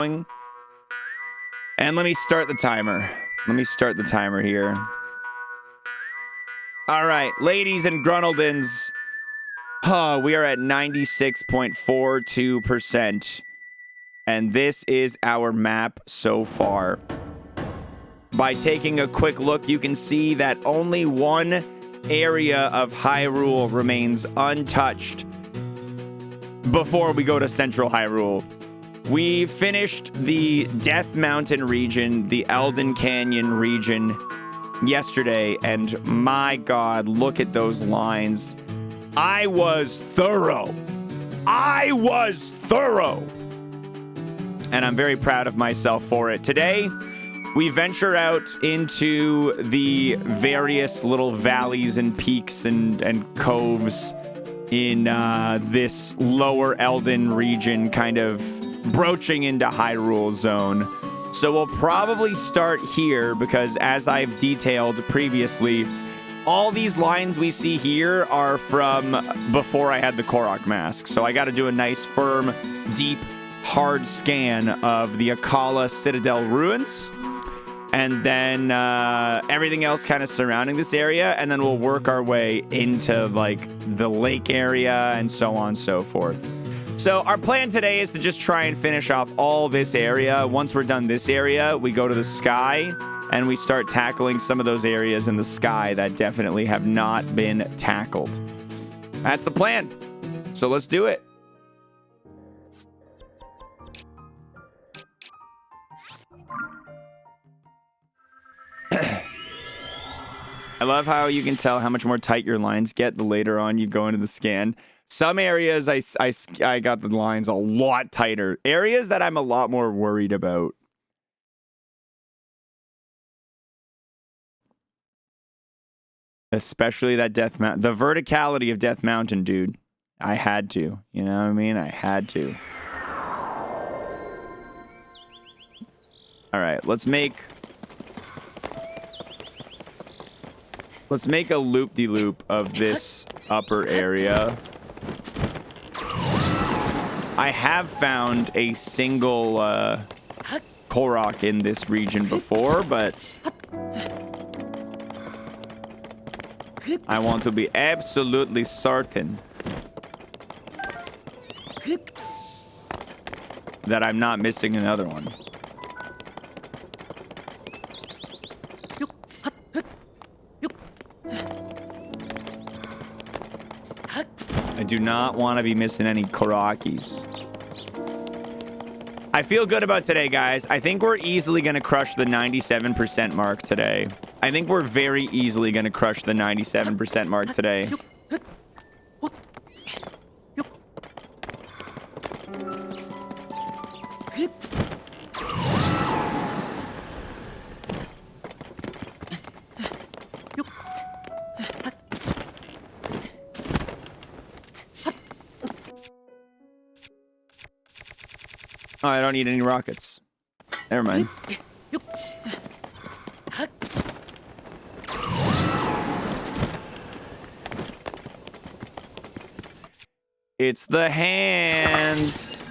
And let me start the timer. Let me start the timer here. All right, ladies and Grunnaldens. We are at 96.42%. And this is our map so far. By taking a quick look, you can see that only one area of Hyrule remains untouched before we go to Central Hyrule. We finished the Death Mountain region, the Elden Canyon region yesterday, and my God, look at those lines. I was thorough. I was thorough. And I'm very proud of myself for it. Today, we venture out into the various little valleys and peaks and coves in this lower Elden region, kind of broaching into Hyrule zone. So we'll probably start here because, as I've detailed previously, all these lines we see here are from before I had the Korok mask. So I got to do a nice, firm, deep, hard scan of the Akala Citadel ruins, and then everything else kind of surrounding this area, and then we'll work our way into like the lake area and so on and so forth. So our plan today is to just try and finish off all this area. Once we're done this area, we go to the sky and we start tackling some of those areas in the sky that definitely have not been tackled. That's the plan. So let's do it. I love how you can tell how much more tight your lines get the later on you go into the scan. Some areas I got the lines a lot tighter. Areas that I'm a lot more worried about. Especially that Death Mountain. The verticality of Death Mountain, dude. I had to. You know what I mean? I had to. All right, let's make a loop-de-loop of this upper area. I have found a single Korok in this region before, but I want to be absolutely certain that I'm not missing another one. I do not want to be missing any Korokis. I feel good about today, guys. I think we're easily going to crush the 97% mark today. I think we're very easily going to crush the 97% mark today. Oh, I don't need any rockets. Never mind. It's the hands.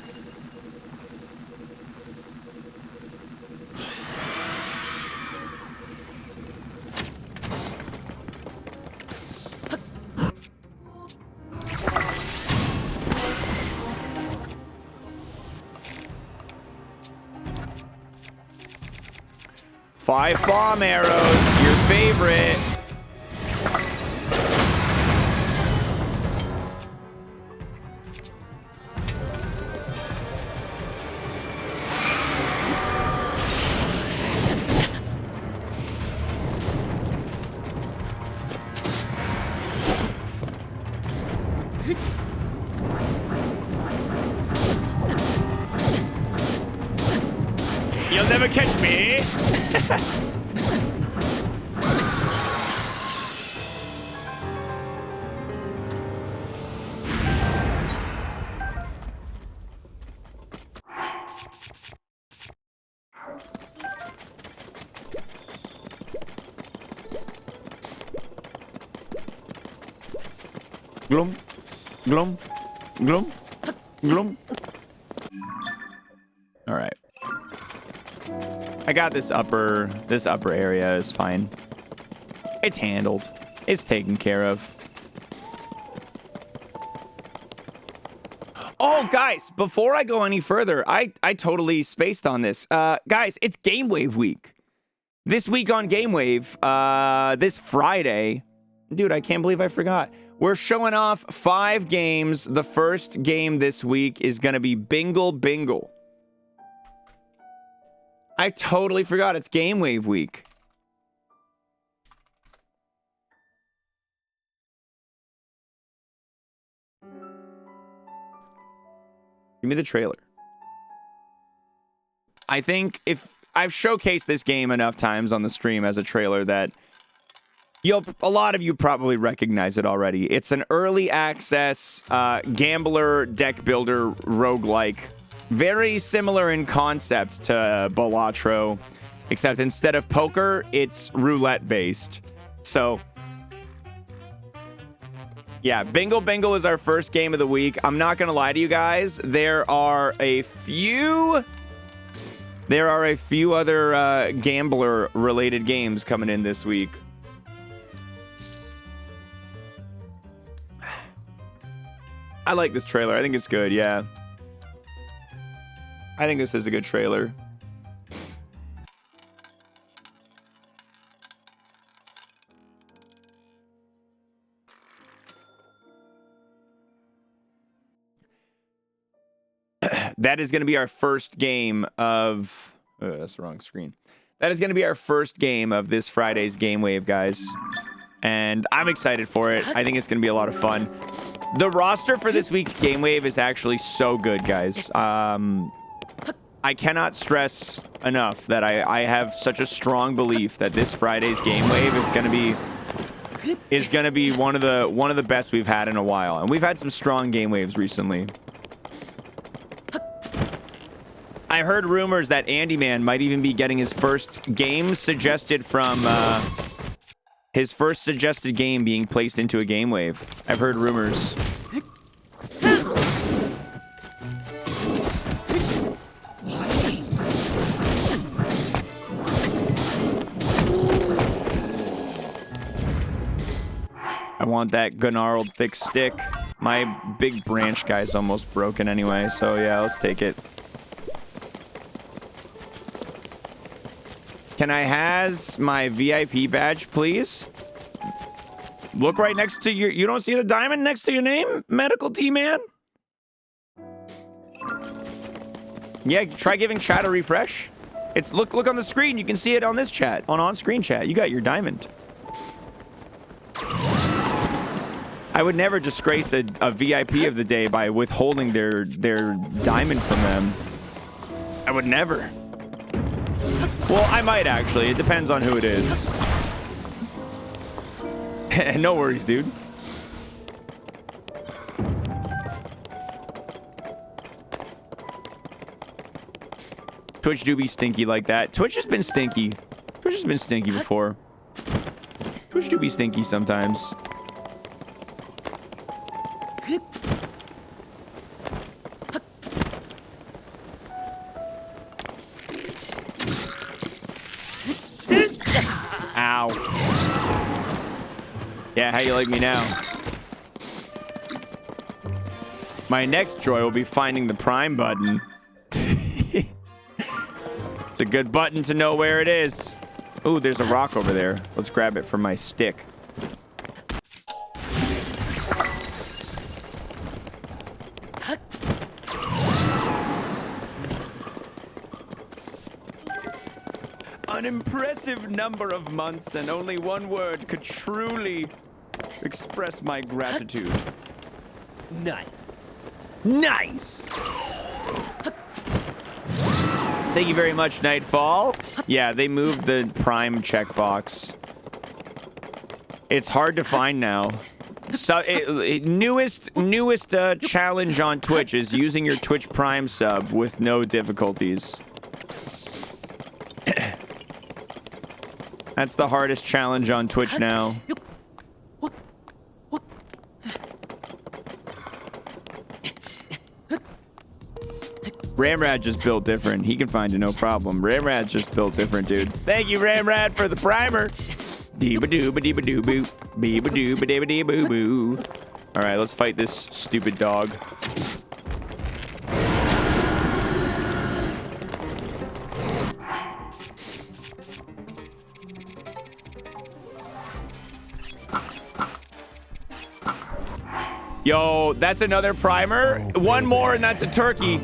Five bomb arrows, your favorite. You'll never catch me. Glum, glum, glum, glum. All right. I got this upper area is fine. It's handled. It's taken care of. Oh, guys, before I go any further, I totally spaced on this. Guys, it's Game Wave week. This week on Game Wave, this Friday, dude, I can't believe I forgot. We're showing off 5 games. The first game this week is going to be Bingle Bingle. I totally forgot it's Game Wave week. Give me the trailer. I think if I've showcased this game enough times on the stream as a trailer that a lot of you probably recognize it already. It's an early access gambler deck builder roguelike. Very similar in concept to Balatro, except instead of poker, it's roulette based. So yeah, Bingle Bingle is our first game of the week. I'm not going to lie to you guys. There are a few other gambler related games coming in this week. I like this trailer. I think it's good. Yeah. I think this is a good trailer. That is going to be our first game of... that's the wrong screen. That is going to be our first game of this Friday's Game Wave, guys. And I'm excited for it. I think it's going to be a lot of fun. The roster for this week's Game Wave is actually so good, guys. I cannot stress enough that I have such a strong belief that this Friday's Game Wave is going to be one of the best we've had in a while. And we've had some strong Game Waves recently. I heard rumors that Andy Man might even be getting his first game suggested from his first suggested game being placed into a Game Wave. I've heard rumors. I want that gnarled thick stick. My big branch guy's almost broken anyway, so yeah, let's take it. Can I has my VIP badge, please? Look right next to your... You don't see the diamond next to your name, medical T-Man? Yeah, try giving chat a refresh. It's look on the screen. You can see it on this chat, on-screen chat. You got your diamond. I would never disgrace a VIP of the day by withholding their diamond from them. I would never. Well, I might actually. It depends on who it is. No worries, dude. Twitch do be stinky like that. Twitch has been stinky. Twitch has been stinky before. Twitch do be stinky sometimes. Ow. Yeah, how you like me now? My next joy will be finding the prime button. It's a good button to know where it is. Ooh, there's a rock over there. Let's grab it for my stick. An impressive number of months, and only one word could truly express my gratitude. Nice. Nice! Thank you very much, Nightfall. Yeah, they moved the Prime checkbox. It's hard to find now. So, newest challenge on Twitch is using your Twitch Prime sub with no difficulties. That's the hardest challenge on Twitch now. Ramrad just built different. He can find it, no problem. Ramrad's just built different, dude. Thank you, Ramrad, for the primer. Dee-ba-doo-ba-dee-ba-doo-boo. Bee-ba-doo-ba-dee-ba-dee-ba-doo-boo. All right, let's fight this stupid dog. Yo, that's another primer. One more and that's a turkey.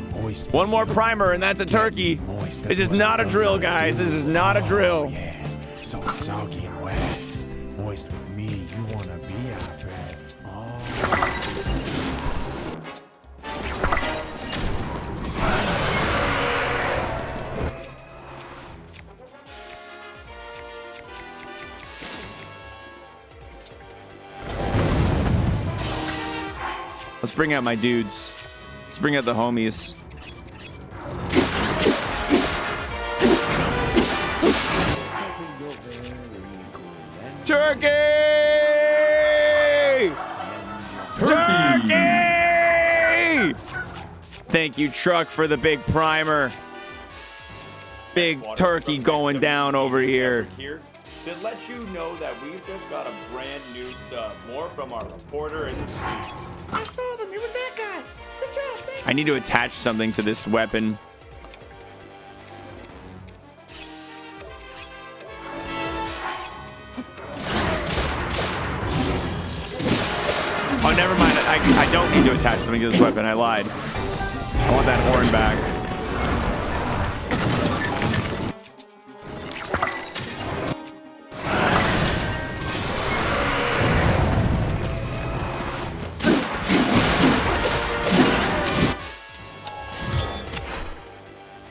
One more primer and that's a turkey. This is not a drill, guys. This is not a drill. Yeah, so soggy and wet. Moist with me, you wanna be out there. Oh. Let's bring out my dudes. Let's bring out the homies. Turkey! Turkey! Thank you, Truck, for the big primer. Big turkey going down over here. To let you know that we've just got a brand new sub. More from our reporter in the streets. I saw them. It was that guy. Good job. Thank you. I need to attach something to this weapon. Oh, never mind. I don't need to attach something to this weapon. I lied. I want that horn back.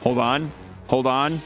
Hold on. Hold on.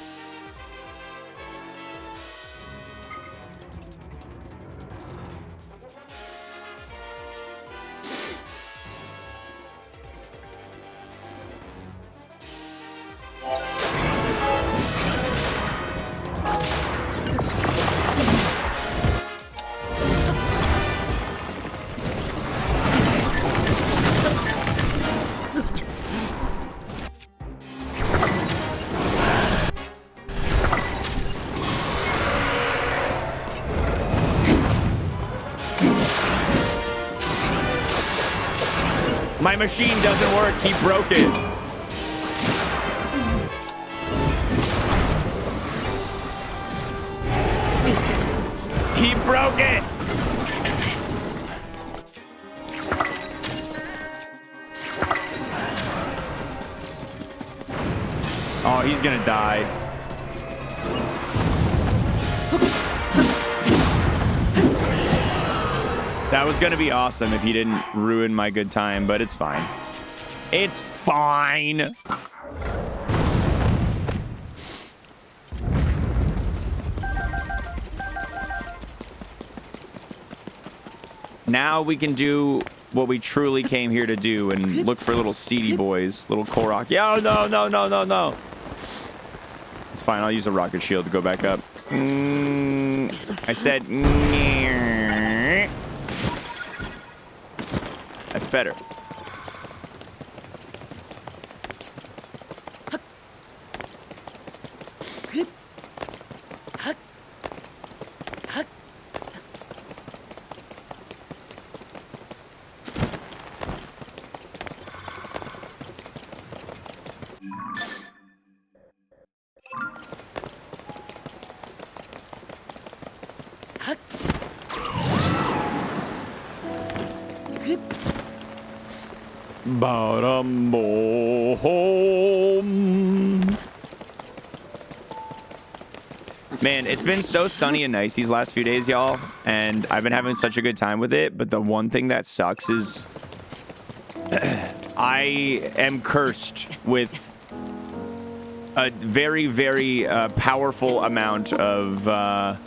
My machine doesn't work. He broke it. He broke it. Oh, he's gonna die. That was gonna be awesome if he didn't ruin my good time, but it's fine. It's fine. Now we can do what we truly came here to do and look for little seedy boys, little Korok. Yeah, no, no, no, no, no. It's fine. I'll use a rocket shield to go back up. I said, that's better. Man, it's been so sunny and nice these last few days, y'all, and I've been having such a good time with it, but the one thing that sucks is I am cursed with a very, very powerful amount of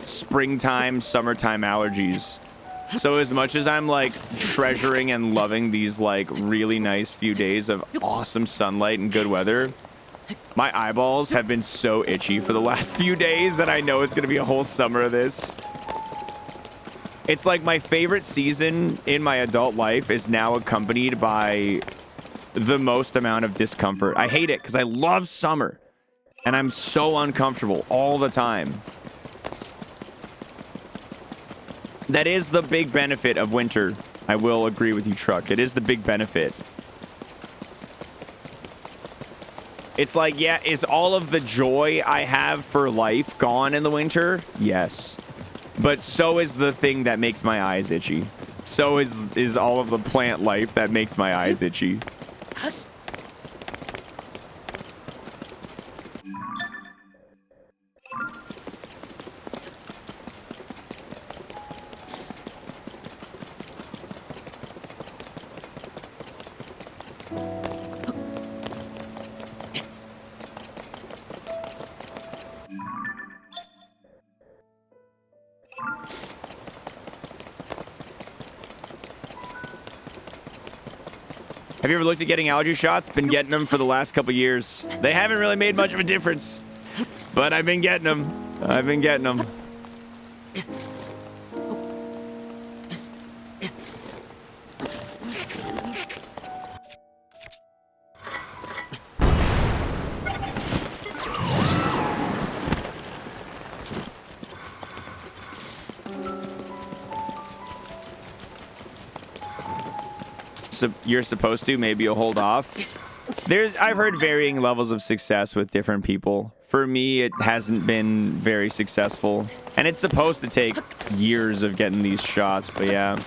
springtime, summertime allergies. So as much as I'm like treasuring and loving these like really nice few days of awesome sunlight and good weather, my eyeballs have been so itchy for the last few days, and I know it's going to be a whole summer of this. It's like my favorite season in my adult life is now accompanied by the most amount of discomfort. I hate it because I love summer. And I'm so uncomfortable all the time. That is the big benefit of winter. I will agree with you, Truck. It is the big benefit. It's like, yeah, is all of the joy I have for life gone in the winter? Yes. But so is the thing that makes my eyes itchy. So is all of the plant life that makes my eyes itchy. Have you ever looked at getting allergy shots? Been getting them for the last couple years. They haven't really made much of a difference, but I've been getting them. I've been getting them. So you're supposed to, maybe you'll hold off. I've heard varying levels of success with different people. For me, it hasn't been very successful. And it's supposed to take years of getting these shots, but yeah.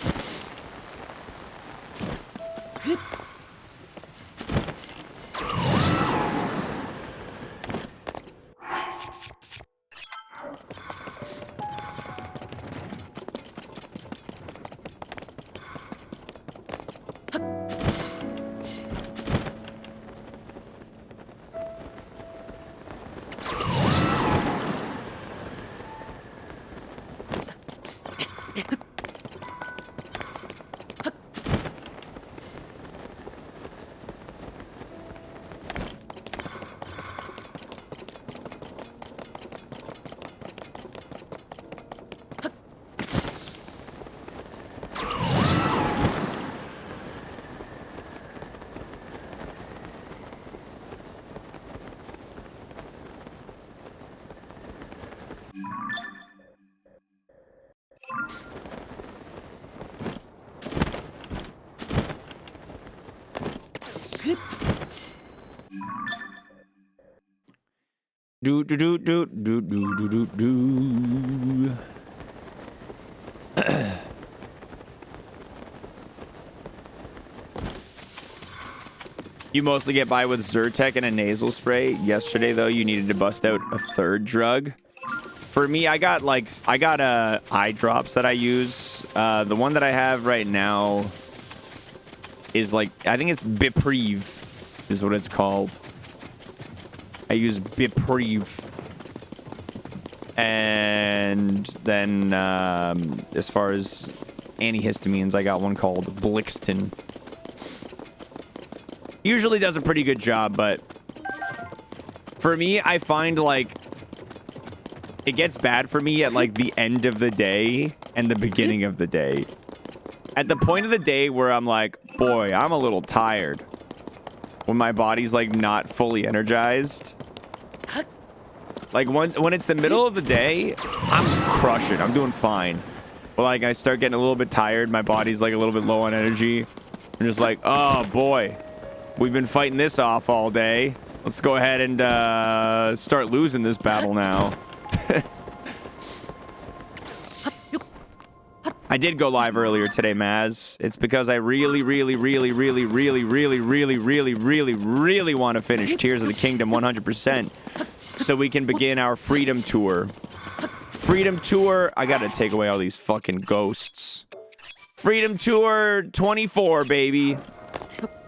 Do do do do do do do do do. You mostly get by with Zyrtec and a nasal spray. Yesterday, though, you needed to bust out a third drug. For me, I got eye drops that I use. The one that I have right now is I think it's Biprive is what it's called. I use Biprive. And then as far as antihistamines, I got one called Blixton. Usually does a pretty good job, but for me, I find it gets bad for me at the end of the day and the beginning of the day. At the point of the day where I'm like, boy, I'm a little tired. When my body's not fully energized. When it's the middle of the day, I'm crushing. I'm doing fine. But I start getting a little bit tired. My body's a little bit low on energy. I'm just oh boy. We've been fighting this off all day. Let's go ahead and start losing this battle now. I did go live earlier today, Maz. It's because I really want to finish Tears of the Kingdom 100%. So we can begin our Freedom Tour. Freedom Tour. I gotta take away all these fucking ghosts. Freedom Tour 24, baby.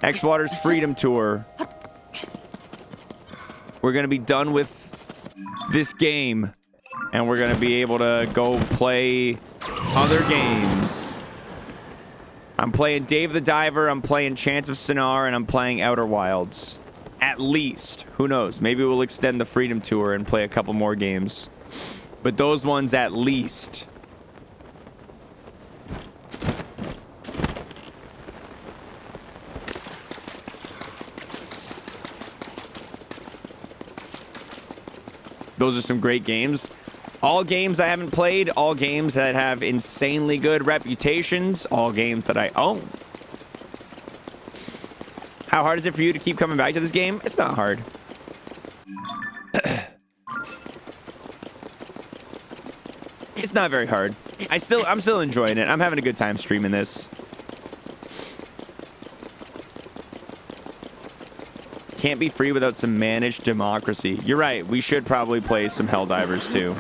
xwater's Freedom Tour. We're gonna be done with this game. And we're gonna be able to go play other games. I'm playing Dave the Diver, I'm playing Chants of Sinar, and I'm playing Outer Wilds. At least. Who knows? Maybe we'll extend the Freedom Tour and play a couple more games. But those ones at least. Those are some great games. All games I haven't played, all games that have insanely good reputations, all games that I own. How hard is it for you to keep coming back to this game? It's not hard. It's not very hard. I'm still enjoying it. I'm having a good time streaming this. Can't be free without some managed democracy. You're right. We should probably play some Helldivers too.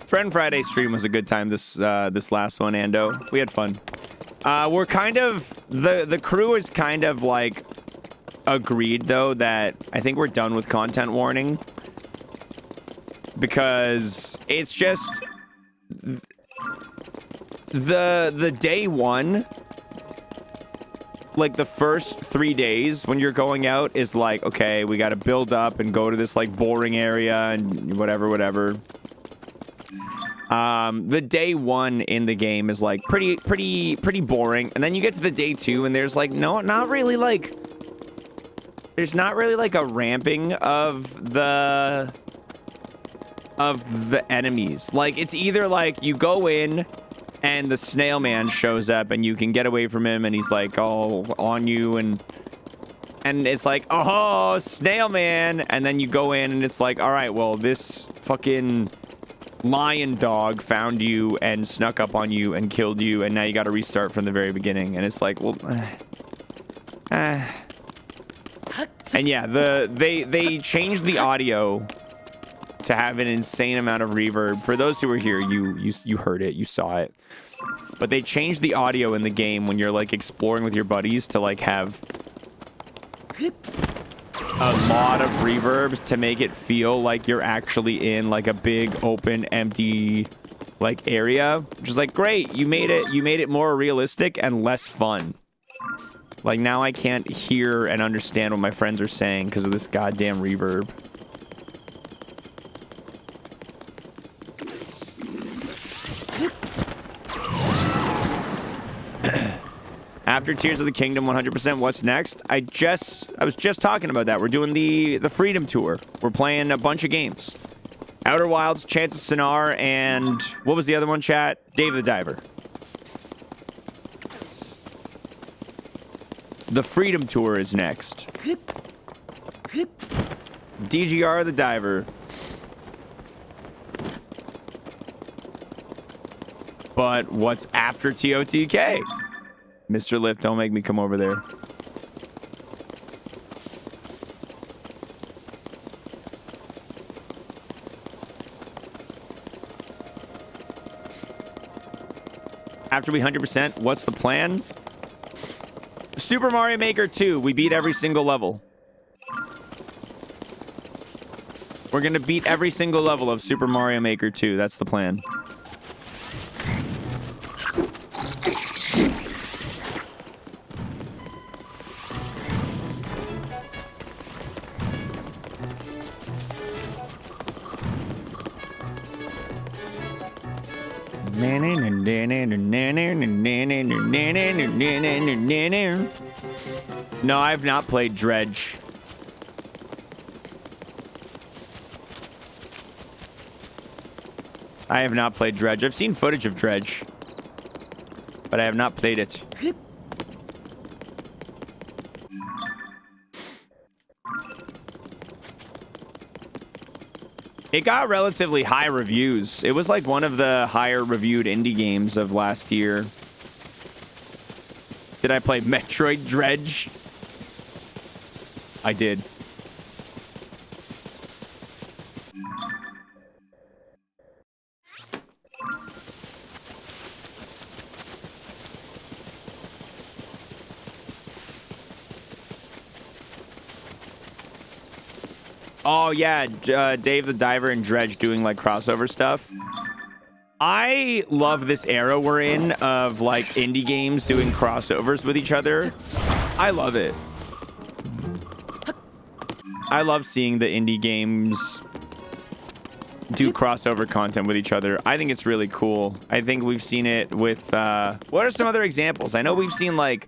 Friend Friday stream was a good time this last one, Ando. We had fun. We're kind of the crew is kind of like agreed though that I think we're done with content warning because it's just the day one, like the first 3 days when you're going out is like, okay, we got to build up and go to this like boring area and whatever. The day one in the game is like pretty boring, and then you get to the day two and there's like not really like a ramping of the enemies. Like it's either like you go in and the snail man shows up and you can get away from him and he's like all on you and it's like, oh, snail man, and then you go in and it's like, all right, well, this fucking lion dog found you and snuck up on you and killed you, and now you got to restart from the very beginning. And it's like, well, and yeah, they changed the audio to have an insane amount of reverb. For those who were here, you heard it, you saw it. But they changed the audio in the game when you're like exploring with your buddies to like have a lot of reverb to make it feel like you're actually in like a big open empty like area, which is like great. You made it more realistic and less fun. Like now I can't hear and understand what my friends are saying because of this goddamn reverb. After Tears of the Kingdom 100%, what's next? I was just talking about that. We're doing the Freedom Tour. We're playing a bunch of games. Outer Wilds, Chance of Sonar, and what was the other one, chat? Dave the Diver. The Freedom Tour is next. DGR the Diver. But what's after TOTK? Mr. Lift, don't make me come over there. After we 100%, what's the plan? Super Mario Maker 2, we beat every single level. We're gonna beat every single level of Super Mario Maker 2, that's the plan. No, I've not played Dredge. I have not played Dredge. I've seen footage of Dredge, but I have not played it. It got relatively high reviews. It was like one of the higher reviewed indie games of last year. Did I play Metroid Dredge? I did. Oh, yeah. Dave the Diver and Dredge doing, like, crossover stuff. I love this era we're in of, like, indie games doing crossovers with each other. I love it. I love seeing the indie games do crossover content with each other. I think it's really cool. I think we've seen it with... what are some other examples? I know we've seen, like...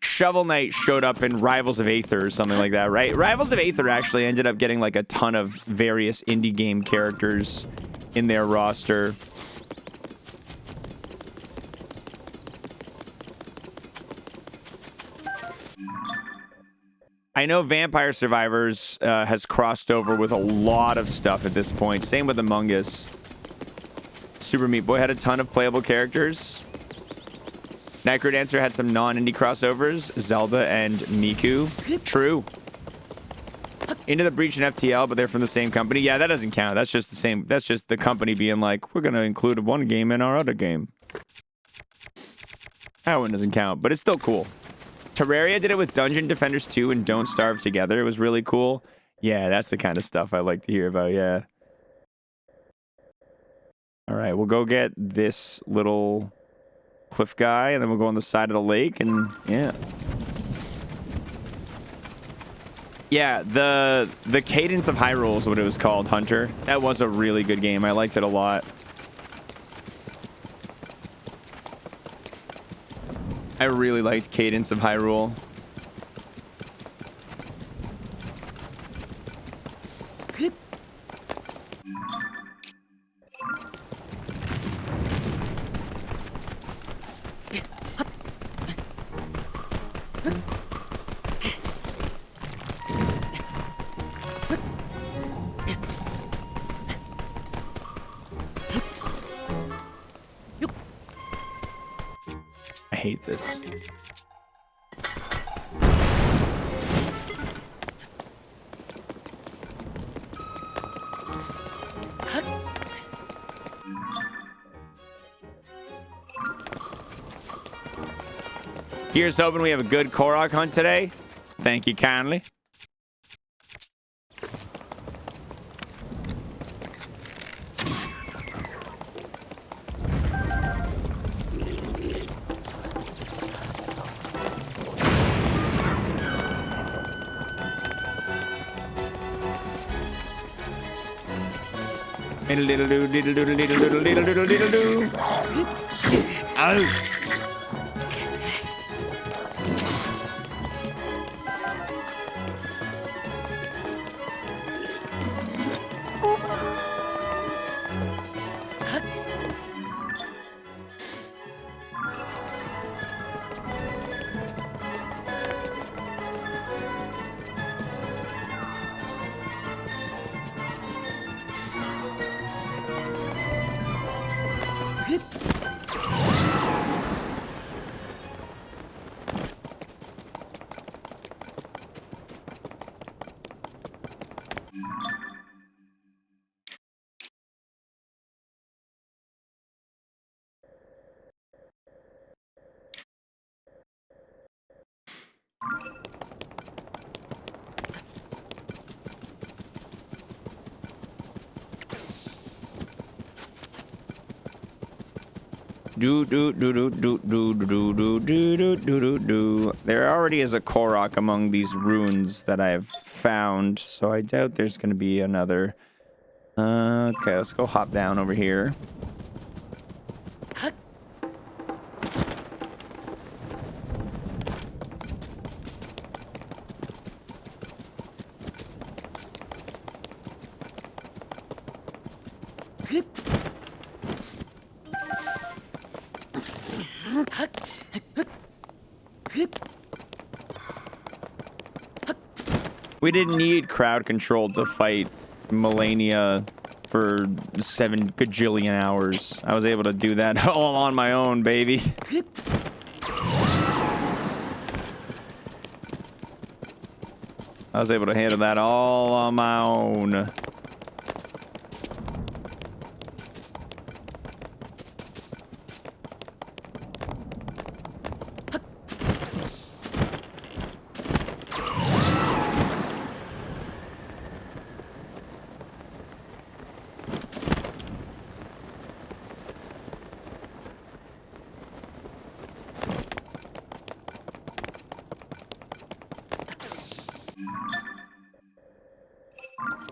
Shovel Knight showed up in Rivals of Aether or something like that, right? Rivals of Aether actually ended up getting, like, a ton of various indie game characters in their roster. I know Vampire Survivors has crossed over with a lot of stuff at this point. Same with Among Us. Super Meat Boy had a ton of playable characters. Necrodancer had some non-indie crossovers. Zelda and Miku. True. Into the Breach and FTL, but they're from the same company. Yeah, that doesn't count. That's just the same. That's just the company being like, we're going to include one game in our other game. That one doesn't count, but it's still cool. Terraria did it with Dungeon Defenders 2 and Don't Starve Together. It was really cool. Yeah, that's the kind of stuff I like to hear about, yeah. All right, we'll go get this little cliff guy, and then we'll go on the side of the lake, and yeah. Yeah, the Cadence of Hyrule is what it was called, Hunter. That was a really good game. I liked it a lot. I really liked Cadence of Hyrule. I hate this. Here's hoping we have a good Korok hunt today. Thank you kindly. Oh. There already is a Korok among these runes that I've found, so I doubt there's going to be another. Okay, let's go hop down over here. We didn't need crowd control to fight Melania for 7 gajillion hours. I was able to do that all on my own, baby. I was able to handle that all on my own.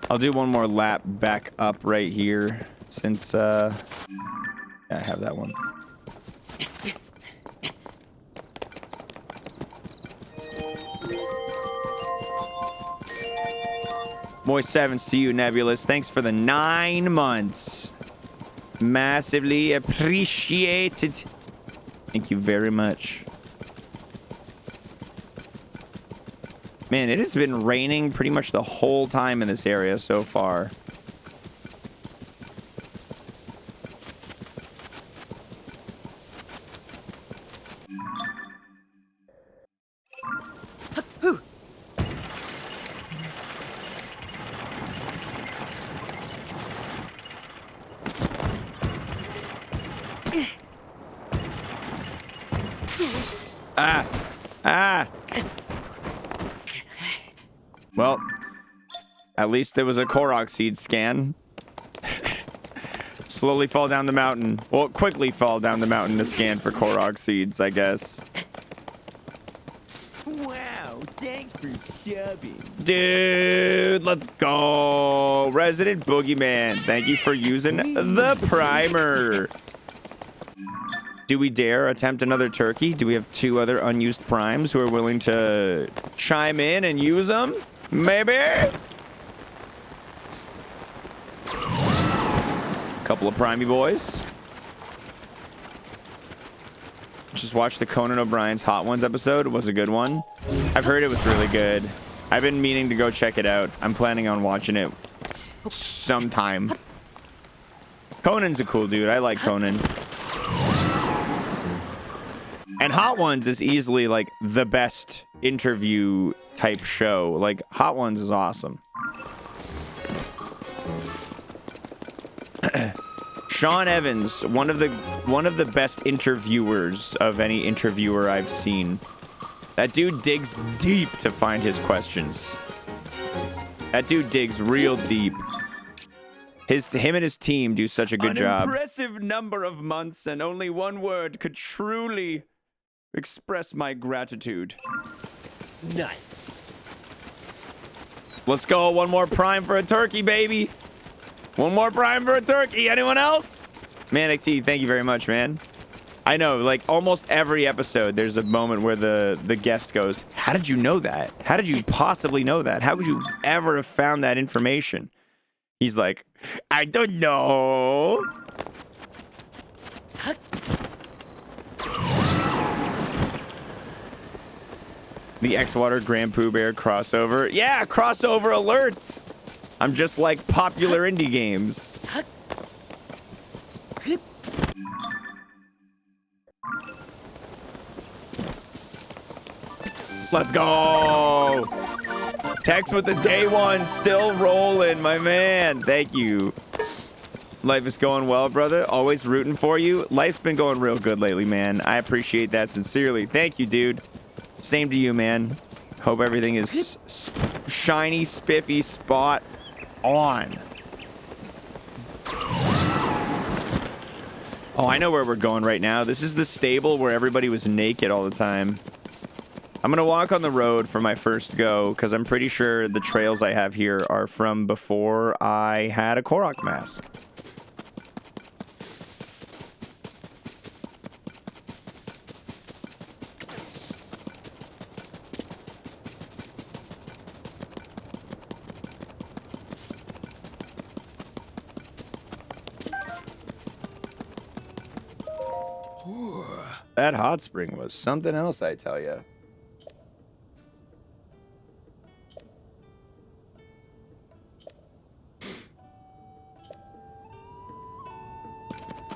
I'll do one more lap back up right here since yeah, I have that one. Moist sevens to you, Nebulous. Thanks for the 9 months. Massively appreciated. Thank you very much. Man, it has been raining pretty much the whole time in this area so far. Well, at least there was a Korok seed scan. Slowly fall down the mountain. Well, quickly fall down the mountain to scan for Korok seeds, I guess. Wow, thanks for subbing. Dude, let's go. Resident Boogeyman, thank you for using the primer. Do we dare attempt another turkey? Do we have 2 other unused primes who are willing to chime in and use them? Maybe? Couple of primey boys. Just watched the Conan O'Brien's Hot Ones episode. It was a good one. I've heard it was really good. I've been meaning to go check it out. I'm planning on watching it sometime. Conan's a cool dude. I like Conan. And Hot Ones is easily like the best interview type show. Like Hot Ones is awesome. Sean Evans, one of the best interviewers of any interviewer I've seen. That dude digs deep to find his questions. That dude digs real deep. Him and his team do such a good job. An impressive number of months, and only one word could truly express my gratitude. Nice. Let's go. One more prime for a turkey, baby. One more prime for a turkey. Anyone else? Manic T, thank you very much, man. I know, like, almost every episode, there's a moment where the guest goes, how did you know that? How did you possibly know that? How could you ever have found that information? He's like, I don't know. The xwater Grand Pooh Bear crossover. Yeah, crossover alerts. I'm just like popular indie games. Let's go. Text with the day one still rolling, my man. Thank you. Life is going well, brother. Always rooting for you. Life's been going real good lately, man. I appreciate that sincerely. Thank you, dude. Same to you, man. Hope everything is shiny, spiffy, spot on. Oh, I know where we're going right now. This is the stable where everybody was naked all the time. I'm going to walk on the road for my first go because I'm pretty sure the trails I have here are from before I had a Korok mask. That hot spring was something else, I tell you.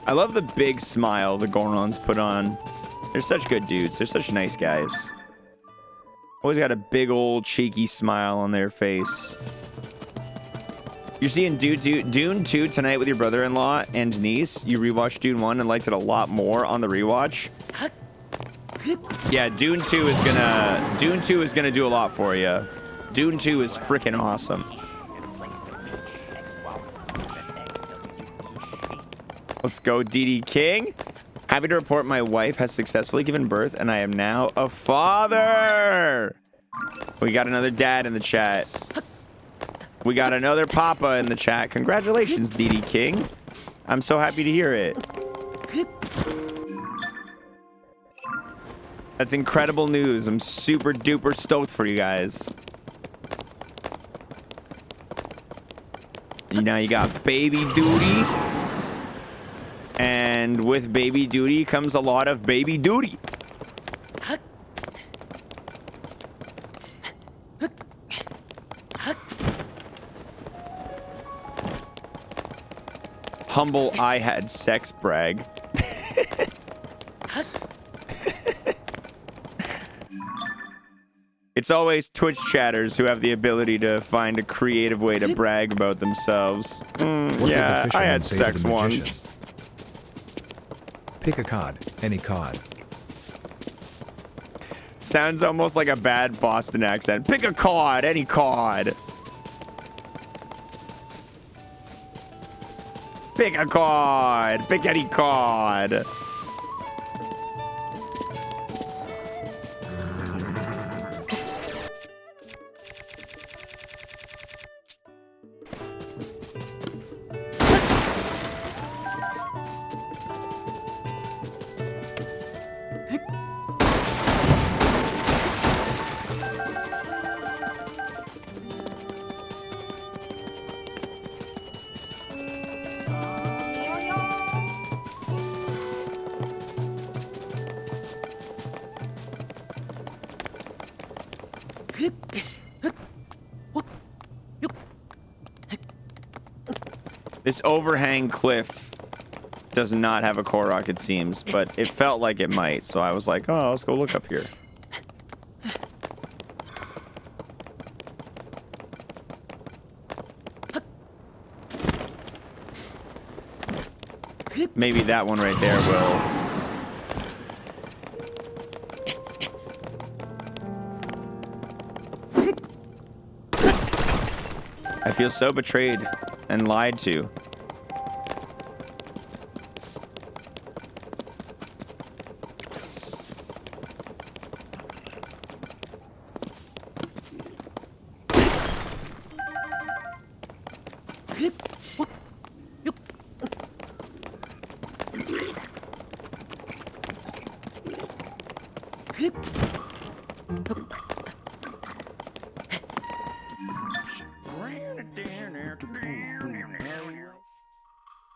I love the big smile the Gorons put on. They're such good dudes. They're such nice guys. Always got a big old cheeky smile on their face. You're seeing Dune 2 tonight with your brother-in-law and niece. You rewatched Dune 1 and liked it a lot more on the rewatch. Yeah, Dune 2 is gonna do a lot for you. Dune 2 is freaking awesome. Let's go, DD King. Happy to report my wife has successfully given birth and I am now a father. We got another dad in the chat. We got another Papa in the chat. Congratulations, DD King. I'm so happy to hear it. That's incredible news. I'm super duper stoked for you guys. Now you got baby duty. And with baby duty comes a lot of baby duty. Humble I had sex brag. It's always Twitch chatters who have the ability to find a creative way to brag about themselves. Yeah, I had sex once. Pick a cod, any cod. Sounds almost like a bad Boston accent. Pick a cod, any cod. Pick a cod. Pick any cod. This overhang cliff does not have a Korok, it seems, but it felt like it might, so I was like, oh, let's go look up here. Maybe that one right there will. I feel so betrayed and lied to.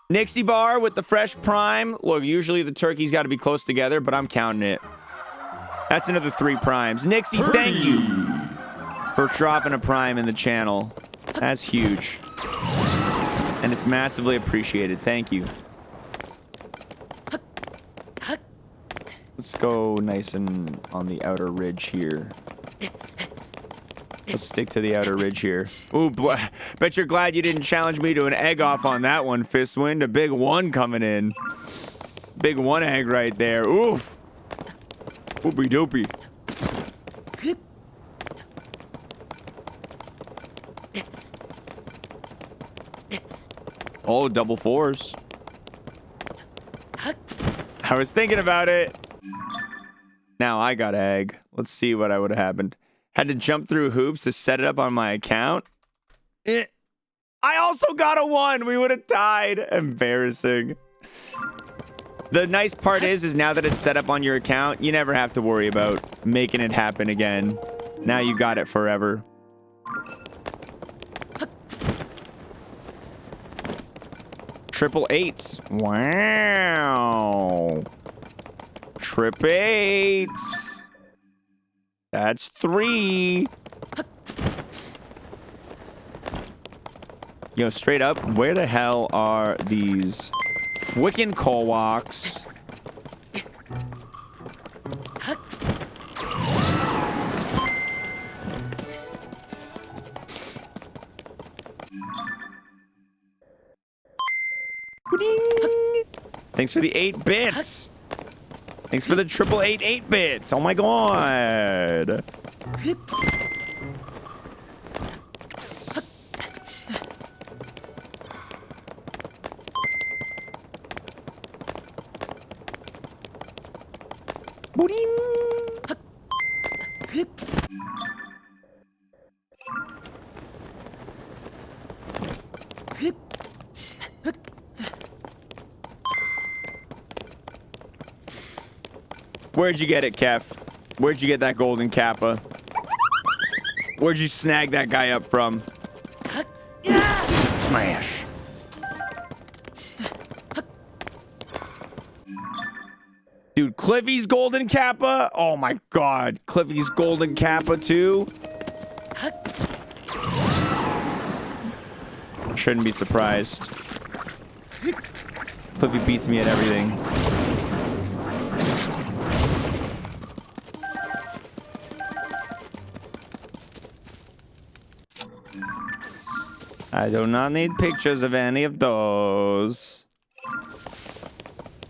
Nixie Bar with the fresh prime. Look, usually the turkey's got to be close together, but I'm counting it. That's another 3 primes. Nixie, thank you for dropping a prime in the channel. That's huge. And it's massively appreciated. Thank you. Let's go nice and on the outer ridge here. Let's stick to the outer ridge here. Ooh, bet you're glad you didn't challenge me to an egg off on that one, Fistwind. A big 1 coming in. Big 1 egg right there. Oof. Oopie doopie. Oh, double 4s. I was thinking about it. Now I got egg. Let's see what would have happened. Had to jump through hoops to set it up on my account. I also got a 1. We would have tied. Embarrassing. The nice part is now that it's set up on your account, you never have to worry about making it happen again. Now you got it forever. Triple 8s. Wow. Trip 8s. That's 3. Yo, straight up, where the hell are these Fwickin' Kolwoks? Thanks for the 8 bits. Thanks for the 888 bits. Oh my god. Where'd you get it, Kef? Where'd you get that golden kappa? Where'd you snag that guy up from? Smash. Dude, Cliffy's golden kappa? Oh my god. Cliffy's golden kappa too? Shouldn't be surprised. Cliffy beats me at everything. I do not need pictures of any of those.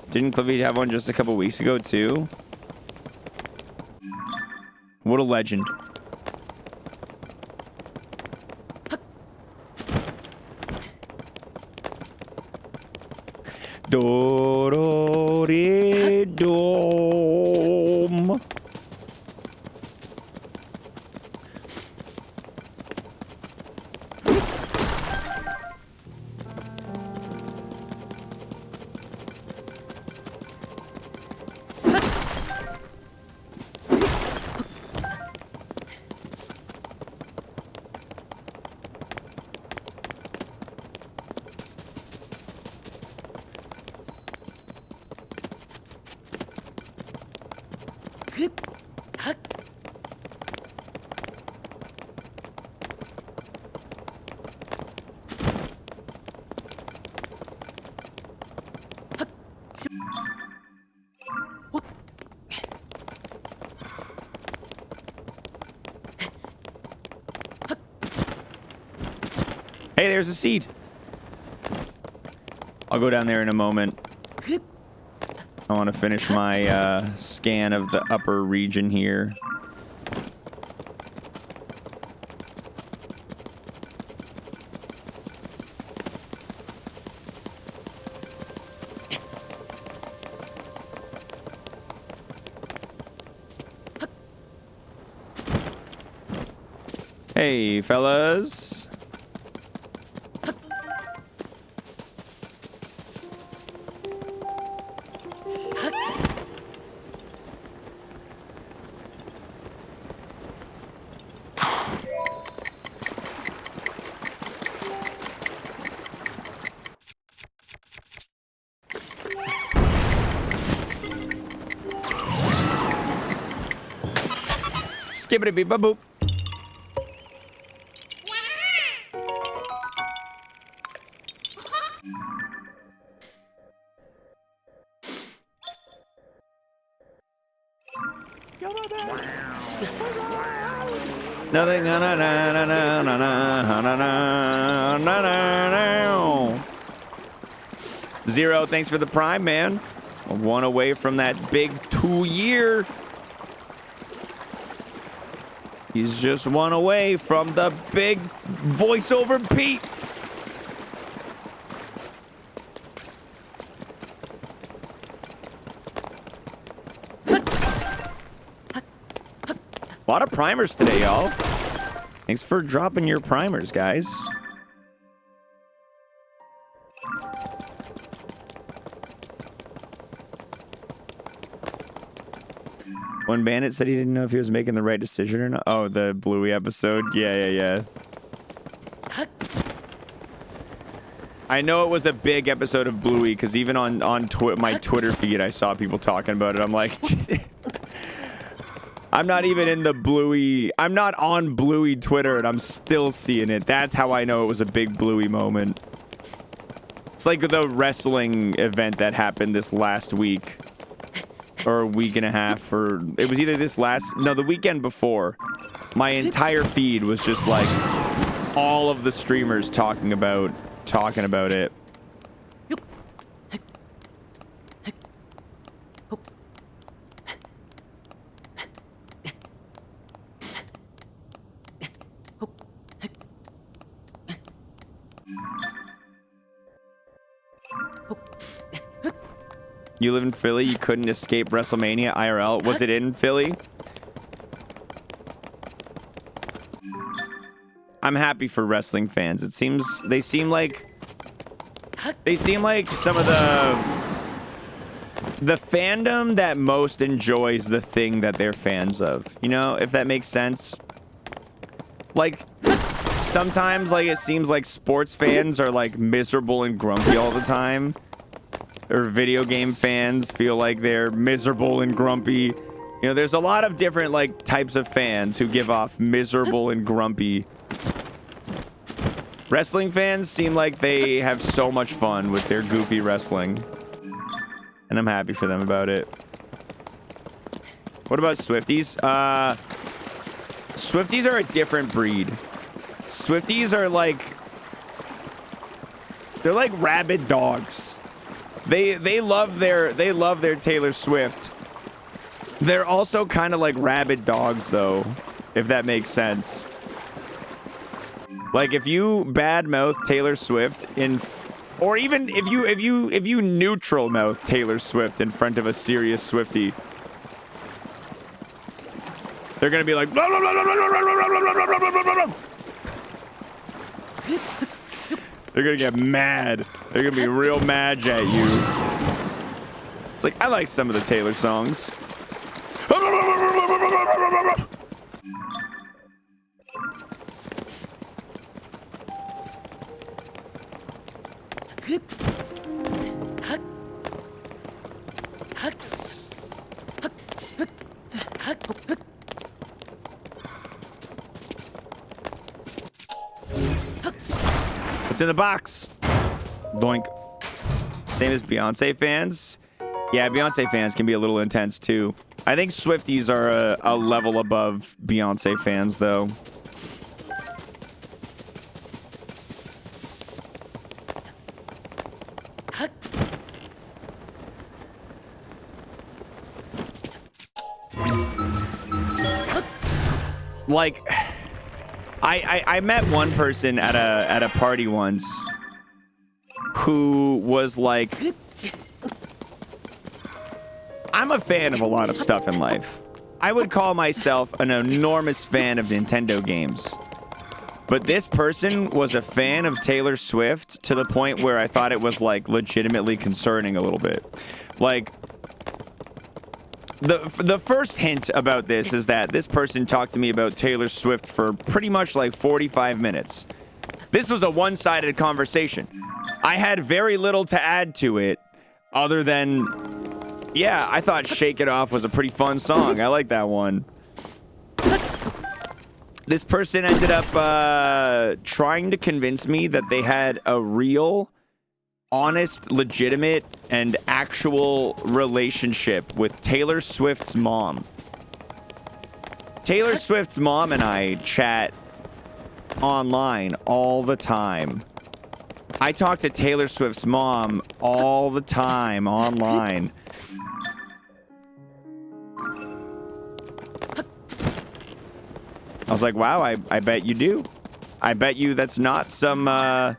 Didn't Cliffy have one just a couple weeks ago too? What a legend. Do-do-de-dum. Hey, there's a seed. I'll go down there in a moment. I want to finish my scan of the upper region here. Hey, fellas. Skibbity beep ba boop. Nothing. Na na na na na na na na na na. Zero, thanks for the prime, man. One away from that big 2-year. He's just one away from the big voiceover Pete. A lot of primers today, y'all. Thanks for dropping your primers, guys. One bandit said he didn't know if he was making the right decision or not. Oh, the Bluey episode. Yeah. I know it was a big episode of Bluey because even on my Twitter feed, I saw people talking about it. I'm like, I'm not even in the Bluey. I'm not on Bluey Twitter, and I'm still seeing it. That's how I know it was a big Bluey moment. It's like the wrestling event that happened this last week. Or a week and a half, or it was either the weekend before. My entire feed was just like all of the streamers talking about it. You live in Philly, you couldn't escape WrestleMania IRL. Was it in Philly? I'm happy for wrestling fans. They seem like some of the the fandom that most enjoys the thing that they're fans of. You know, if that makes sense. Like, sometimes, like, it seems like sports fans are, like, miserable and grumpy all the time. Or video game fans feel like they're miserable and grumpy. You know, there's a lot of different, like, types of fans who give off miserable and grumpy. Wrestling fans seem like they have so much fun with their goofy wrestling. And I'm happy for them about it. What about Swifties? Swifties are a different breed. Swifties are like... They're like rabid dogs. They love their Taylor Swift. They're also kind of like rabid dogs, though, if that makes sense. Like, if you badmouth Taylor Swift or even if you neutral mouth Taylor Swift in front of a serious Swiftie, they're gonna be like, blah, blah, blah, blah, blah, blah, blah, blah, blah, blah, blah, blah. They're gonna get mad. They're gonna be real mad at you. It's like, I like some of the Taylor songs. What's in the box? Doink. Same as Beyonce fans. Yeah, Beyonce fans can be a little intense too. I think Swifties are a level above Beyonce fans, though. Like, I met one person at a party once who was like, I'm a fan of a lot of stuff in life. I would call myself an enormous fan of Nintendo games. But this person was a fan of Taylor Swift to the point where I thought it was, like, legitimately concerning a little bit. Like, the first hint about this is that this person talked to me about Taylor Swift for pretty much like 45 minutes. This was a one-sided conversation. I had very little to add to it other than, yeah, I thought Shake It Off was a pretty fun song. I like that one. This person ended up trying to convince me that they had a real, honest, legitimate, and actual relationship with Taylor Swift's mom. Taylor Swift's mom and I chat online all the time. I talk to Taylor Swift's mom all the time online. I was like, wow, I bet you do. I bet you that's not some, I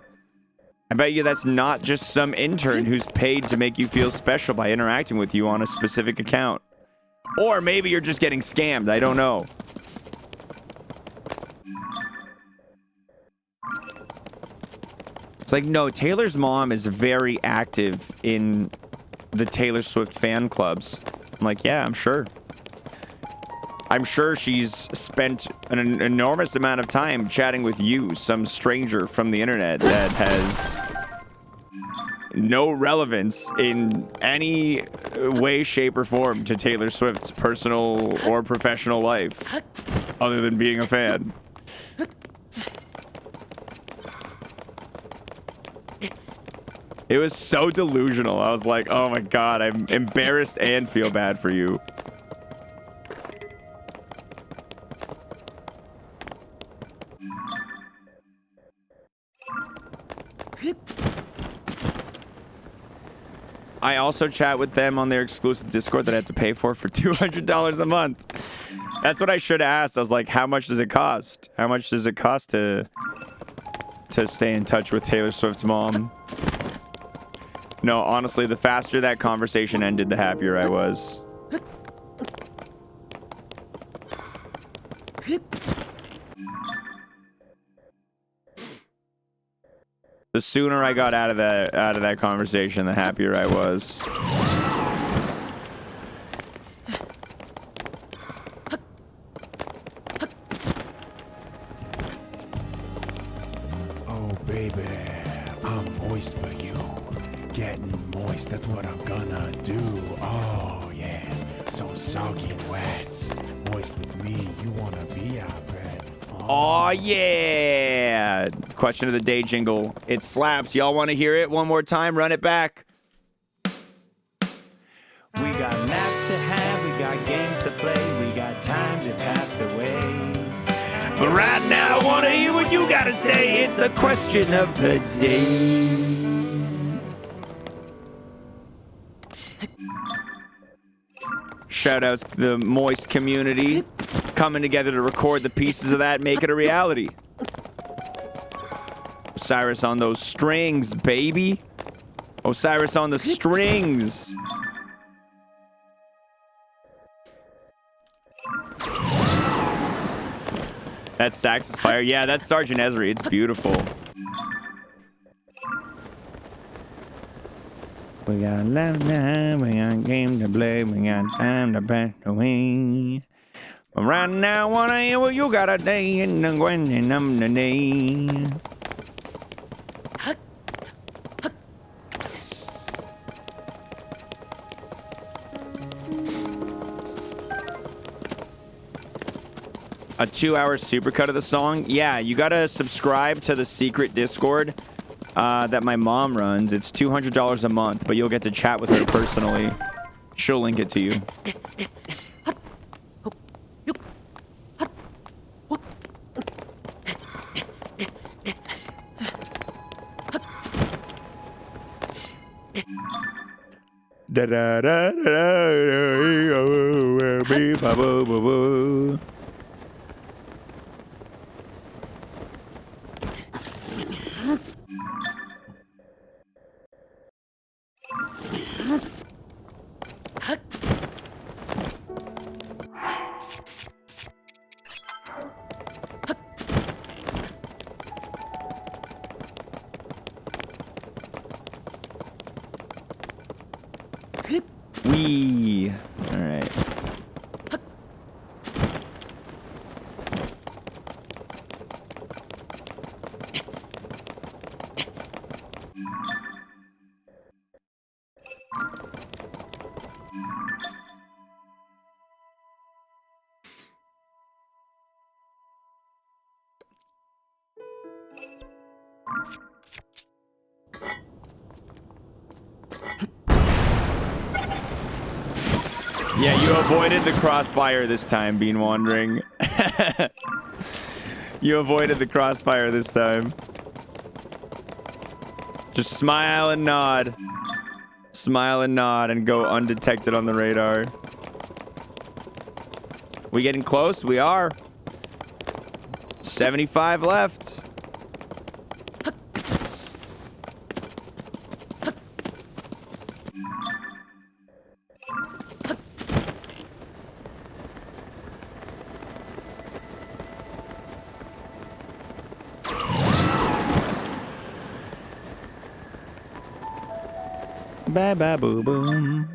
bet you that's not just some intern who's paid to make you feel special by interacting with you on a specific account. Or maybe you're just getting scammed. I don't know. It's like, no, Taylor's mom is very active in the Taylor Swift fan clubs. I'm like, yeah, I'm sure. I'm sure she's spent an enormous amount of time chatting with you, some stranger from the internet that has no relevance in any way, shape, or form to Taylor Swift's personal or professional life, other than being a fan. It was so delusional. I was like, oh my God, I'm embarrassed and feel bad for you. I also chat with them on their exclusive Discord that I have to pay for $200 a month. That's what I should have asked. I was like, how much does it cost? How much does it cost to stay in touch with Taylor Swift's mom? No, honestly, the faster that conversation ended, the happier I was. The sooner I got out of that conversation, the happier I was. moist for you. Getting moist, that's what I'm gonna do. Oh, yeah. So soggy and wet. Moist with me, you wanna be our bread. Oh, yeah. Question of the day jingle. It slaps. Y'all want to hear it one more time? Run it back. We got maps to have, we got games to play, we got time to pass away. But right now, I want to hear what you got to say. It's the question of the day. Shout outs to the Moist community coming together to record the pieces of that, make it a reality. Osiris on those strings, baby. Osiris on the strings. That sax is fire. Yeah, that's Sergeant Ezri. It's beautiful. We got love time, we got game to play, we got time to pass away. But right now, I wanna hear what you got a day in the Gwen and I'm the day. A 2-hour supercut of the song? Yeah, you gotta subscribe to the secret Discord that my mom runs. It's $200 a month, but you'll get to chat with her personally. She'll link it to you. Da da da da. Wee. All right. Yeah, you avoided the crossfire this time, Bean Wandering. You avoided the crossfire this time. Just smile and nod. Smile and nod and go undetected on the radar. We getting close? We are. 75 left. Ba ba boo boom.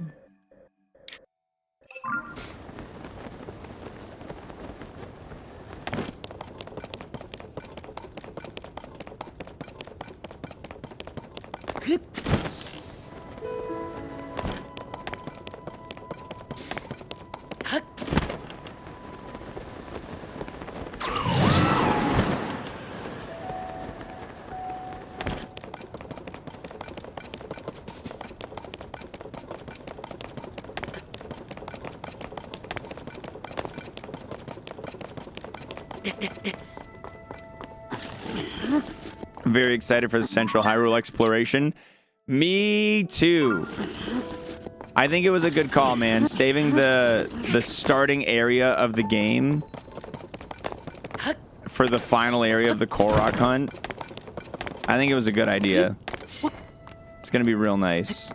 Very excited for the Central Hyrule exploration. Me too. I think it was a good call, man. Saving the starting area of the game for the final area of the Korok hunt. I think it was a good idea. It's gonna be real nice.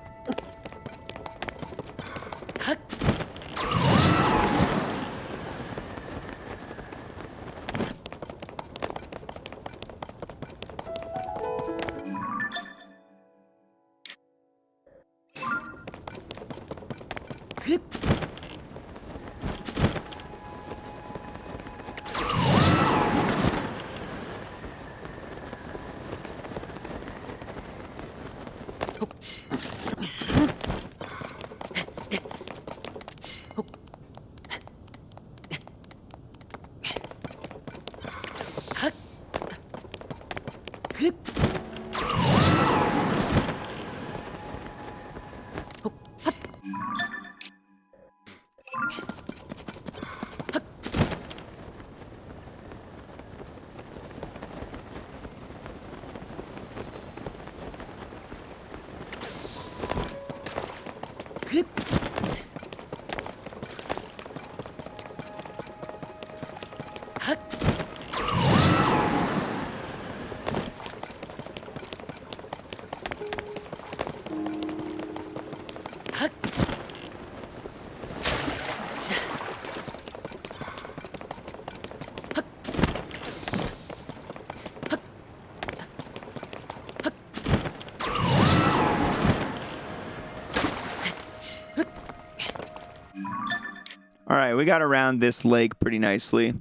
All right, we got around this lake pretty nicely,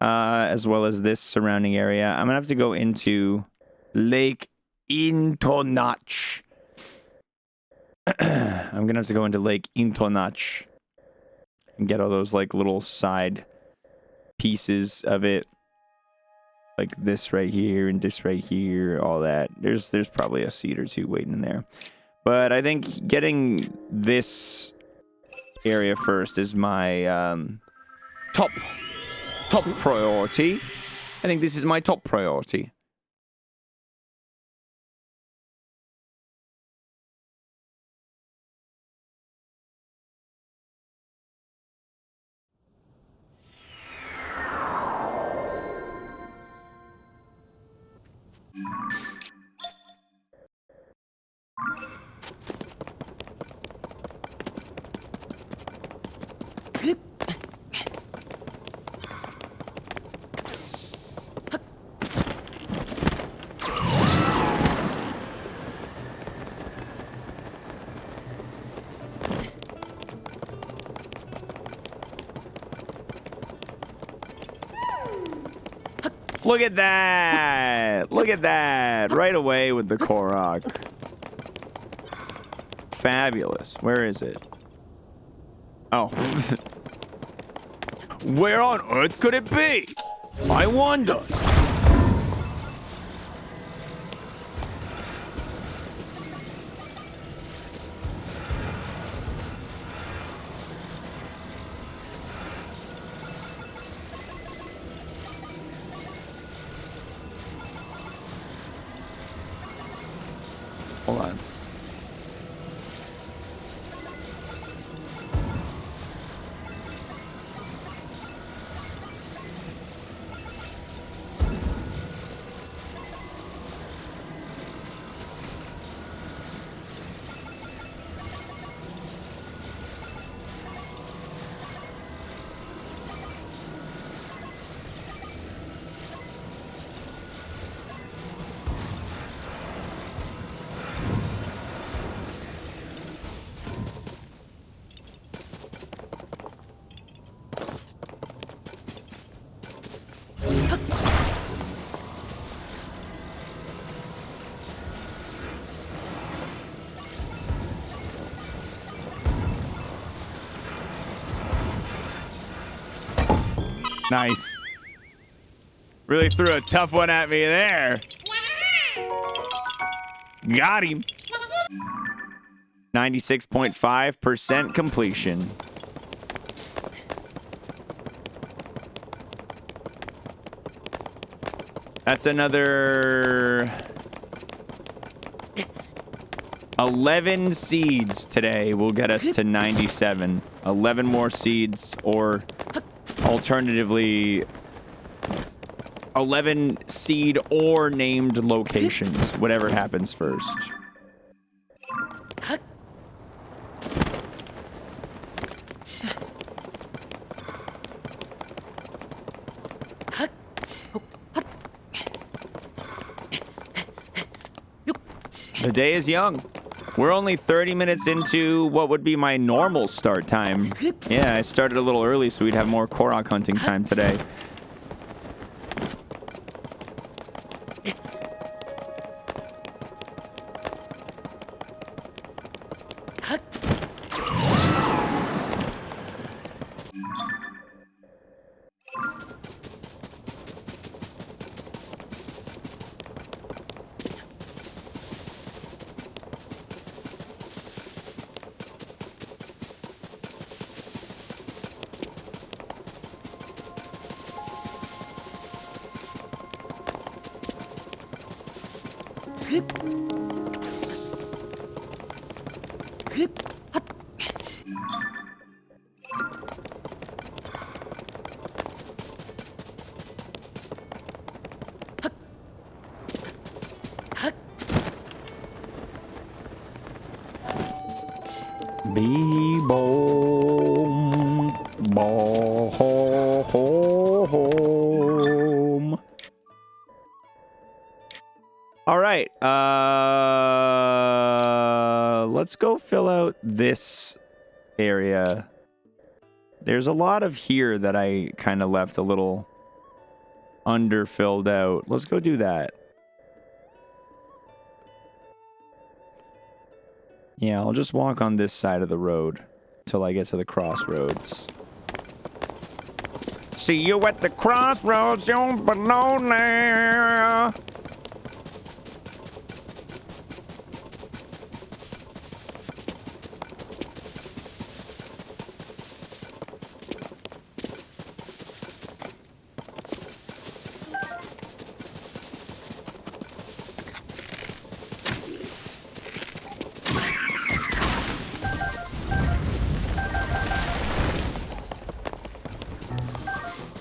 as well as this surrounding area. I'm going to have to go into Lake Intonach. I'm going to have to go into Lake Intonach and get all those, like, little side pieces of it. Like this right here and this right here, all that. There's probably a seed or two waiting in there. But I think getting this area first is my top priority. I think this is my top priority. Look at that! Look at that! Right away with the Korok. Fabulous. Where is it? Oh. Where on earth could it be? I wonder. Hold on. Nice. Really threw a tough one at me there. Got him. 96.5% completion. That's another 11 seeds today will get us to 97. 11 more seeds, or alternatively 11 seed or named locations, whatever happens first. The day is young. We're only 30 minutes into what would be my normal start time. Yeah, I started a little early so we'd have more Korok hunting time today. Be-boom, bo-home. All right, let's go fill out this area. There's a lot of here that I kind of left a little underfilled out. Let's go do that. Yeah, I'll just walk on this side of the road till I get to the crossroads. See you at the crossroads, you're below now.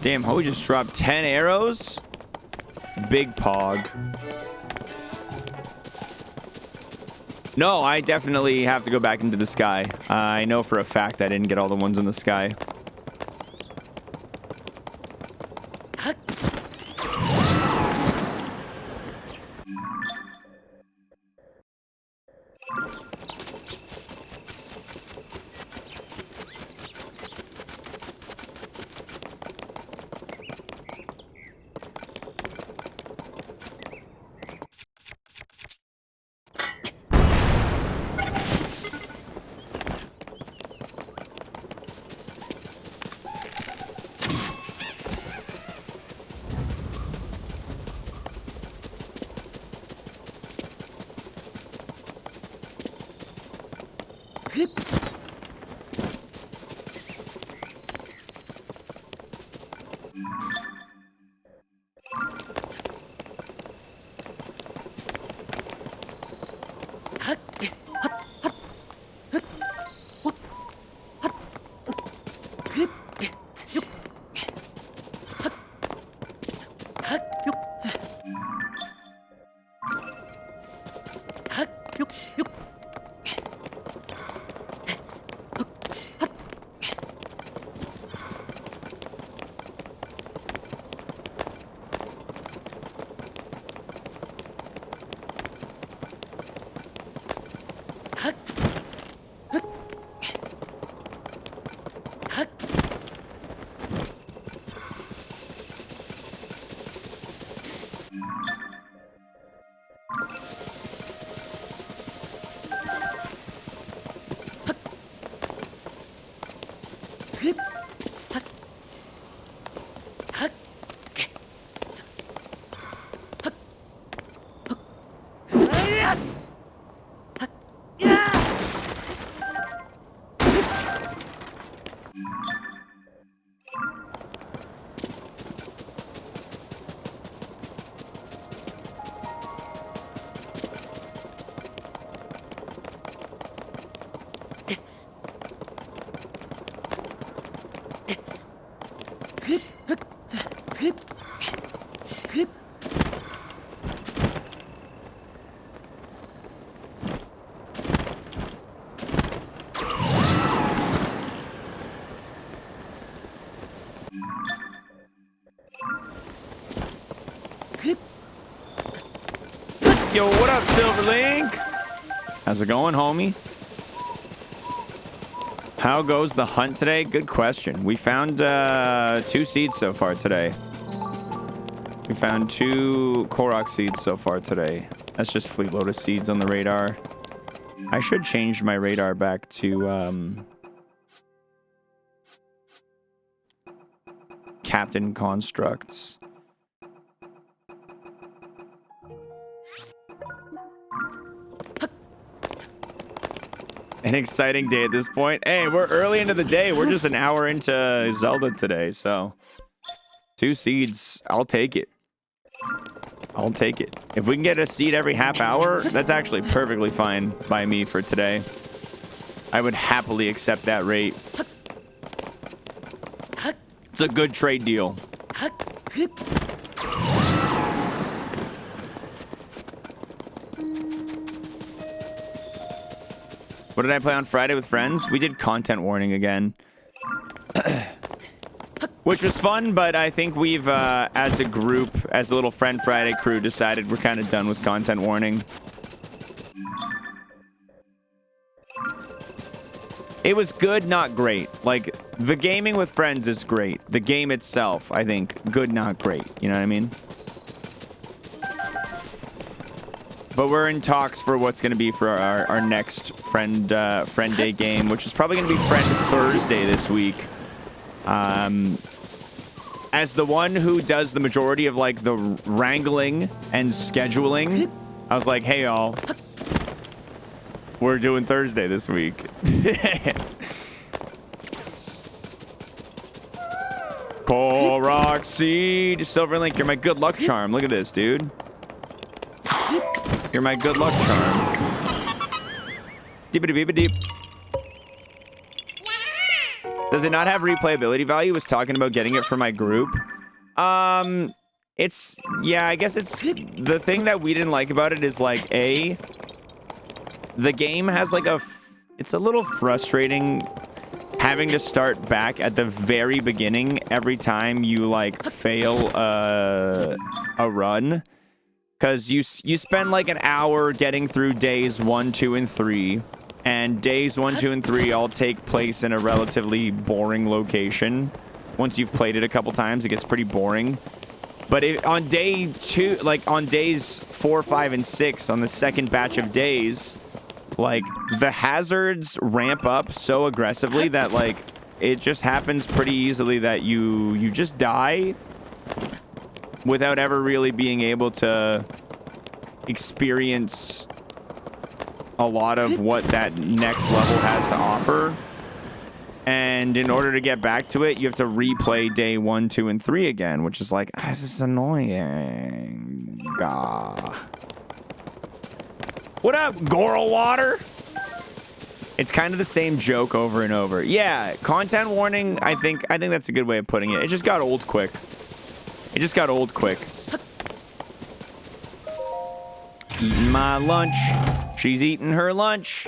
Damn, Ho just dropped 10 arrows? Big pog. No, I definitely have to go back into the sky. I know for a fact I didn't get all the ones in the sky. Yo, what up, Silverlink? How's it going, homie? How goes the hunt today? Good question. We found 2 seeds so far today. We found 2 Korok seeds so far today. That's just Fleet Lotus seeds on the radar. I should change my radar back to Captain Constructs. An exciting day at this point. Hey, we're early into the day. We're just an hour into Zelda today, so 2 seeds. I'll take it. I'll take it. If we can get a seed every half hour, that's actually perfectly fine by me for today. I would happily accept that rate. It's a good trade deal. What did I play on Friday with friends? We did Content Warning again. Which was fun, but I think we've, as a group, as a little Friend Friday crew, decided we're kind of done with Content Warning. It was good, not great. Like, the gaming with friends is great. The game itself, I think, good, not great. You know what I mean? But we're in talks for what's going to be for our next friend day game, which is probably going to be Friend Thursday this week. As the one who does the majority of, like, the wrangling and scheduling, I was like, hey, y'all. We're doing Thursday this week. Korok Seed. Silver Link, you're my good luck charm. Look at this, dude. You're my good luck charm. Deep-a-deep-a-deep. Does it not have replayability value? I was talking about getting it for my group. It's, yeah, I guess it's, the thing that we didn't like about it is, like, the game has, like, it's a little frustrating having to start back at the very beginning every time you, like, fail a run. Because you spend, like, an hour getting through days 1, 2, and 3. And days 1, 2, and 3 all take place in a relatively boring location. Once you've played it a couple times, it gets pretty boring. But on day 2, like, on days 4, 5, and 6, on the second batch of days, like, the hazards ramp up so aggressively that, like, it just happens pretty easily that you just die without ever really being able to experience a lot of what that next level has to offer. And in order to get back to it, you have to replay day 1, 2, and 3 again, which is like, this is annoying. Gah. What up, Goral Water? It's kind of the same joke over and over. Yeah, content warning, I think that's a good way of putting it. It just got old quick. It just got old quick. Eating my lunch. She's eating her lunch.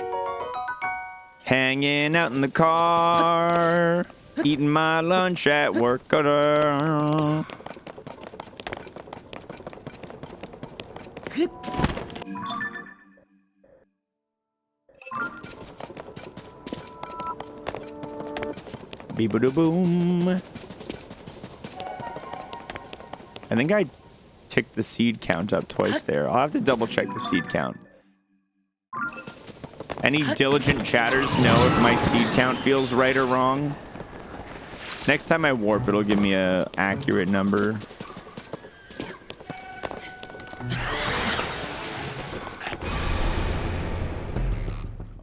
Hanging out in the car. Eating my lunch at work. Beep-a-da-boom. I think I ticked the seed count up twice there. I'll have to double check the seed count. Any diligent chatters know if my seed count feels right or wrong? Next time I warp, it'll give me an accurate number.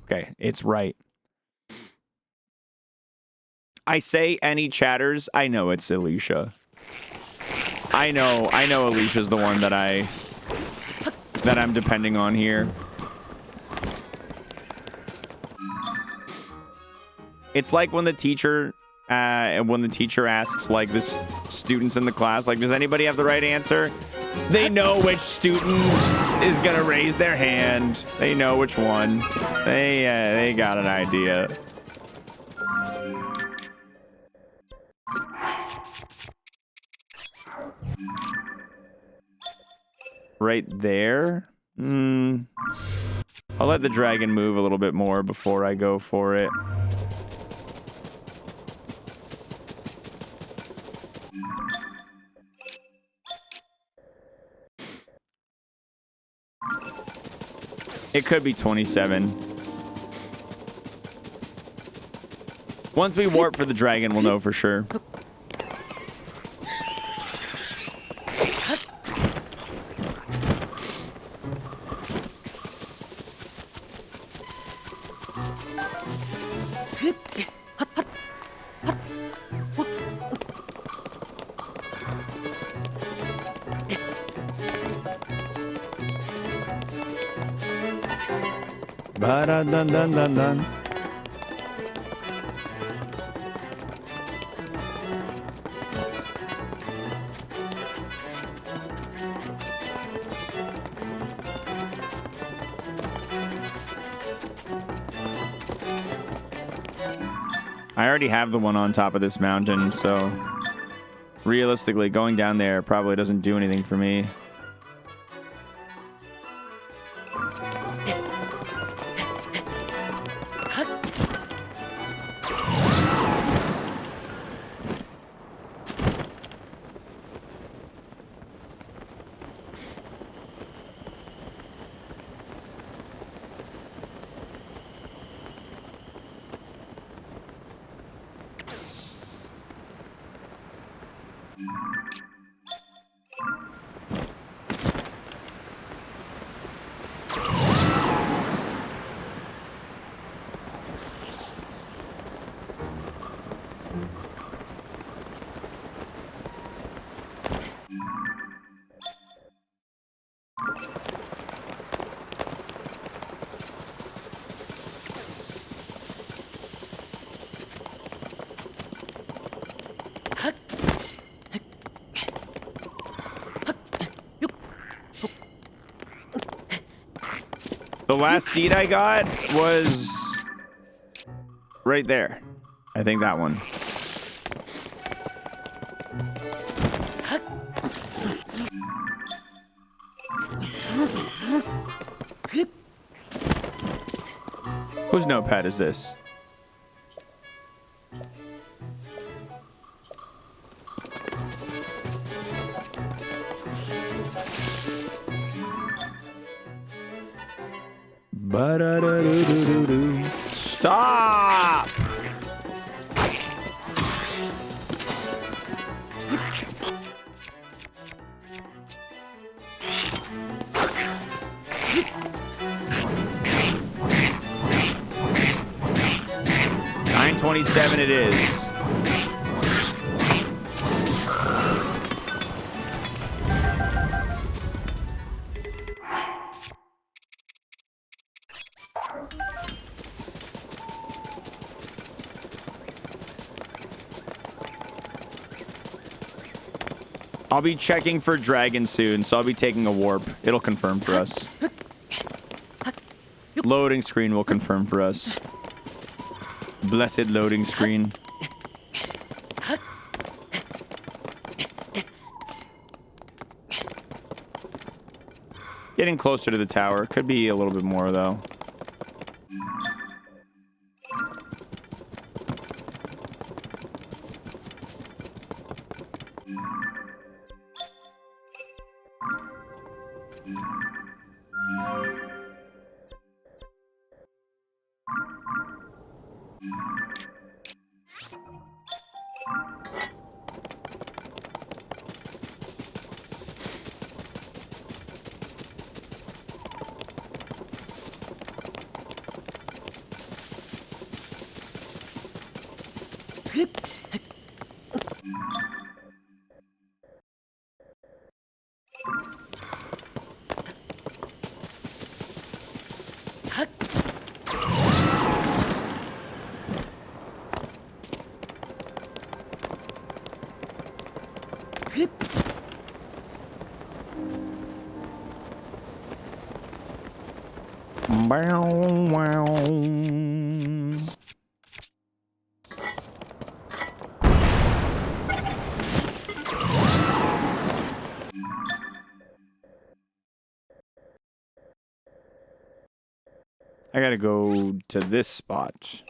Okay, it's right. I say any chatters, I know it's Alicia. I know Alicia's the one that I'm depending on here. It's like when the teacher asks, like, the students in the class, like, does anybody have the right answer? They know which student is gonna raise their hand. They know which one. They got an idea. Right there. I'll let the dragon move a little bit more before I go for it. It could be 27. Once we warp for the dragon, we'll know for sure. Ba-da-dun-dun-dun-dun. I already have the one on top of this mountain, so realistically, going down there probably doesn't do anything for me. The last seed I got was right there. I think that one. Whose notepad is this? Stop! $9.27 it is. I'll be checking for dragon soon, so I'll be taking a warp. It'll confirm for us. Loading screen will confirm for us. Blessed loading screen. Getting closer to the tower. Could be a little bit more, though. I gotta go to this spot.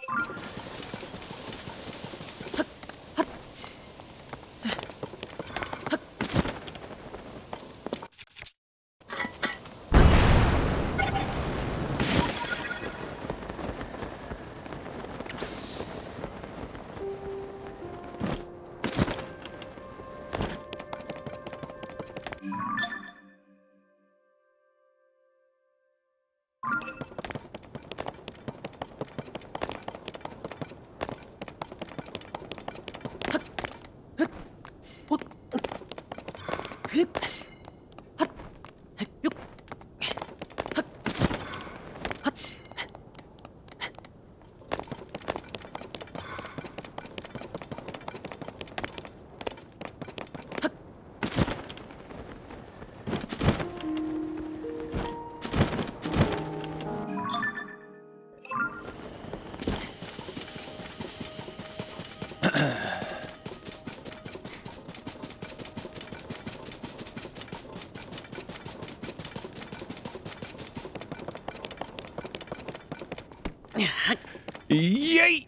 Yay!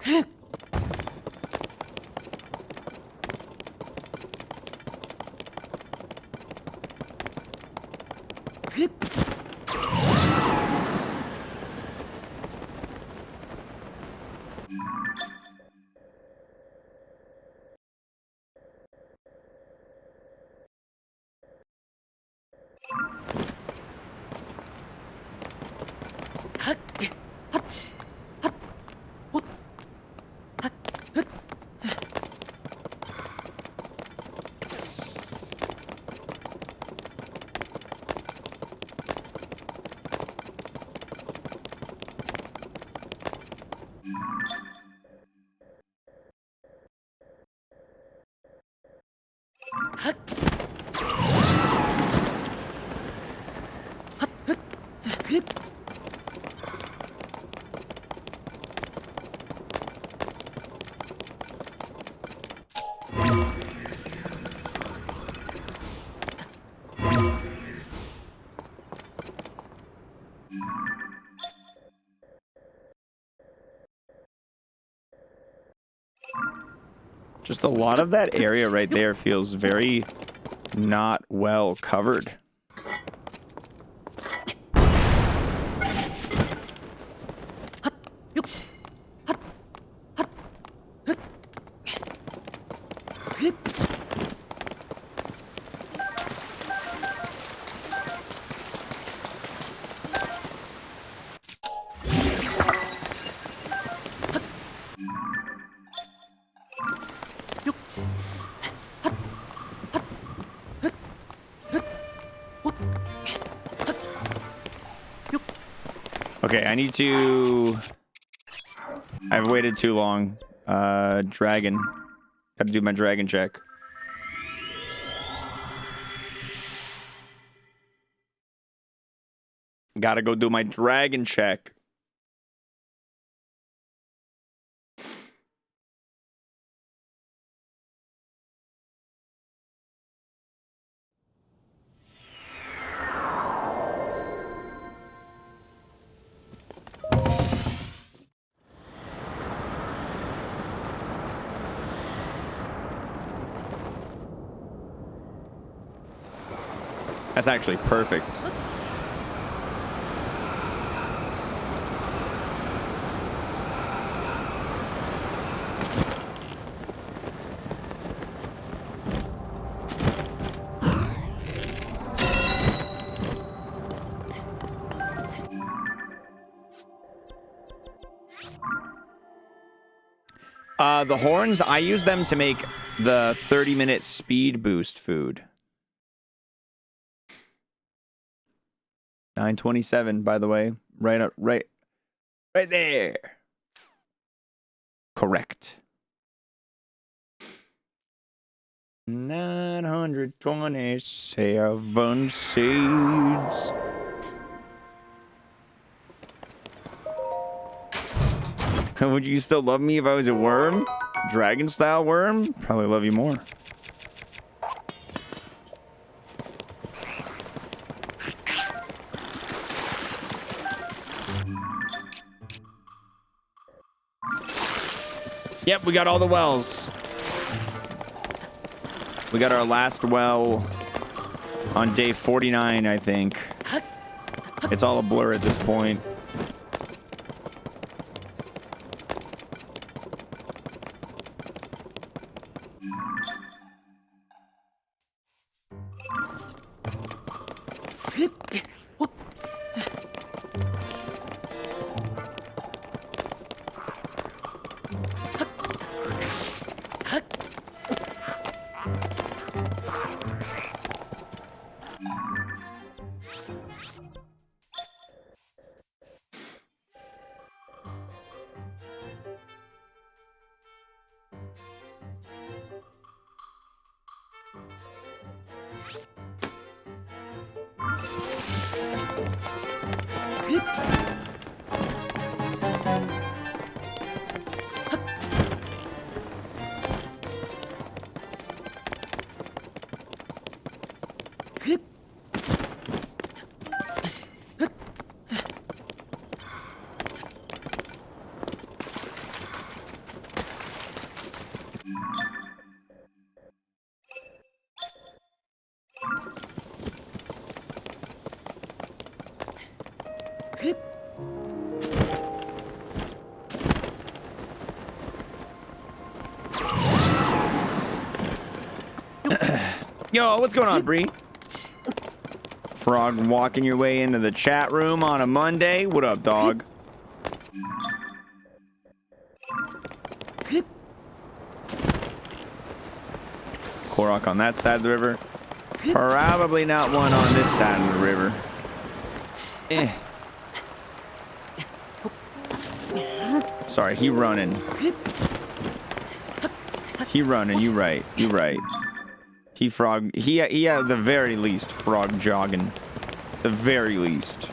Just a lot of that area right there feels very not well covered. Okay, I need to... I've waited too long. Dragon. Gotta do my dragon check. Gotta go do my dragon check. That's actually perfect. The horns, I use them to make the 30-minute speed boost food. 927, by the way. Right there. Correct. 927 seeds. Would you still love me if I was a worm? Dragon style worm? Probably love you more. Yep, we got all the wells. We got our last well on day 49, I think. It's all a blur at this point. Yo, what's going on, Bree? Frog walking your way into the chat room on a Monday. What up, dog? Korok on that side of the river. Probably not one on this side of the river. Sorry, he running. He running, you right. You right. He at the very least frog jogging. The very least.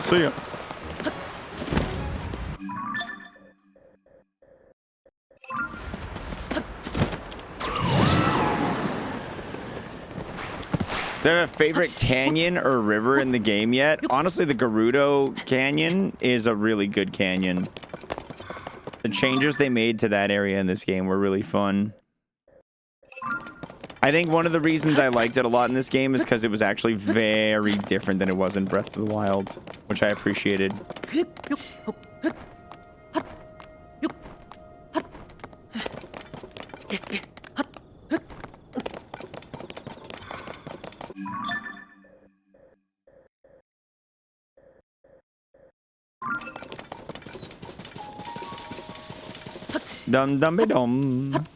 See ya. Do you have a favorite canyon or river in the game yet? Honestly, the Gerudo Canyon is a really good canyon. The changes they made to that area in this game were really fun. I think one of the reasons I liked it a lot in this game is because it was actually very different than it was in Breath of the Wild, which I appreciated. Dum dum be dum.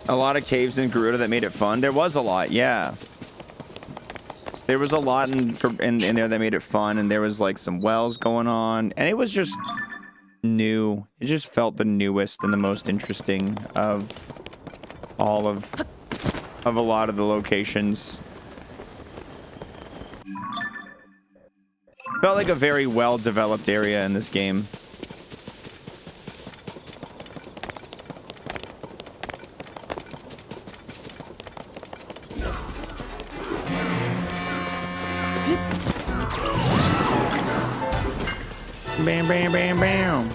A lot of caves in Gerudo that made it fun. There was a lot, yeah. There was a lot in there that made it fun, and there was like some wells going on, and it was just new. It just felt the newest and the most interesting of all of a lot of the locations. Felt like a very well developed area in this game. Bam, bam, bam, bam.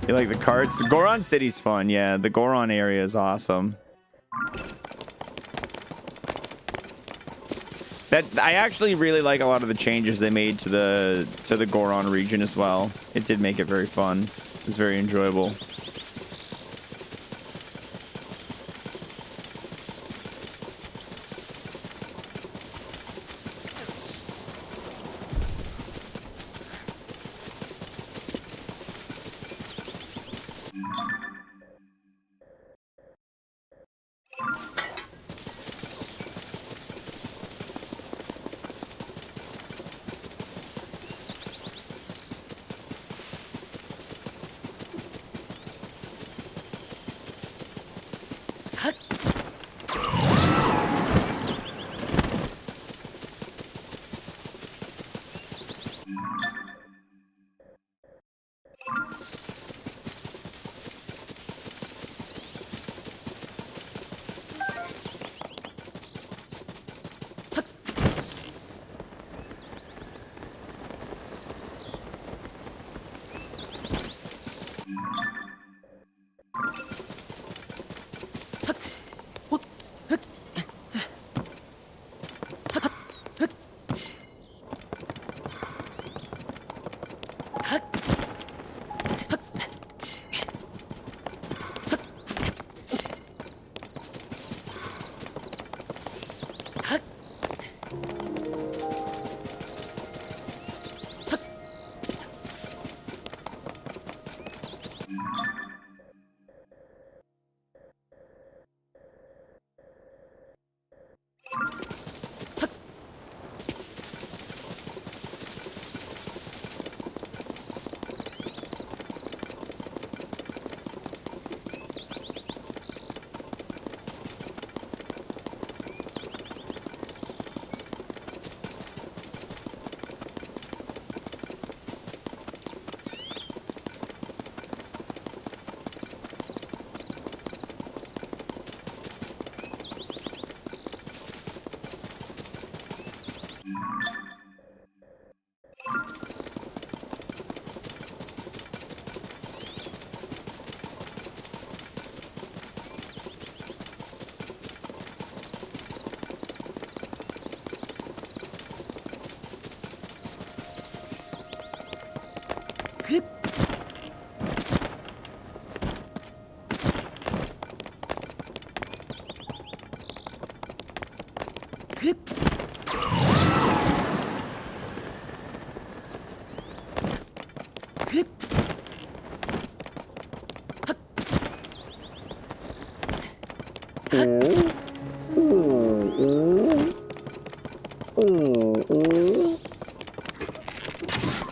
You like the carts? The Goron City's fun. Yeah, the Goron area is awesome. I actually really like a lot of the changes they made to the Goron region as well. It did make it very fun. It was very enjoyable.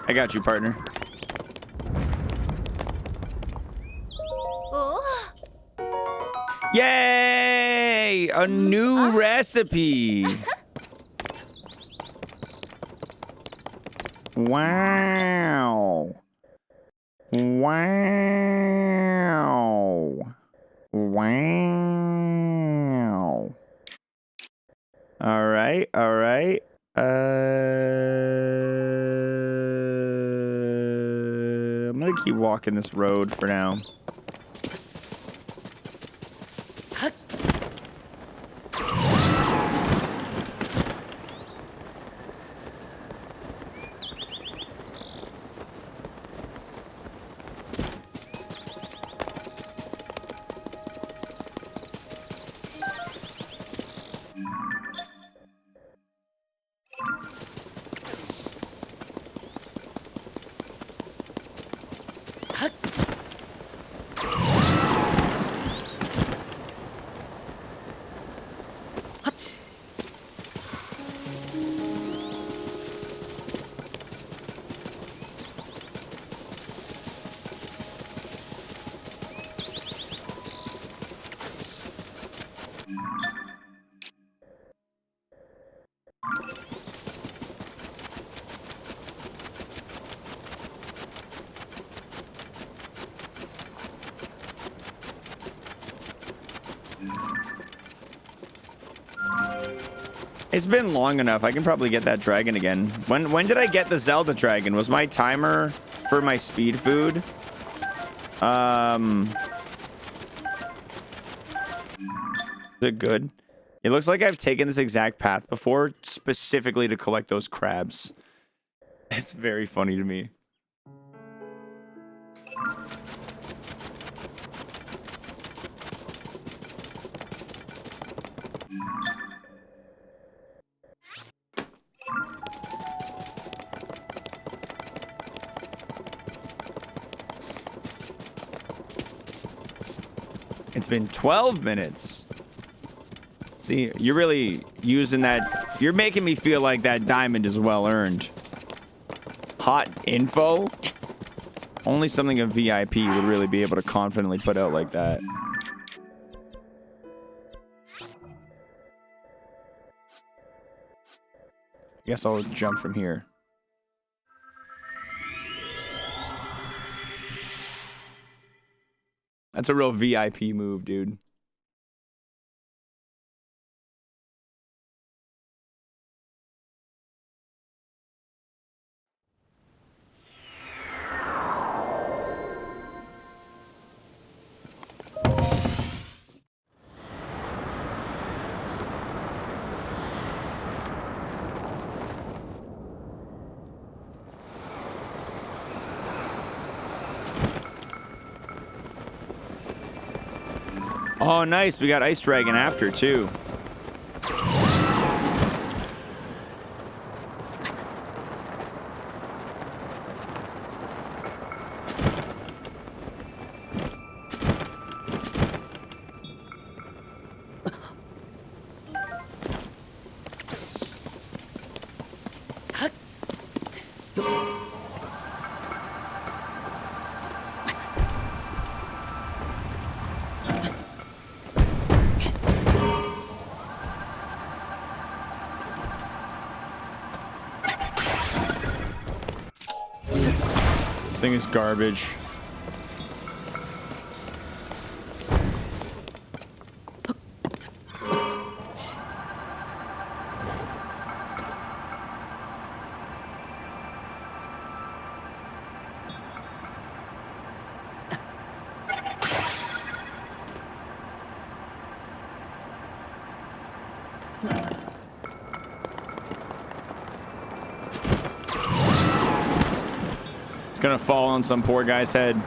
I got you, partner. Oh. Yay! A new recipe. Wow. Wow. Wow. All right. All right. I'm gonna keep walking this road for now. It's been long enough. I can probably get that dragon again. When did I get the Zelda dragon? Was my timer for my speed food? Is it good? It looks like I've taken this exact path before, specifically to collect those crabs. It's very funny to me. It's been 12 minutes. See, you're really using that. You're making me feel like that diamond is well earned. Hot info? Only something a VIP would really be able to confidently put out like that. Guess I'll jump from here. That's a real VIP move, dude. Oh, nice. We got Ice Dragon after, too. This thing is garbage. It's gonna fall on some poor guy's head.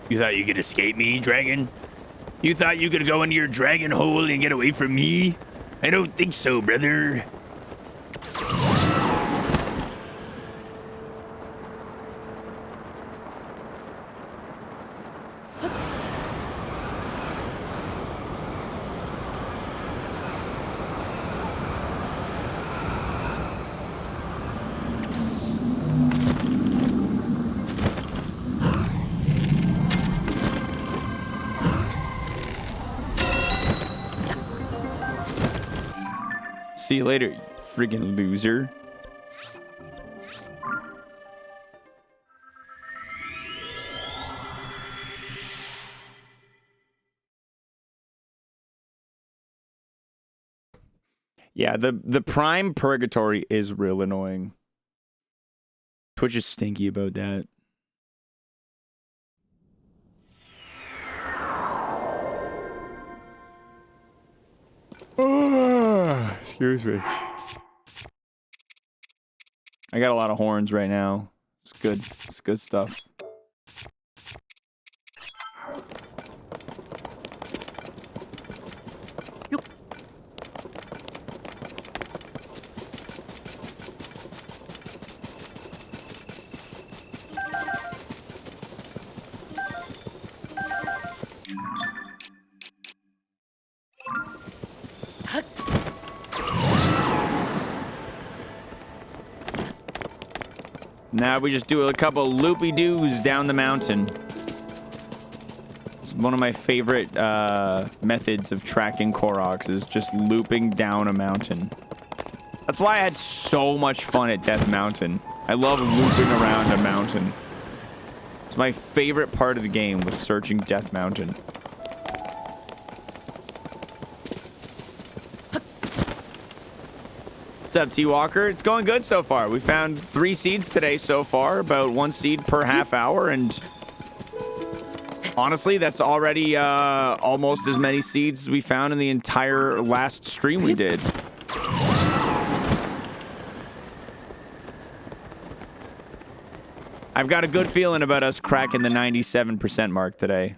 You thought you could escape me, dragon? You thought you could go into your dragon hole and get away from me? I don't think so, brother. See you later, you friggin' loser. Yeah, the prime purgatory is real annoying. Twitch is stinky about that. Excuse me. I got a lot of horns right now. It's good. It's good stuff. Now we just do a couple loopy-doos down the mountain. It's one of my favorite methods of tracking Koroks is just looping down a mountain. That's why I had so much fun at Death Mountain. I love looping around a mountain. It's my favorite part of the game was searching Death Mountain. What's up, T-Walker? It's going good so far. We found 3 seeds today so far, about 1 seed per half hour, and honestly, that's already almost as many seeds as we found in the entire last stream we did. I've got a good feeling about us cracking the 97% mark today.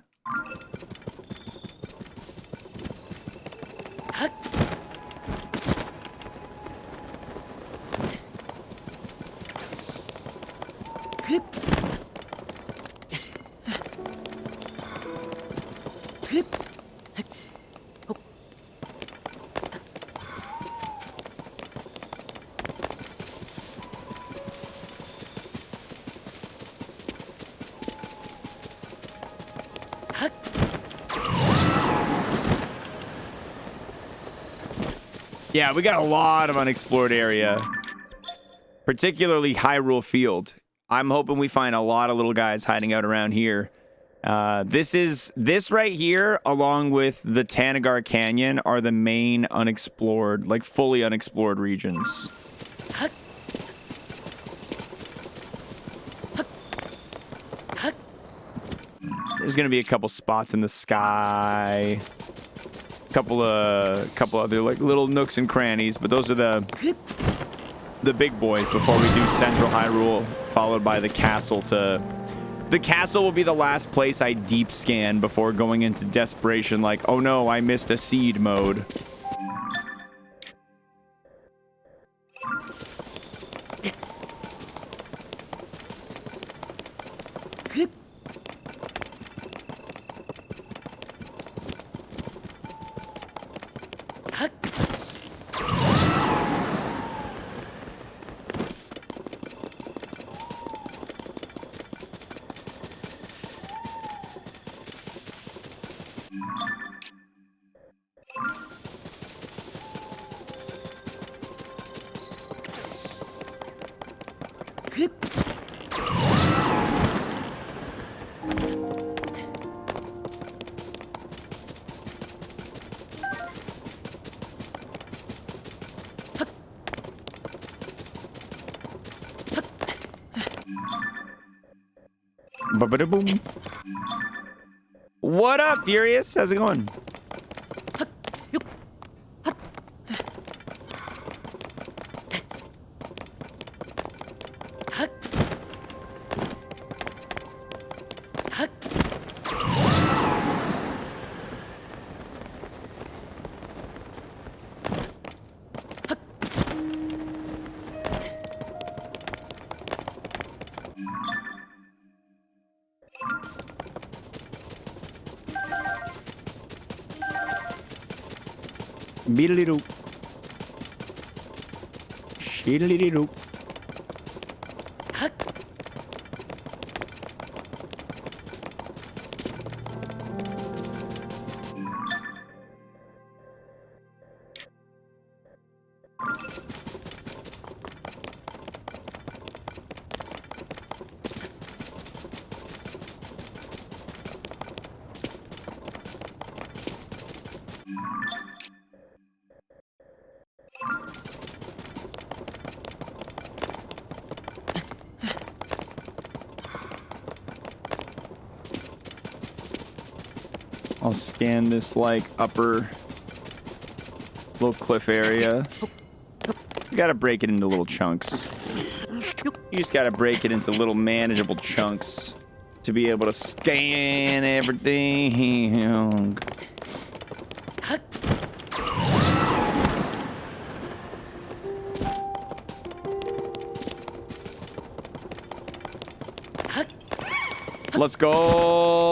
Yeah, we got a lot of unexplored area, particularly Hyrule Field. I'm hoping we find a lot of little guys hiding out around here. This right here, along with the Tanagar Canyon, are the main unexplored, like fully unexplored regions. There's gonna be a couple spots in the sky. Couple other like little nooks and crannies, but those are the big boys before we do Central Hyrule, followed by the castle. The castle will be the last place I deep scan before going into desperation, like, oh no, I missed a seed mode. Ba-ba-da-boom. What up, Furious? How's it going? Beedly-doo. Shiddly-doo. I'll scan this, like, upper little cliff area. You gotta break it into little chunks. You just gotta break it into little manageable chunks to be able to scan everything. Let's go!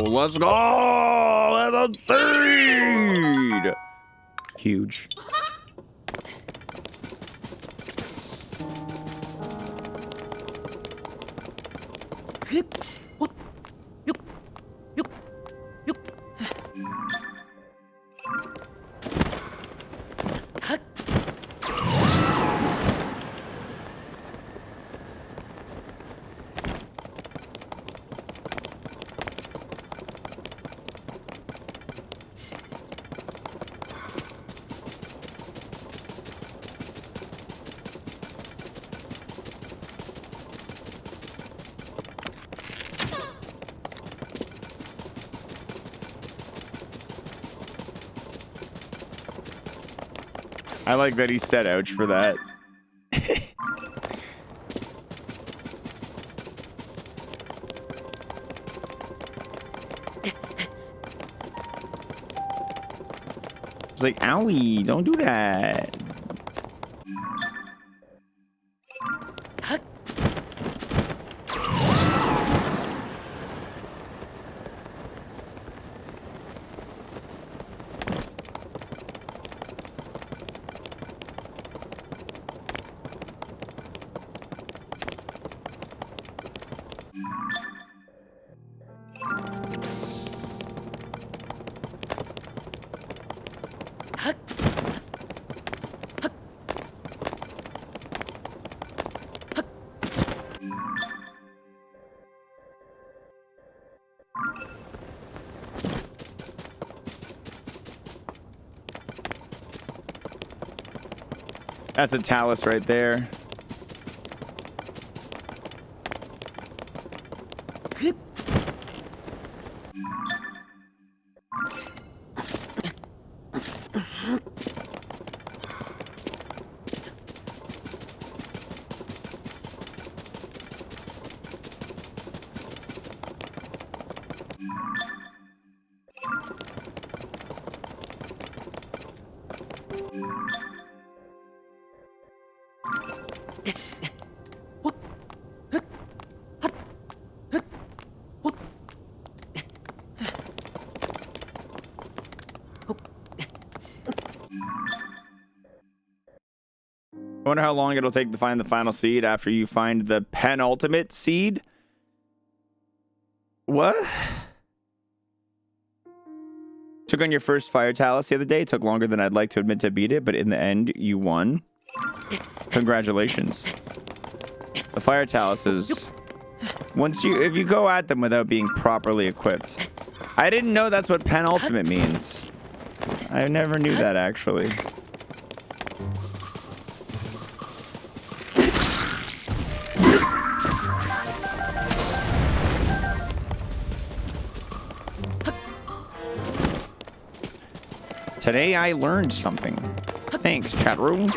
Let's go! That's a seed! Huge. I like that he said ouch for that. It's like, owie, don't do that. That's a talus right there. I wonder how long it'll take to find the final seed after you find the penultimate seed. What? Took on your first fire talus the other day. It took longer than I'd like to admit to beat it, but in the end, you won. Congratulations. The fire talus is... if you go at them without being properly equipped. I didn't know that's what penultimate means. I never knew that, actually. Today I learned something. Thanks, chat room.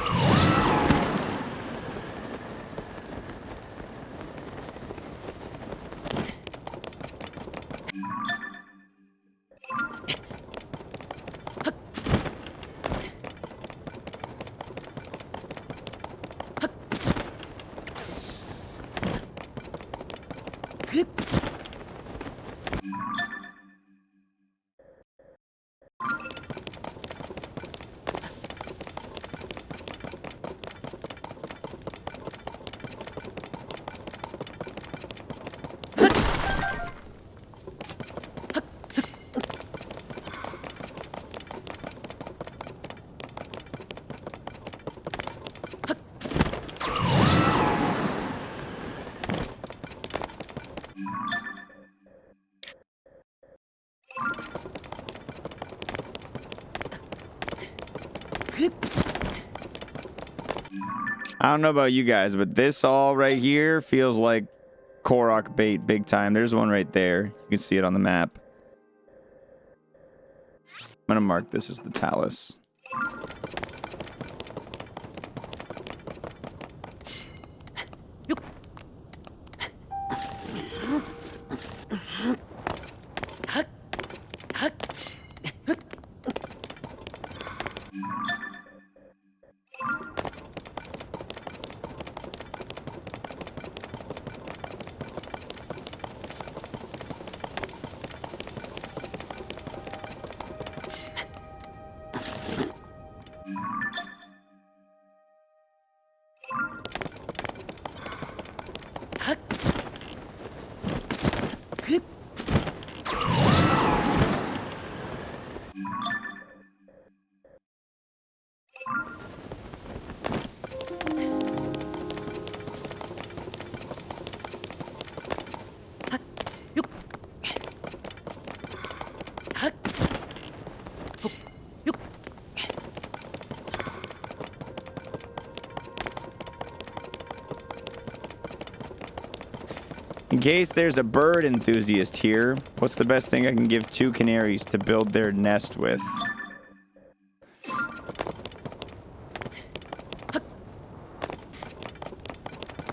I don't know about you guys, but this all right here feels like Korok bait big time. There's one right there. You can see it on the map. I'm going to mark this as the Talus. In case there's a bird enthusiast here, what's the best thing I can give 2 canaries to build their nest with?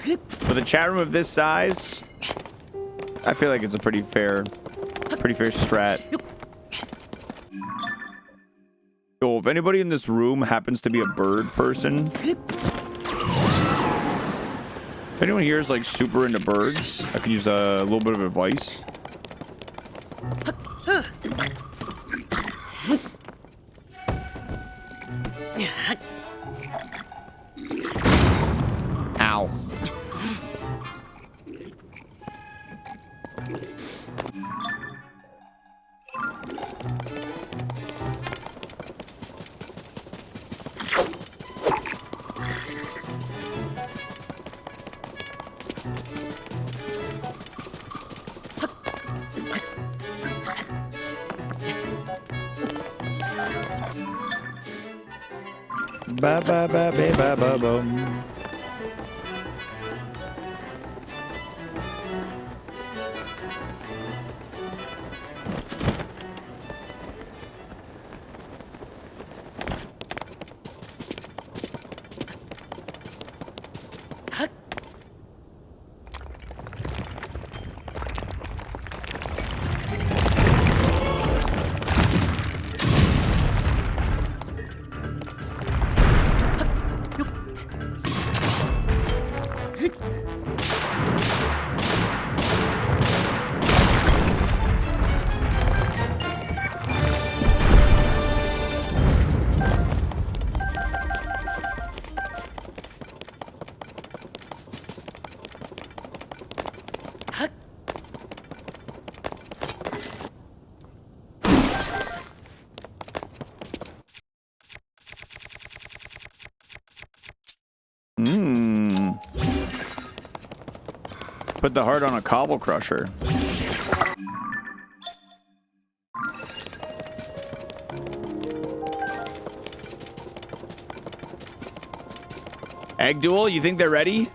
For the chat room of this size, I feel like it's a pretty fair strat. So if anybody in this room happens to be a bird person, if anyone here is like super into birds, I could use a little bit of advice. Ow. Ba ba ba ba ba ba bum. Put the heart on a cobble crusher. Egg duel, you think they're ready?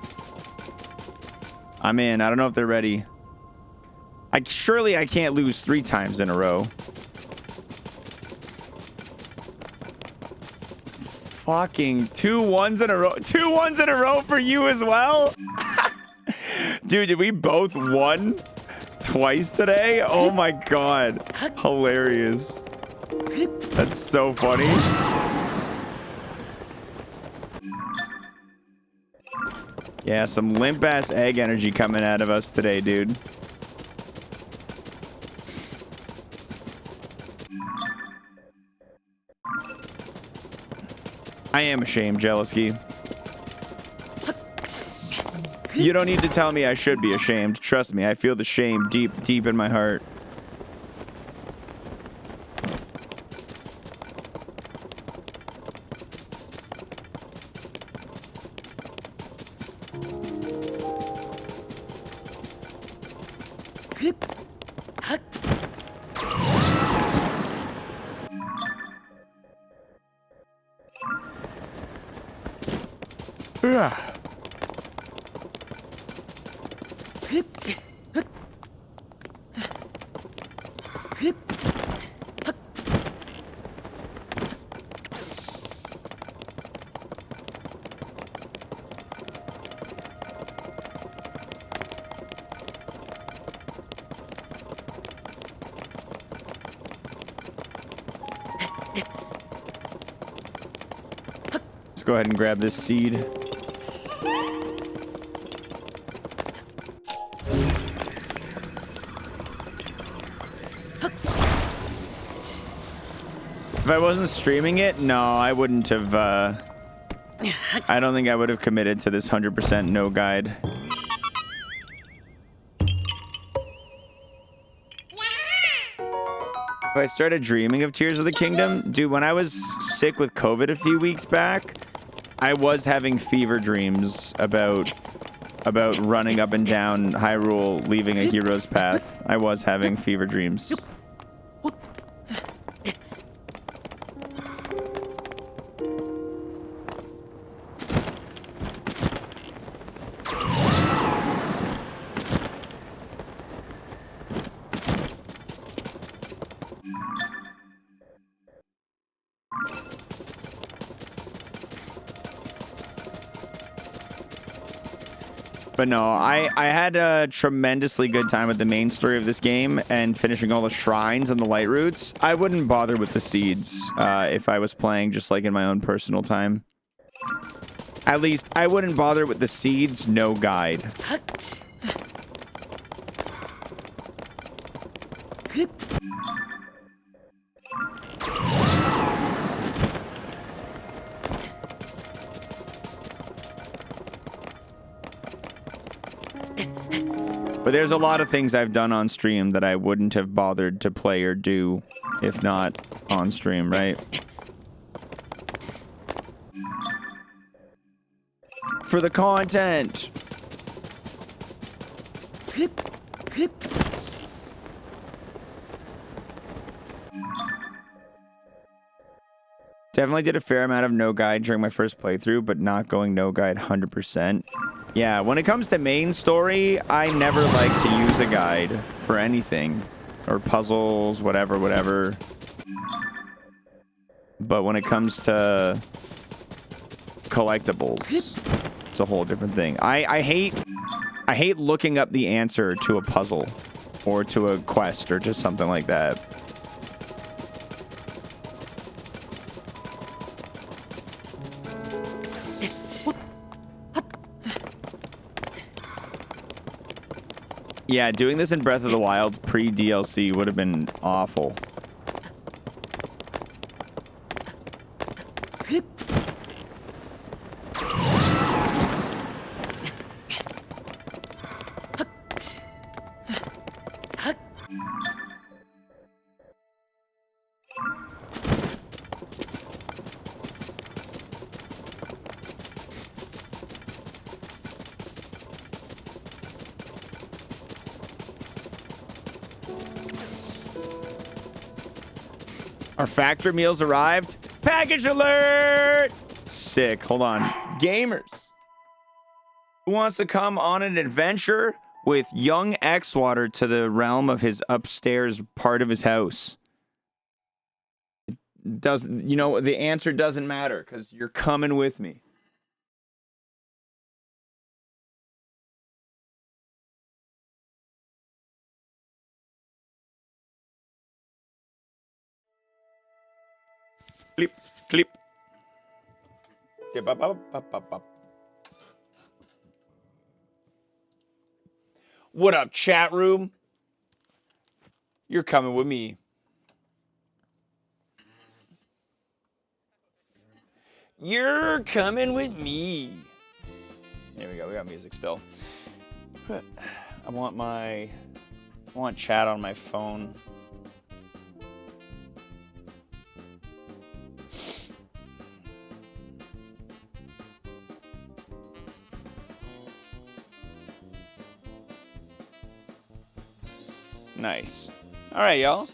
I'm in. I don't know if they're ready. Surely I can't lose 3 times in a row. fucking 2 1s in a row. 2 1s in a row for you as well? Dude, did we both won twice today? Oh my god. Hilarious. That's so funny. Yeah, some limp-ass egg energy coming out of us today, dude. I am ashamed, Jealousy. You don't need to tell me I should be ashamed. Trust me, I feel the shame deep, deep in my heart. Let's go ahead and grab this seed. If I wasn't streaming it, no, I wouldn't have, I don't think I would have committed to this 100% no guide. If I started dreaming of Tears of the Kingdom, dude, when I was sick with COVID a few weeks back, I was having fever dreams about running up and down Hyrule, leaving a hero's path. I was having fever dreams. But no, I had a tremendously good time with the main story of this game and finishing all the shrines and the light routes. I wouldn't bother with the seeds if I was playing just like in my own personal time. At least I wouldn't bother with the seeds, no guide. But there's a lot of things I've done on stream that I wouldn't have bothered to play or do if not on stream, right? For the content. Definitely did a fair amount of no guide during my first playthrough, but not going no guide 100%. Yeah, when it comes to main story, I never like to use a guide for anything. Or puzzles, whatever. But when it comes to collectibles, it's a whole different thing. I hate looking up the answer to a puzzle or to a quest or just something like that. Yeah, doing this in Breath of the Wild pre-DLC would have been awful. Our factory meals arrived. Package alert! Sick. Hold on. Gamers. Who wants to come on an adventure with young xwater to the realm of his upstairs part of his house? doesn't, you know, the answer doesn't matter because you're coming with me. Clip, clip. What up, chat room? You're coming with me. You're coming with me. There we go. We got music still. I want chat on my phone. Nice. All right, y'all.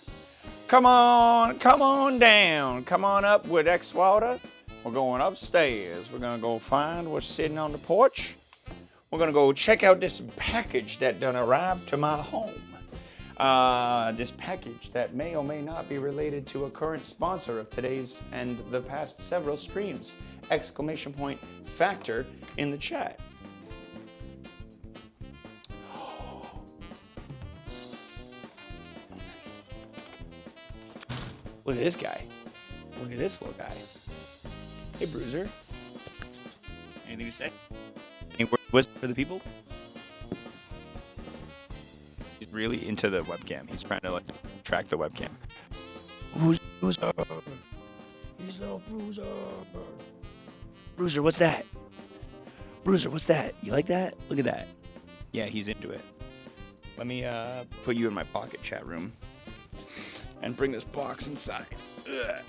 Come on down. Come on up with xwater. We're going upstairs. We're gonna go find what's sitting on the porch. We're gonna go check out this package that done arrived to my home. This package that may or may not be related to a current sponsor of today's and the past several streams. Exclamation point factor in the chat. Look at this guy. Look at this little guy. Hey, Bruiser. Anything to say? Any words for the people? He's really into the webcam. He's trying to like track the webcam. Who's Bruiser? He's little Bruiser. Bruiser, what's that? Bruiser, what's that? You like that? Look at that. Yeah, he's into it. Let me put you in my pocket, chat room. And bring this box inside. Ugh.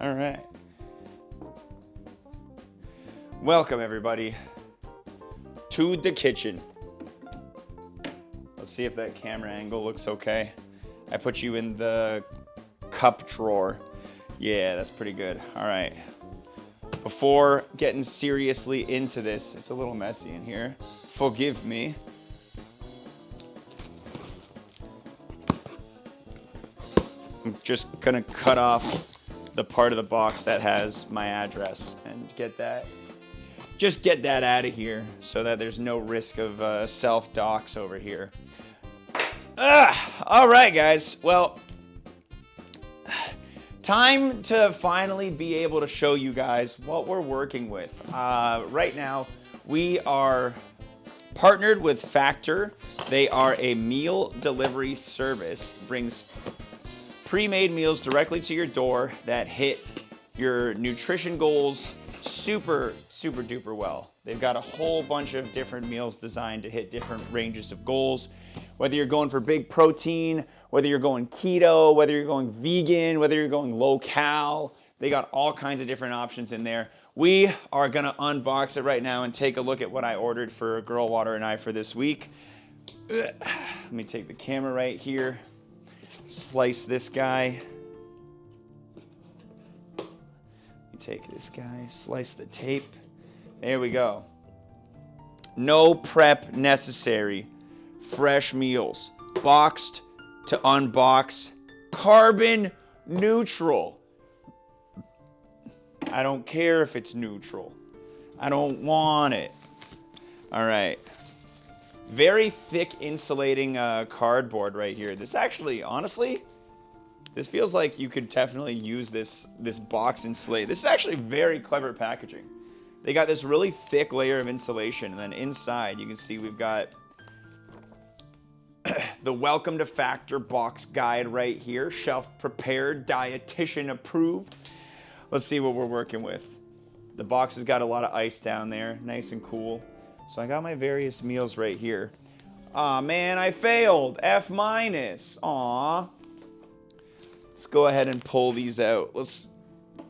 All right. Welcome, everybody, to the kitchen. Let's see if that camera angle looks okay. I put you in the cup drawer. Yeah, that's pretty good. All right. Before getting seriously into this, it's a little messy in here. Forgive me. I'm just gonna cut off the part of the box that has my address and get that out of here so that there's no risk of self-dox over here. All right, guys. Well, time to finally be able to show you guys what we're working with. Right now, we are partnered with Factor. They are a meal delivery service. Brings pre-made meals directly to your door that hit your nutrition goals super duper well. They've got a whole bunch of different meals designed to hit different ranges of goals. Whether you're going for big protein, whether you're going keto, whether you're going vegan, whether you're going low cal, they got all kinds of different options in there. We are gonna unbox it right now and take a look at what I ordered for Girl Water and I for this week. Let me take the camera right here. Slice this guy. Let me take this guy, slice the tape. There we go. No prep necessary. Fresh meals. Boxed to unbox. Carbon neutral. I don't care if it's neutral. I don't want it. All right. Very thick insulating cardboard right here. This actually, honestly, this feels like you could definitely use this box insulate. This is actually very clever packaging. They got this really thick layer of insulation, and then inside you can see we've got the Welcome to Factor box guide right here. Shelf prepared, dietitian approved. Let's see what we're working with. The box has got a lot of ice down there, nice and cool. So I got my various meals right here. Aw, man, I failed. F-. Aw. Let's go ahead and pull these out. Let's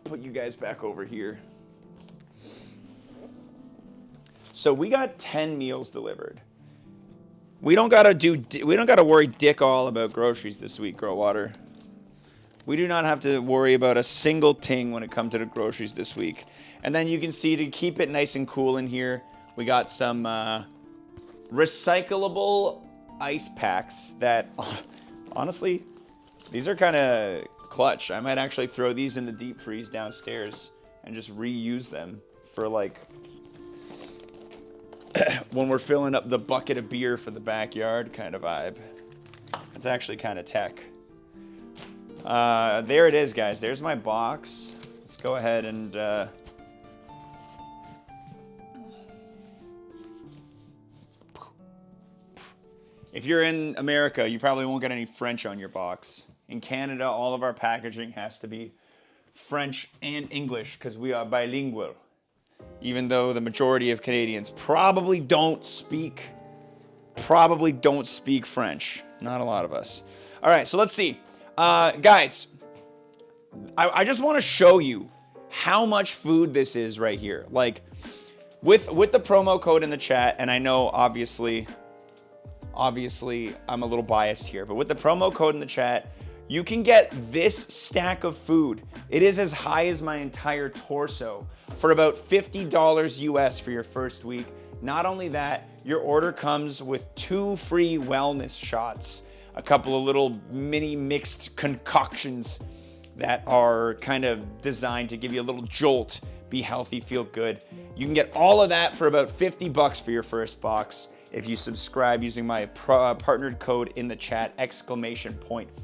put you guys back over here. So we got 10 meals delivered. We don't gotta worry dick all about groceries this week, Girl Water. We do not have to worry about a single thing when it comes to the groceries this week. And then you can see, to keep it nice and cool in here, we got some recyclable ice packs that, honestly, these are kind of clutch. I might actually throw these in the deep freeze downstairs and just reuse them for, like, when we're filling up the bucket of beer for the backyard kind of vibe. It's actually kind of tech. There it is, guys. There's my box. Let's go ahead and... If you're in America, you probably won't get any French on your box. In Canada, all of our packaging has to be French and English because we are bilingual. Even though the majority of Canadians probably don't speak French. Not a lot of us. All right, so let's see. Guys, I just want to show you how much food this is right here. Like, with the promo code in the chat, and I know obviously I'm a little biased here, but with the promo code in the chat, you can get this stack of food. It is as high as my entire torso for about $50 US for your first week. Not only that, your order comes with 2 free wellness shots, a couple of little mini mixed concoctions that are kind of designed to give you a little jolt, be healthy, feel good. You can get all of that for about $50 for your first box if you subscribe using my partnered code in the chat,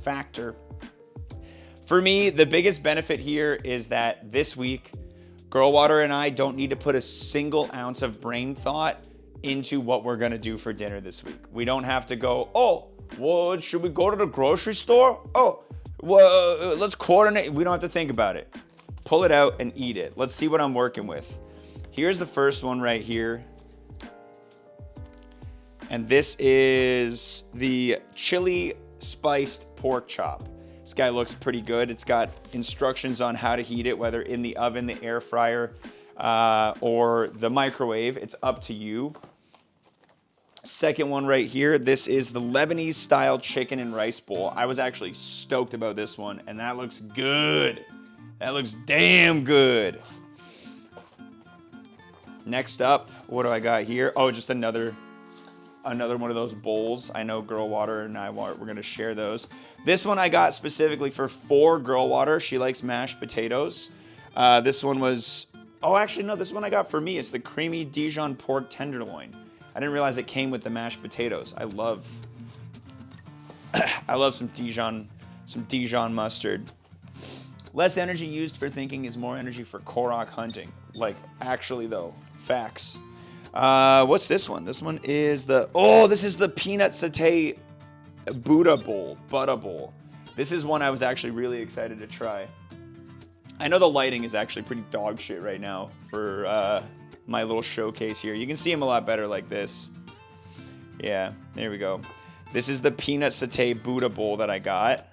!Factor. For me, the biggest benefit here is that this week, Girl Water and I don't need to put a single ounce of brain thought into what we're gonna do for dinner this week. We don't have to go, oh, well, should we go to the grocery store? Oh, well, let's coordinate. We don't have to think about it. Pull it out and eat it. Let's see what I'm working with. Here's the first one right here. And this is the chili spiced pork chop. This guy looks pretty good. It's got instructions on how to heat it, whether in the oven, the air fryer, or the microwave. It's up to you. Second one right here, this is the Lebanese style chicken and rice bowl. I was actually stoked about this one, and that looks good. That looks damn good. Next up, what do I got here? Oh, just another one of those bowls. I know Girl Water and we're gonna share those. This one I got specifically for Girl Water. She likes mashed potatoes. This one was, oh, actually no, this one I got for me. It's the creamy Dijon pork tenderloin. I didn't realize it came with the mashed potatoes. I love some Dijon mustard. Less energy used for thinking is more energy for Korok hunting. Like, actually though, facts. What's this one? This one is this is the peanut satay Buddha bowl. This is one I was actually really excited to try. I know the lighting is actually pretty dog shit right now for my little showcase here. You can see them a lot better like this. Yeah, there we go. This is the peanut satay Buddha bowl that I got.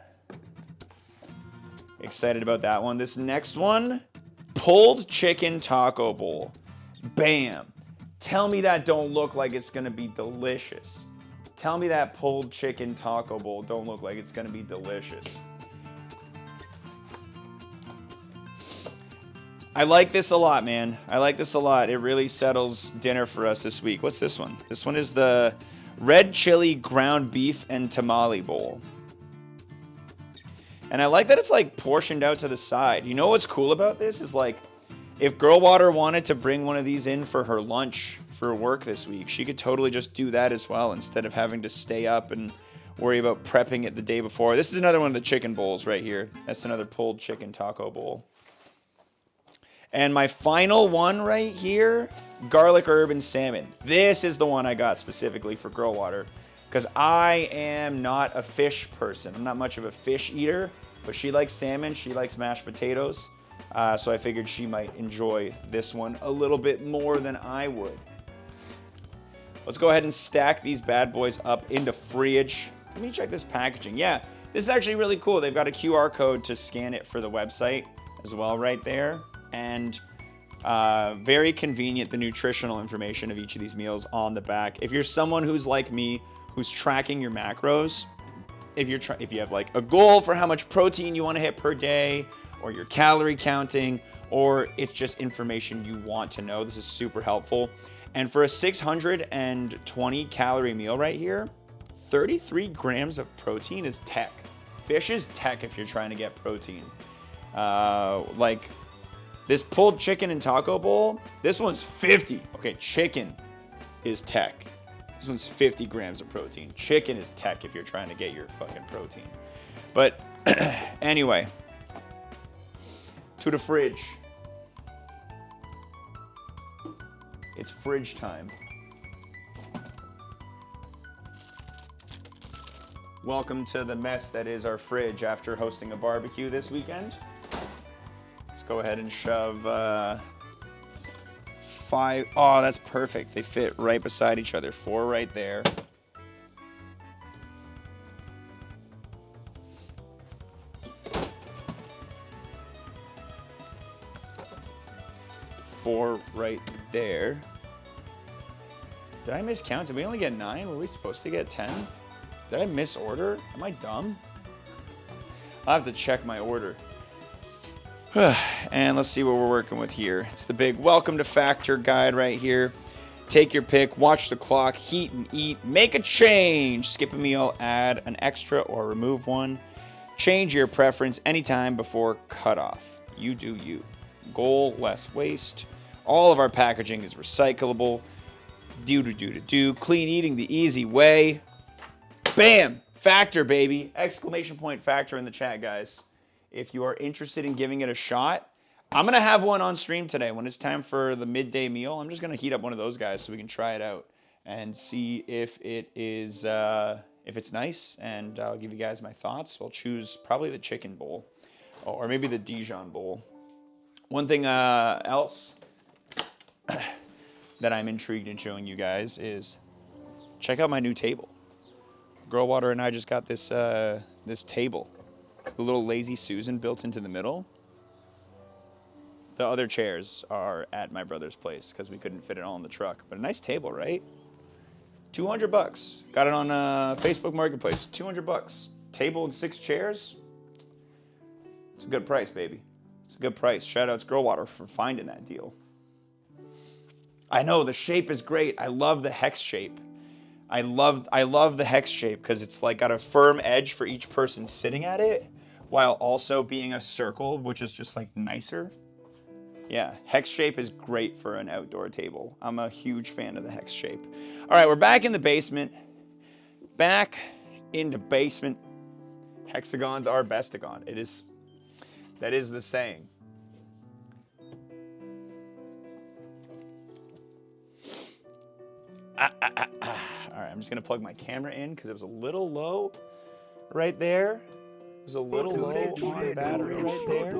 Excited about that one. This next one, pulled chicken taco bowl. Bam. Tell me that don't look like it's gonna be delicious. Tell me that pulled chicken taco bowl don't look like it's gonna be delicious. I like this a lot, man. I like this a lot. It really settles dinner for us this week. What's this one? This one is the red chili ground beef and tamale bowl. And I like that it's like portioned out to the side. You know what's cool about this is, like, if Girl Water wanted to bring one of these in for her lunch for work this week, she could totally just do that as well instead of having to stay up and worry about prepping it the day before. This is another one of the chicken bowls right here. That's another pulled chicken taco bowl. And my final one right here, garlic herb and salmon. This is the one I got specifically for Girl Water because I am not a fish person. I'm not much of a fish eater, but she likes salmon. She likes mashed potatoes. So I figured she might enjoy this one a little bit more than I would. Let's go ahead and stack these bad boys up into fridge. Let me check this packaging. Yeah, this is actually really cool. They've got a QR code to scan it for the website as well right there. And very convenient, the nutritional information of each of these meals on the back. If you're someone who's like me, who's tracking your macros. If you have like a goal for how much protein you want to hit per day, or you're calorie counting, or it's just information you want to know, this is super helpful. And for a 620 calorie meal right here, 33 grams of protein is tech. Fish is tech if you're trying to get protein. Like this pulled chicken and taco bowl, this one's 50. Okay, chicken is tech. This one's 50 grams of protein. Chicken is tech if you're trying to get your fucking protein. But anyway, to the fridge. It's fridge time. Welcome to the mess that is our fridge after hosting a barbecue this weekend. Let's go ahead and shove 5. Oh, that's perfect. They fit right beside each other. 4 right there. Four right there. Did I miscount? Did we only get 9? Were we supposed to get 10? Did I misorder? Am I dumb? I'll have to check my order. And let's see what we're working with here. It's the big welcome to Factor guide right here. Take your pick, watch the clock, heat and eat, make a change. Skip a meal, add an extra or remove one. Change your preference anytime before cutoff. You do you. Goal, less waste. All of our packaging is recyclable. Do. Clean eating the easy way. Bam! Factor, baby. Exclamation point Factor in the chat, guys. If you are interested in giving it a shot, I'm going to have one on stream today. When it's time for the midday meal, I'm just going to heat up one of those guys so we can try it out and see if it is, if it's nice. And I'll give you guys my thoughts. I'll choose probably the chicken bowl or maybe the Dijon bowl. One thing else that I'm intrigued in showing you guys is check out my new table. Girlwater and I just got this this table. The little Lazy Susan built into the middle. The other chairs are at my brother's place because we couldn't fit it all in the truck. But a nice table, right? $200. Got it on Facebook Marketplace. $200. Table and 6 chairs. It's a good price, baby. It's a good price. Shout out to Girlwater for finding that deal. I know the shape is great. I love the hex shape. I love the hex shape because it's like got a firm edge for each person sitting at it, while also being a circle, which is just like nicer. Yeah, hex shape is great for an outdoor table. I'm a huge fan of the hex shape. All right, we're back in the basement. Back in the basement. Hexagons are bestagon. That is the saying. All right, I'm just gonna plug my camera in because it was a little low right there. It was a little low on battery right there.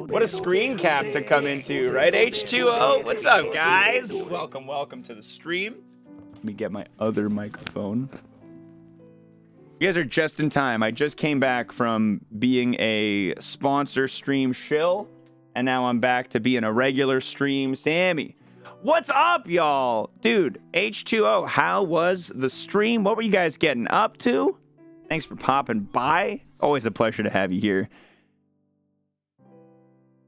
What a screen cap to come into, right? H2O, what's up, guys? Welcome to the stream. Let me get my other microphone. You guys are just in time. I just came back from being a sponsor stream shill, and now I'm back to being a regular stream Sammy. What's up, y'all? Dude, H2O, how was the stream? What were you guys getting up to? Thanks for popping by. Always a pleasure to have you here.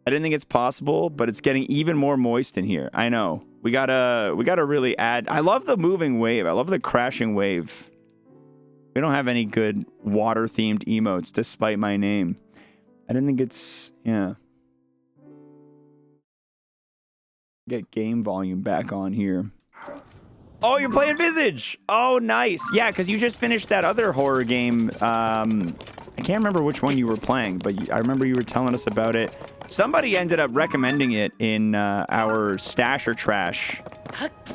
I didn't think it's possible, but it's getting even more moist in here. I know. We gotta really add. I love the moving wave. I love the crashing wave. We don't have any good water-themed emotes, despite my name. I didn't think it's... Yeah. Get game volume back on here. Oh, you're playing Visage! Oh, nice. Yeah, because you just finished that other horror game. I can't remember which one you were playing, but I remember you were telling us about it. Somebody ended up recommending it in our Stash or Trash,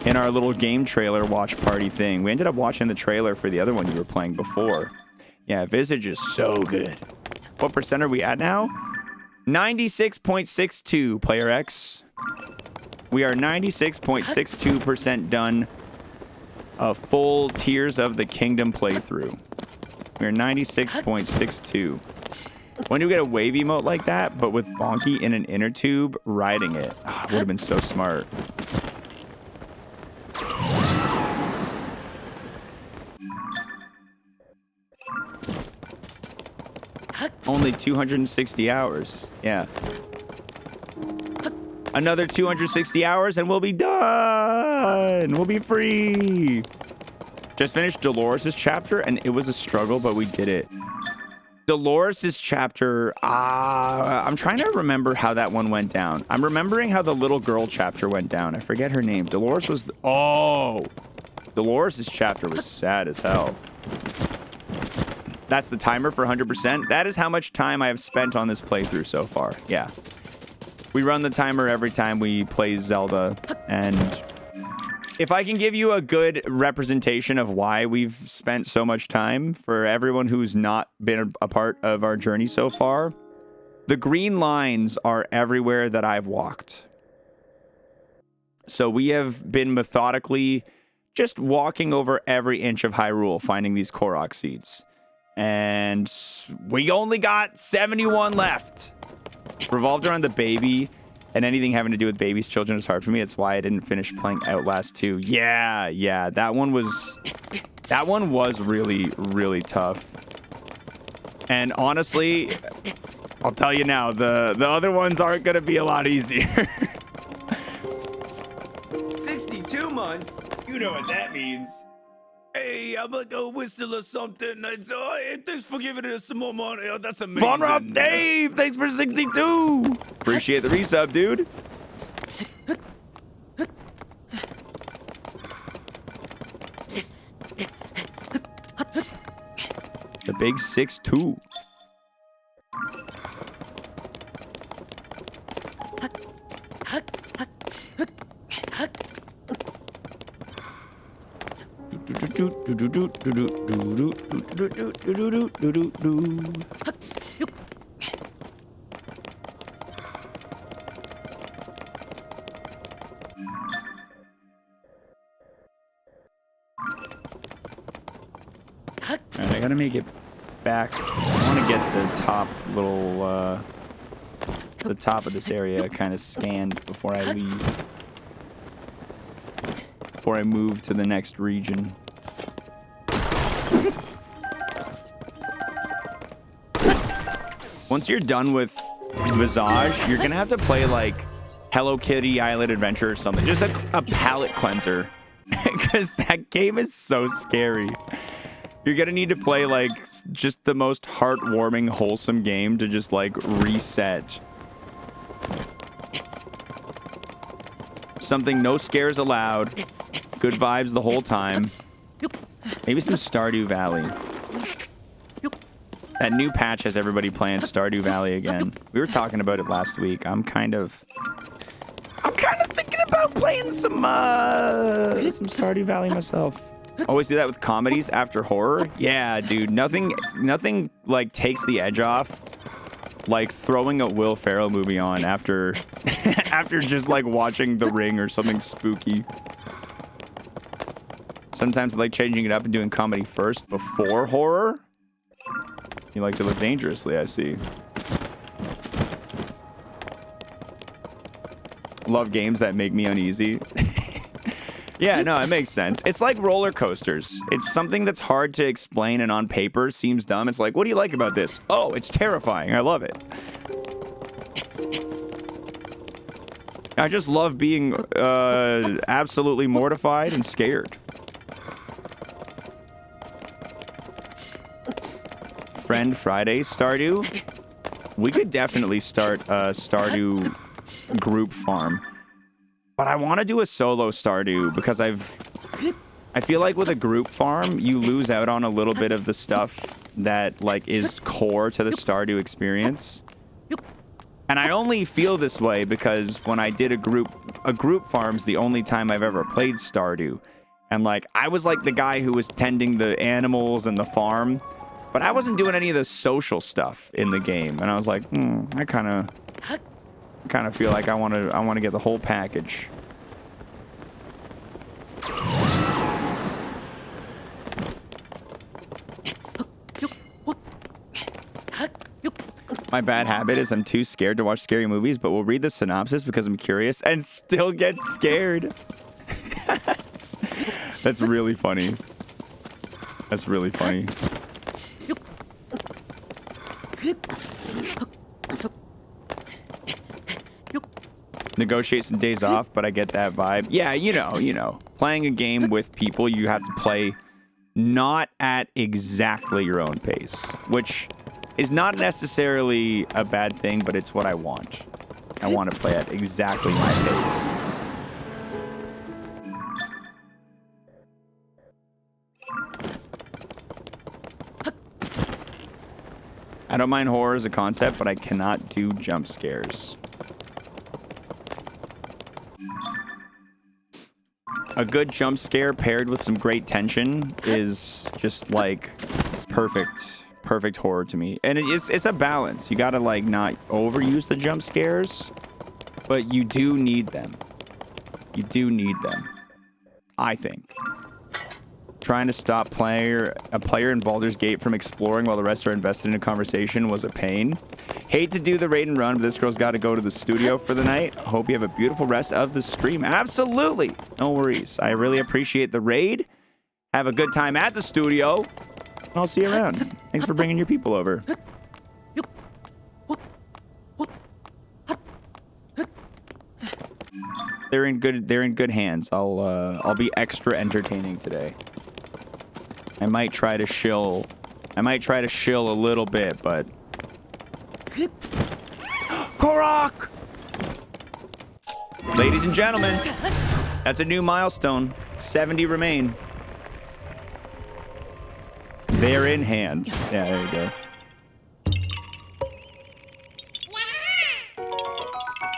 in our little game trailer watch party thing. We ended up watching the trailer for the other one you were playing before. Yeah, Visage is so good. What percent are we at now? 96.62, Player X. We are 96.62% done a full Tears of the Kingdom playthrough. We are 96.62. When do we get a wave emote like that, but with Bonky in an inner tube riding it? Oh, it would have been so smart. Only 260 hours. Yeah. Another 260 hours and we'll be done. We'll be free. Just finished Dolores' chapter and it was a struggle, but we did it. Dolores' chapter, I'm trying to remember how that one went down. I'm remembering how the little girl chapter went down. I forget her name. Dolores was, Dolores' chapter was sad as hell. That's the timer for 100%. That is how much time I have spent on this playthrough so far. Yeah. We run the timer every time we play Zelda, and if I can give you a good representation of why we've spent so much time for everyone who's not been a part of our journey so far, the green lines are everywhere that I've walked. So we have been methodically just walking over every inch of Hyrule, finding these Korok seeds. And we only got 71 left. Revolved around the baby, and anything having to do with babies, children is hard for me. That's why I didn't finish playing Outlast 2. Yeah, that one was really, really tough. And honestly, I'll tell you now, the other ones aren't gonna be a lot easier. 62 months? You know what that means. Hey, I'm gonna go whistle or something. Thanks for giving us some more money. Oh, that's amazing. Von Rob Dave, thanks for 62. Appreciate the resub, dude. The big 6'2". Alright, I gotta make it back. I want to get the top little, the top of this area kind of scanned before I leave. Before I move to the next region. Once you're done with Visage, you're gonna have to play like Hello Kitty Island Adventure or something. Just a palate cleanser. Because that game is so scary. You're gonna need to play like just the most heartwarming, wholesome game to just like reset. Something no scares allowed. Good vibes the whole time. Maybe some Stardew Valley. That new patch has everybody playing Stardew Valley again. We were talking about it last week. I'm kind of thinking about playing some Stardew Valley myself. Always do that with comedies after horror. Yeah, dude. Nothing like takes the edge off like throwing a Will Ferrell movie on after after just like watching The Ring or something spooky. Sometimes I like changing it up and doing comedy first before horror. You like to live dangerously, I see. Love games that make me uneasy. Yeah, no, it makes sense. It's like roller coasters. It's something that's hard to explain and on paper seems dumb. It's like, what do you like about this? Oh, it's terrifying. I love it. I just love being absolutely mortified and scared. Friend Friday Stardew. We could definitely start a Stardew group farm. But I want to do a solo Stardew because I feel like with a group farm, you lose out on a little bit of the stuff that like is core to the Stardew experience. And I only feel this way because when I did a group farm's the only time I've ever played Stardew. And like I was like the guy who was tending the animals and the farm, but I wasn't doing any of the social stuff in the game. And I was like, I kind of feel like I want to get the whole package. My bad habit is I'm too scared to watch scary movies, but we'll read the synopsis because I'm curious and still get scared. That's really funny. That's really funny. negotiate some days off, but I get that vibe. Yeah, you know. Playing a game with people, you have to play not at exactly your own pace, which is not necessarily a bad thing, but it's what I want. I want to play at exactly my pace. I don't mind horror as a concept, but I cannot do jump scares. A good jump scare paired with some great tension is just like perfect horror to me. And it's a balance. You gotta like not overuse the jump scares, but you do need them. You do need them, I think. Trying to stop a player in Baldur's Gate from exploring while the rest are invested in a conversation was a pain. Hate to do the raid and run, but this girl's got to go to the studio for the night. Hope you have a beautiful rest of the stream. Absolutely. No worries. I really appreciate the raid. Have a good time at the studio. I'll see you around. Thanks for bringing your people over. They're in good hands. I'll be extra entertaining today. I might try to shill a little bit, but Korok! Ladies and gentlemen, that's a new milestone. 70 remain. They're in hands. Yeah, there you go.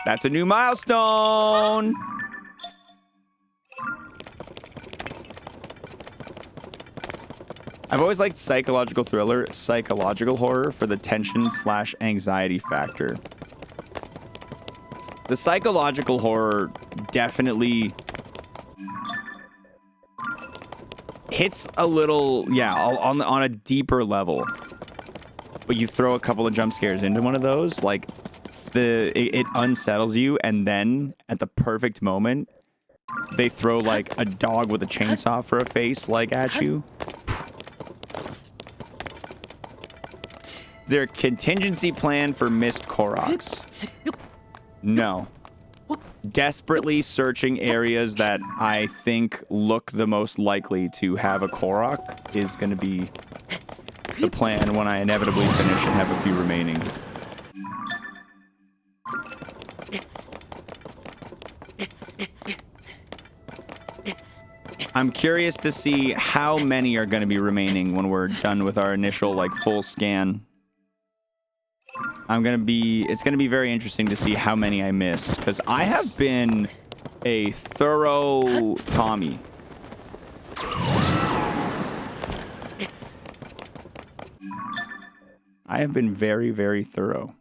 That's a new milestone. I've always liked psychological horror for the tension/anxiety factor. The psychological horror definitely hits a little, yeah, on a deeper level. But you throw a couple of jump scares into one of those, like it unsettles you, and then at the perfect moment, they throw like a dog with a chainsaw for a face like at you. Is there a contingency plan for missed Koroks? No. Desperately searching areas that I think look the most likely to have a Korok is going to be the plan when I inevitably finish and have a few remaining. I'm curious to see how many are going to be remaining when we're done with our initial like full scan. It's going to be very interesting to see how many I missed, because I have been a thorough Tommy. I have been very, very thorough.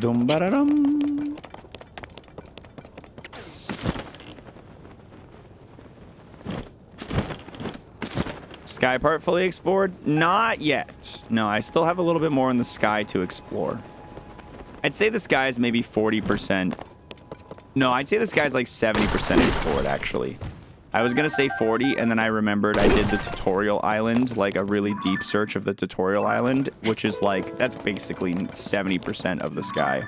Dum-ba-da-dum. Sky part fully explored? Not yet. No, I still have a little bit more in the sky to explore. I'd say the sky is maybe 40%. No, I'd say the sky is like 70% explored, actually. I was going to say 40, and then I remembered I did the tutorial island, like a really deep search of the tutorial island, which is like, that's basically 70% of the sky.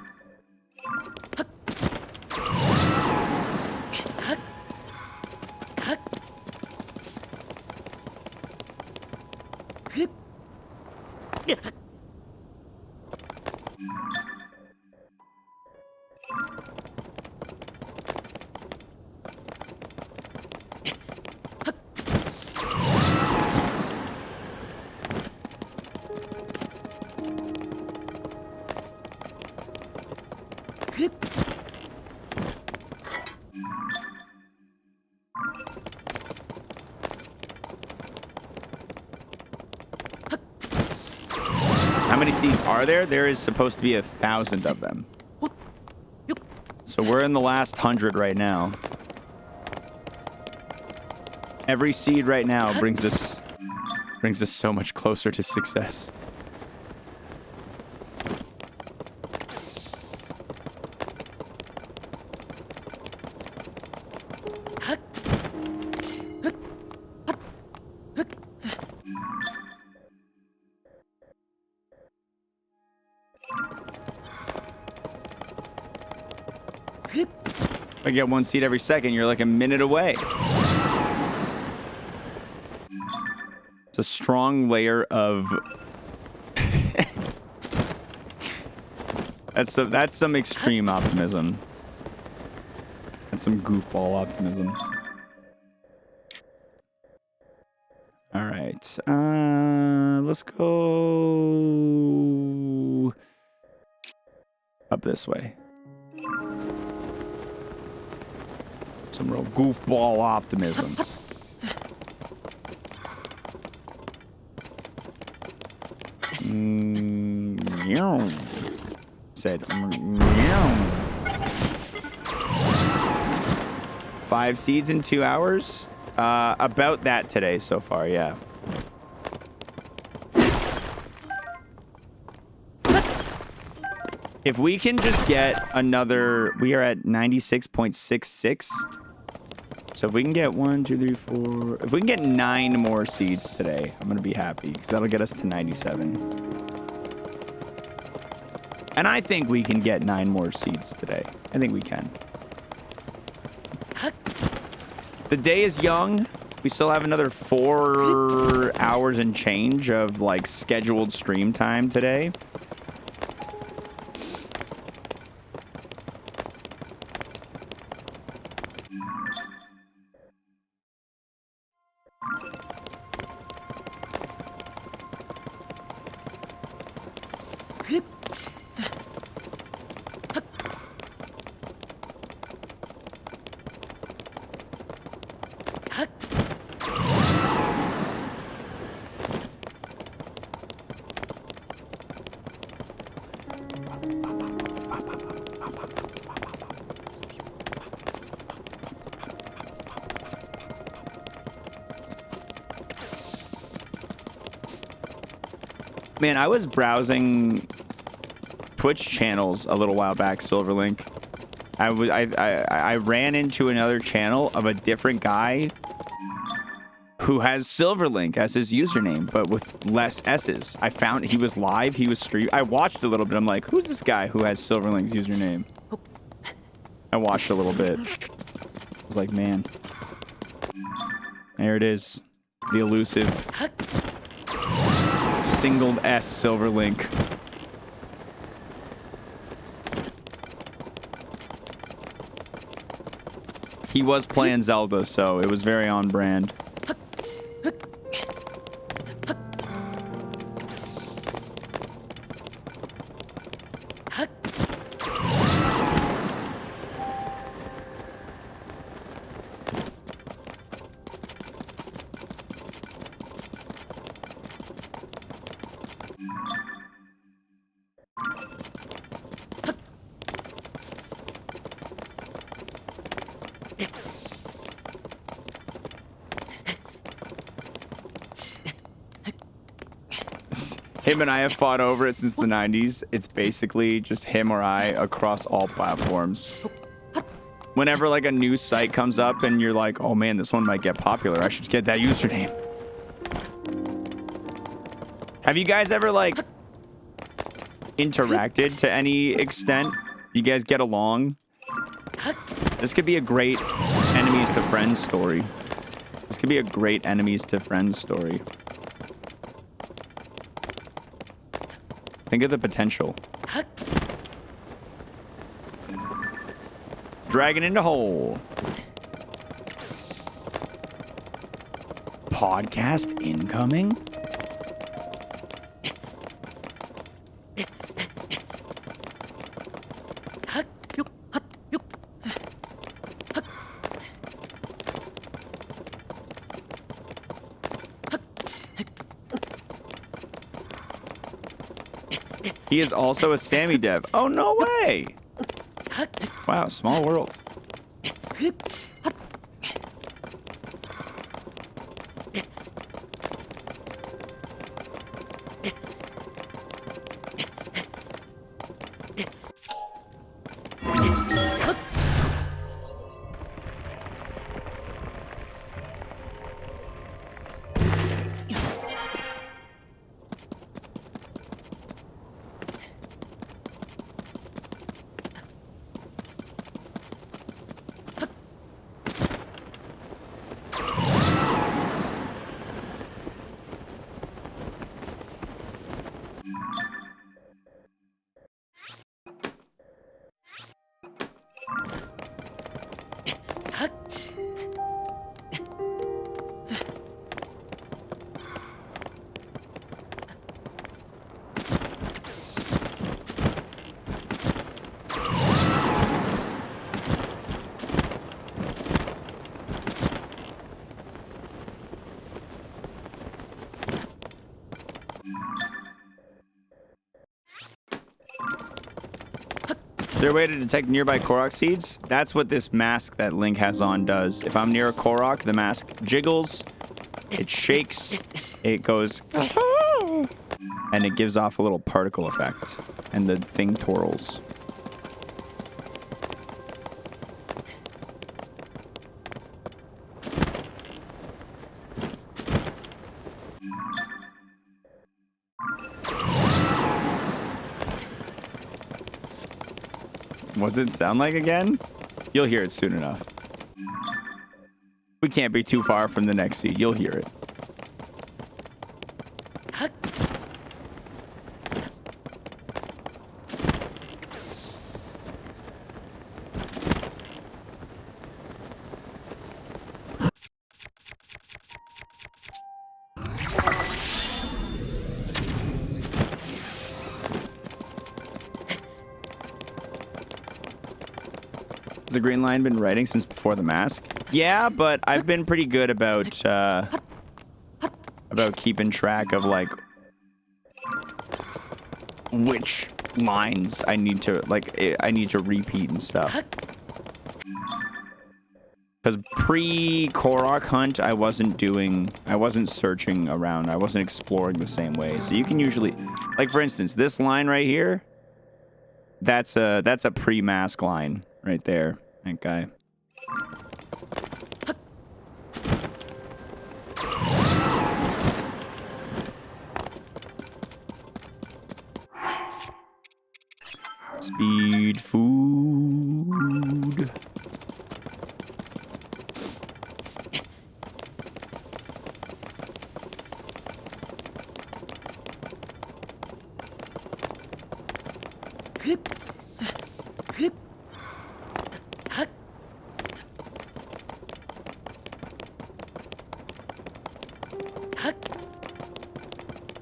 How many seeds are there? There is supposed to be 1,000 of them. So we're in the last 100 right now. Every seed right now brings us so much closer to success. I get 1 seed every second, you're like a minute away. It's a strong layer of... That's some extreme optimism. That's some goofball optimism. All right. Let's go up this way. Some real goofball optimism. Said 5 seeds in 2 hours. About that today so far, yeah. If we can just get another, we are at 96.66. So if we can get 1, 2, 3, 4, if we can get 9 more seeds today, I'm gonna be happy because that'll get us to 97. And I think we can get 9 more seeds today. I think we can. The day is young. We still have another 4 hours and change of like scheduled stream time today. Man, I was browsing Twitch channels a little while back, Silverlink. I ran into another channel of a different guy who has Silverlink as his username, but with less S's. I found he was live, he was stream. I watched a little bit. I'm like, who's this guy who has Silverlink's username? I watched a little bit. I was like, man. There it is. The elusive singled S Silverlink. He was playing Zelda, so it was very on brand. Him and I have fought over it since the 90s. It's basically just him or I across all platforms. Whenever like a new site comes up and you're like, oh man, this one might get popular, I should get that username. Have you guys ever like interacted to any extent? You guys get along? This could be a great enemies to friends story. This could be a great enemies to friends story. Think of the potential. Dragon into hole. Podcast incoming? He is also a Sammy dev. Oh, no way. Wow, small world. there a way to detect nearby Korok seeds? That's what this mask that Link has on does. If I'm near a Korok, the mask jiggles, it shakes, it goes, and it gives off a little particle effect, and the thing twirls. What's it sound like again? You'll hear it soon enough. We can't be too far from the next seed. You'll hear it. The green line been writing since before the mask? Yeah, but I've been pretty good about keeping track of like which lines I need to repeat and stuff. Because pre-Korok hunt, I wasn't searching around. I wasn't exploring the same way. So you can usually, like for instance, this line right here, that's a pre-mask line right there. That guy. Speed food.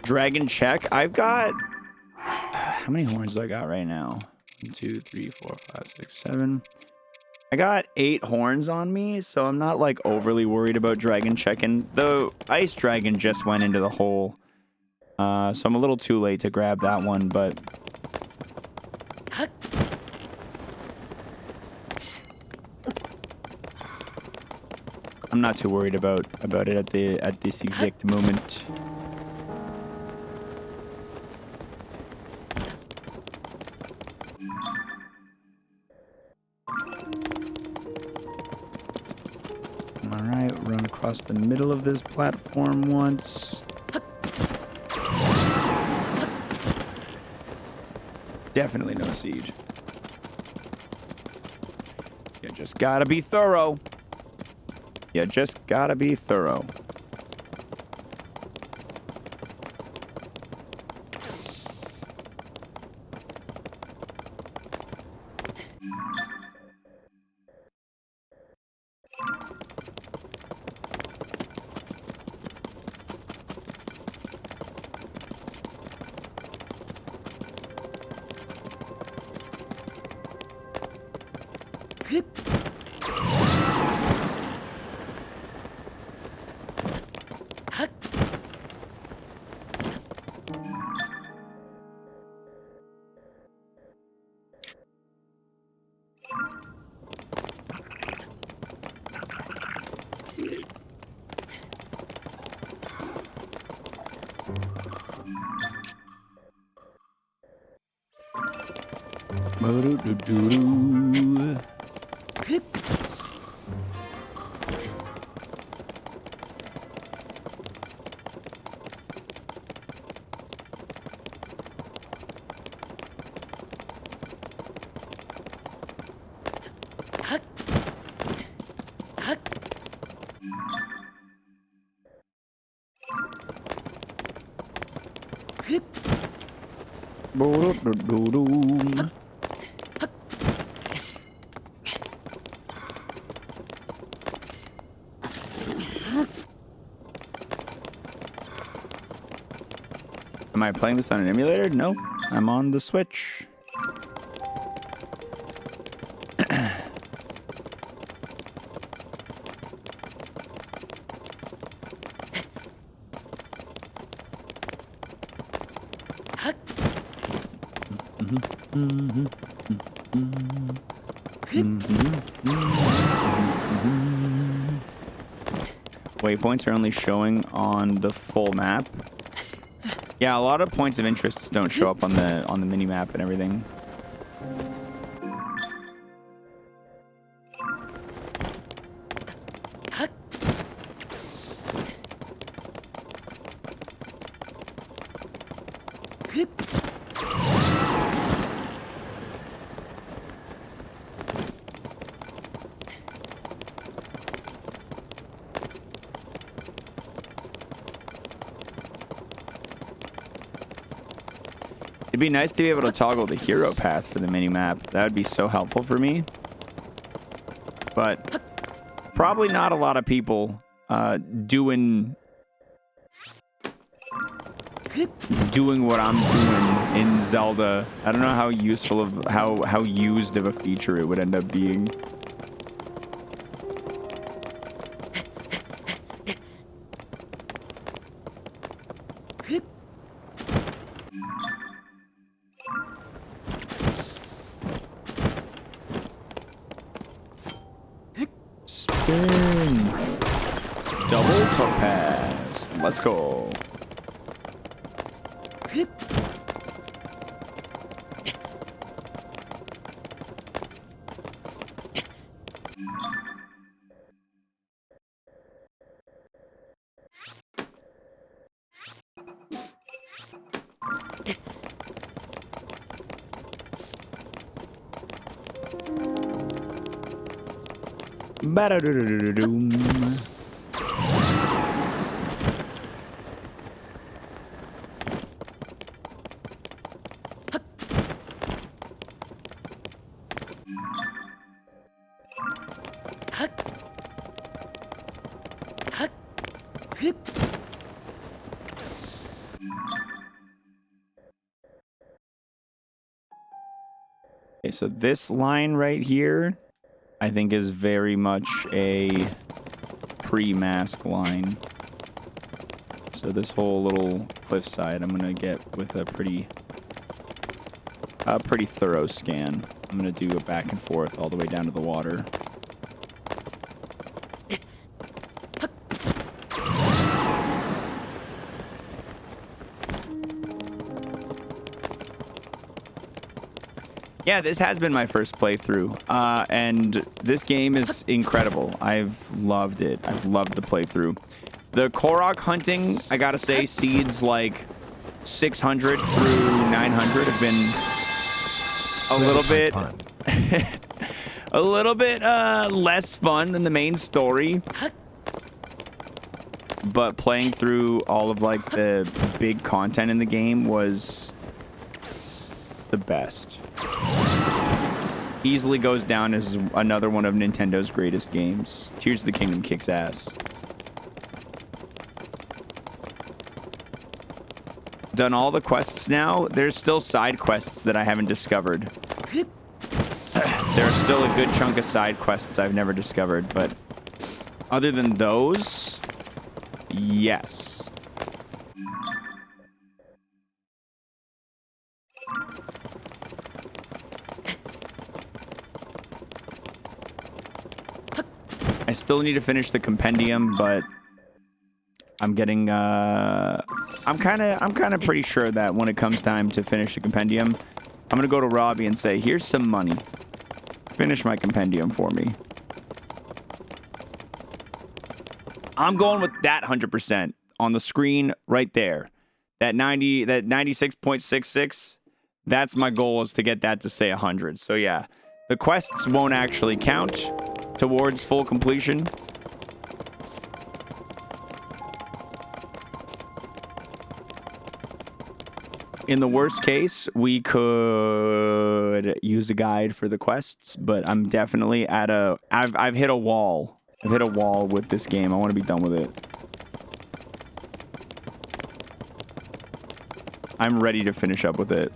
Dragon check. I've got... How many horns do I got right now? 1, 2, 3, 4, 5, 6, 7. I got 8 horns on me, so I'm not like overly worried about dragon checking. The ice dragon just went into the hole. So I'm a little too late to grab that one, but... I'm not too worried about it at this exact moment. Alright, run across the middle of this platform once. Definitely no seed. You just gotta be thorough. You just gotta be thorough. Am I playing this on an emulator? No, I'm on the Switch. Waypoints are only showing on the full map. Yeah, a lot of points of interest don't show up on the mini map and everything. It'd be nice to be able to toggle the hero path for the mini-map. That would be so helpful for me. But probably not a lot of people doing what I'm doing in Zelda. I don't know how useful of how used of a feature it would end up being. Spin. Double topaz. Let's go. Ba-da-do-do-do-do-doom. Okay, so this line right here, I think, is very much a pre-mask line. So this whole little cliffside, I'm gonna get with a pretty thorough scan. I'm gonna do a back and forth all the way down to the water. Yeah, this has been my first playthrough, and this game is incredible. I've loved it. I've loved the playthrough. The Korok hunting, I gotta say, seeds like 600 through 900 have been a little bit less fun than the main story. But playing through all of like the big content in the game was the best. Easily goes down as another one of Nintendo's greatest games. Tears of the Kingdom kicks ass. Done all the quests now. There's still side quests that I haven't discovered. There's still a good chunk of side quests I've never discovered, but other than those, yes. I still need to finish the compendium, but I'm getting I'm kind of pretty sure that when it comes time to finish the compendium, I'm going to go to Robbie and say, "Here's some money. Finish my compendium for me." I'm going with that 100% on the screen right there. That 96.66, that's my goal, is to get that to say 100. So yeah, the quests won't actually count towards full completion. In the worst case, we could use a guide for the quests, but I'm definitely at I've hit a wall. I've hit a wall with this game. I want to be done with it. I'm ready to finish up with it.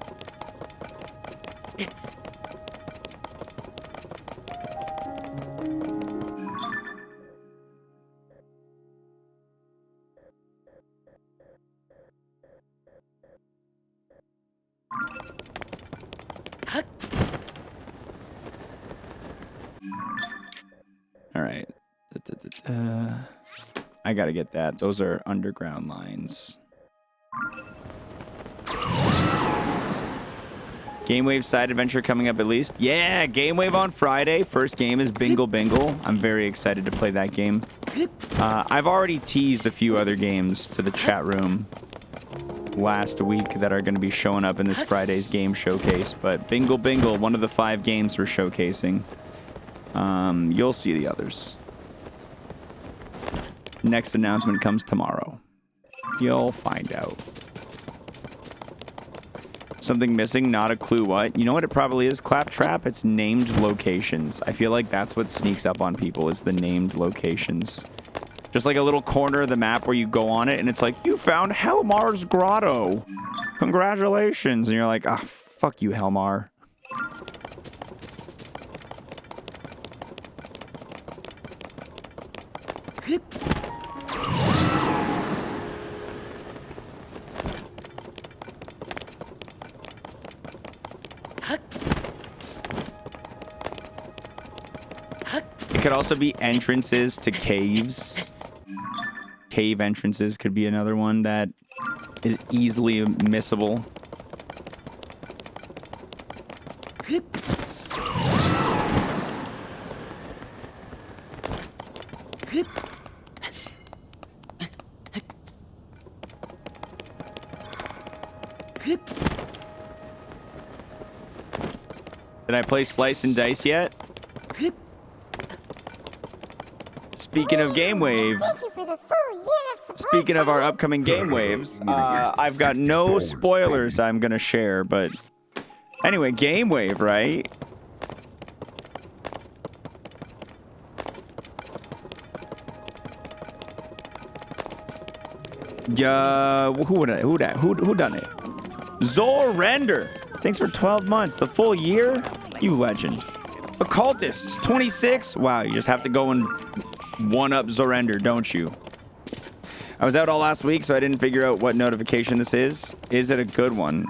I gotta get that. Those are underground lines. Game Wave side adventure coming up at least. Yeah, Game Wave on Friday. First game is Bingle Bingle. I'm very excited to play that game. I've already teased a few other games to the chat room last week that are going to be showing up in this Friday's game showcase. But Bingle Bingle, one of the 5 games we're showcasing. You'll see the others. Next announcement comes tomorrow. You'll find out. Something missing, not a clue what. You know what it probably is, Claptrap? It's named locations. I feel like that's what sneaks up on people, is the named locations. Just like a little corner of the map where you go on it and it's like, you found Helmar's Grotto. Congratulations. And you're like, ah, fuck you, Helmar. It could also be entrances to caves. Cave entrances could be another one that is easily missable. Did I play Slice and Dice yet? Speaking of Game Wave, speaking of our upcoming Game Waves, I've got no spoilers I'm going to share, but anyway, Game Wave, right? Yeah, who done it? Zorrender. Thanks for 12 months. The full year? You legend. Occultists, 26. Wow, you just have to go and one-up Zorrender, don't you? I was out all last week, so I didn't figure out what notification this is. Is it a good one?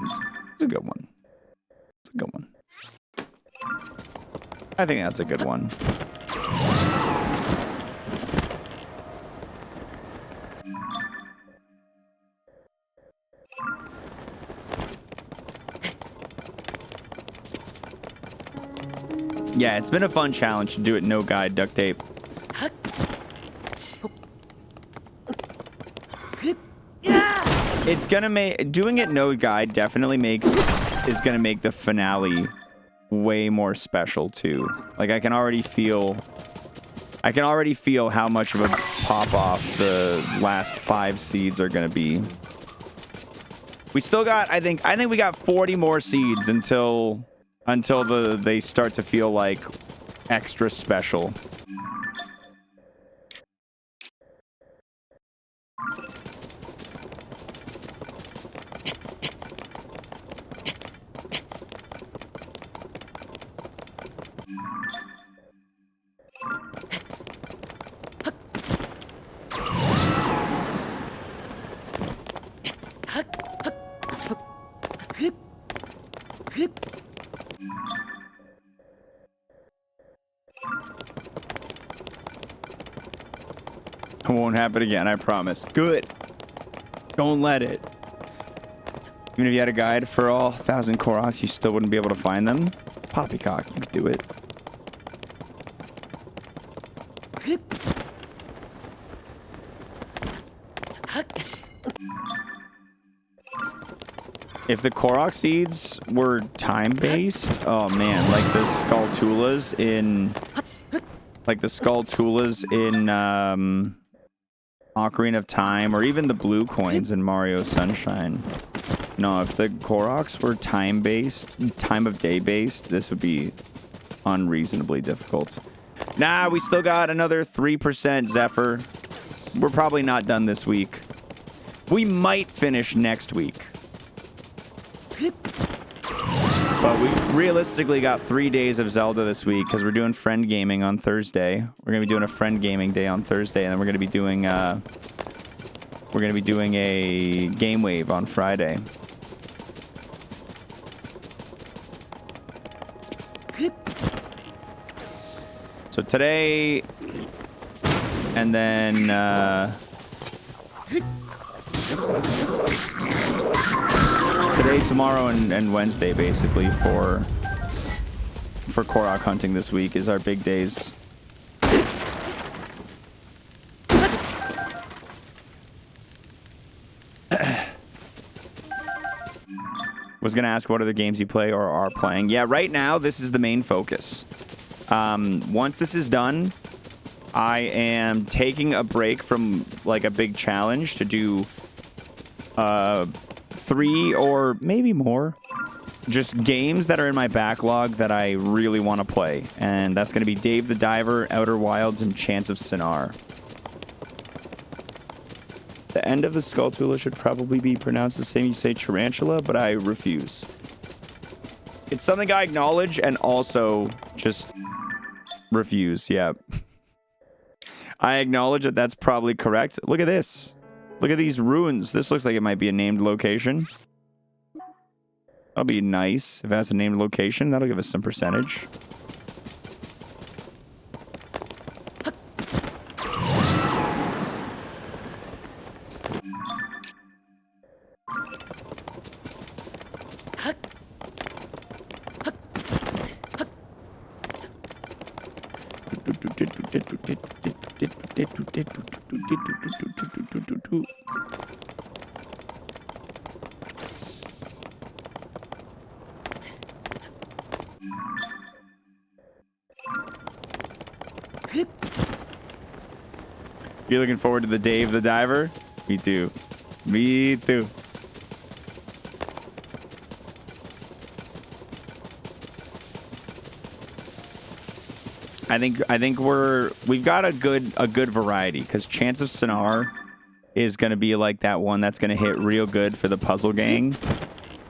It's a good one. It's a good one. I think that's a good one. Yeah, it's been a fun challenge to do it no guide duct tape. It's gonna make doing it no guide definitely is gonna make the finale way more special too. Like I can already feel how much of a pop off the last 5 seeds are gonna be. We still got I think we got 40 more seeds until they start to feel like extra special. It won't happen again, I promise. Good. Don't let it. Even if you had a guide for all 1,000 Koroks, you still wouldn't be able to find them? Poppycock, you could do it. If the Korok seeds were time-based, oh man, like the Skulltulas in... Ocarina of Time, or even the blue coins in Mario Sunshine. No, if the Koroks were time-based, time of day-based, this would be unreasonably difficult. Nah, we still got another 3% Zephyr. We're probably not done this week. We might finish next week. But we realistically got 3 days of Zelda this week because we're doing friend gaming on Thursday. We're gonna be doing a friend gaming day on Thursday, and then we're gonna be doing a Game Wave on Friday. So today And then today, tomorrow, and Wednesday, basically, for Korok hunting this week is our big days. Was gonna ask what other games you play or are playing. Yeah, right now this is the main focus. Once this is done, I am taking a break from like a big challenge to do 3 or maybe more just games that are in my backlog that I really want to play, and that's gonna be Dave the Diver, Outer Wilds, and Chance of Sinar. The end of the Skulltula should probably be pronounced the same you say tarantula, but I refuse. It's something I acknowledge and also just refuse, yeah. I acknowledge that that's probably correct. Look at this. Look at these ruins. This looks like it might be a named location. That'll be nice if it has a named location. That'll give us some percentage. You're looking forward to the Dave the Diver? Me too. Me too. I think we've got a good variety, because Chance of Sinar is gonna be like that one that's gonna hit real good for the puzzle gang.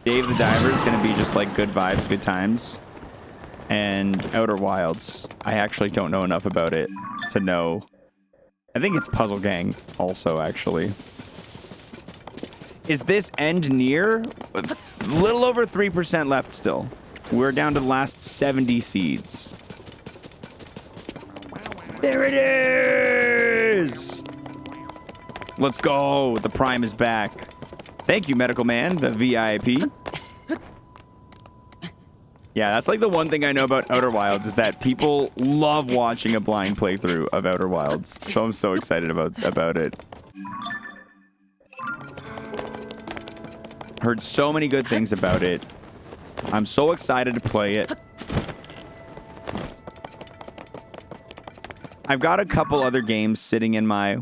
Dave the Diver is gonna be just like good vibes, good times. And Outer Wilds, I actually don't know enough about it to know. I think it's Puzzle Gang also, actually. Is this end near? A little over 3% left still. We're down to the last 70 seeds. There it is! Let's go. The Prime is back. Thank you, Medical Man, the VIP. Yeah, that's like the one thing I know about Outer Wilds is that people love watching a blind playthrough of Outer Wilds. So I'm so excited about it. Heard so many good things about it. I'm so excited to play it. I've got a couple other games sitting in my,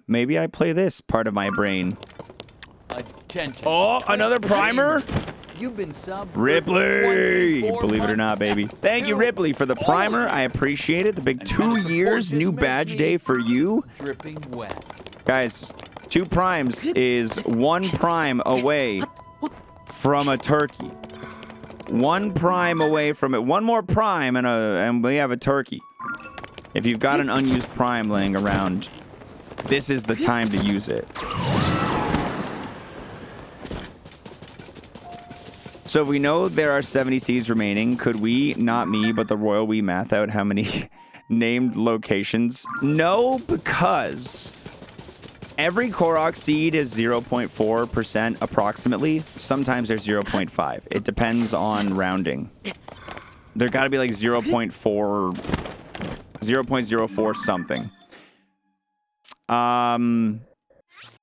maybe I play this part of my brain. Attention. Oh, another primer? You've been subbed. Ripley! Believe it or not, baby. Thank you, Ripley, for the primer. I appreciate it. The big 2 years, new badge day for you. Dripping wet. Guys, 2 primes is 1 prime away from a turkey. 1 prime away from it. 1 more prime and we have a turkey. If you've got an unused prime laying around, this is the time to use it. So if we know there are 70 seeds remaining, could we, not me, but the royal we math out how many named locations? No, because every Korok seed is 0.4% approximately. Sometimes there's 0.5. It depends on rounding. There got to be like 0.04 something.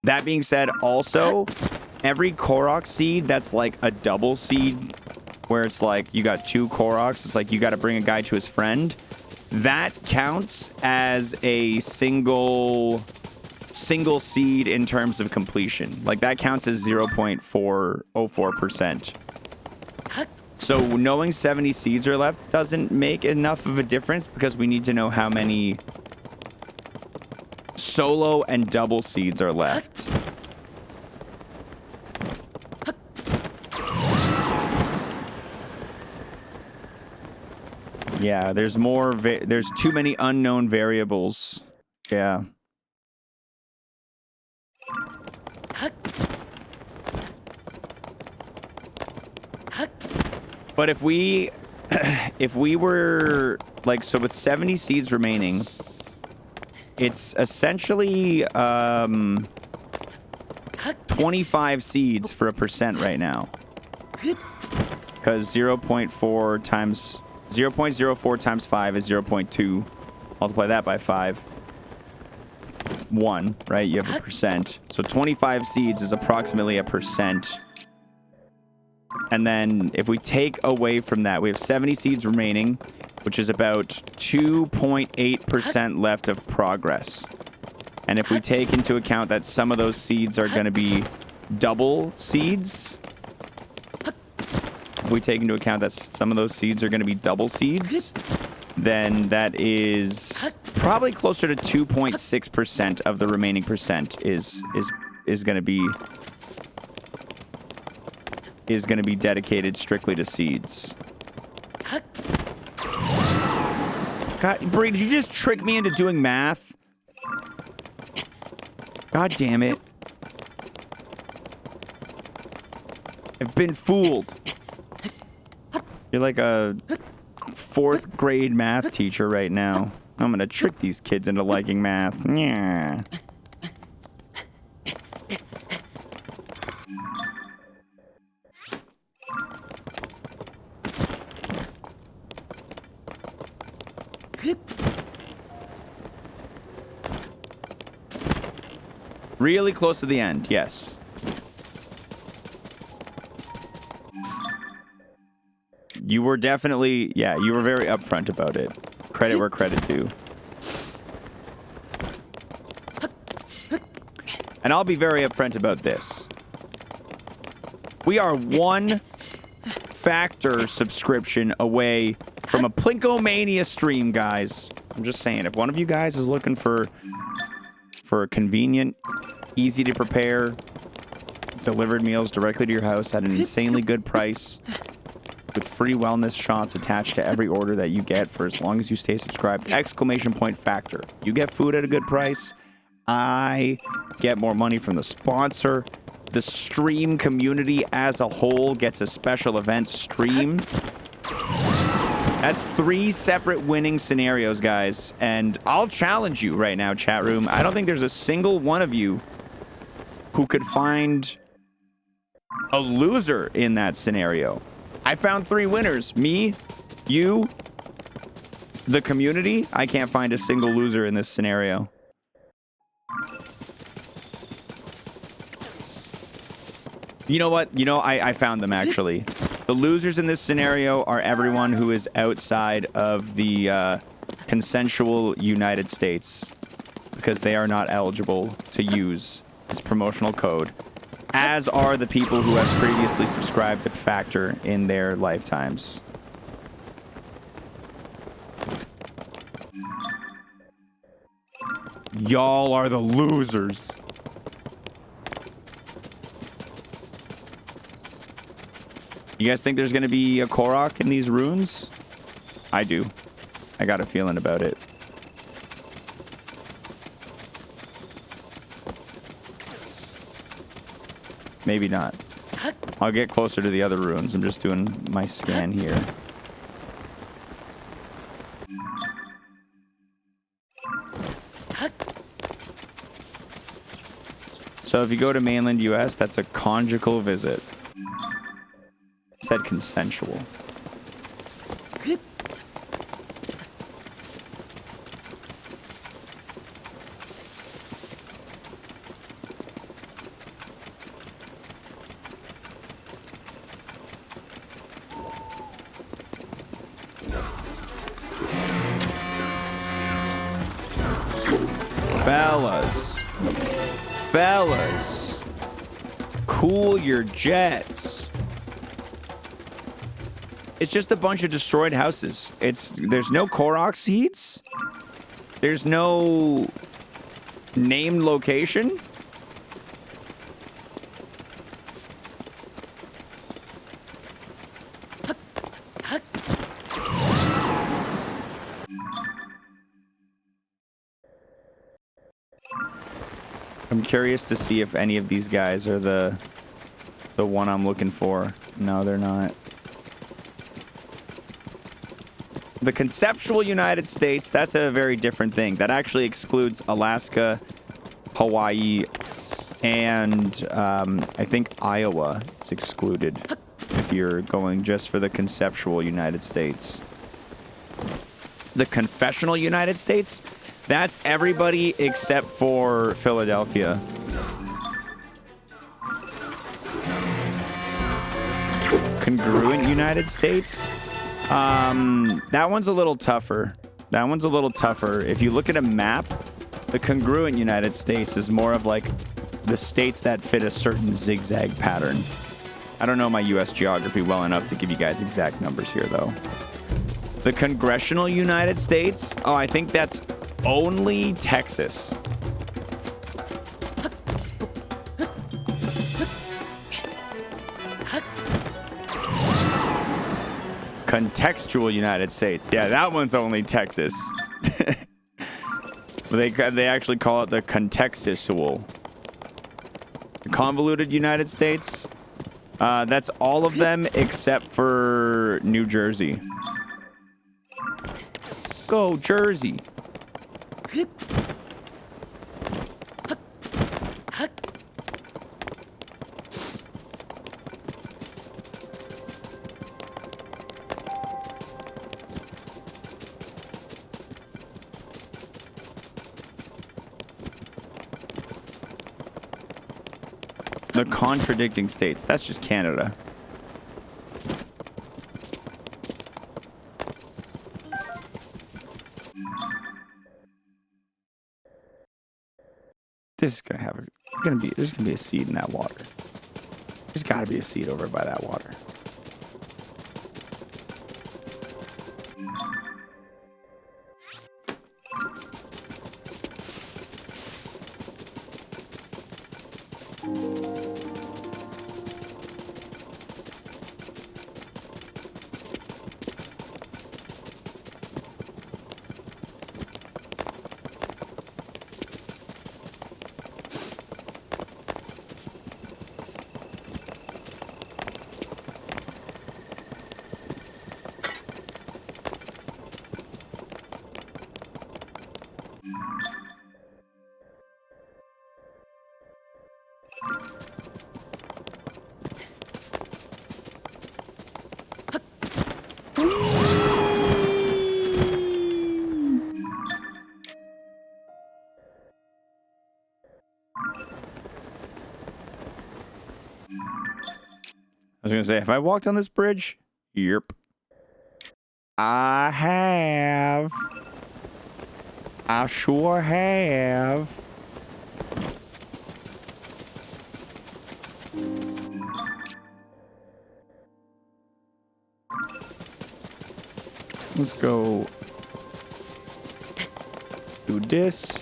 That being said, also, every Korok seed that's like a double seed, where it's like you got 2 Koroks, it's like you got to bring a guy to his friend, that counts as a single seed in terms of completion. Like that counts as 0.404%. So knowing 70 seeds are left doesn't make enough of a difference, because we need to know how many solo and double seeds are left. Yeah, there's more. There's too many unknown variables. Yeah. But if we were like, so with 70 seeds remaining, It's essentially 25 seeds for a percent right now. Because 0.04 times 5 is 0.2. Multiply that by 5. 1, right? You have a percent. So 25 seeds is approximately a percent. And then if we take away from that, we have 70 seeds remaining, which is about 2.8% left of progress. And if we take into account that some of those seeds are going to be double seeds, then that is probably closer to 2.6% of the remaining percent is going to be dedicated strictly to seeds. God, Bree, did you just trick me into doing math? God damn it. I've been fooled. You're like a 4th grade math teacher right now. I'm gonna trick these kids into liking math. Yeah. Really close to the end, yes. You were definitely, yeah, you were very upfront about it. Credit where credit due. And I'll be very upfront about this. We are 1 factor subscription away from a Plinkomania stream, guys. I'm just saying, if one of you guys is looking for a convenient, easy to prepare, delivered meals directly to your house at an insanely good price, with free wellness shots attached to every order that you get for as long as you stay subscribed. Exclamation point factor. You get food at a good price. I get more money from the sponsor. The stream community as a whole gets a special event stream. That's 3 separate winning scenarios, guys. And I'll challenge you right now, chat room. I don't think there's a single one of you who could find a loser in that scenario. I found 3 winners. Me, you, the community. I can't find a single loser in this scenario. You know what? You know, I found them, actually. The losers in this scenario are everyone who is outside of the consensual United States, because they are not eligible to use this promotional code, as are the people who have previously subscribed to Factor in their lifetimes. Y'all are the losers. You guys think there's going to be a Korok in these runes? I do. I got a feeling about it. Maybe not. I'll get closer to the other runes. I'm just doing my scan here. So if you go to mainland US, that's a conjugal visit. It said consensual. Fellas, cool your jets. It's just a bunch of destroyed houses. There's no Korok seeds. There's no named location. I'm curious to see if any of these guys are the one I'm looking for. No, they're not. The conceptual United States, that's a very different thing. That actually excludes Alaska, Hawaii, and I think Iowa is excluded if you're going just for the conceptual United States. The confessional United States, that's everybody except for Philadelphia. Congruent United States, that one's a little tougher. That one's a little tougher. If you look at a map, the congruent United States is more of like the states that fit a certain zigzag pattern. I don't know my U.S. geography well enough to give you guys exact numbers here, though. The congressional United States, oh, I think that's only Texas. Contextual United States. Yeah, that one's only Texas. They actually call it the contextual. The convoluted United States. That's all of them except for New Jersey. Go Jersey. The contradicting states. That's just Canada. This is gonna have there's gonna be a seed in that water. There's gotta be a seed over by that water. I was gonna say, have I walked on this bridge? Yep. I have. I sure have. Let's go do this.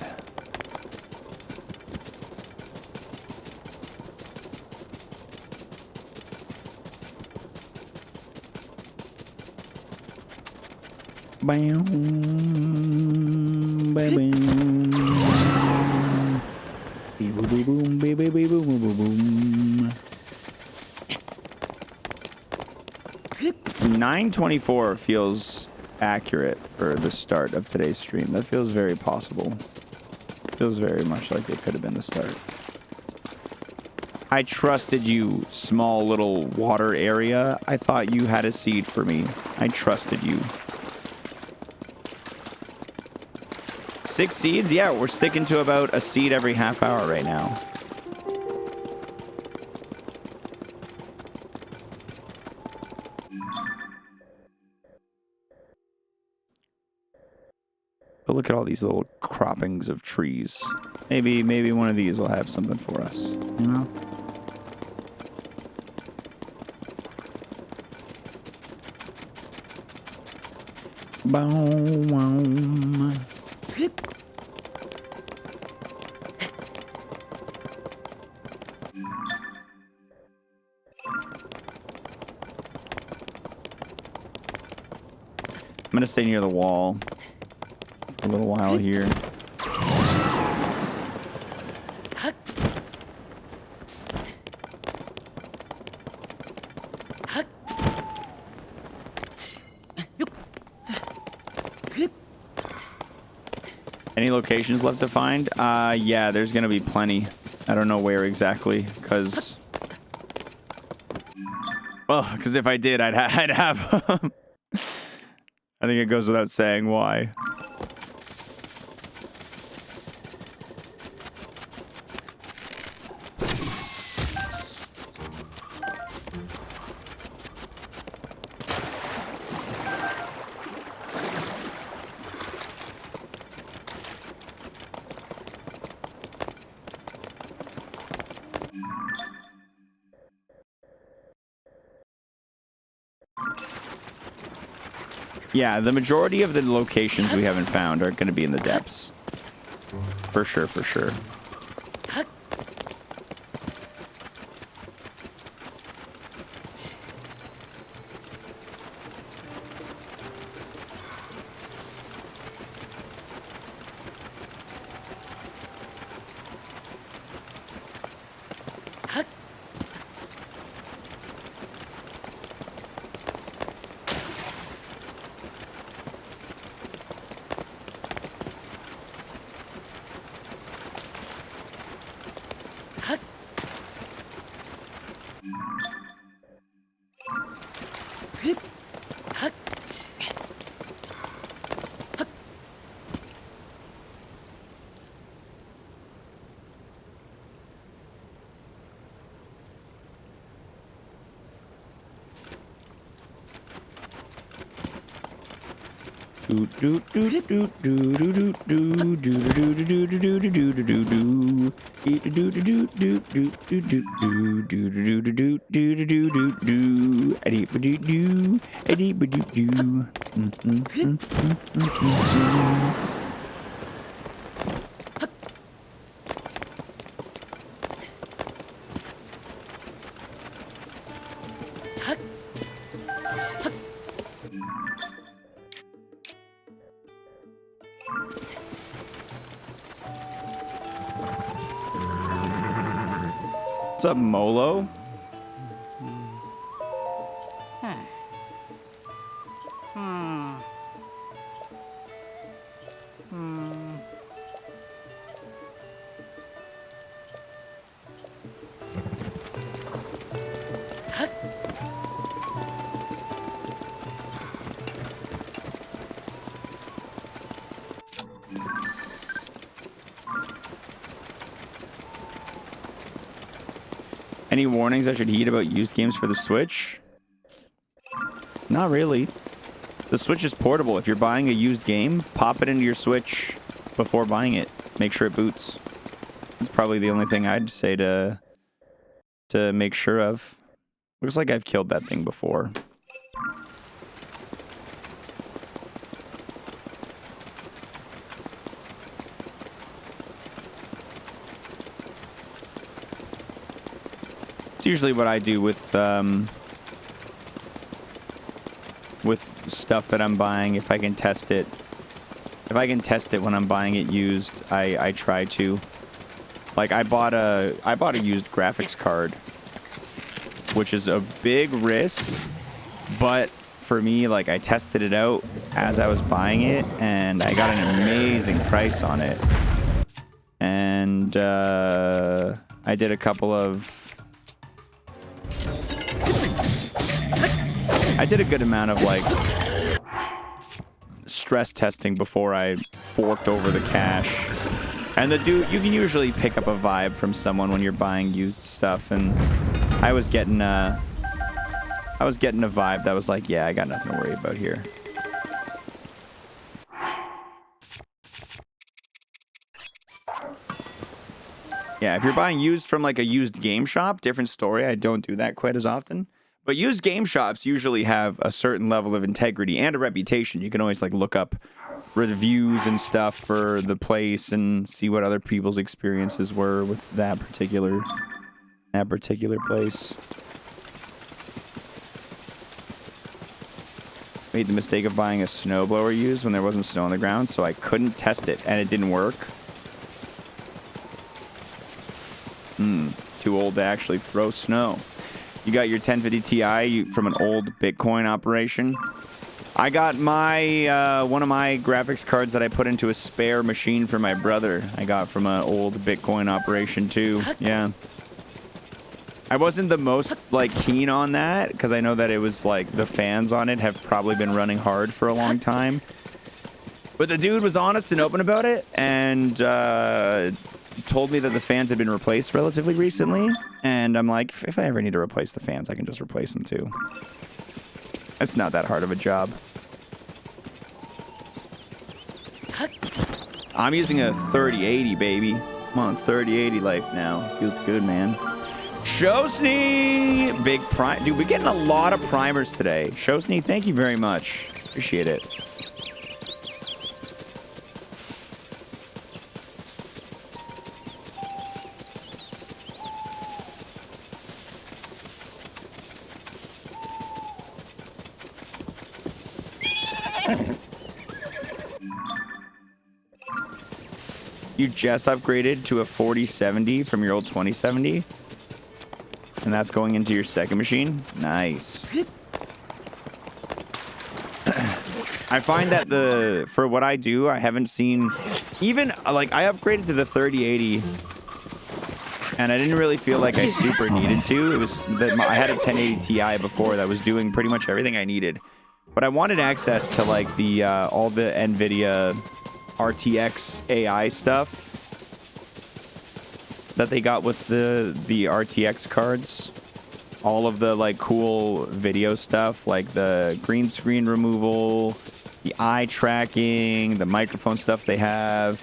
Bam, bam, bam. Beep, boom, boom, boom, beep, beep, boom, boom, boom, boom. 9:24 feels accurate for the start of today's stream. That feels very possible. Feels very much like it could have been the start. I trusted you, small little water area. I thought you had a seed for me. I trusted you. 6 seeds? Yeah, we're sticking to about a seed every half hour right now. But look at all these little croppings of trees. Maybe one of these will have something for us, you know? Boom. I'm gonna stay near the wall for a little while here. Any locations left to find? Yeah, there's gonna be plenty. I don't know where exactly, because... Well, because if I did, I'd have... I think it goes without saying why. Yeah, the majority of the locations we haven't found are going to be in the depths. For sure, for sure. What's up, Molo? Any warnings I should heed about used games for the Switch? Not really. The Switch is portable. If you're buying a used game, pop it into your Switch before buying it. Make sure it boots. That's probably the only thing I'd say to make sure of. Looks like I've killed that thing before. It's usually what I do with stuff that I'm buying. If I can test it, when I'm buying it used, I try to. Like I bought a used graphics card, which is a big risk, but for me, like I tested it out as I was buying it, and I got an amazing price on it. And I did a couple of. I did a good amount of like stress testing before I forked over the cash. And the dude, you can usually pick up a vibe from someone when you're buying used stuff, and I was getting a vibe that was like, yeah, I got nothing to worry about here. Yeah, if you're buying used from like a used game shop, different story. I don't do that quite as often. But used game shops usually have a certain level of integrity and a reputation. You can always like look up reviews and stuff for the place and see what other people's experiences were with that particular place. Made the mistake of buying a snowblower used when there wasn't snow on the ground, so I couldn't test it and it didn't work. Too old to actually throw snow. You got your 1050 Ti from an old Bitcoin operation. I got my one of my graphics cards that I put into a spare machine for my brother. I got from an old Bitcoin operation too. Yeah. I wasn't the most like keen on that because I know that it was like the fans on it have probably been running hard for a long time. But the dude was honest and open about it and told me that the fans had been replaced relatively recently. And I'm like, if I ever need to replace the fans, I can just replace them too. It's not that hard of a job. I'm using a 3080, baby. I'm on 3080 life now. Feels good, man. Shosny! Big prime. Dude, we're getting a lot of primers today. Shosny, thank you very much. Appreciate it. You just upgraded to a 4070 from your old 2070? And that's going into your second machine? Nice. I find that for what I do, I haven't seen... Even, like, I upgraded to the 3080, and I didn't really feel like I super needed to. It was that I had a 1080 Ti before that was doing pretty much everything I needed. But I wanted access to, like, the all the NVIDIA RTX AI stuff that they got with the RTX cards. All of the like cool video stuff, like the green screen removal, the eye tracking, the microphone stuff they have.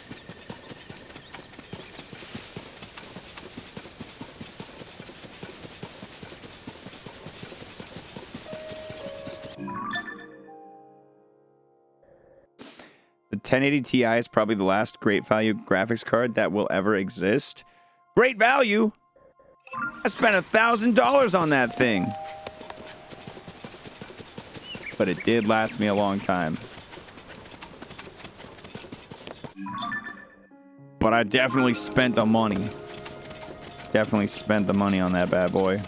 The 1080 Ti is probably the last great value graphics card that will ever exist. Great value? I spent $1,000 on that thing. But it did last me a long time. But I definitely spent the money. Definitely spent the money on that bad boy.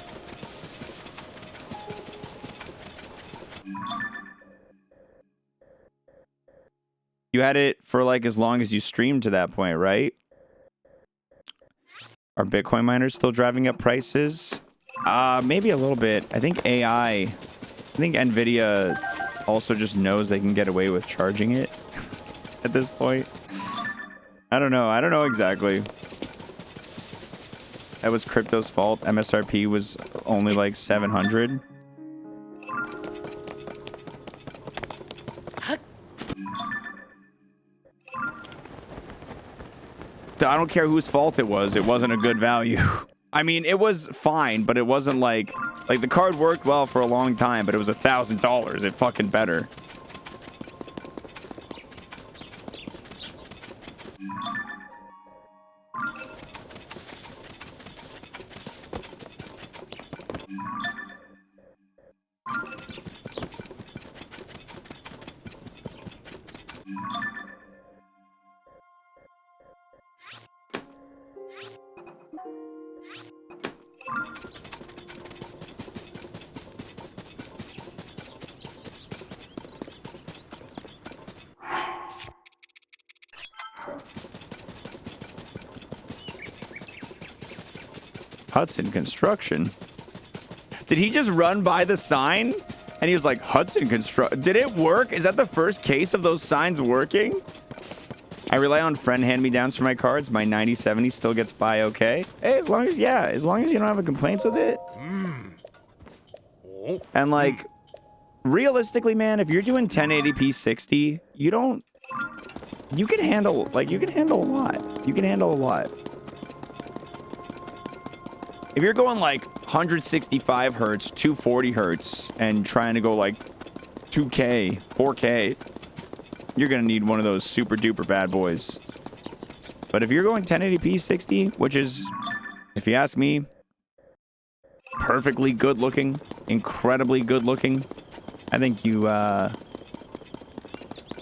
You had it for like as long as you streamed to that point, right? Are Bitcoin miners still driving up prices? Maybe a little bit. I think I think NVIDIA also just knows they can get away with charging it at this point. I don't know. I don't know exactly. That was crypto's fault. MSRP was only like 700. I don't care whose fault it was. It wasn't a good value. I mean, it was fine, but it wasn't like the card worked well for a long time, but it was $1,000. It fucking better. Hudson Construction. Did he just run by the sign? And he was like, Hudson Construction. Did it work? Is that the first case of those signs working? I rely on friend hand-me-downs for my cards. My 9070 still gets by okay. Hey, as long as you don't have a complaints with it. And like, realistically, man, if you're doing 1080p 60, you can handle a lot. You can handle a lot. If you're going like 165 hertz, 240 hertz, and trying to go like 2K, 4K, you're going to need one of those super duper bad boys. But if you're going 1080p 60, which is, if you ask me, perfectly good looking, incredibly good looking, I think you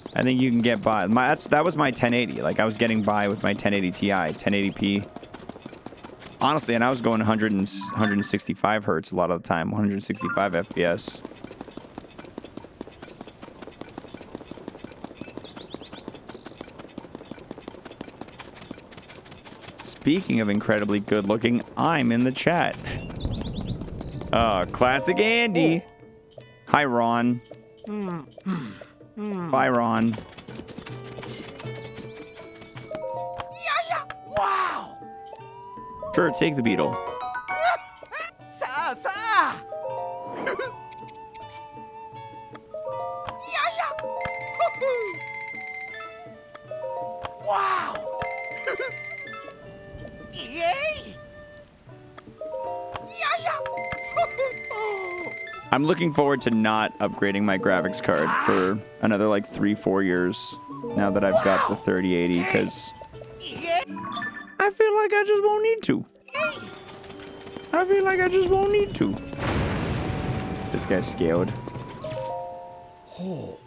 can get by. That was my 1080. Like I was getting by with my 1080 Ti, 1080p. Honestly, and I was going 165 hertz a lot of the time, 165 FPS. Speaking of incredibly good looking, I'm in the chat. Classic Andy. Hi, Ron. Bye, Ron. Wow! Sure, take the beetle. Sa! Wow! Yay! I'm looking forward to not upgrading my graphics card for another like 3-4 years now that I've got the 3080 because I feel like I just won't need to. I feel like I just won't need to. This guy's scared. Oh.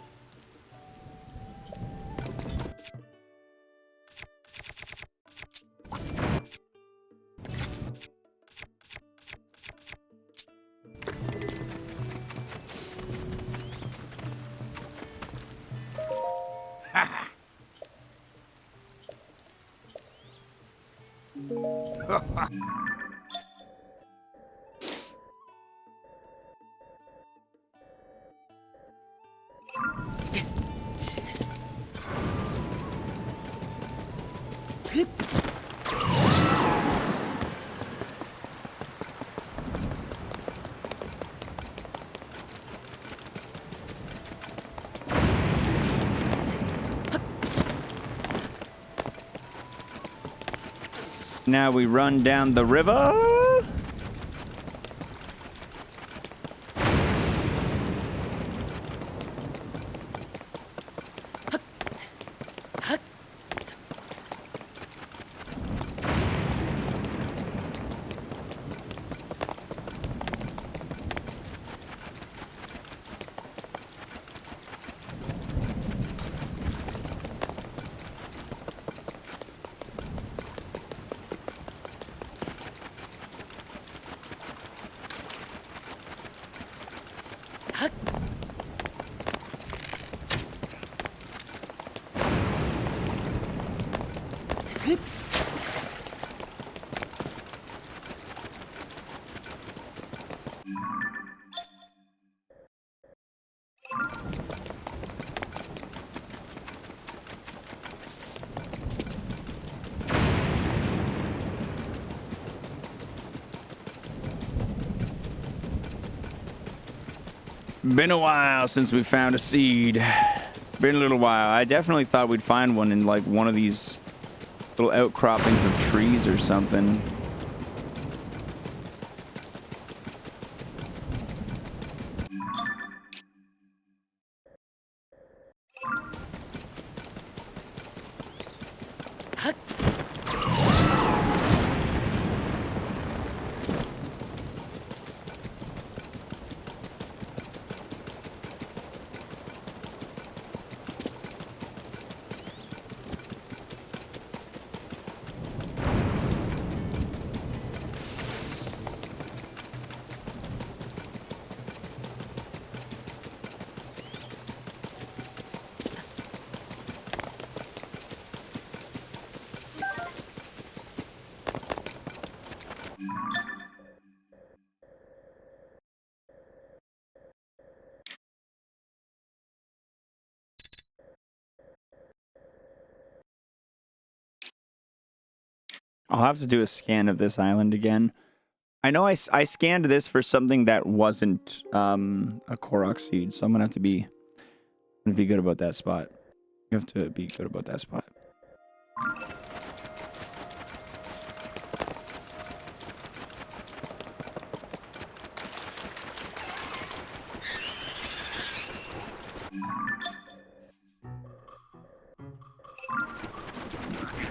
Now we run down the river. Been a while since we found a seed. Been a little while. I definitely thought we'd find one in like one of these little outcroppings of trees or something. I'll have to do a scan of this island again. I know I scanned this for something that wasn't a Korok seed, so I'm gonna have to be good about that spot. You have to be good about that spot.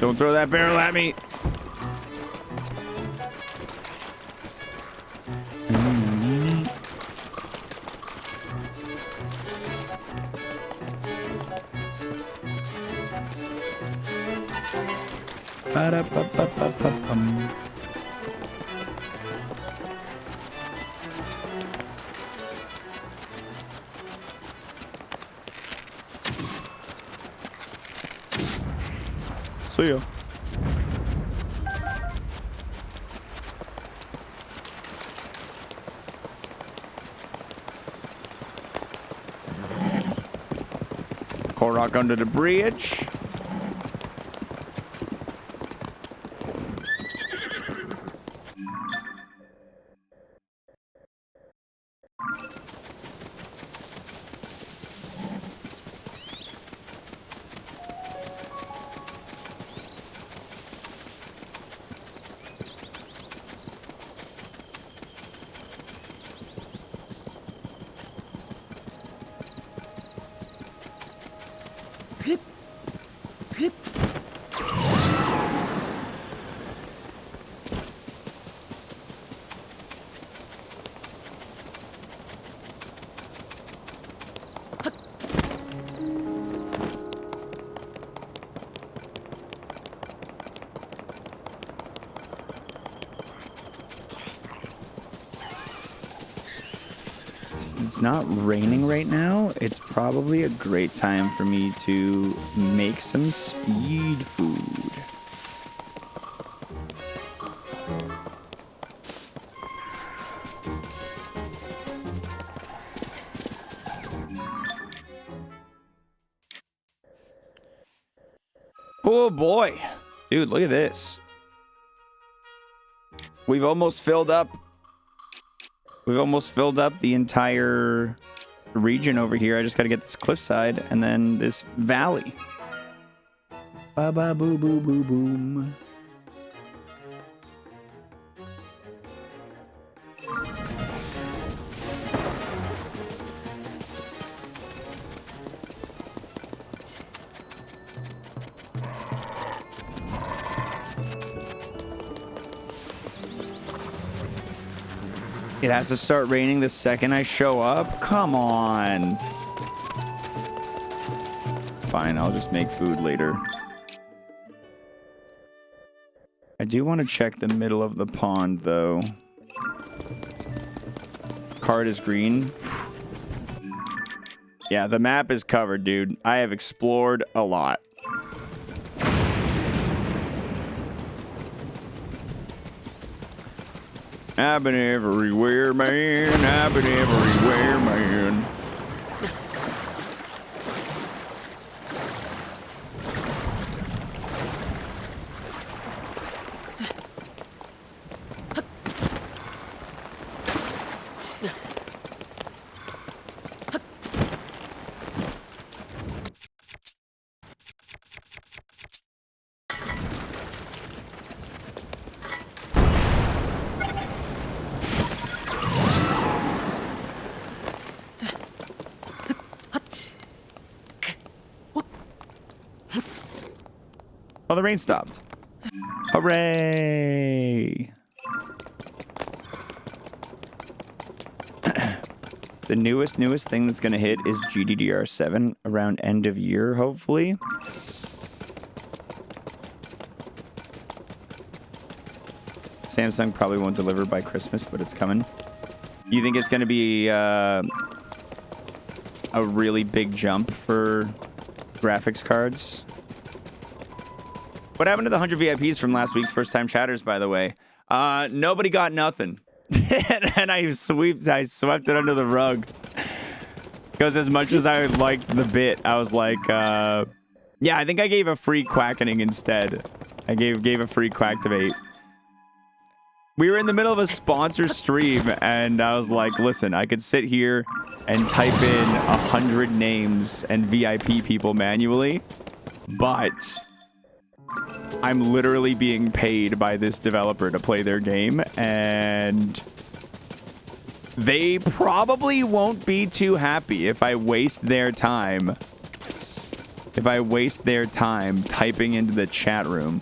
Don't throw that barrel at me. Ba-da-ba-ba-ba-ba-bum. See ya. Korok under the bridge. It's not raining right now. It's probably a great time for me to make some speed food. Oh boy. Dude, look at this. We've almost filled up the entire region over here. I just got to get this cliffside and then this valley. Ba ba boo boo boo boom. It has to start raining the second I show up? Come on. Fine, I'll just make food later. I do want to check the middle of the pond, though. Card is green. Yeah, the map is covered, dude. I have explored a lot. I've been everywhere, man. I've been everywhere, man. Oh, the rain stopped. Hooray! The newest thing that's going to hit is GDDR7 around end of year, hopefully. Samsung probably won't deliver by Christmas, but it's coming. You think it's going to be a really big jump for graphics cards? What happened to the 100 VIPs from last week's first time chatters, by the way? Nobody got nothing. And I swept it under the rug. Because as much as I liked the bit, I was like, yeah, I think I gave a free quackening instead. I gave a free quactivate. We were in the middle of a sponsor stream, and I was like, listen, I could sit here and type in 100 names and VIP people manually, but I'm literally being paid by this developer to play their game, and they probably won't be too happy if I waste their time. If I waste their time typing into the chat room.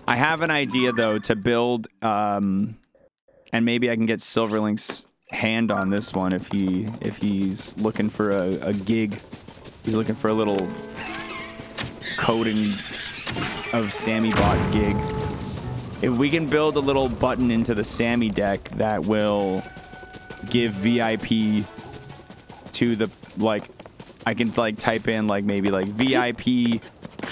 I have an idea, though, to build, and maybe I can get Silverlink's hand on this one if he's looking for a gig. He's looking for a little coding of Sammy bot gig. If we can build a little button into the Sammy deck that will give VIP to the, like, I can like type in like maybe like VIP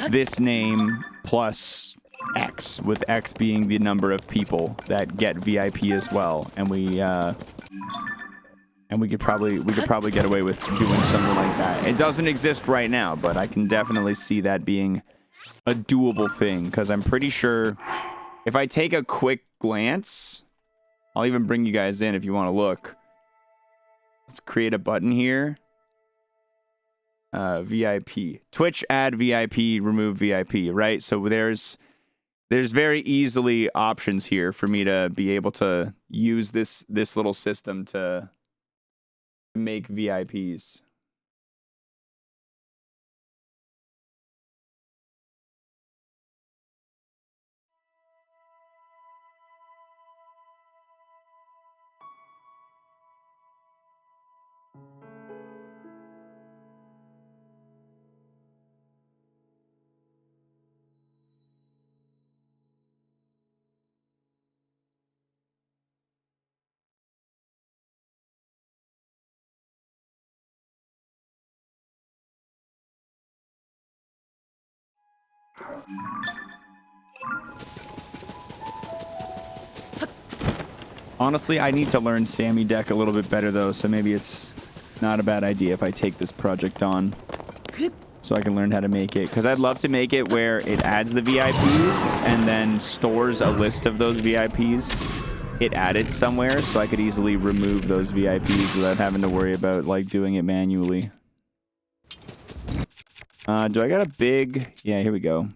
this name plus X, with X being the number of people that get VIP as well, and we could probably get away with doing something like that. It doesn't exist right now, but I can definitely see that being a doable thing, because I'm pretty sure if I take a quick glance, I'll even bring you guys in if you want to look. Let's create a button here. VIP. Twitch add VIP, remove VIP, right? So there's very easily options here for me to be able to use this little system to make VIPs. Honestly, I need to learn Sammy Deck a little bit better, though, so maybe it's not a bad idea if I take this project on so I can learn how to make it. Because I'd love to make it where it adds the VIPs and then stores a list of those VIPs it added somewhere, so I could easily remove those VIPs without having to worry about, like, doing it manually. Do I got a big... Yeah, here we go.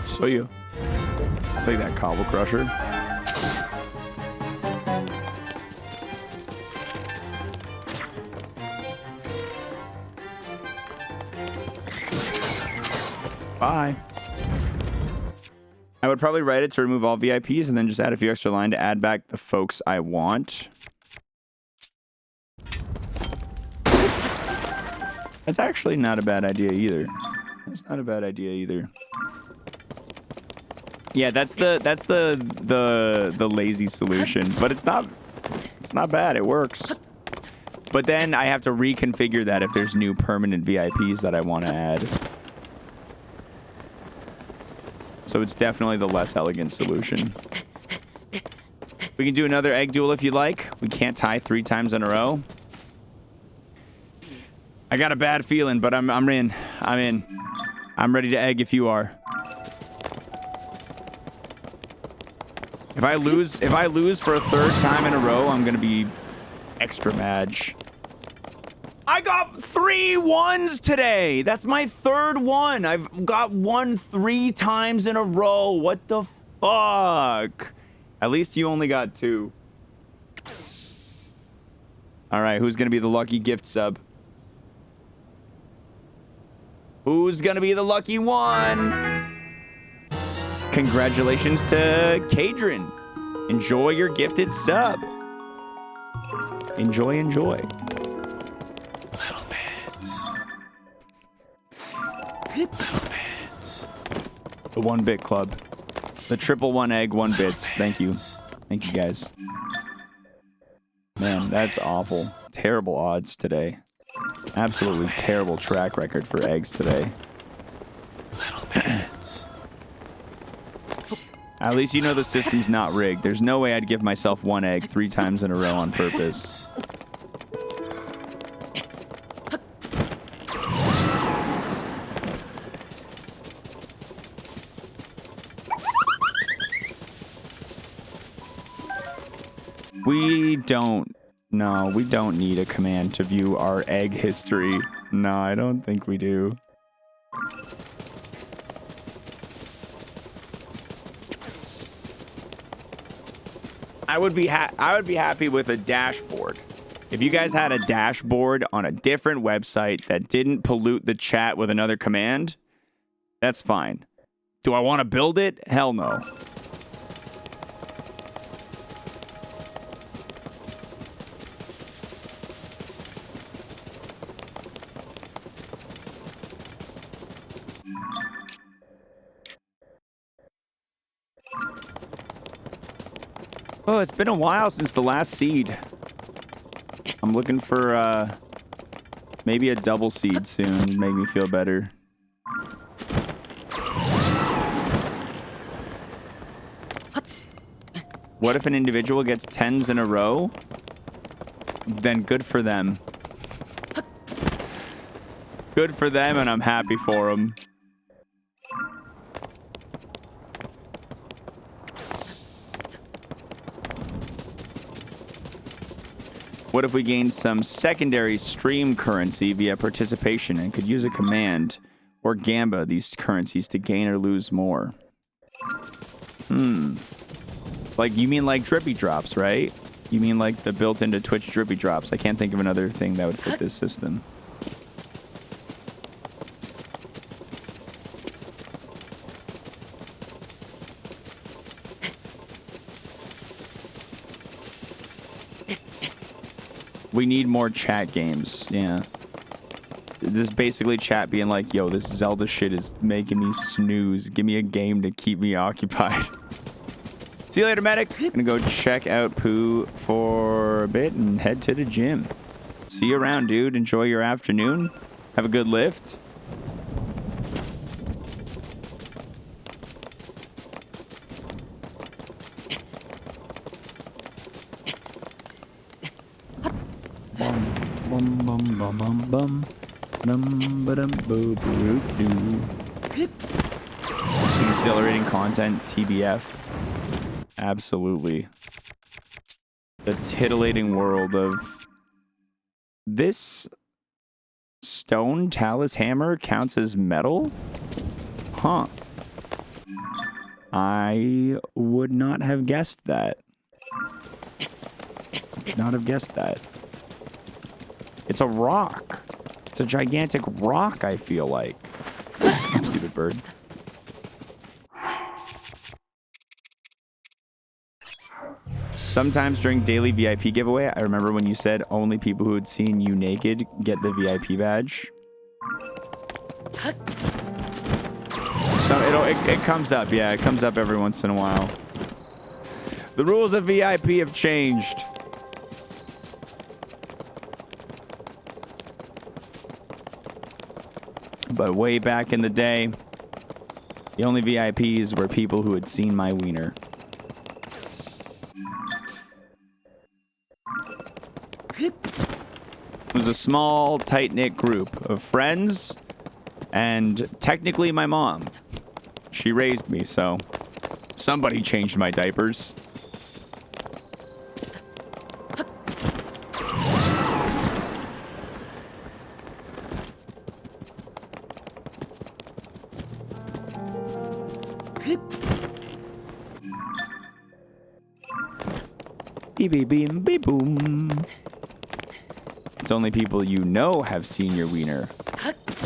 So you. I'll take that Cobble Crusher. Bye. I would probably write it to remove all VIPs and then just add a few extra line to add back the folks I want. That's actually not a bad idea either. That's not a bad idea either. Yeah, that's the lazy solution, but it's not bad. It works. But then I have to reconfigure that if there's new permanent VIPs that I want to add. So it's definitely the less elegant solution. We can do another egg duel if you like. We can't tie 3 times in a row. I got a bad feeling, but I'm in. I'm in. I'm ready to egg if you are. If I lose for a 3rd time in a row, I'm gonna be extra mad. I got 3 1s today. That's my 3rd one. I've got 1 3 times in a row. What the fuck? At least you only got 2. All right, who's gonna be the lucky gift sub? Who's gonna be the lucky one? Congratulations to Kadrin. Enjoy your gifted sub. Enjoy, enjoy. Little bits. Little bits. The 1-bit club. The triple 1 egg, 1 bits. Thank you. Thank you, guys. Man, that's awful. Terrible odds today. Absolutely terrible track record for eggs today. Little bits. At least you know the system's not rigged. There's no way I'd give myself 1 egg 3 times in a row on purpose. We don't. No, we don't need a command to view our egg history. No, I don't think we do. I would be happy with a dashboard. If you guys had a dashboard on a different website that didn't pollute the chat with another command, that's fine. Do I want to build it? Hell no. Oh, it's been a while since the last seed. I'm looking for maybe a double seed soon. Make me feel better. What if an individual gets 10s in a row? Then good for them. Good for them, and I'm happy for them. What if we gained some secondary stream currency via participation and could use a command or gamba these currencies to gain or lose more? Like, you mean like drippy drops, right? You mean like the built into Twitch drippy drops. I can't think of another thing that would fit this system. We need more chat games. Yeah. This is basically chat being like, yo, this Zelda shit is making me snooze. Give me a game to keep me occupied. See you later, medic. I'm gonna go check out Pooh for a bit and head to the gym. See you around, dude. Enjoy your afternoon. Have a good lift. Bum bum bum bum bum exhilarating content, TBF. Absolutely. The titillating world of this stone talus hammer counts as metal? Huh. I would not have guessed that. Not have guessed that. It's a rock. It's a gigantic rock, I feel like. Stupid bird. Sometimes during daily VIP giveaway, I remember when you said only people who had seen you naked get the VIP badge. So it comes up. Yeah, it comes up every once in a while. The rules of VIP have changed. But way back in the day, the only VIPs were people who had seen my wiener. It was a small, tight-knit group of friends and technically my mom. She raised me, so somebody changed my diapers. Beep beep beep beep boom. It's only people you know have seen your wiener.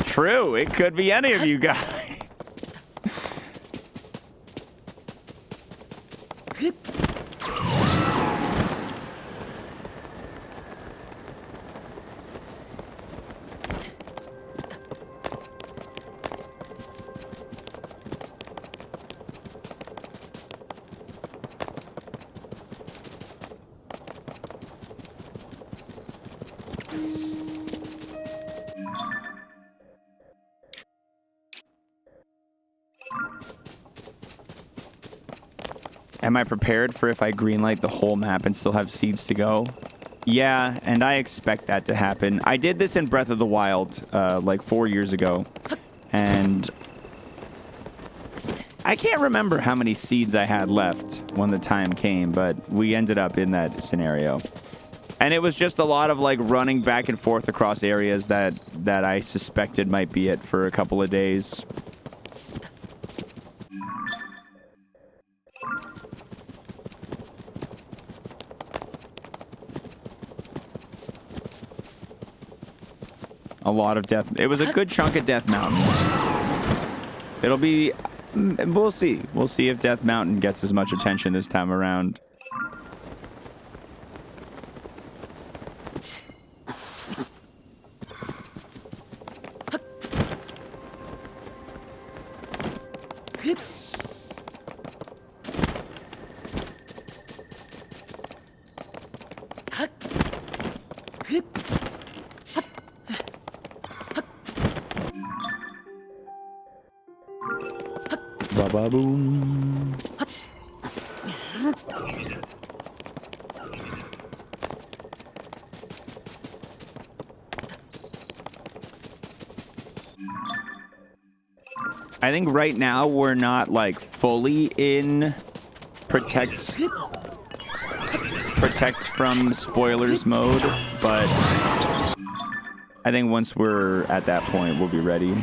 True, it could be any of you guys. Am I prepared for if I greenlight the whole map and still have seeds to go? Yeah, and I expect that to happen. I did this in Breath of the Wild like 4 years ago, and I can't remember how many seeds I had left when the time came, but we ended up in that scenario. And it was just a lot of like running back and forth across areas that I suspected might be it for a couple of days. A lot of Death. It was a good chunk of Death Mountain. It'll be... We'll see. We'll see if Death Mountain gets as much attention this time around. Ba boom. I think right now we're not like fully in protect from spoilers mode, but I think once we're at that point, we'll be ready.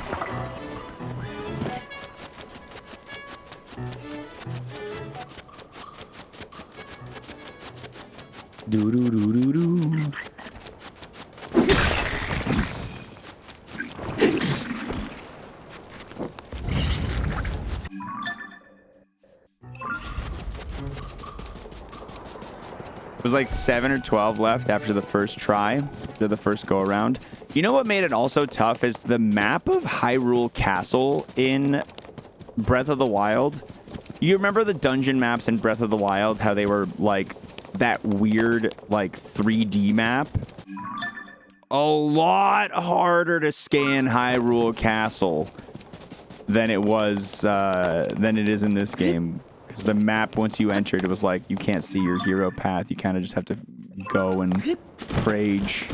Do do do do do. It was like 7 or 12 left after the first try, after the first go around. You know what made it also tough is the map of Hyrule Castle in Breath of the Wild. You remember the dungeon maps in Breath of the Wild, how they were like that weird like 3D map? A lot harder to scan Hyrule Castle than it was than it is in this game. Because the map, once you entered, it was like you can't see your hero path. You kind of just have to go and rage.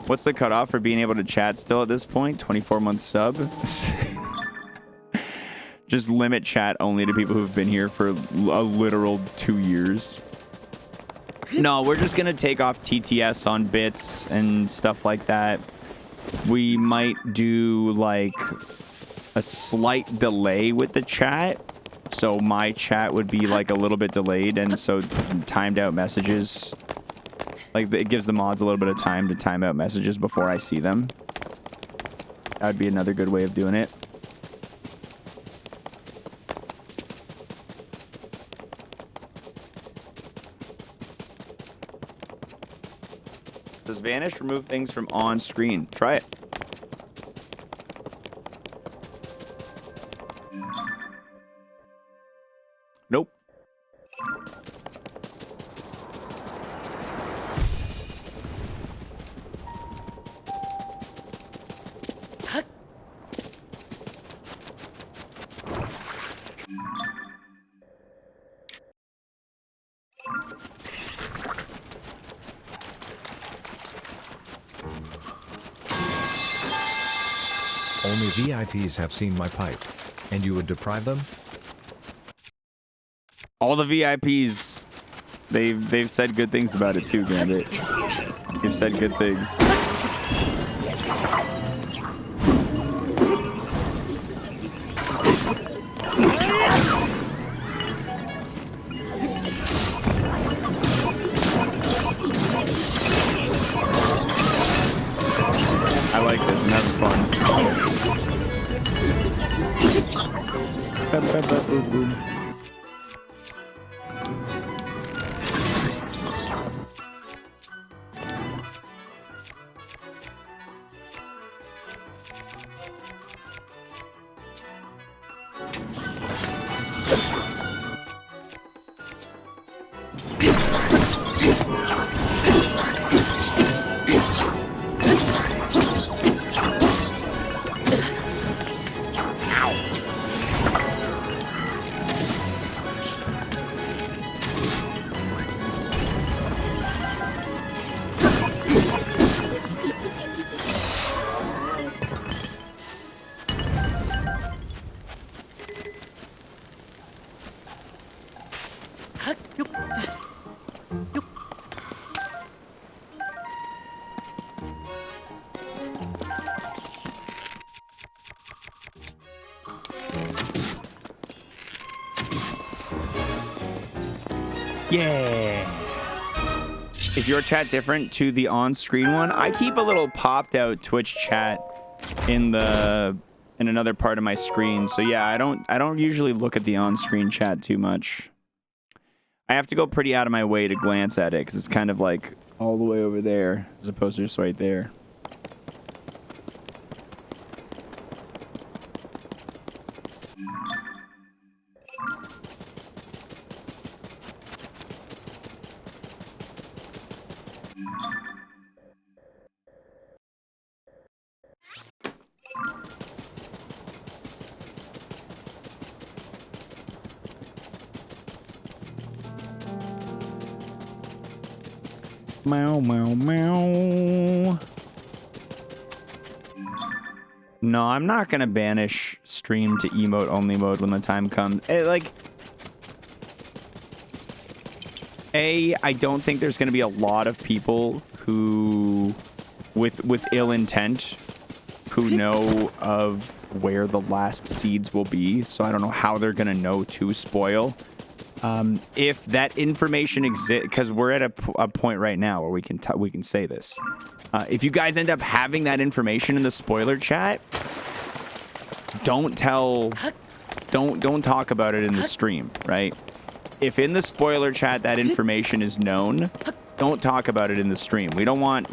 What's the cutoff for being able to chat still at this point? 24-month sub? Just limit chat only to people who've been here for a literal 2 years. No, we're just going to take off TTS on bits and stuff like that. We might do like a slight delay with the chat. So my chat would be like a little bit delayed. And so timed out messages, like it gives the mods a little bit of time to time out messages before I see them. That would be another good way of doing it. Does Vanish remove things from on screen? Try it. Nope. Only VIPs have seen my pipe, and you would deprive them? All the VIPs, they've said good things about it too, Gambit. They've said good things. I like this, and that's fun. Yeah. Is your chat different to the on-screen one? I keep a little popped out Twitch chat in another part of my screen. So yeah, I don't usually look at the on-screen chat too much. I have to go pretty out of my way to glance at it because it's kind of like all the way over there as opposed to just right there. Meow, meow, meow. No, I'm not going to banish stream to emote only mode when the time comes. I don't think there's going to be a lot of people who, with ill intent, who know of where the last seeds will be. So I don't know how they're going to know to spoil. If that information exists, because we're at a point right now where we can say this. If you guys end up having that information in the spoiler chat, don't talk about it in the stream, right? If in the spoiler chat that information is known, don't talk about it in the stream. We don't want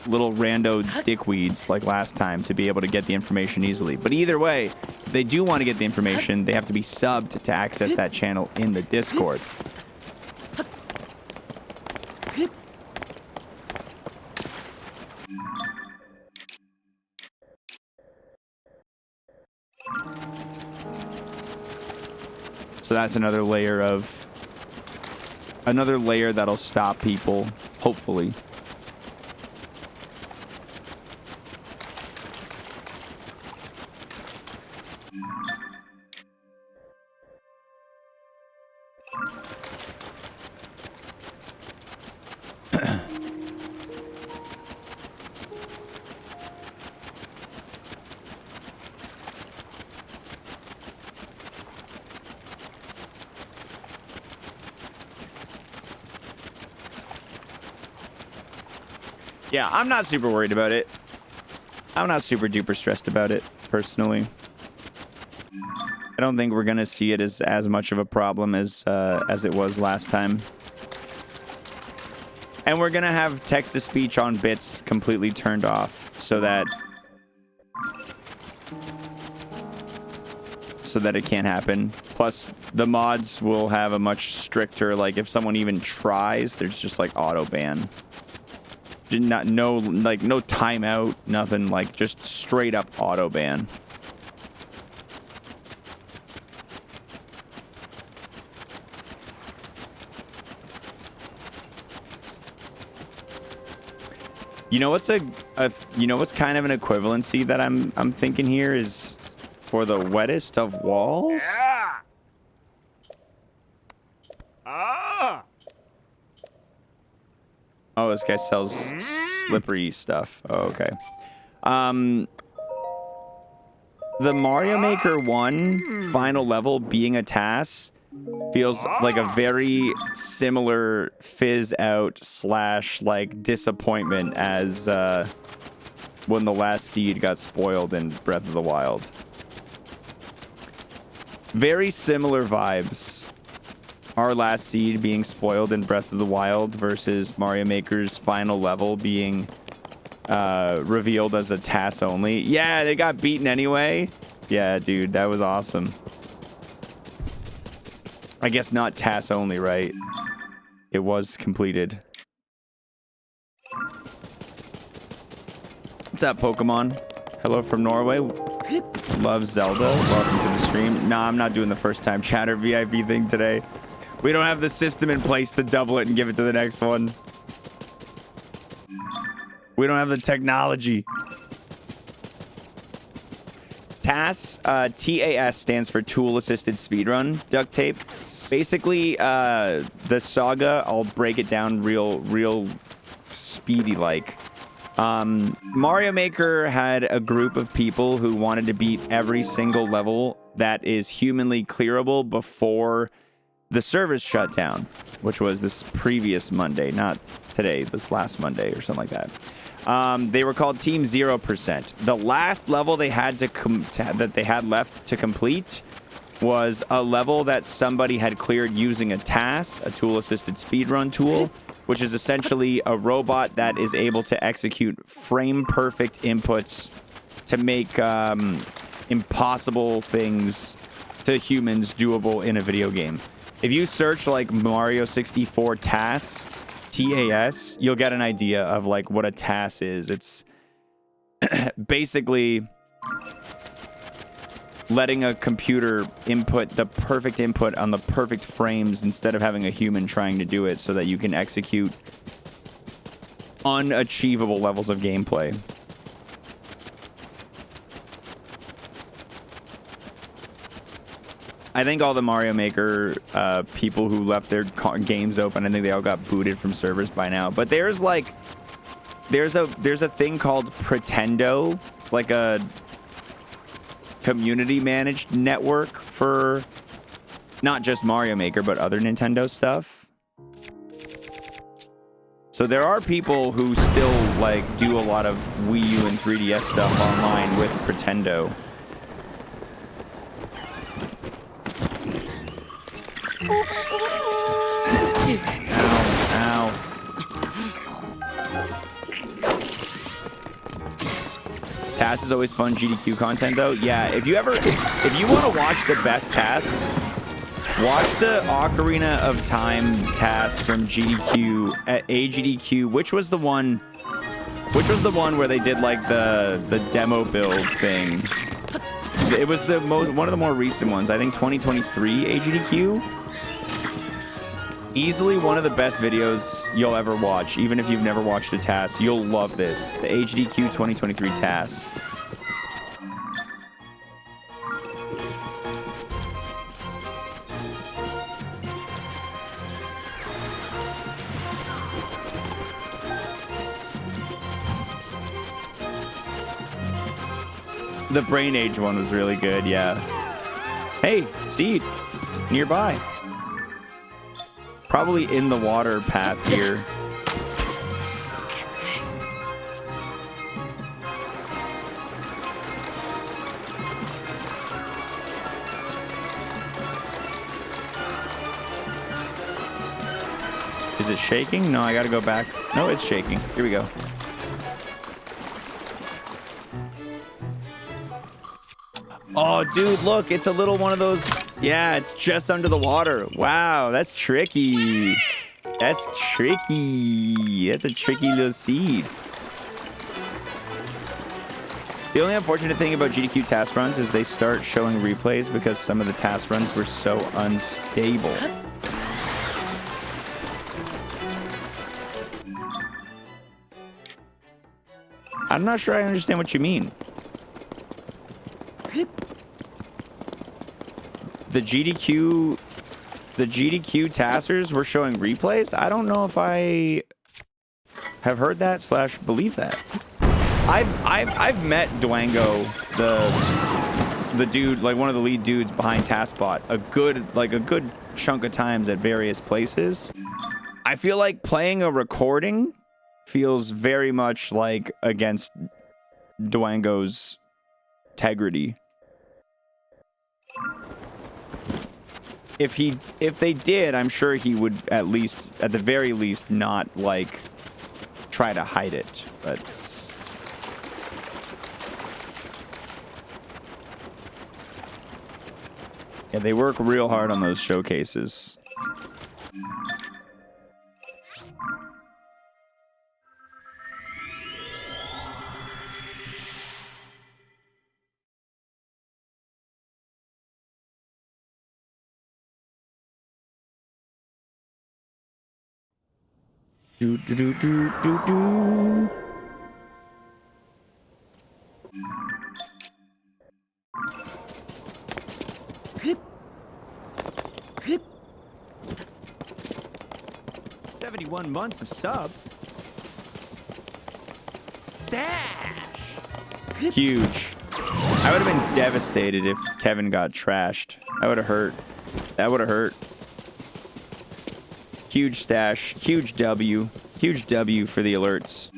little rando dickweeds like last time to be able to get the information easily. But either way, if they do want to get the information, they have to be subbed to access that channel in the Discord. So that's another layer that'll stop people, hopefully. Yeah, I'm not super worried about it. I'm not super duper stressed about it, personally. I don't think we're gonna see it as much of a problem as it was last time. And we're gonna have text-to-speech on bits completely turned off so that it can't happen. Plus, the mods will have a much stricter, like, if someone even tries, there's just like auto ban. No timeout, nothing, like just straight up auto ban. You know what's kind of an equivalency that I'm thinking here is for the wettest of walls? Yeah. Ah. Oh, this guy sells slippery stuff. Oh, okay. The Mario Maker 1 final level being a TAS feels like a very similar fizz out / like disappointment as when the last seed got spoiled in Breath of the Wild. Very similar vibes. Our last seed being spoiled in Breath of the Wild versus Mario Maker's final level being revealed as a TAS only. Yeah, they got beaten anyway. Yeah, dude, that was awesome. I guess not TAS only, right? It was completed. What's up, Pokemon? Hello from Norway. Love Zelda. Welcome to the stream. Nah, I'm not doing the first time chatter VIP thing today. We don't have the system in place to double it and give it to the next one. We don't have the technology. TAS, TAS stands for Tool Assisted Speedrun, Duct Tape. Basically, the saga, I'll break it down real speedy like. Mario Maker had a group of people who wanted to beat every single level that is humanly clearable before the servers shut down, which was this previous Monday, not today, this last Monday or something like that. They were called Team 0%. The last level they had that they had left to complete was a level that somebody had cleared using a TAS, a tool-assisted speedrun tool, which is essentially a robot that is able to execute frame-perfect inputs to make impossible things to humans doable in a video game. If you search like Mario 64 TAS, TAS, you'll get an idea of like what a TAS is. It's basically letting a computer input the perfect input on the perfect frames instead of having a human trying to do it so that you can execute unachievable levels of gameplay. I think all the Mario Maker people who left their games open, I think they all got booted from servers by now. But there's like, there's a thing called Pretendo. It's like a community managed network for not just Mario Maker, but other Nintendo stuff. So there are people who still like do a lot of Wii U and 3DS stuff online with Pretendo. Ow, ow. TAS is always fun GDQ content though. Yeah, if you want to watch the best TAS, watch the Ocarina of Time TAS from GDQ at AGDQ, which was the one where they did like the demo build thing. It was one of the more recent ones. I think 2023 AGDQ. Easily one of the best videos you'll ever watch. Even if you've never watched a TAS, you'll love this. The AGDQ 2023 TAS. The Brain Age one was really good, yeah. Hey, Seed, nearby. Probably in the water path here. Is it shaking? No, I gotta go back. No, it's shaking. Here we go. Oh, dude, look, it's a little one of those. Yeah, it's just under the water. Wow, that's tricky. That's tricky. That's a tricky little seed. The only unfortunate thing about GDQ task runs is they start showing replays because some of the task runs were so unstable. I'm not sure I understand what you mean. The GDQ taskers were showing replays? I don't know if I have heard that / believe that. I've met Dwango, the dude, like one of the lead dudes behind TaskBot, a good chunk of times at various places. I feel like playing a recording feels very much like against Dwango's integrity. If they did, I'm sure he would at the very least not like try to hide it, but yeah, they work real hard on those showcases. Do do do do do do. Hip. Hip. 71 months of sub. Stash. Huge. I would have been devastated if Kevin got trashed. That would have hurt. That would have hurt. Huge stash, huge W for the alerts.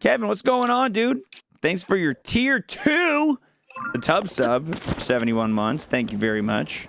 Kevin, what's going on, dude? Thanks for your tier 2, the tub sub, 71 months. Thank you very much.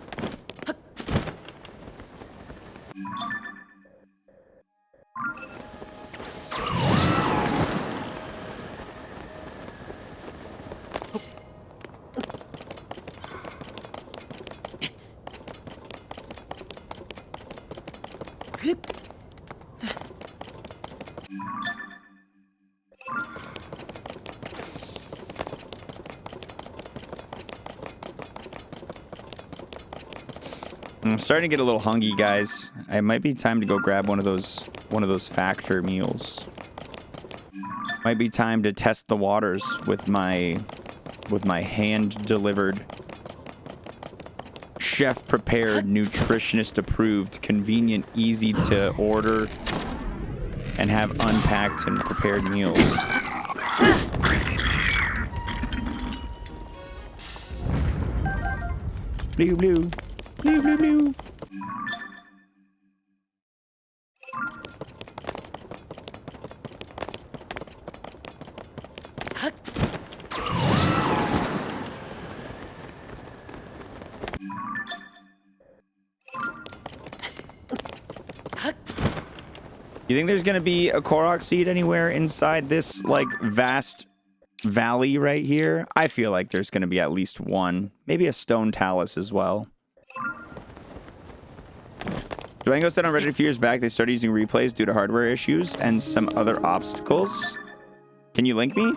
I'm starting to get a little hungry, guys. It might be time to go grab one of those factor meals. Might be time to test the waters with my hand-delivered, chef-prepared, nutritionist-approved, convenient, easy to order, and have unpacked and prepared meals. Blue, blue. Blue, blue, blue. You think there's gonna be a Korok seed anywhere inside this, like, vast valley right here? I feel like there's gonna be at least one. Maybe a stone talus as well. Duango said on Reddit a few years back they started using replays due to hardware issues and some other obstacles. Can you link me?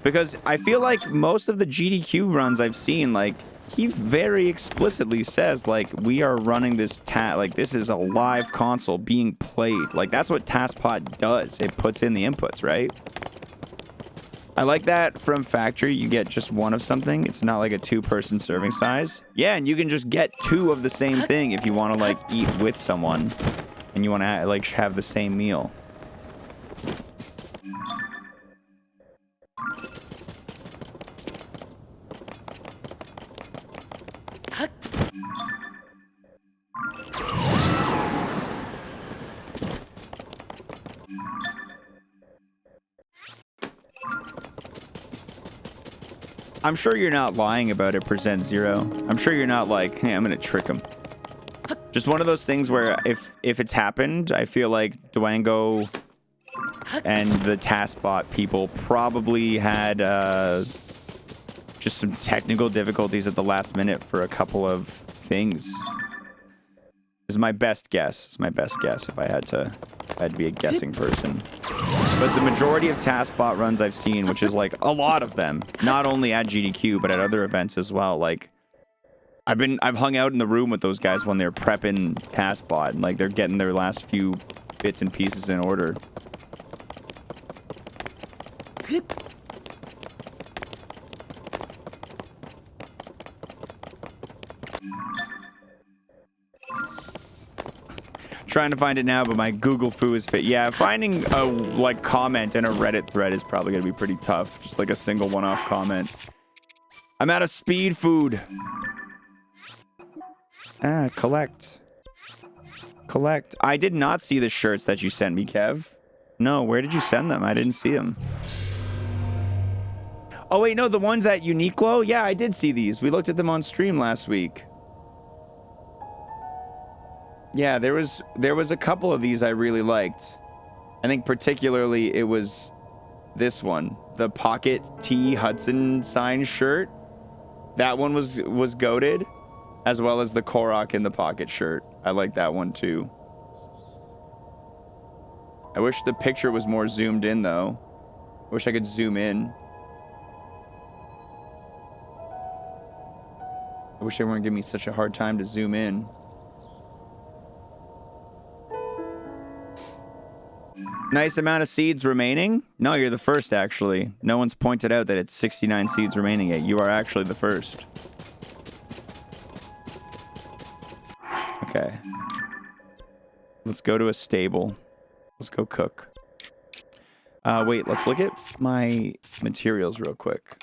Because I feel like most of the GDQ runs I've seen, like, he very explicitly says, like, we are running this like, this is a live console being played. Like, that's what TaskPod does. It puts in the inputs, right? I like that from factory, you get just one of something. It's not like a 2-person serving size. Yeah, and you can just get 2 of the same thing if you want to, like, eat with someone. And you want to, like, have the same meal. I'm sure you're not lying about it, Percent Zero. I'm sure you're not like, hey, I'm gonna trick him. Just one of those things where if it's happened, I feel like Duango and the TaskBot people probably had just some technical difficulties at the last minute for a couple of things. This is my best guess. It's my best guess if I had to be a guessing person. But the majority of TaskBot runs I've seen, which is like a lot of them, not only at GDQ, but at other events as well. Like, I've hung out in the room with those guys when they're prepping TaskBot, and like they're getting their last few bits and pieces in order. Trying to find it now, but my Google foo is fit. Yeah, finding a like comment in a Reddit thread is probably gonna be pretty tough. Just like a single one-off comment. I'm out of speed food. Ah, collect. Collect. I did not see the shirts that you sent me, Kev. No, where did you send them? I didn't see them. Oh wait, no, the ones at Uniqlo? Yeah, I did see these. We looked at them on stream last week. Yeah, there was a couple of these I really liked. I think particularly it was this one, the Pocket T Hudson sign shirt. That one was goated, as well as the Korok in the pocket shirt. I like that one too. I wish the picture was more zoomed in though. I wish I could zoom in. I wish they weren't giving me such a hard time to zoom in. Nice amount of seeds remaining? No, you're the first, actually. No one's pointed out that it's 69 seeds remaining yet. You are actually the first. Okay. Let's go to a stable. Let's go cook. Wait, let's look at my materials real quick.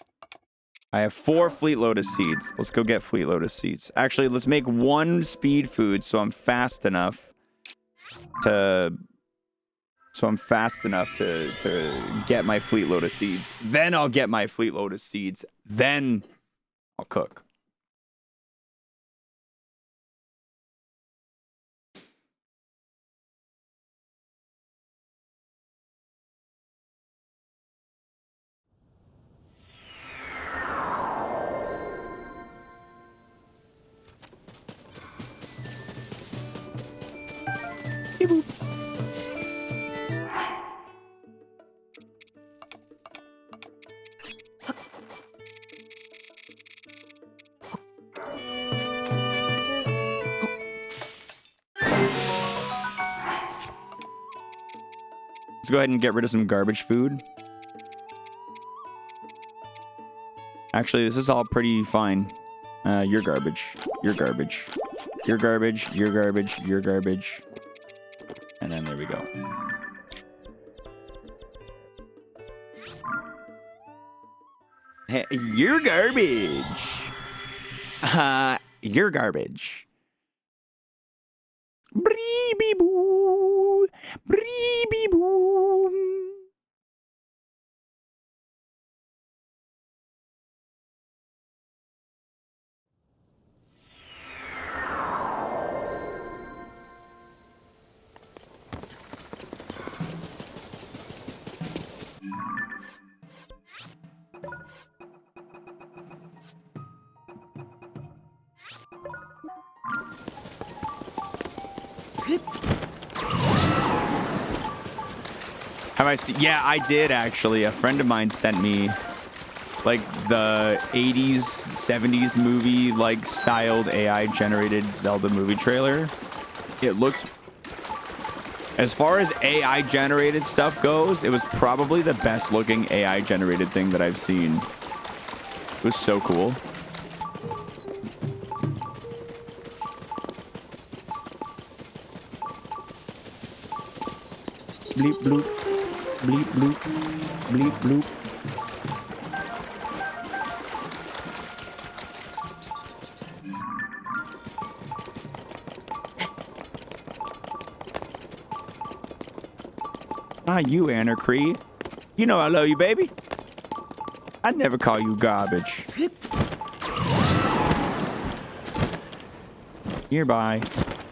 I have 4 Fleet Lotus seeds. Let's go get Fleet Lotus seeds. Actually, let's make 1 speed food so I'm fast enough to... get my Fleet Lotus seeds. Then I'll get my Fleet Lotus seeds. Then I'll cook. Beep boop. go ahead and get rid of some garbage food. Actually, this is all pretty fine. You're garbage. You're garbage. You're garbage. You're garbage. You're garbage. And then there we go. Hey, you're garbage. You're garbage. Bree bee boo. Bree bee boo. Have I seen? Yeah, I did actually. A friend of mine sent me like the 80s, 70s movie like styled AI generated Zelda movie trailer. It looked, as far as AI generated stuff goes, it was probably the best looking AI generated thing that I've seen. It was so cool. Bleep bloop. Bleep bloop. Bleep bloop. Ah, you, Anarchy. You know I love you, baby. I'd never call you garbage. Nearby.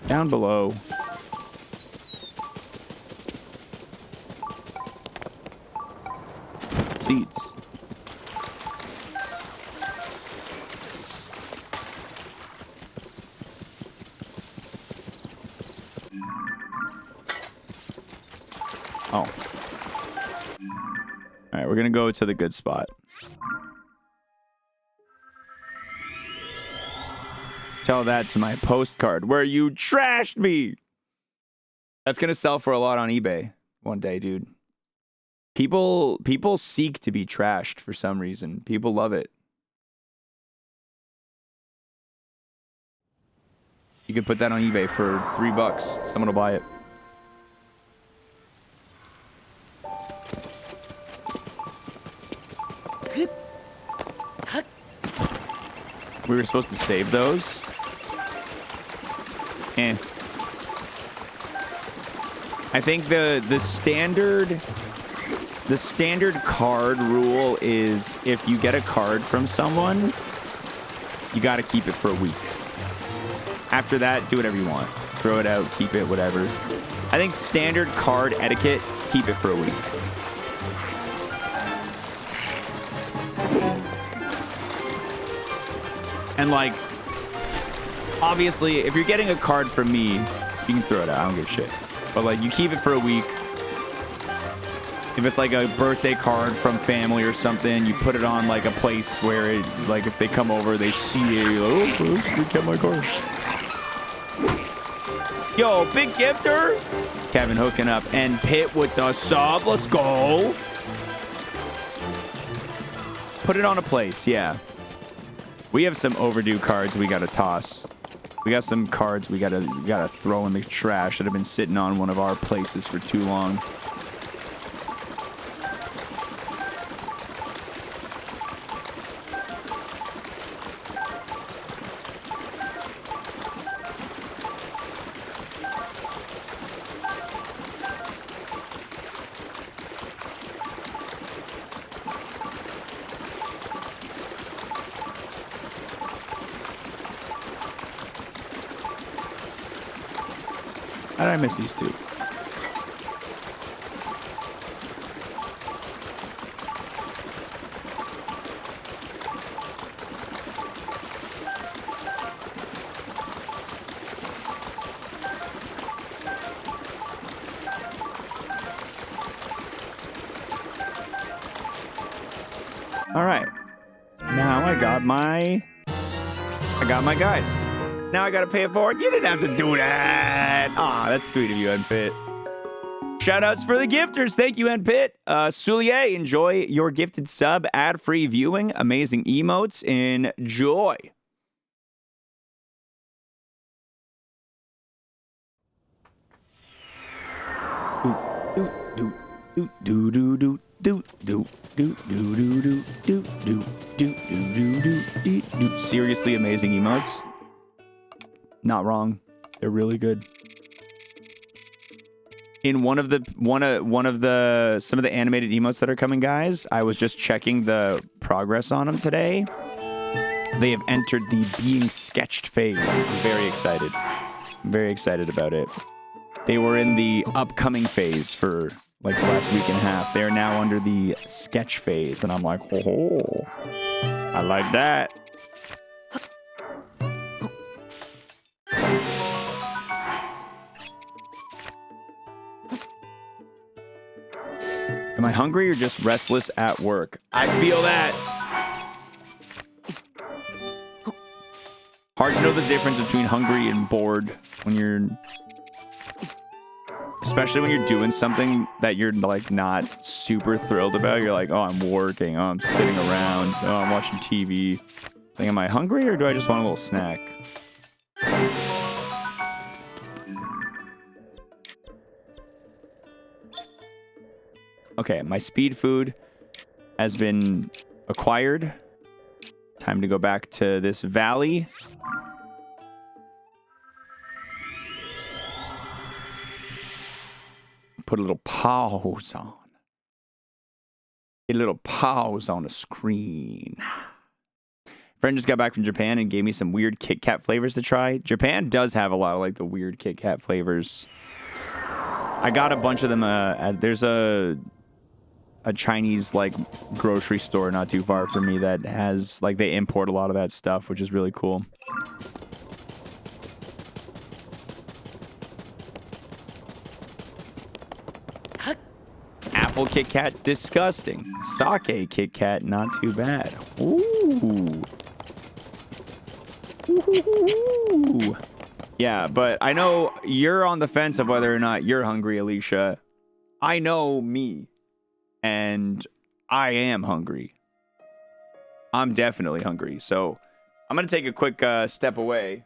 Down below. Seats. Oh. All right, we're gonna go to the good spot. Tell that to my postcard where you trashed me. That's gonna sell for a lot on eBay one day, dude. People seek to be trashed for some reason. People love it. You could put that on eBay for $3. Someone will buy it. We were supposed to save those. I think the standard card rule is if you get a card from someone, you got to keep it for a week. After that, do whatever you want. Throw it out, keep it, whatever. I think standard card etiquette, keep it for a week. And like, obviously, if you're getting a card from me, you can throw it out. I don't give a shit. But like, you keep it for a week. If it's like a birthday card from family or something, you put it on like a place where it, like if they come over, they see it, you're like, oh, you get my card. Yo, big gifter. Kevin hooking up and Pitt with the sub. Let's go. Put it on a place, yeah. We have some overdue cards we gotta toss. We got some cards we gotta throw in the trash that have been sitting on one of our places for too long. How did I miss these two? All right. Now I got my guys. Now I gotta pay it forward. You didn't have to do that. Aw, that's sweet of you, Unfit. Shoutouts for the gifters. Thank you, N Pit. Soulier, enjoy your gifted sub. Ad-free viewing. Amazing emotes. Enjoy. Seriously amazing emotes. Not wrong. They're really good. In some of the animated emotes that are coming, guys, I was just checking the progress on them today. They have entered the being sketched phase. I'm very excited. I'm very excited about it. They were in the upcoming phase for like the last week and a half. They're now under the sketch phase, and I'm like, oh, I like that. Am I hungry or just restless at work? I feel that. Hard to know the difference between hungry and bored when you're... Especially when you're doing something that you're like not super thrilled about. You're like, oh, I'm working. Oh, I'm sitting around. Oh, I'm watching TV. Like, am I hungry or do I just want a little snack? Okay, my speed food has been acquired. Time to go back to this valley. Put a little pause on. Get a little pause on the screen. Friend just got back from Japan and gave me some weird Kit Kat flavors to try. Japan does have a lot of like the weird Kit Kat flavors. I got a bunch of them. There's a Chinese like grocery store not too far from me that has like they import a lot of that stuff, which is really cool. Apple Kit Kat, disgusting. Sake Kit Kat, not too bad. Ooh. Ooh. Yeah, but I know you're on the fence of whether or not you're hungry, Alicia. I know me. And I am hungry. I'm definitely hungry. So I'm going to take a quick step away.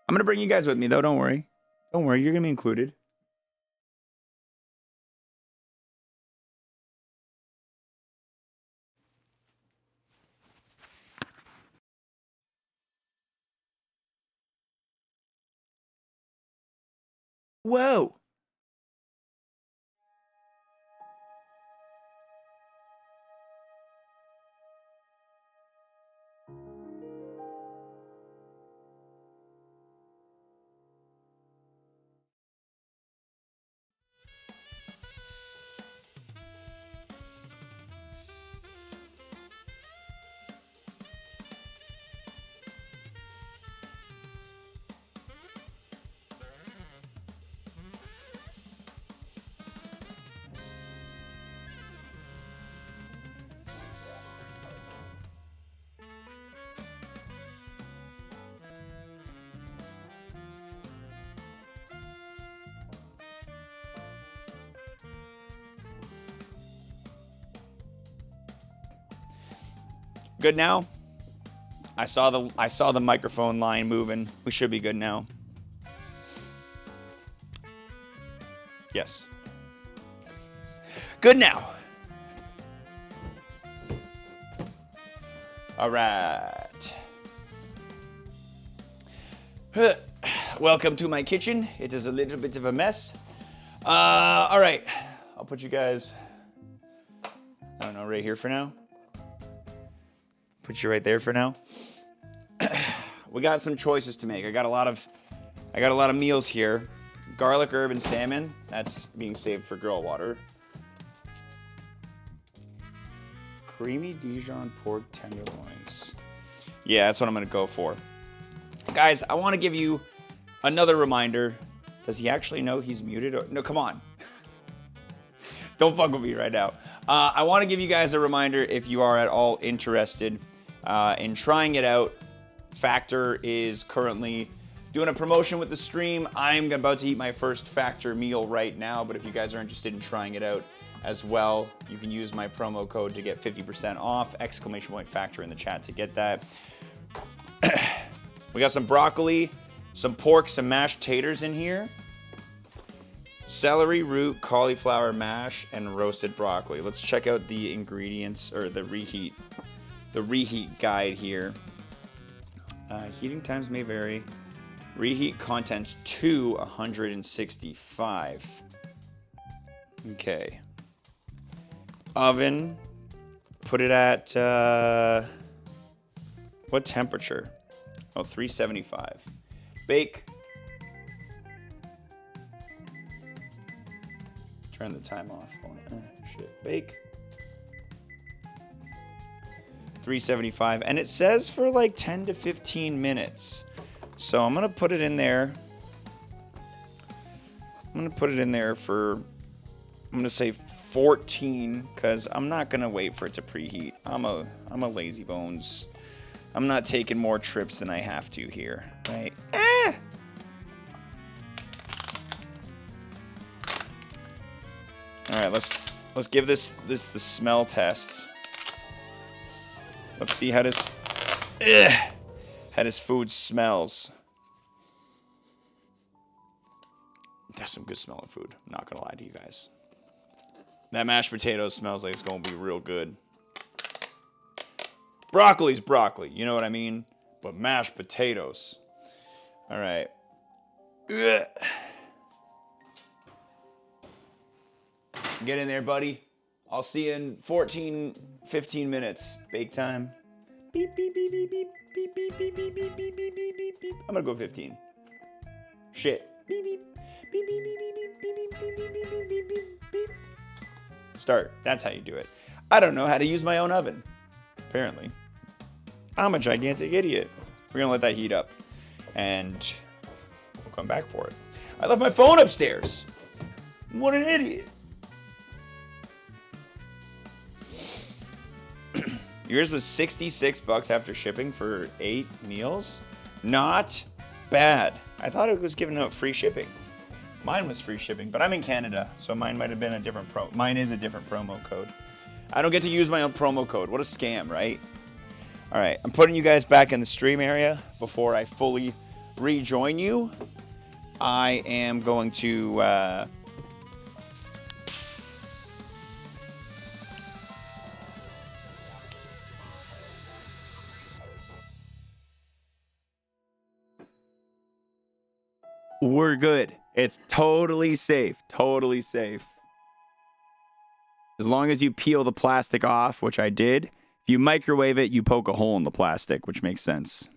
I'm going to bring you guys with me, though. Don't worry. Don't worry. You're going to be included. Whoa. Good now? I saw the microphone line moving. We should be good now. Yes. Good now. All right. Welcome to my kitchen. It is a little bit of a mess. All right. I'll put you guys, I don't know, right here for now. Put you right there for now. We got some choices to make. I got a lot of meals here. Garlic, herb, and salmon. That's being saved for girl water. Creamy Dijon pork tenderloins. Yeah, that's what I'm gonna go for. Guys, I want to give you another reminder. Does he actually know he's muted? No, come on. Don't fuck with me right now. I want to give you guys a reminder if you are at all interested in trying it out. Factor is currently Doing a promotion with the stream. I'm about to eat my first Factor meal right now, but if you guys are interested in trying it out as well, you can use my promo code to get 50% off. !Factor in the chat to get that. We got some broccoli, some pork, some mashed taters in here. Celery root, cauliflower mash, and roasted broccoli. Let's check out the ingredients, or the reheat guide here. Heating times may vary. Reheat contents to 165. Okay. Oven. Put it at what temperature? Oh, 375. Bake. Turn the time off. Shit. Bake. 375. And it says for like 10 to 15 minutes. So I'm going to put it in there. I'm going to put it in there for, I'm going to say 14, because I'm not going to wait for it to preheat. I'm a lazy bones. I'm not taking more trips than I have to here, right? All right, let's give this the smell test. Let's see how this food smells. That's some good smelling food. I'm not gonna lie to you guys. That mashed potato smells like it's gonna be real good. Broccoli's broccoli, you know what I mean? But mashed potatoes. All right. Get in there, buddy. I'll see you in 14, 15 minutes. Bake time. Beep, beep, beep, beep, beep, beep, beep, beep, beep, beep, beep, beep, beep, beep, beep. I'm gonna go 15. Shit. Beep, beep, beep, beep, beep, beep, beep, beep, beep, beep, beep, beep, beep, beep, beep. Start. That's how you do it. I don't know how to use my own oven. Apparently. I'm a gigantic idiot. We're gonna let that heat up. And we'll come back for it. I left my phone upstairs. What an idiot. Yours was $66 after shipping for 8 meals? Not bad. I thought it was giving out free shipping. Mine was free shipping, but I'm in Canada, so mine might have been a different mine is a different promo code. I don't get to use my own promo code. What a scam, right? All right, I'm putting you guys back in the stream area before I fully rejoin you. I am going to We're good. It's totally safe. Totally safe. As long as you peel the plastic off, which I did. If you microwave it, you poke a hole in the plastic, which makes sense.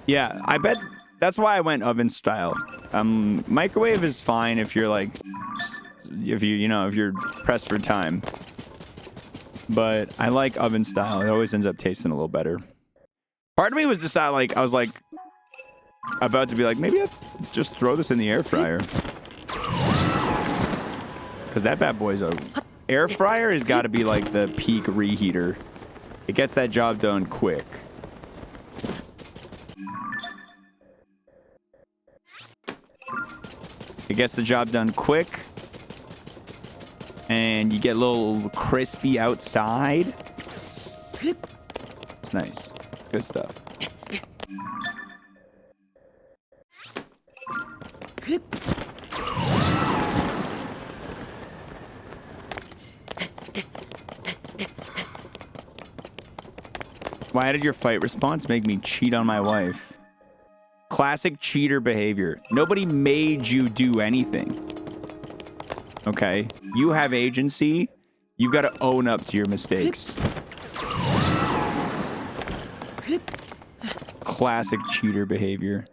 Yeah, I bet that's why I went oven style. Microwave is fine if you're like, if you're pressed for time. But I like oven style. It always ends up tasting a little better. Part of me was decided, like, I was like, about to be like, maybe I'll just throw this in the air fryer. Because that bad boy's a air fryer has got to be like the peak reheater. It gets that job done quick. It gets the job done quick. And you get a little crispy outside. It's nice. It's good stuff. Why did your fight response make me cheat on my wife? Classic cheater behavior. Nobody made you do anything. Okay? You have agency. You've got to own up to your mistakes. Classic cheater behavior.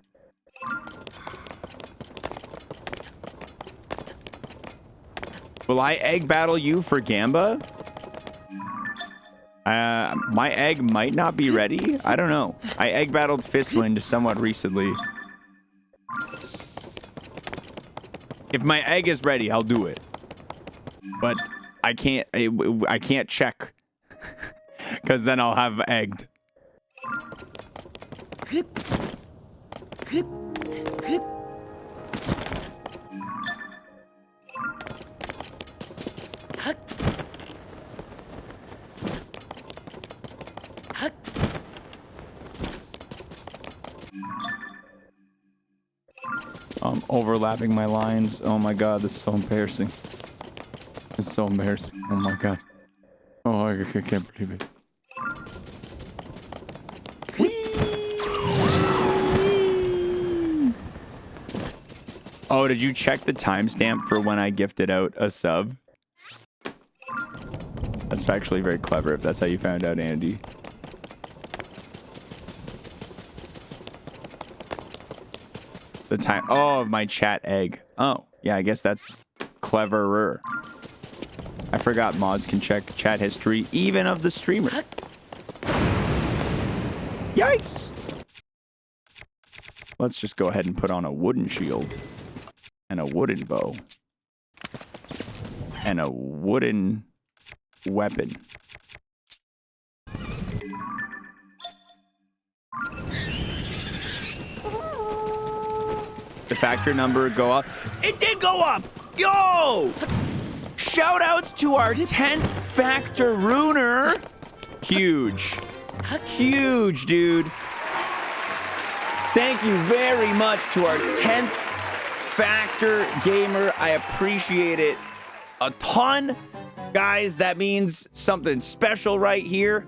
Will I egg battle you for Gamba? My egg might not be ready. I don't know. I egg battled Fistwind somewhat recently. If my egg is ready, I'll do it. But I can't check. Because then I'll have egged. I'm overlapping my lines. Oh my god, this is so embarrassing. It's so embarrassing. Oh my god. Oh, I can't believe it. Oh, did you check the timestamp for when I gifted out a sub? That's actually very clever if that's how you found out, Andy. The time. Oh, my chat egg. Oh, yeah, I guess that's cleverer. I forgot mods can check chat history even of the streamer. Yikes! Let's just go ahead and put on a wooden shield. And a wooden bow. And a wooden weapon. The factor number go up. It did go up! Yo! Shout outs to our 10th factor runer. Huge. Huge, dude. Thank you very much to our 10th factor gamer. I appreciate it a ton. Guys, that means something special right here.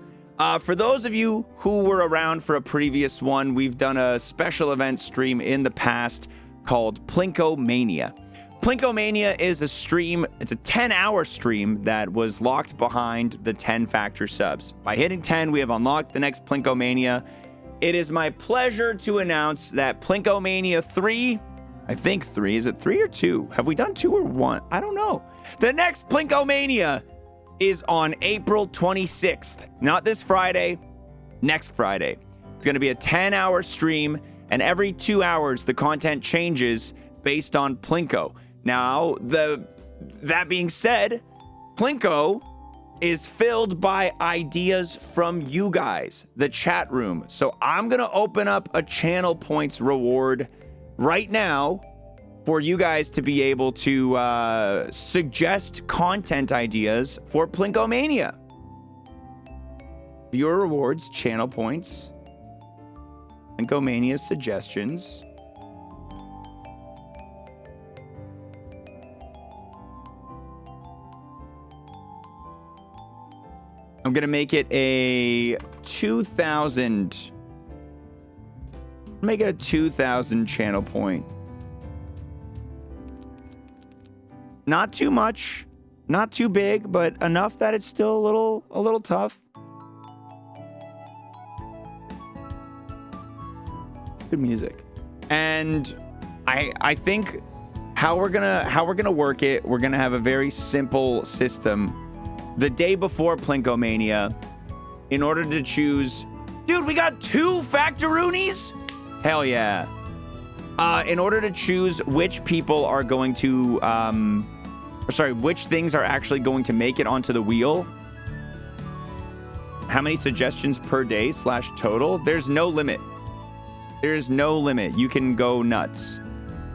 For those of you who were around for a previous one, we've done a special event stream in the past called Plinko Mania. Plinko Mania is a stream, it's a 10-hour stream that was locked behind the 10 factor subs. By hitting 10, we have unlocked the next Plinko Mania. It is my pleasure to announce that Plinko Mania 3, I think 3, is it 3 or 2? Have we done 2 or 1? I don't know. The next Plinko Mania is on April 26th. Not this Friday, next Friday. It's going to be a 10-hour stream, and every 2 hours, the content changes based on Plinko. Now, that being said, Plinko is filled by ideas from you guys, the chat room. So I'm going to open up a channel points reward right now for you guys to be able to suggest content ideas for Plinko Mania. Your rewards, channel points, Plinko Mania suggestions. I'm going to make it a 2,000. Make it a 2,000 channel point. Not too much, not too big, but enough that it's still a little tough. Good music. And I think how we're gonna work it, we're gonna have a very simple system. The day before Plinko Mania, in order to choose, dude, we got 2 Factoroonies? Hell yeah. In order to choose which people are going to, which things are actually going to make it onto the wheel. How many suggestions per day / total? There's no limit. There's no limit. You can go nuts.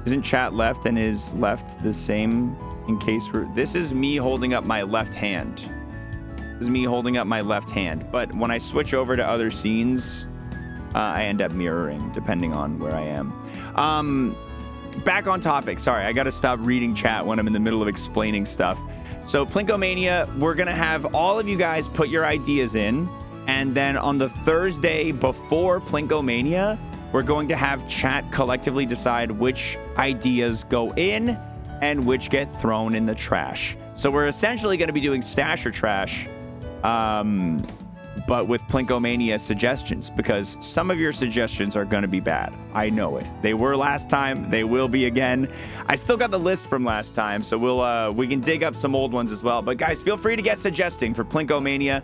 Isn't chat left and is left the same in case we're... This is me holding up my left hand. This is me holding up my left hand. But when I switch over to other scenes, I end up mirroring depending on where I am. Back on topic. Sorry, I got to stop reading chat when I'm in the middle of explaining stuff. So Plinko Mania, we're going to have all of you guys put your ideas in. And then on the Thursday before Plinko Mania, we're going to have chat collectively decide which ideas go in and which get thrown in the trash. So we're essentially going to be doing stash or trash, but with Plinko Mania suggestions, because some of your suggestions are going to be bad. I know it. They were last time. They will be again. I still got the list from last time, so we can dig up some old ones as well. But guys, feel free to get suggesting for Plinko Mania.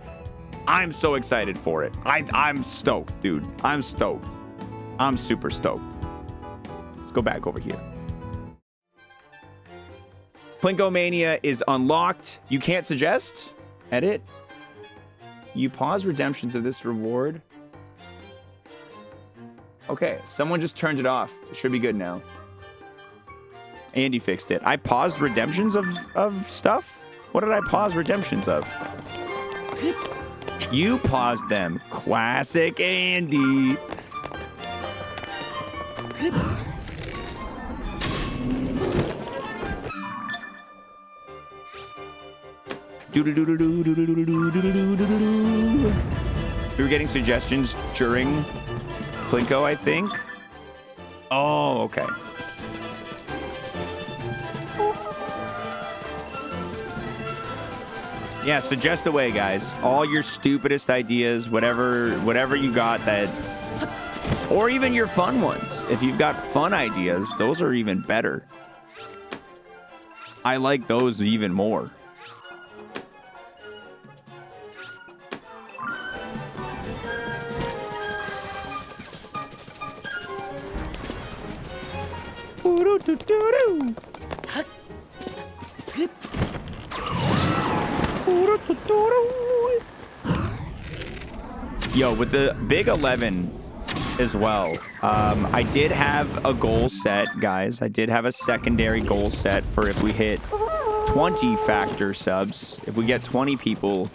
I'm so excited for it. I'm stoked, dude. I'm stoked. I'm super stoked. Let's go back over here. Plinko-mania is unlocked. You can't suggest? Edit? You pause redemptions of this reward. Okay, someone just turned it off. It should be good now. Andy fixed it. I paused redemptions of stuff? What did I pause redemptions of? You paused them. Classic Andy. We were getting suggestions during Plinko, I think. Oh, okay. Yeah, suggest away, guys. All your stupidest ideas, whatever you got that, or even your fun ones. If you've got fun ideas, those are even better. I like those even more. Yo, with the big 11 as well, I did have a goal set, guys. I did have a secondary goal set for if we hit 20 factor subs. If we get 20 people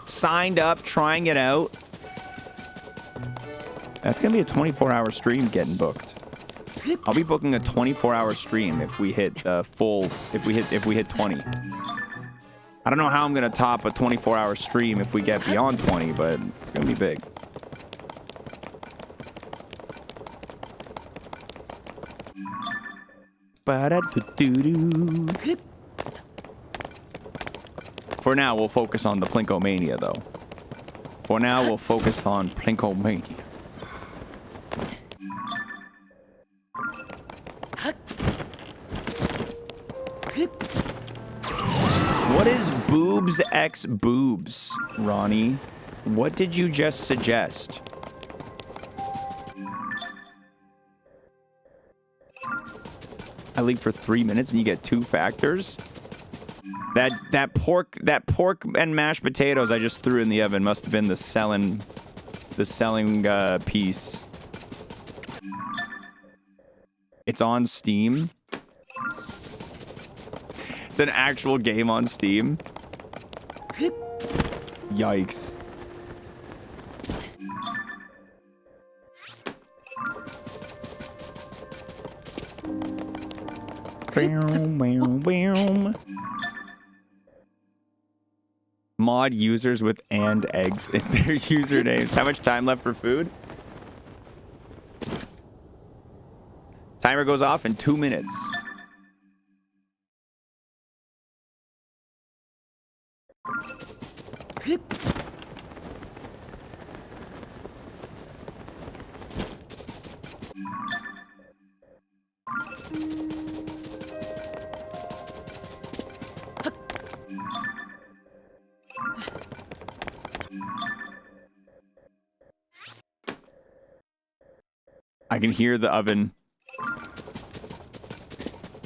signed up, trying it out. That's going to be a 24-hour stream getting booked. I'll be booking a 24-hour stream if we hit if we hit 20. I don't know how I'm going to top a 24-hour stream if we get beyond 20, but it's going to be big. For now, we'll focus on the Plinko-mania, though. For now, we'll focus on Plinko-mania. What is boobs x boobs, Ronnie? What did you just suggest? I leave for 3 minutes and you get 2 factors? That pork and mashed potatoes I just threw in the oven must have been the selling piece. It's on Steam. It's an actual game on Steam. Yikes. Mod users with and eggs in their usernames. How much time left for food? Timer goes off in 2 minutes. I can hear the oven.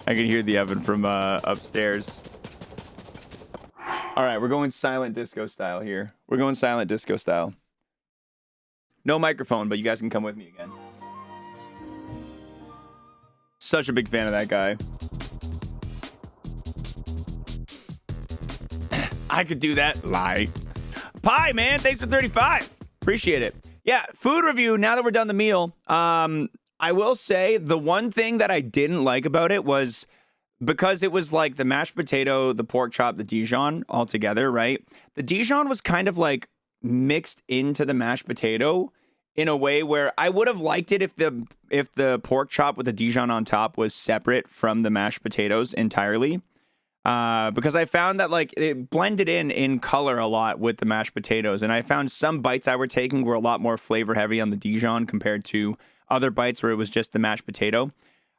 I can hear the oven from upstairs. All right, we're going silent disco style here. We're going silent disco style. No microphone, but you guys can come with me again. Such a big fan of that guy. I could do that. Lie. Pie, man. Thanks for 35. Appreciate it. Yeah, food review. Now that we're done the meal, I will say the one thing that I didn't like about it was because it was like the mashed potato, the pork chop, the Dijon all together, right? The Dijon was kind of like mixed into the mashed potato in a way where I would have liked it if the pork chop with the Dijon on top was separate from the mashed potatoes entirely. Because I found that like it blended in color a lot with the mashed potatoes, and I found some bites I were taking were a lot more flavor heavy on the Dijon compared to other bites where it was just the mashed potato.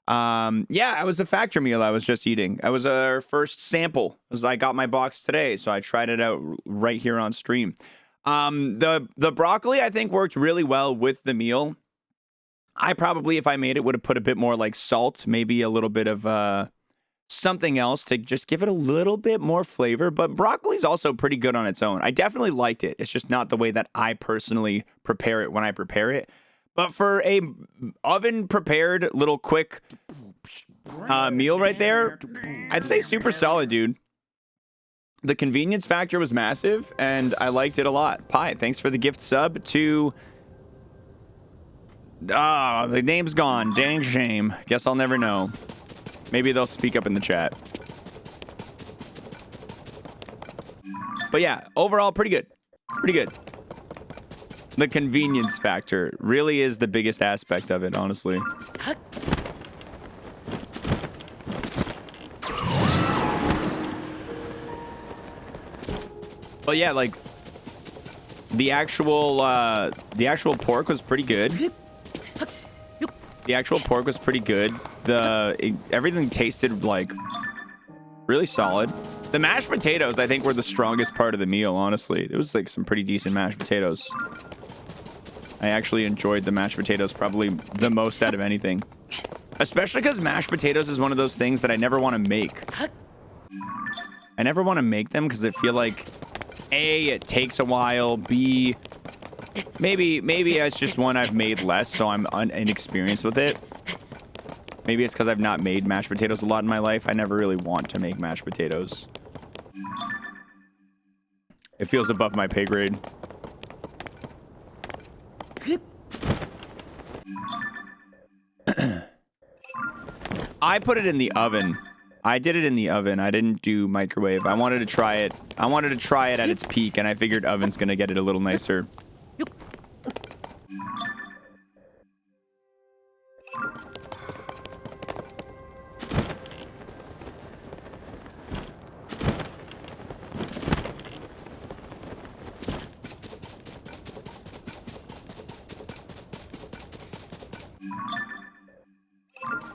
Yeah, it was a factor meal I was just eating. It was our first sample. I got my box today, so I tried it out right here on stream. The broccoli I think worked really well with the meal. I probably, if I made it, would have put a bit more like salt, maybe a little bit of something else to just give it a little bit more flavor. But broccoli's also pretty good on its own. I definitely liked it. It's just not the way that I personally prepare it when I prepare it. But for a oven prepared little quick meal right there, I'd say super solid, dude. The convenience factor was massive, and I liked it a lot. Pi, thanks for the gift sub to... the name's gone. Dang shame. Guess I'll never know. Maybe they'll speak up in the chat. But yeah, overall, pretty good. Pretty good. The convenience factor really is the biggest aspect of it, honestly. But yeah, like the actual pork was pretty good. The actual pork was pretty good. Everything tasted like really solid. The mashed potatoes, I think, were the strongest part of the meal, honestly. It was like some pretty decent mashed potatoes. I actually enjoyed the mashed potatoes probably the most out of anything. Especially because mashed potatoes is one of those things that I never want to make. I never want to make them because I feel like A, it takes a while. B, maybe it's just one I've made less, so I'm inexperienced with it. Maybe it's because I've not made mashed potatoes a lot in my life. I never really want to make mashed potatoes. It feels above my pay grade. I put it in the oven. I did it in the oven. I didn't do microwave. I wanted to try it. I wanted to try it at its peak, and I figured oven's gonna get it a little nicer.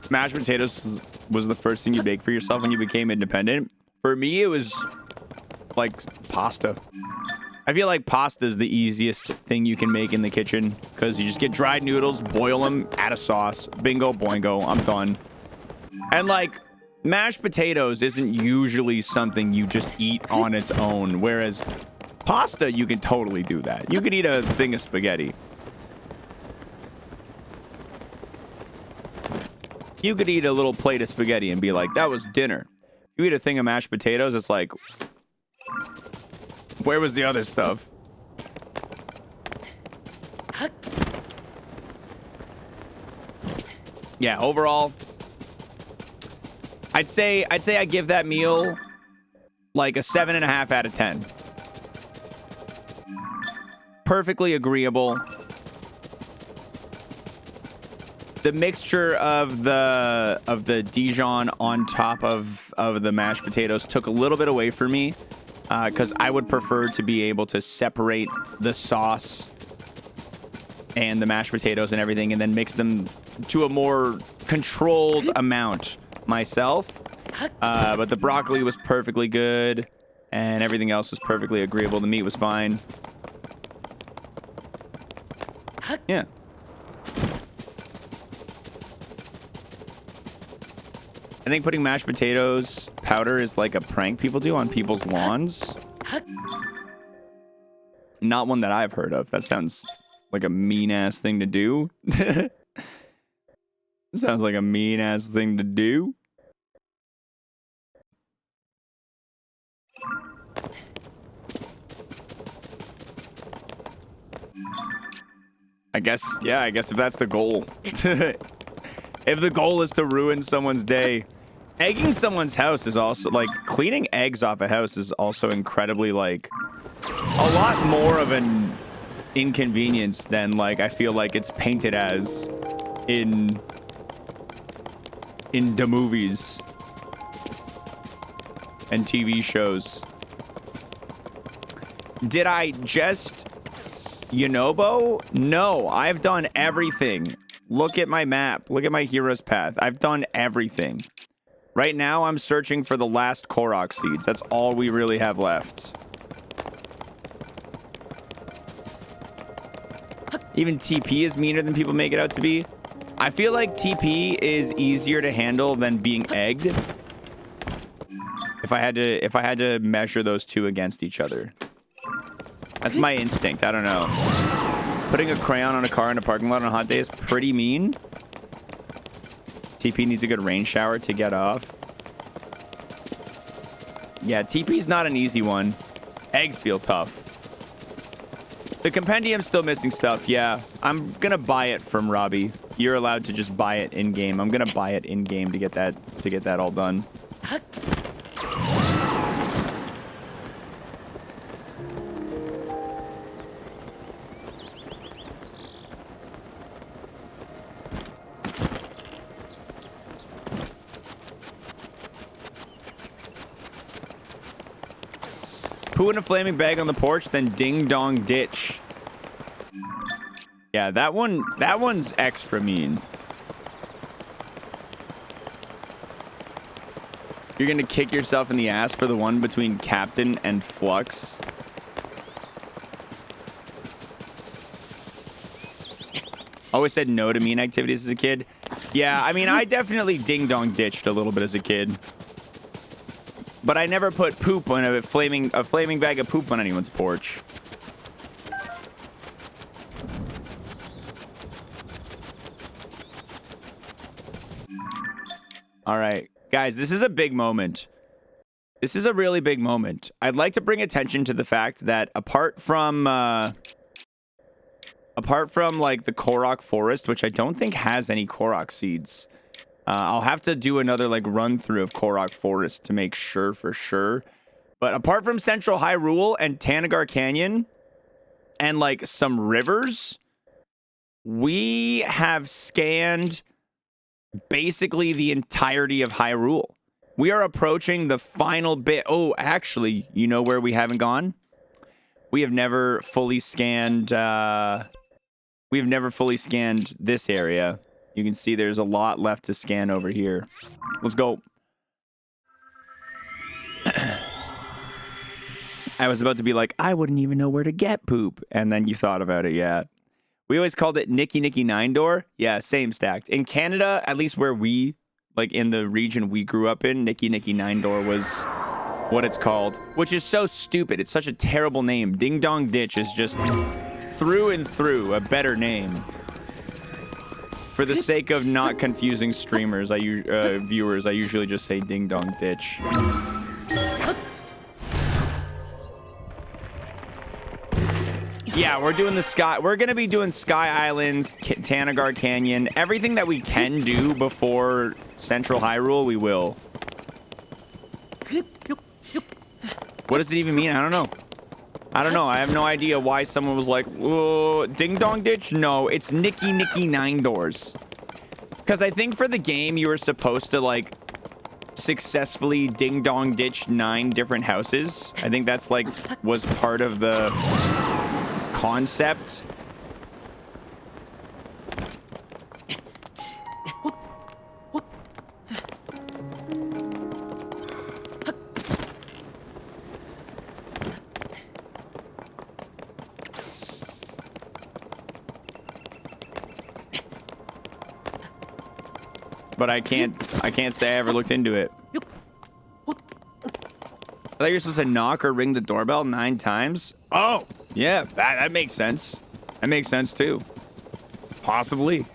Mashed potatoes was the first thing you baked for yourself when you became independent. For me, it was like pasta. I feel like pasta is the easiest thing you can make in the kitchen because you just get dried noodles, boil them, add a sauce, bingo, boingo, I'm done. And like mashed potatoes isn't usually something you just eat on its own, whereas pasta, you can totally do that. You could eat a thing of spaghetti. You could eat a little plate of spaghetti and be like, that was dinner. You eat a thing of mashed potatoes, it's like, where was the other stuff? Yeah, overall, I'd say I give that meal like a 7.5 out of 10. Perfectly agreeable. The mixture of the Dijon on top of the mashed potatoes took a little bit away from me because I would prefer to be able to separate the sauce and the mashed potatoes and everything and then mix them to a more controlled amount myself. But the broccoli was perfectly good and everything else was perfectly agreeable. The meat was fine. Yeah. I think putting mashed potatoes powder is like a prank people do on people's lawns. Not one that I've heard of. That sounds like a mean-ass thing to do. Sounds like a mean-ass thing to do. I guess if that's the goal. If the goal is to ruin someone's day, egging someone's house is also like cleaning eggs off a house is also incredibly like a lot more of an inconvenience than like I feel like it's painted as in the movies and TV shows. Did I just Yonobo? No, I've done everything. Look at my map. Look at my hero's path. I've done everything. Right now, I'm searching for the last Korok seeds. That's all we really have left. Even TP is meaner than people make it out to be. I feel like TP is easier to handle than being egged. If I had to measure those two against each other. That's my instinct. I don't know. Putting a crayon on a car in a parking lot on a hot day is pretty mean. TP needs a good rain shower to get off. Yeah, TP's not an easy one. Eggs feel tough. The compendium's still missing stuff. Yeah, I'm gonna buy it from Robbie. You're allowed to just buy it in game. I'm gonna buy it in game to get that all done. Poo in a flaming bag on the porch, then ding dong ditch. Yeah, that one's extra mean. You're gonna kick yourself in the ass for the one between Captain and Flux. Always said no to mean activities as a kid. Yeah, I mean, I definitely ding dong ditched a little bit as a kid. But I never put poop on a flaming bag of poop on anyone's porch. All right, guys, this is a big moment. This is a really big moment. I'd like to bring attention to the fact that apart from like the Korok forest, which I don't think has any Korok seeds. I'll have to do another like run through of Korok Forest to make sure for sure. But apart from Central Hyrule and Tanagar Canyon and like some rivers, we have scanned basically the entirety of Hyrule. We are approaching the final bit. Oh, actually, you know where we haven't gone? We have never fully scanned this area. You can see there's a lot left to scan over here. Let's go. I was about to be like, I wouldn't even know where to get poop. And then you thought about it, yeah. We always called it Nicky Nicky Nine Door. Yeah, same stacked. In Canada, at least where we, like in the region we grew up in, Nicky Nicky Nine Door was what it's called. Which is so stupid. It's such a terrible name. Ding Dong Ditch is just through and through a better name. For the sake of not confusing streamers, viewers, I usually just say Ding Dong Ditch. Yeah, we're doing the sky. We're gonna be doing Sky Islands, Tanagar Canyon, everything that we can do before Central Hyrule. We will. What does it even mean? I don't know. I don't know. I have no idea why someone was like, "Whoa, Ding Dong Ditch." No, it's Nicky Nicky Nine Doors. Because I think for the game, you were supposed to like successfully Ding Dong Ditch 9 different houses. I think that's like was part of the concept. But I can't say I ever looked into it. I thought you were supposed to knock or ring the doorbell 9 times. Oh, yeah, that makes sense. That makes sense too. Possibly.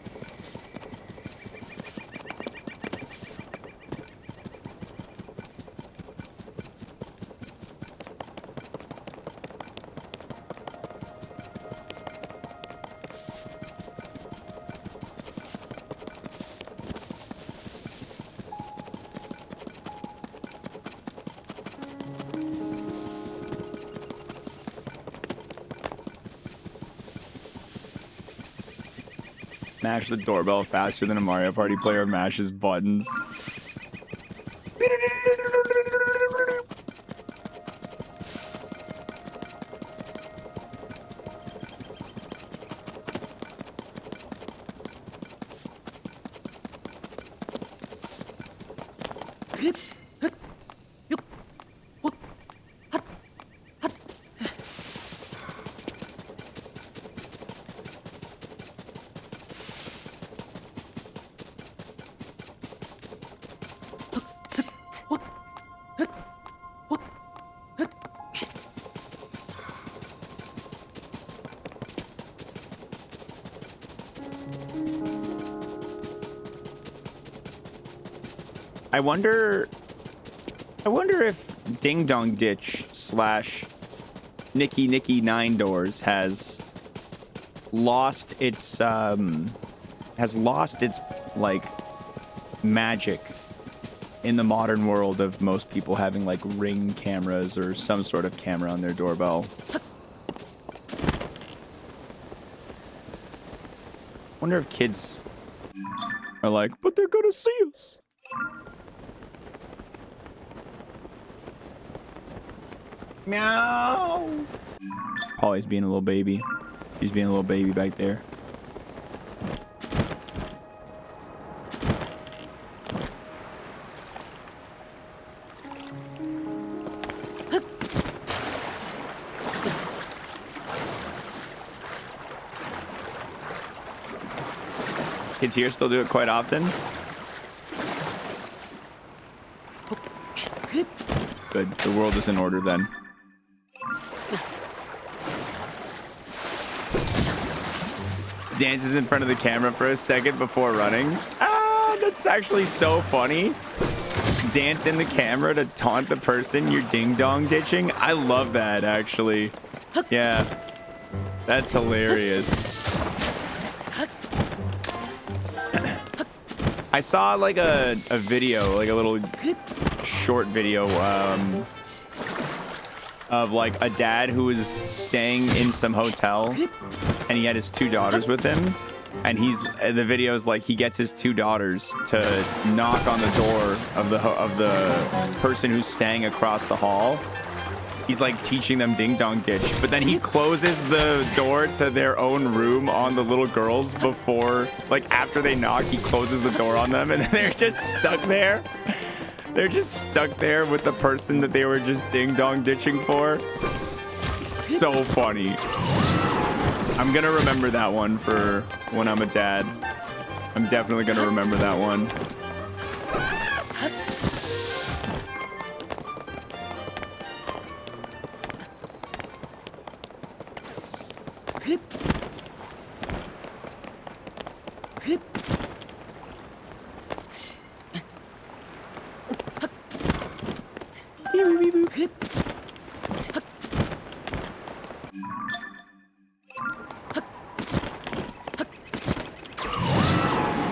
Mash the doorbell faster than a Mario Party player mashes buttons. I wonder if Ding Dong Ditch / Nicky Nicky Nine Doors has lost its like magic in the modern world of most people having like Ring cameras or some sort of camera on their doorbell. Wonder if kids are like, but they're gonna see us. Meow. Polly's being a little baby. She's being a little baby back there. Kids here still do it quite often. Good. The world is in order then. Dances in front of the camera for a second before running. Ah, that's actually so funny. Dance in the camera to taunt the person you're ding-dong ditching. I love that, actually. Yeah. That's hilarious. I saw like a video, like a little short video of like a dad who was staying in some hotel and he had his 2 daughters with him, and the video is like he gets his 2 daughters to knock on the door of the person who's staying across the hall. He's like teaching them ding dong ditch, but then he closes the door to their own room on the little girls before, like after they knock, he closes the door on them and they're just stuck there. They're just stuck there with the person that they were just ding dong ditching for. So funny. I'm gonna remember that one for when I'm a dad. I'm definitely gonna remember that one.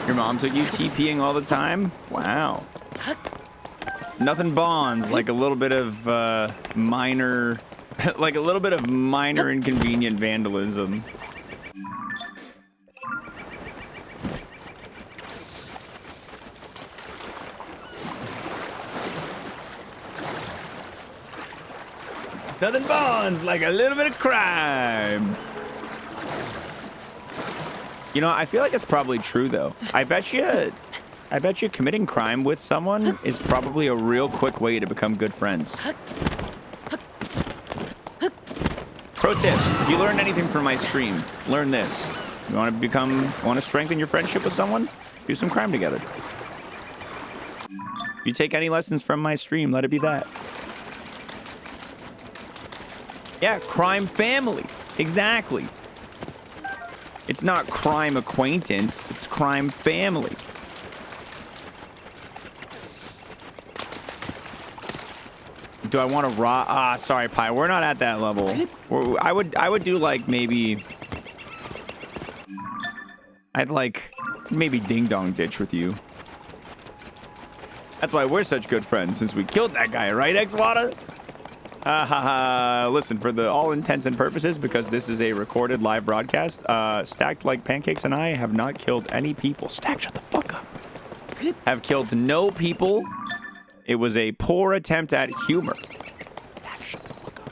Your mom took you TPing all the time? Wow. Nothing bonds like a little bit of minor, like a little bit of minor inconvenient vandalism. Nothing bonds like a little bit of crime. You know, I feel like it's probably true though. I bet you committing crime with someone is probably a real quick way to become good friends. Pro tip, if you learned anything from my stream, learn this. You want to strengthen your friendship with someone? Do some crime together. If you take any lessons from my stream, let it be that. Yeah, crime family. Exactly. It's not crime acquaintance, it's crime family. Do I want to raw? Sorry, Pi. We're not at that level. I would do like maybe. I'd like maybe ding dong ditch with you. That's why we're such good friends, since we killed that guy, right, xwater? Listen, for all intents and purposes, because this is a recorded live broadcast, Stacked Like Pancakes and I have not killed any people. Stack, shut the fuck up. Have killed no people. It was a poor attempt at humor. Stack, shut the fuck up.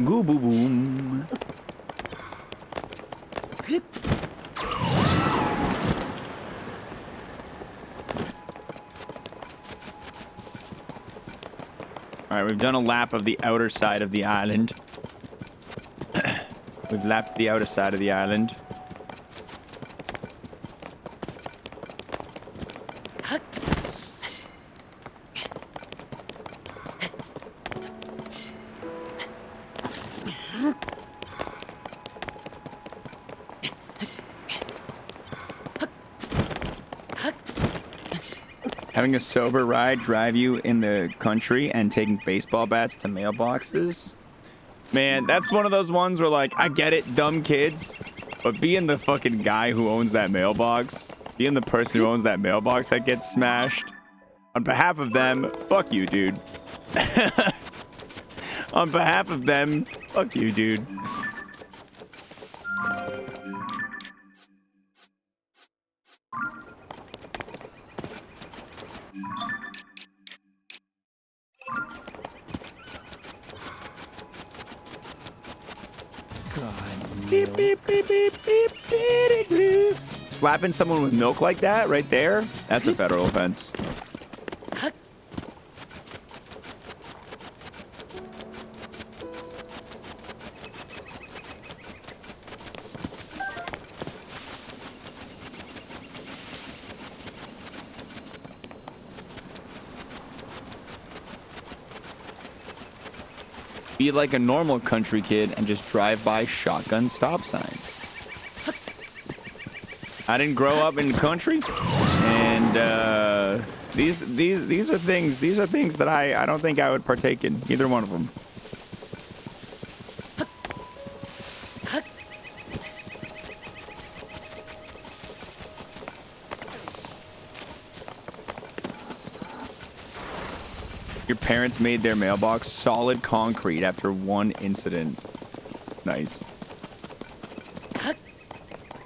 Goo boo boom. All right, we've done a lap of the outer side of the island. We've lapped the outer side of the island. Having a sober ride drive you in the country and taking baseball bats to mailboxes. Man, that's one of those ones where, like, I get it, dumb kids, but being the fucking guy who owns that mailbox, being the person who owns that mailbox that gets smashed, on behalf of them, fuck you, dude. On behalf of them, fuck you, dude. Beep, beep, beep, beep, beep, beep, beep. Slapping someone with milk like that right there, that's a federal offense. Be like a normal country kid and just drive by shotgun stop signs. I didn't grow up in the country, and these are things that I don't think I would partake in, either one of them. Your parents made their mailbox solid concrete after one incident. Nice.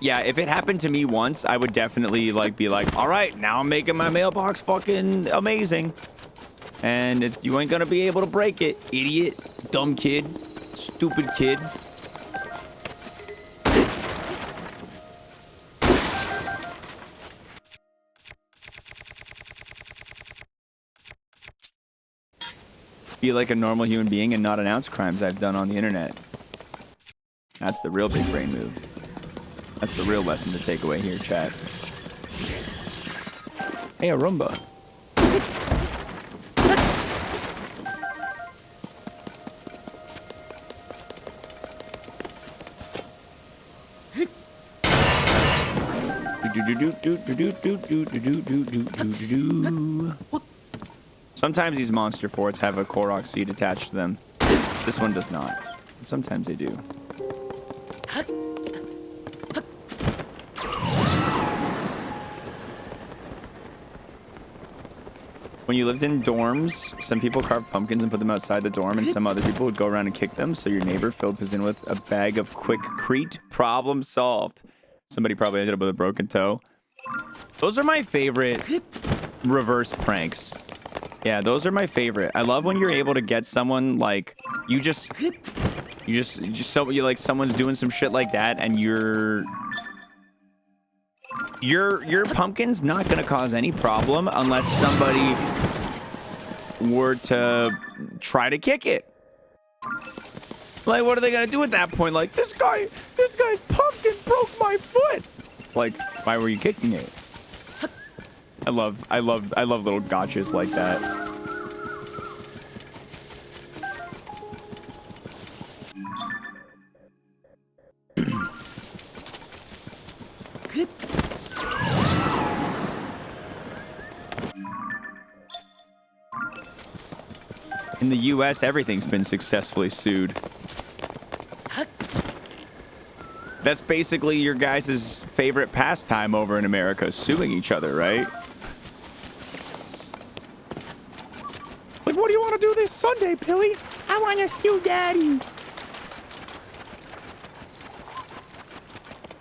Yeah, if it happened to me once, I would definitely be like, all right, now I'm making my mailbox fucking amazing. And you ain't gonna be able to break it, idiot, dumb kid, stupid kid. Be like a normal human being and not announce crimes I've done on the internet. That's the real big brain move. That's the real lesson to take away here, chat. Hey, a Roomba. Sometimes these monster forts have a Korok seed attached to them. This one does not. Sometimes they do. When you lived in dorms, some people carved pumpkins and put them outside the dorm, and some other people would go around and kick them, so your neighbor filled his in with a bag of Quickcrete. Problem solved. Somebody probably ended up with a broken toe. Those are my favorite reverse pranks. Yeah, those are my favorite. I love when you're able to get someone like someone's doing some shit like that, and your pumpkin's not gonna cause any problem unless somebody were to try to kick it. Like, what are they gonna do at that point? Like, this guy's pumpkin broke my foot. Like, why were you kicking it? I love little gotchas like that. In the US, everything's been successfully sued. That's basically your guys' favorite pastime over in America, suing each other, right? It's like, what do you want to do this Sunday, Billy? I want to sue Daddy.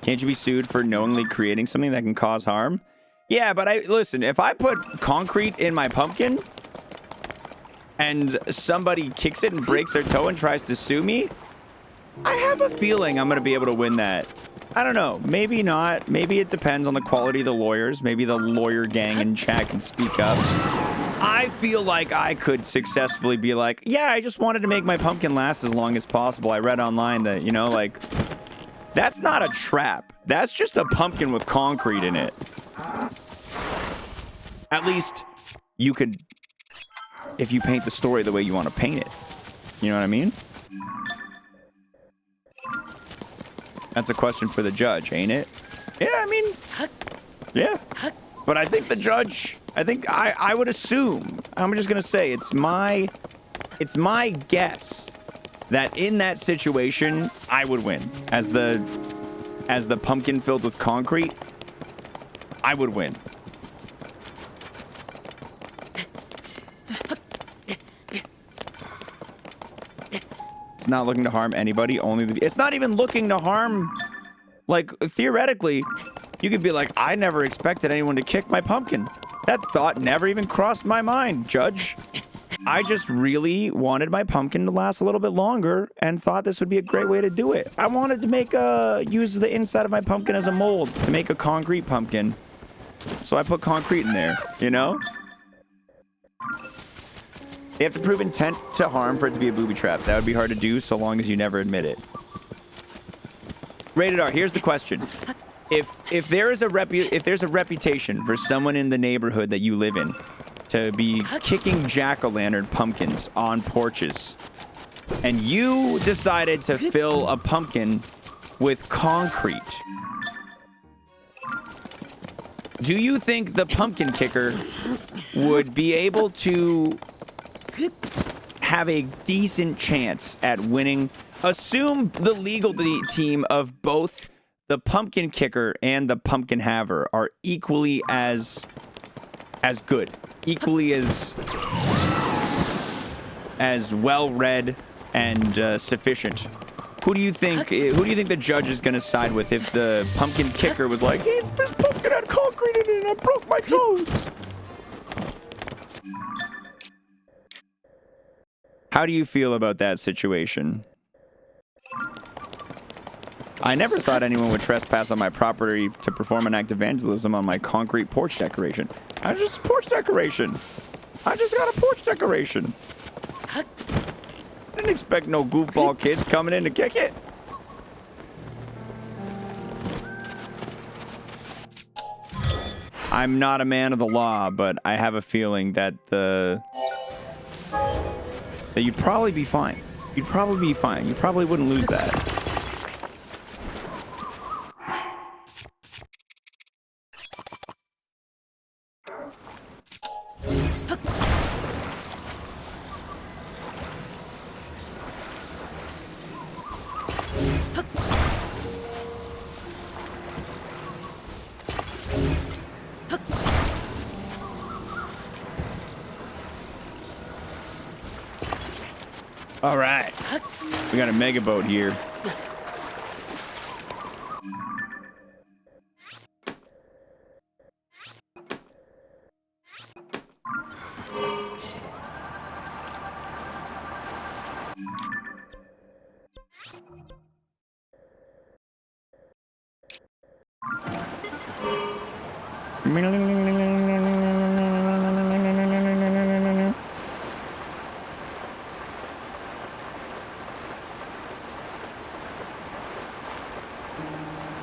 Can't you be sued for knowingly creating something that can cause harm? Yeah, but listen, if I put concrete in my pumpkin and somebody kicks it and breaks their toe and tries to sue me, I have a feeling I'm going to be able to win that. I don't know. Maybe not. Maybe it depends on the quality of the lawyers. Maybe the lawyer gang in chat can speak up. I feel like I could successfully be like, yeah, I just wanted to make my pumpkin last as long as possible. I read online that, you know, like, that's not a trap. That's just a pumpkin with concrete in it. At least you could, if you paint the story the way you want to paint it. You know what I mean? That's a question for the judge, ain't it? Yeah, I mean, yeah. But I think the judge I think I would assume, I'm just gonna say, it's my guess that in that situation, I would win. As the pumpkin filled with concrete, I would win. It's not looking to harm anybody, only the... It's not even looking to harm... Like, theoretically, you could be like, I never expected anyone to kick my pumpkin. That thought never even crossed my mind, Judge. I just really wanted my pumpkin to last a little bit longer and thought this would be a great way to do it. I wanted to use the inside of my pumpkin as a mold to make a concrete pumpkin. So I put concrete in there, you know? You have to prove intent to harm for it to be a booby trap. That would be hard to do so long as you never admit it. Rated R, here's the question. If there's a reputation for someone in the neighborhood that you live in to be kicking jack-o'-lantern pumpkins on porches, and you decided to fill a pumpkin with concrete, do you think the pumpkin kicker would be able to have a decent chance at winning? Assume the legal team of both the pumpkin kicker and the pumpkin haver are equally as good, equally as well-read and sufficient. Who do you think the judge is going to side with if the pumpkin kicker was like, hey, this pumpkin had concrete in it and I broke my toes? How do you feel about that situation? I never thought anyone would trespass on my property to perform an act of vandalism on my concrete porch decoration. I just porch decoration. I just got a porch decoration. I didn't expect no goofball kids coming in to kick it. I'm not a man of the law, but I have a feeling that that you'd probably be fine. You'd probably be fine. You probably wouldn't lose that. All right, we got a mega boat here.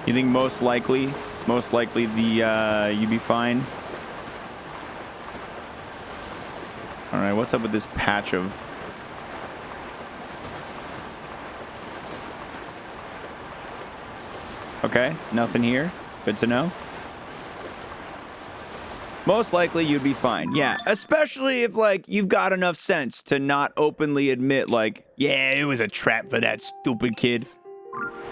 You think most likely the you'd be fine? All right, what's up with this patch of... Okay, nothing here. Good to know. Most likely you'd be fine. Yeah, especially if like you've got enough sense to not openly admit like, yeah, it was a trap for that stupid kid.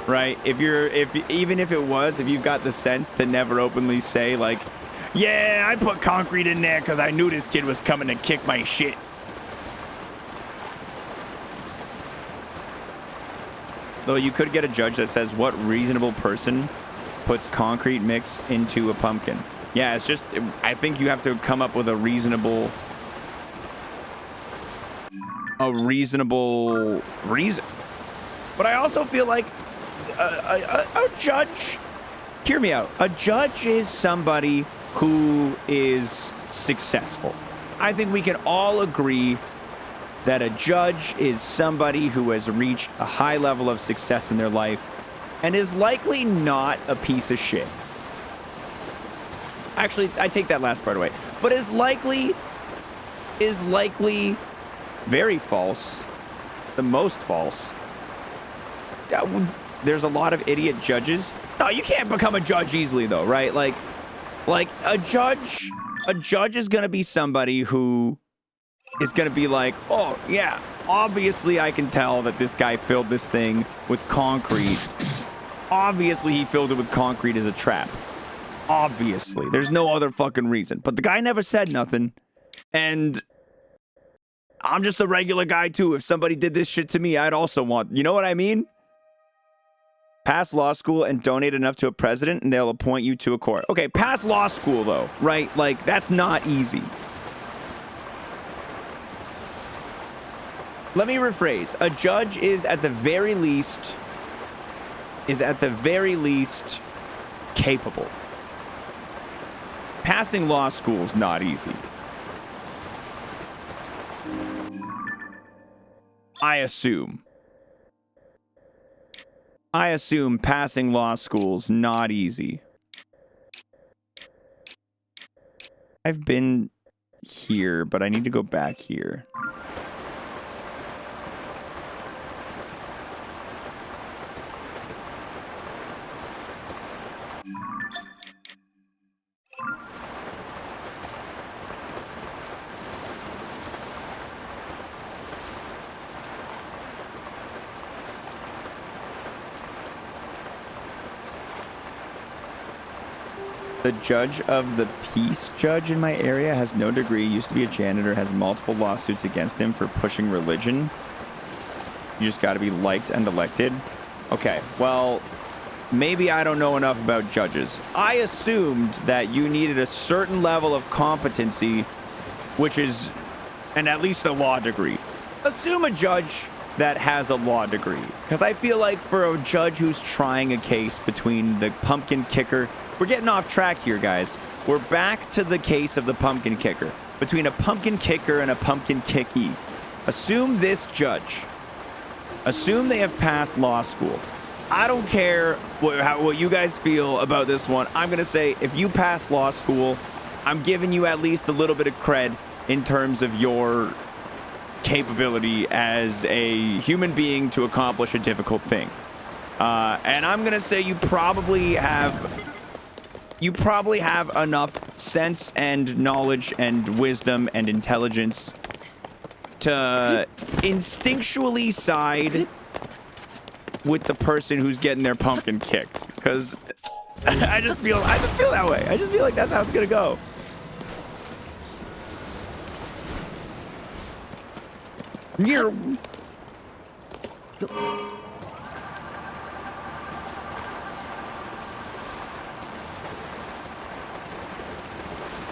Right? Even if it was, if you've got the sense to never openly say like, yeah, I put concrete in there because I knew this kid was coming to kick my shit. Though you could get a judge that says, what reasonable person puts concrete mix into a pumpkin? Yeah, it's just, I think you have to come up with a reasonable reason. But I also feel like a judge, hear me out, a judge is somebody who is successful. I think we can all agree that a judge is somebody who has reached a high level of success in their life and is likely not a piece of shit. Actually, I take that last part away. But is likely very false, the most false. There's a lot of idiot judges. No, you can't become a judge easily though, right? Like a judge A judge is going to be somebody who is going to be like, oh, yeah, obviously I can tell that this guy filled this thing with concrete. Obviously he filled it with concrete as a trap. Obviously. There's no other fucking reason. But the guy never said nothing. And I'm just a regular guy, too. If somebody did this shit to me, I'd also want... You know what I mean? Pass law school and donate enough to a president, and they'll appoint you to a court. Okay, pass law school, though, right? Like, that's not easy. Let me rephrase. A judge is at the very least capable. Passing law school is not easy. I assume passing law school's not easy. I've been here, but I need to go back here. The judge of the peace judge in my area has no degree, used to be a janitor, has multiple lawsuits against him for pushing religion. You just got to be liked and elected. Okay, well, maybe I don't know enough about judges. I assumed that you needed a certain level of competency, which is at least a law degree. Assume a judge that has a law degree. Because I feel like for a judge who's trying a case between the pumpkin kicker... We're getting off track here, guys. We're back to the case of the pumpkin kicker. Between a pumpkin kicker and a pumpkin kickee. Assume this judge. Assume they have passed law school. I don't care what you guys feel about this one. I'm going to say if you pass law school, I'm giving you at least a little bit of cred in terms of your capability as a human being to accomplish a difficult thing. And I'm going to say you probably have enough sense and knowledge and wisdom and intelligence to instinctually side with the person who's getting their pumpkin kicked. Because I just feel that way. I just feel like that's how it's gonna go.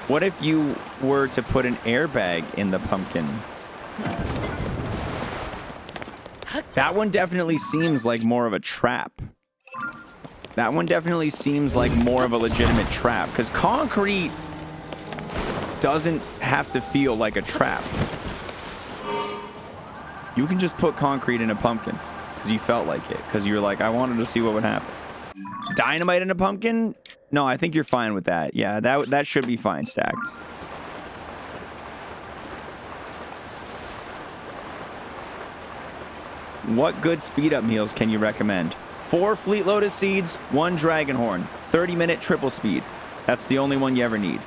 What if you were to put an airbag in the pumpkin? That one definitely seems like more of a trap. That one definitely seems like more of a legitimate trap. Because concrete doesn't have to feel like a trap. You can just put concrete in a pumpkin. Because you felt like it. Because you were like, I wanted to see what would happen. Dynamite in a pumpkin? No, I think you're fine with that. Yeah, that should be fine stacked. What good speed up meals can you recommend? 4 Fleet Lotus seeds, 1 Dragon Horn, 30-minute triple speed. That's the only one you ever need.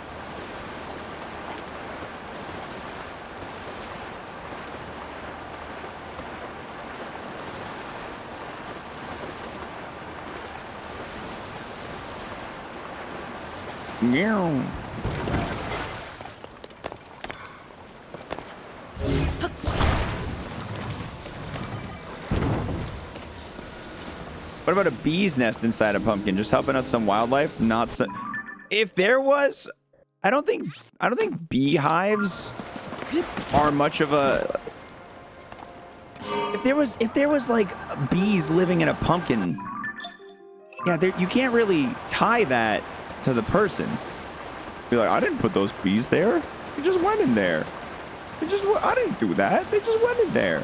Meow. What about a bee's nest inside a pumpkin? Just helping out some wildlife? Not so. If there was, I don't think beehives are much of a. If there was like bees living in a pumpkin, yeah, you can't really tie that to the person. Be like, I didn't put those bees there. They just went in there. I didn't do that. They just went in there.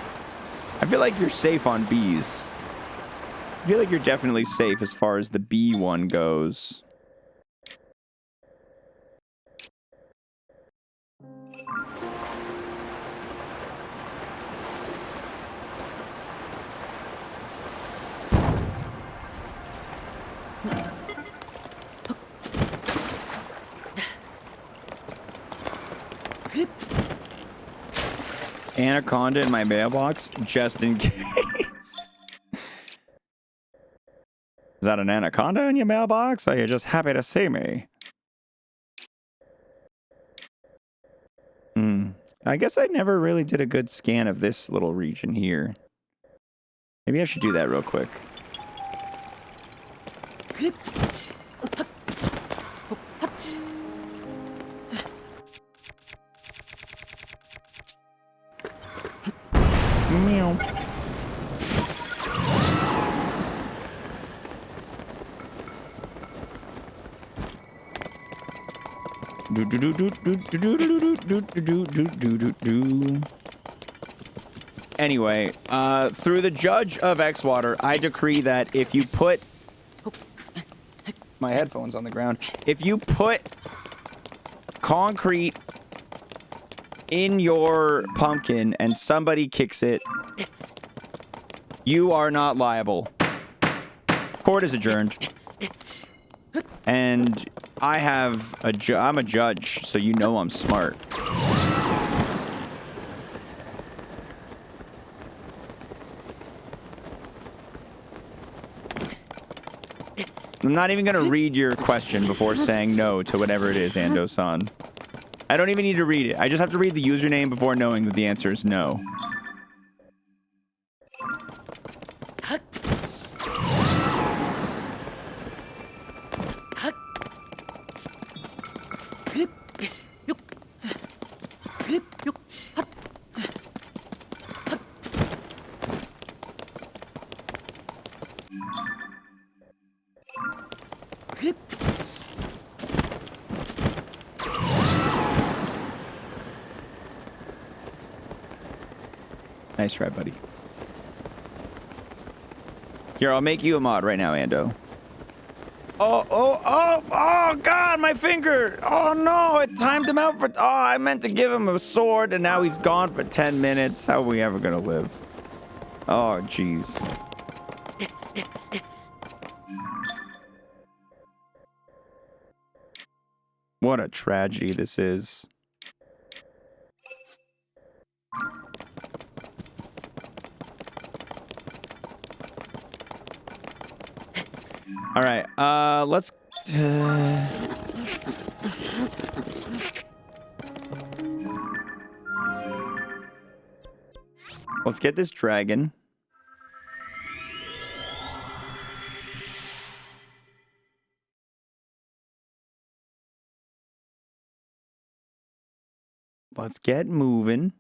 I feel like you're safe on bees. I feel like you're definitely safe as far as the bee one goes. anaconda in my mailbox just in case. Is that an anaconda in your mailbox? Are you just happy to see me? I guess I never really did a good scan of this little region here. Maybe I should do that real quick. Meow. Anyway, through the judge of xwater, I decree that if you put my headphones on the ground, if you put concrete in your pumpkin and somebody kicks it, you are not liable. Court is adjourned. And I'm a judge, so you know I'm smart. I'm not even gonna read your question before saying no to whatever it is, Ando-san. I don't even need to read it. I just have to read the username before knowing that the answer is no. Nice try, buddy. Here, I'll make you a mod right now, Ando. Oh, God, my finger. Oh, no, it timed him out for... Oh, I meant to give him a sword, and now he's gone for 10 minutes. How are we ever going to live? Oh, jeez. What a tragedy this is. All right, let's... Let's get this dragon. Let's get moving.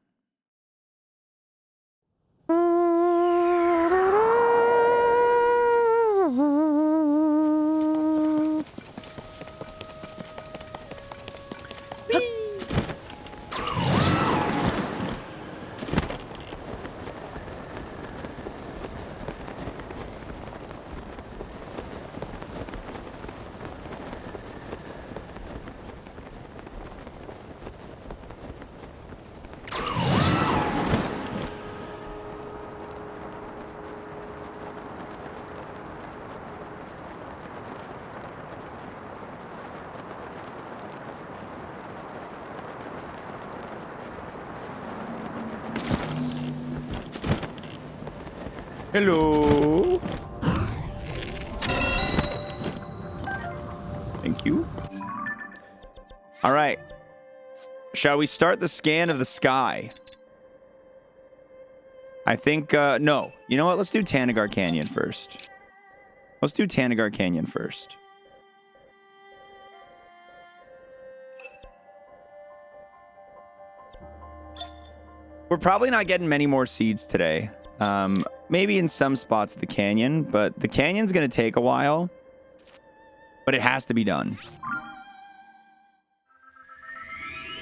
Hello. Thank you. All right. Shall we start the scan of the sky? I think, no. You know what? Let's do Tanagar Canyon first. Let's do Tanagar Canyon first. We're probably not getting many more seeds today. Maybe in some spots of the canyon, but the canyon's going to take a while. But it has to be done. I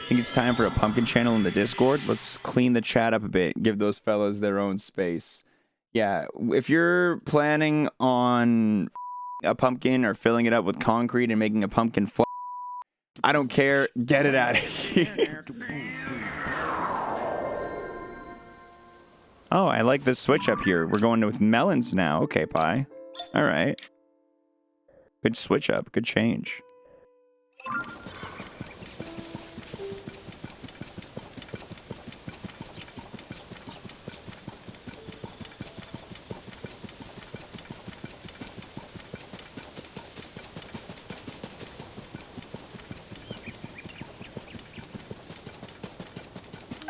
think it's time for a pumpkin channel in the Discord. Let's clean the chat up a bit. Give those fellas their own space. Yeah, if you're planning on a pumpkin or filling it up with concrete and making a pumpkin I don't care. Get it out of here. Oh, I like this switch up here. We're going with melons now. Okay, Pi. All right. Good switch up. Good change.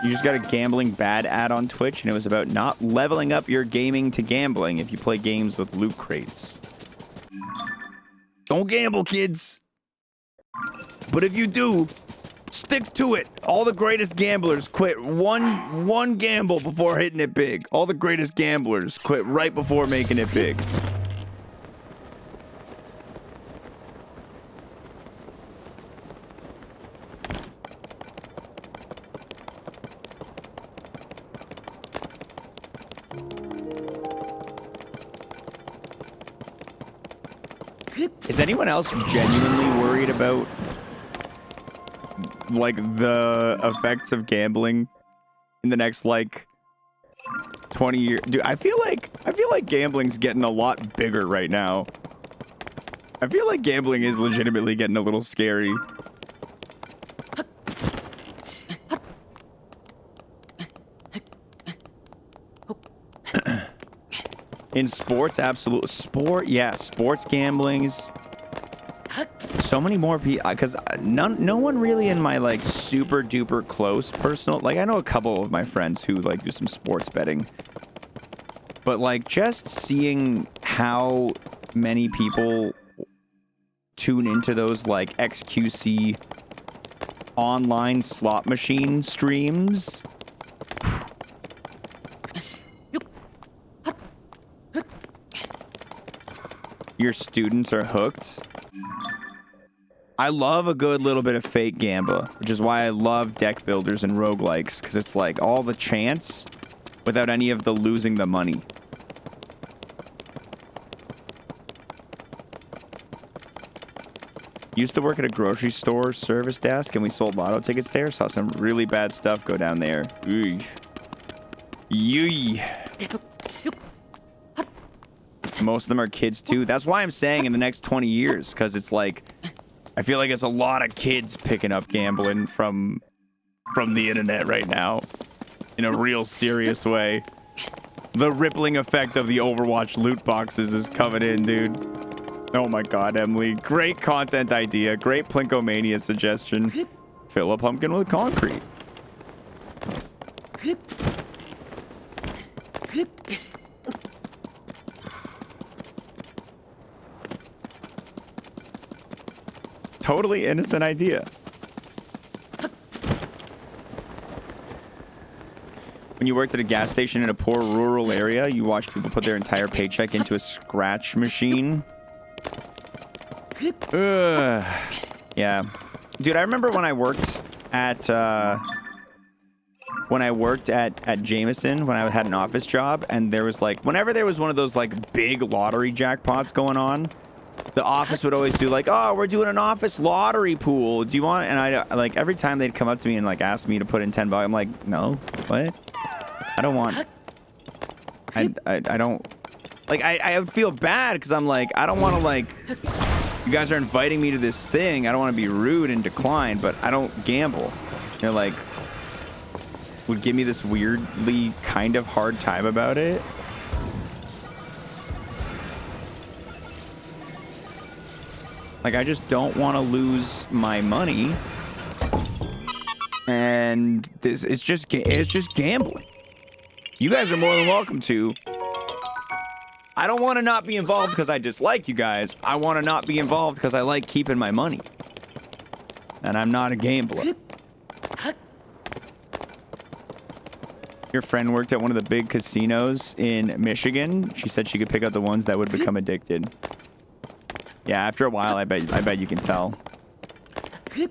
You just got a gambling bad ad on Twitch, and it was about not leveling up your gaming to gambling if you play games with loot crates. Don't gamble, kids. But if you do, stick to it. All the greatest gamblers quit one gamble before hitting it big. All the greatest gamblers quit right before making it big. Is anyone else genuinely worried about like the effects of gambling in the next like 20 years? Dude, I feel like gambling's getting a lot bigger right now. I feel like gambling is legitimately getting a little scary. In sports, absolutely. Sports gambling is so many more people, because no one really in my like super duper close personal, like I know a couple of my friends who like do some sports betting, but like just seeing how many people tune into those like XQC online slot machine streams. Your students are hooked. I love a good little bit of fake gamba, which is why I love deck builders and roguelikes, because it's like all the chance without any of the losing the money. Used to work at a grocery store service desk, and we sold lotto tickets there. Saw some really bad stuff go down there. Ooh. Yee. Most of them are kids too. That's why I'm saying in the next 20 years, because it's like, I feel like it's a lot of kids picking up gambling from the internet right now in a real serious way. The rippling effect of the Overwatch loot boxes is coming in, dude. Oh my god, Emily. Great content idea. Great Plinkomania suggestion. Fill a pumpkin with concrete. Totally innocent idea. When you worked at a gas station in a poor rural area, you watched people put their entire paycheck into a scratch machine. Ugh. Yeah. Dude, I remember when I worked at Jameson, when I had an office job, and there was like, whenever there was one of those like big lottery jackpots going on, the office would always do like, oh, we're doing an office lottery pool. Do you want? And I like every time they'd come up to me and like ask me to put in $10. I'm like, no, what? I don't want. I don't. Like I feel bad because I'm like, I don't want to like. You guys are inviting me to this thing. I don't want to be rude and decline, but I don't gamble. You're like, would give me this weirdly kind of hard time about it. Like, I just don't want to lose my money, and it's just gambling. You guys are more than welcome to. I don't want to not be involved because I dislike you guys. I want to not be involved because I like keeping my money, and I'm not a gambler. Your friend worked at one of the big casinos in Michigan. She said she could pick out the ones that would become addicted. Yeah, after a while, I bet you can tell.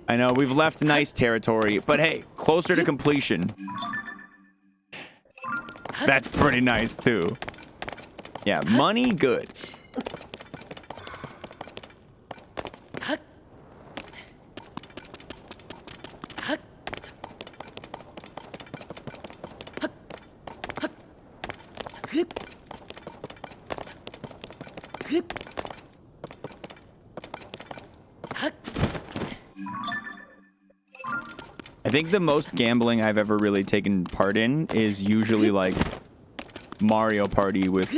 I know, we've left nice territory, but hey, closer to completion. That's pretty nice, too. Yeah, money, good. I think the most gambling I've ever really taken part in is usually like Mario Party with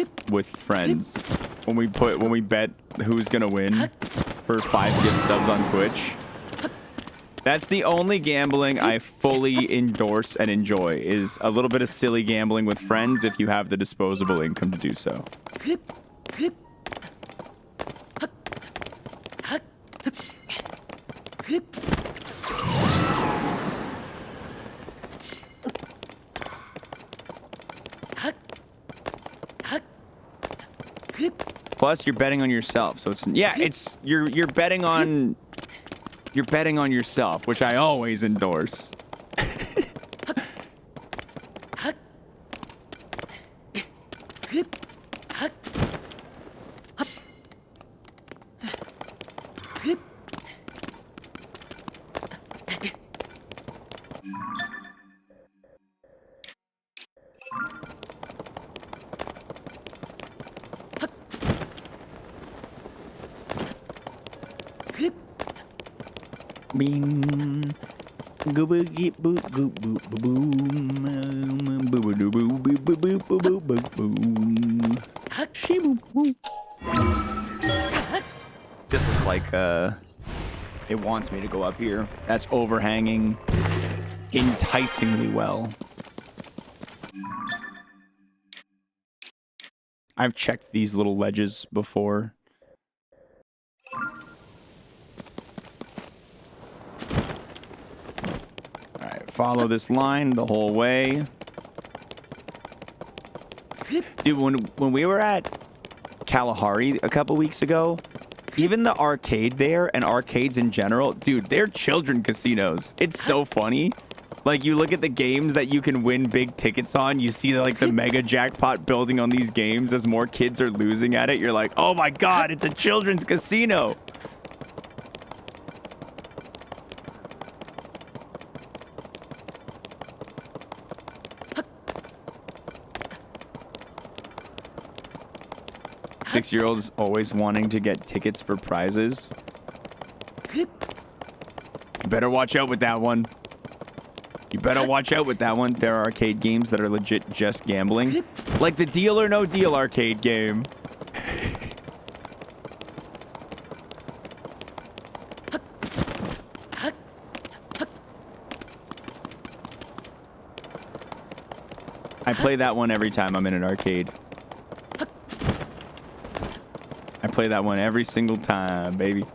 friends. When we bet who's gonna win for 5 gift subs on Twitch. That's the only gambling I fully endorse and enjoy, is a little bit of silly gambling with friends if you have the disposable income to do so. Plus, you're betting on yourself, so it's you're betting on yourself, which I always endorse. Bing. Go boogie boo boo boo boom. Boo boo boo boo boo boo boo boo boom. This looks like it wants me to go up here. That's overhanging enticingly well. I've checked these little ledges before. Follow this line the whole way. Dude, when we were at Kalahari a couple weeks ago, even the arcade there and arcades in general, dude, they're children casinos. It's so funny. Like, you look at the games that you can win big tickets on, you see like the mega jackpot building on these games as more kids are losing at it. You're like, oh my God, it's a children's casino. Six-year-olds always wanting to get tickets for prizes. You better watch out with that one. You better watch out with that one. There are arcade games that are legit just gambling. Like the Deal or No Deal arcade game. I play that one every time I'm in an arcade. I play that one every single time, baby.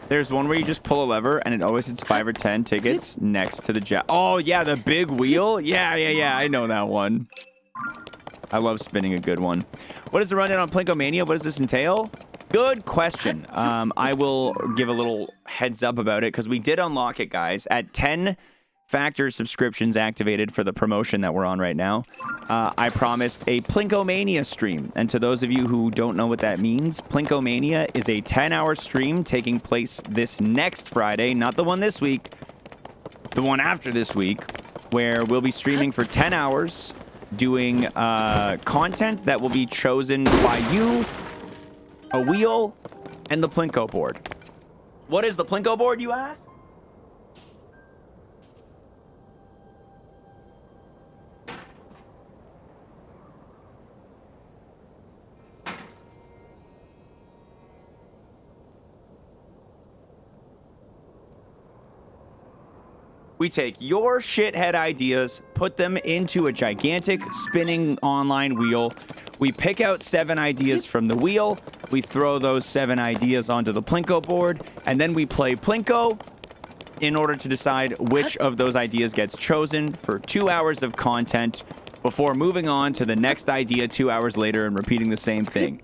There's one where you just pull a lever and it always hits 5 or 10 tickets next to the jack. Oh, yeah, the big wheel? Yeah, I know that one. I love spinning a good one. What is the rundown on Plinko Mania? What does this entail? Good question. I will give a little heads up about it because we did unlock it, guys. At 10 factor subscriptions activated for the promotion that we're on right now, I promised a Plinko Mania stream. And to those of you who don't know what that means, Plinko Mania is a 10-hour stream taking place this next Friday, not the one this week, the one after this week, where we'll be streaming for 10 hours doing content that will be chosen by you, a wheel, and the Plinko board. What is the Plinko board, you ask? We take your shithead ideas, put them into a gigantic spinning online wheel. We pick out 7 ideas from the wheel. We throw those 7 ideas onto the Plinko board, and then we play Plinko in order to decide which of those ideas gets chosen for 2 hours of content before moving on to the next idea 2 hours later and repeating the same thing.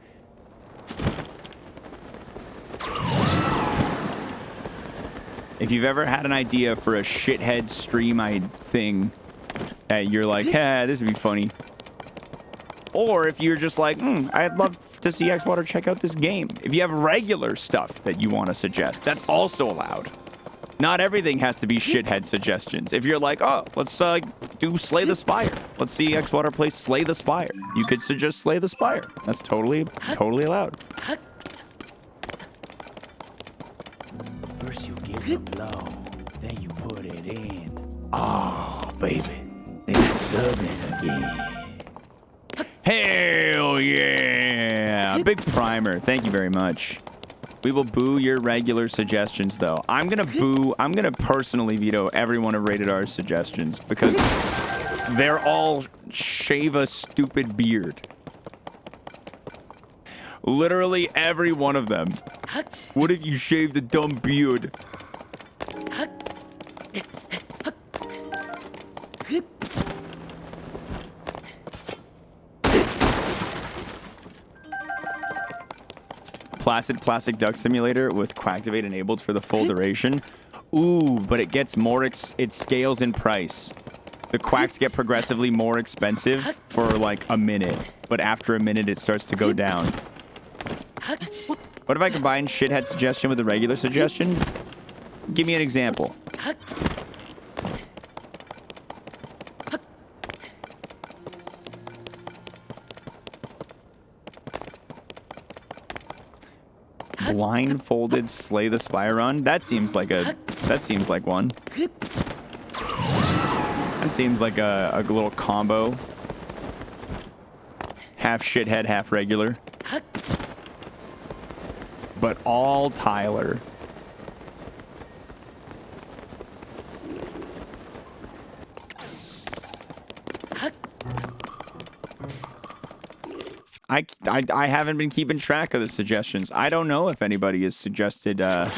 If you've ever had an idea for a shithead stream thing, you're like, hey, this would be funny. Or if you're just like, I'd love to see xwater check out this game. If you have regular stuff that you want to suggest, that's also allowed. Not everything has to be shithead suggestions. If you're like, oh, let's do Slay the Spire. Let's see xwater play Slay the Spire. You could suggest Slay the Spire. That's totally allowed. First you give the blow, then you put it in. Oh, baby. They subbing again. Hell yeah! Big primer. Thank you very much. We will boo your regular suggestions, though. I'm gonna personally veto every one of Rated R's suggestions because they're all shave a stupid beard. Literally every one of them. What if you shaved a dumb beard? Placid Plastic Duck Simulator with Quacktivate enabled for the full duration. Ooh, but it gets more, it scales in price. The quacks get progressively more expensive for like a minute, but after a minute it starts to go down. What if I combine shithead suggestion with a regular suggestion? Give me an example. Blindfolded Slay the Spire run? That seems like one. That seems like a little combo. Half shithead, half regular. But all Tyler. I haven't been keeping track of the suggestions. I don't know if anybody has suggested Hentai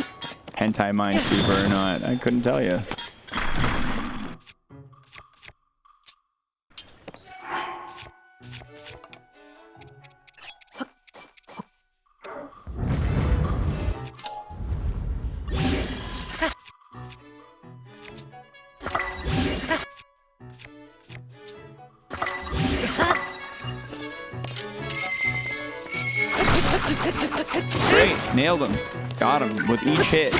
Minesweeper or not. I couldn't tell you. Great, nailed him. Got him with each hit.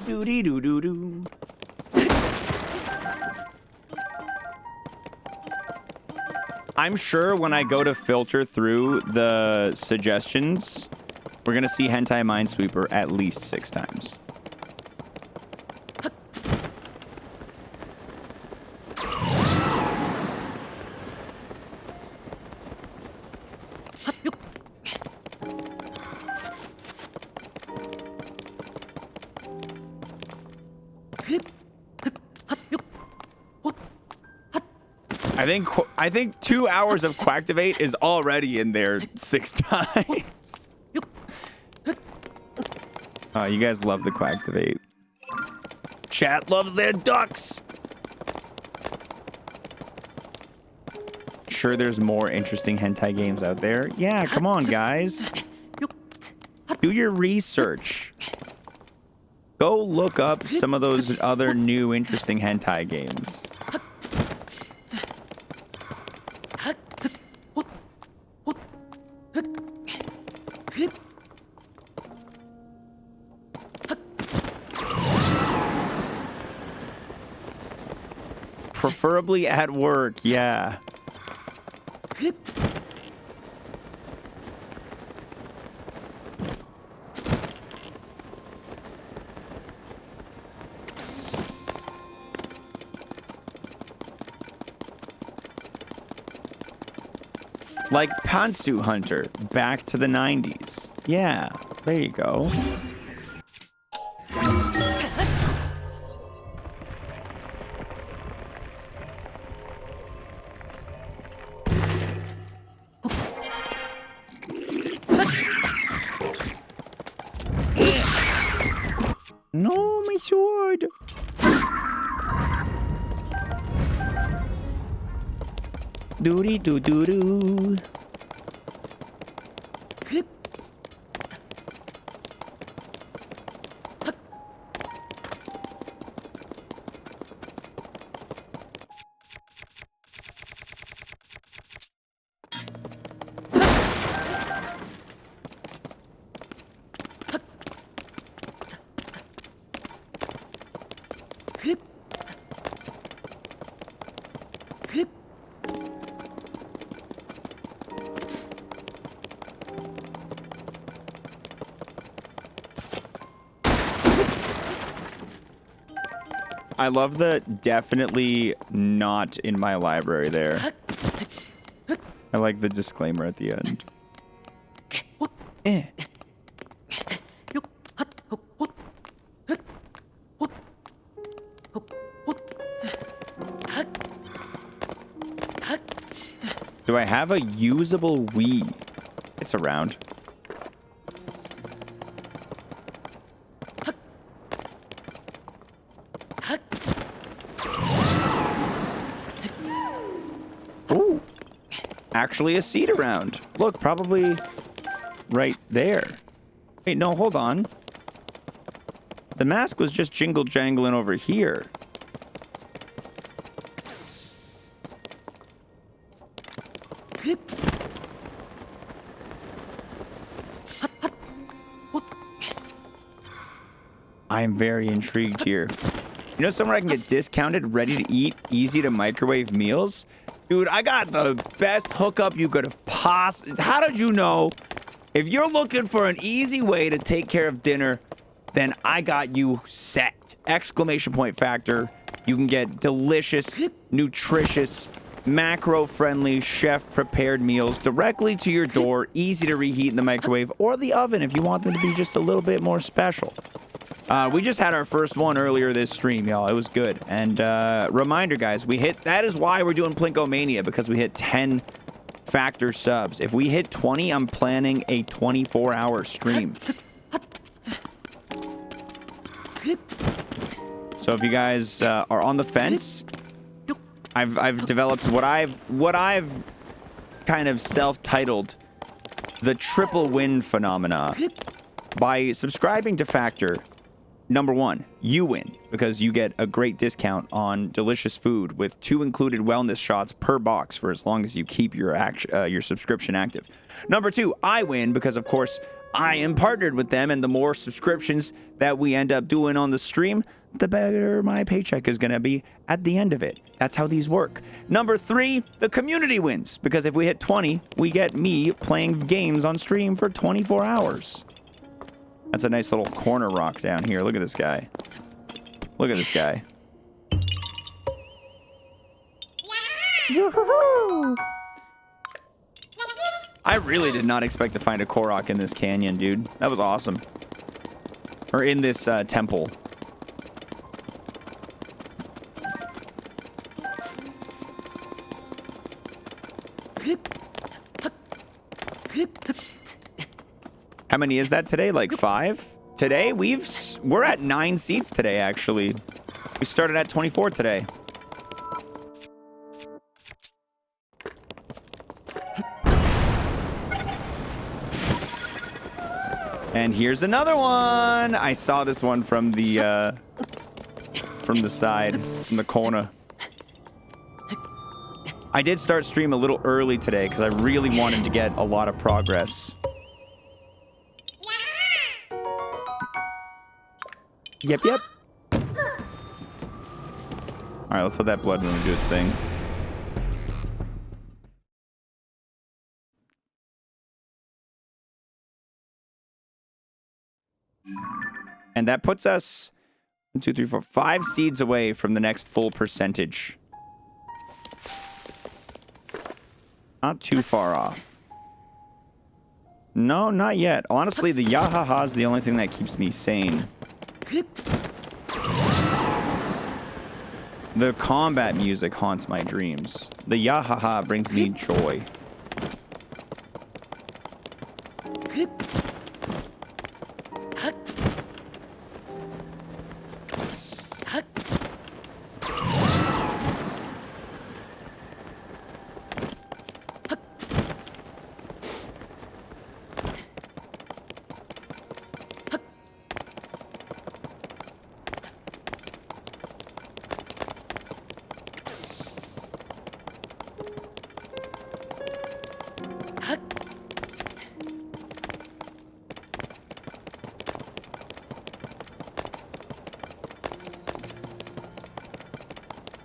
Doody doo doo doo. I'm sure when I go to filter through the suggestions, we're gonna see Hentai Minesweeper at least 6 times. I think 2 hours of Quacktivate is already in there 6 times. Oh, you guys love the Quacktivate. Chat loves their ducks. Sure, there's more interesting hentai games out there. Yeah, come on, guys. Do your research. Go look up some of those other new interesting hentai games. Preferably at work, yeah. Like Pantsu Hunter, back to the 90s. Yeah, there you go. No, my sword. Doody doo doo doo. I love the definitely not in my library there. I like the disclaimer at the end. Eh. Do I have a usable Wii? It's around. Ooh. Actually a seat around. Look, probably right there. Wait, no, hold on. The mask was just jingle jangling over here. I am very intrigued here. You know somewhere I can get discounted, ready to eat, easy to microwave meals? Dude, I got the best hookup you could have possibly... How did you know? If you're looking for an easy way to take care of dinner, then I got you set. Exclamation point factor. You can get delicious, nutritious, macro-friendly, chef-prepared meals directly to your door, easy to reheat in the microwave or the oven if you want them to be just a little bit more special. We just had our first one earlier this stream, y'all. It was good. And reminder, guys, that is why we're doing Plinko-mania, because we hit 10 factor subs. If we hit 20, I'm planning a 24-hour stream. So if you guys are on the fence, I've developed what I've kind of self-titled the triple win phenomena. By subscribing to Factor, number one, you win because you get a great discount on delicious food with 2 included wellness shots per box for as long as you keep your subscription active. Number 2, I win because, of course, I am partnered with them, and the more subscriptions that we end up doing on the stream, the better my paycheck is going to be at the end of it. That's how these work. Number 3, the community wins because if we hit 20, we get me playing games on stream for 24 hours. That's a nice little corner rock down here. Look at this guy. Look at this guy. I really did not expect to find a Korok in this canyon, dude. That was awesome. Or in this temple. How many is that today? Like 5? Today we're at 9 seats today, actually. We started at 24 today. And here's another one. I saw this one from the side, from the corner. I did start stream a little early today because I really wanted to get a lot of progress. Yep. All right, let's let that blood moon do its thing. And that puts us 1, 2, 3, 4, 5 seeds away from the next full percentage. Not too far off. No, not yet. Honestly, the Yahaha is the only thing that keeps me sane. The combat music haunts my dreams. The Yahaha brings me joy.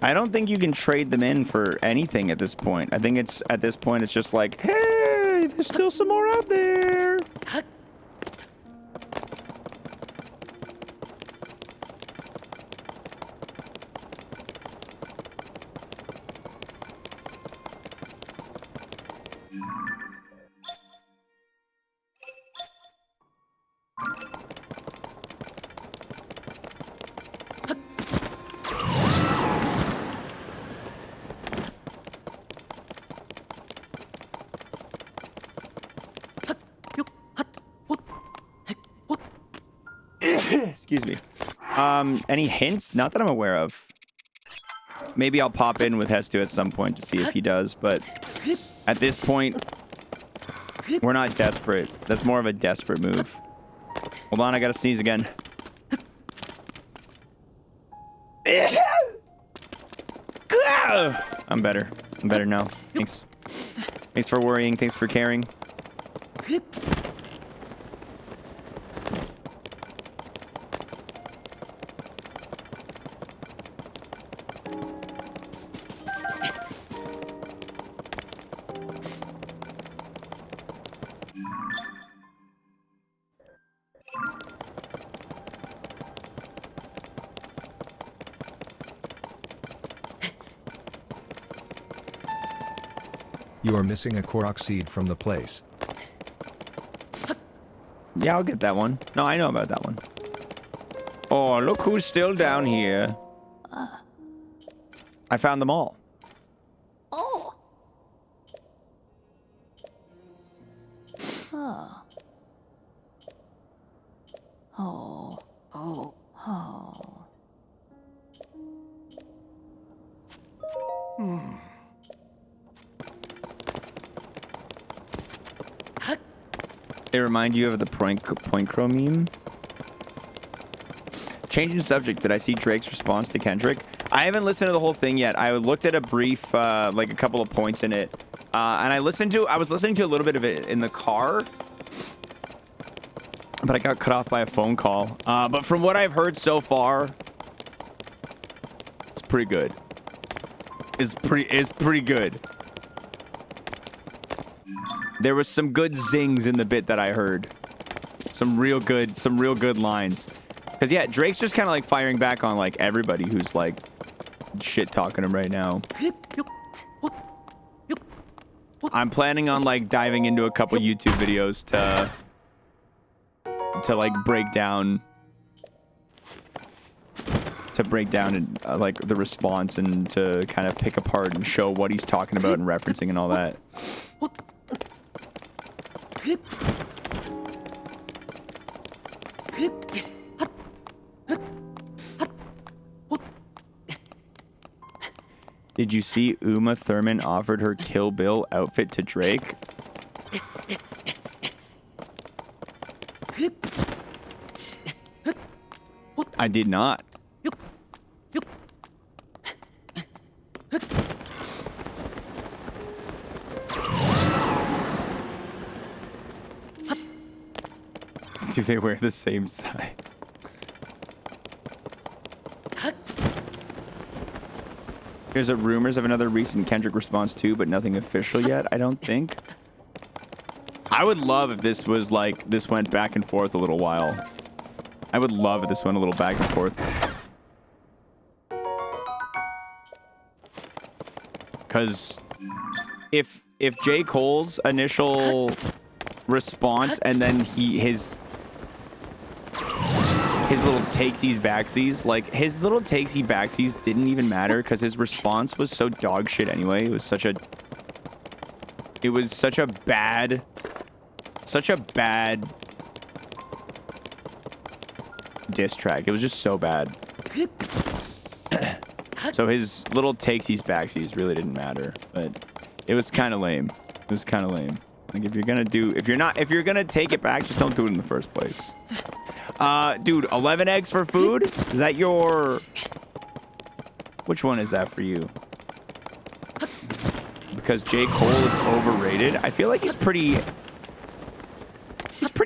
I don't think you can trade them in for anything at this point. I think it's at this point it's just like, hey, there's still some more out there. Excuse me. Any hints? Not that I'm aware of. Maybe I'll pop in with Hestu at some point to see if he does, but at this point, we're not desperate. That's more of a desperate move. Hold on, I gotta sneeze again. I'm better. I'm better now. Thanks. Thanks for worrying. Thanks for caring. You are missing a Korok seed from the place. Yeah, I'll get that one. No, I know about that one. Oh, look who's still down here. I found them all. Oh. Huh. Oh. Oh. Oh. They remind you of the point crow meme. Changing subject, did I see Drake's response to Kendrick? I haven't listened to the whole thing yet. I looked at a brief, like a couple of points in it. And I was listening to a little bit of it in the car. But I got cut off by a phone call. But from what I've heard so far, it's pretty good. It's pretty good. There was some good zings in the bit that I heard. Some real good lines. Because, yeah, Drake's just kind of, like, firing back on, like, everybody who's, like, shit-talking him right now. I'm planning on, like, diving into a couple YouTube videos to like, break down, like, the response and to kind of pick apart and show what he's talking about and referencing and all that. Did you see Uma Thurman offered her Kill Bill outfit to Drake? I did not. Do they wear the same size? There's rumors of another recent Kendrick response too, but nothing official yet, I don't think. I would love if this was like, this went back and forth a little while. I would love if this went a little back and forth. Because if J. Cole's initial response and then his little takesies backsies, like his little takesy backsies didn't even matter because his response was so dog shit anyway. It was such a bad diss track. It was just so bad. So his little takesies backsies really didn't matter, but it was kind of lame. It was kind of lame. Like if you're gonna take it back, just don't do it in the first place. Dude, 11 eggs for food? Is that your... Which one is that for you? Because J. Cole is overrated? I feel like he's pretty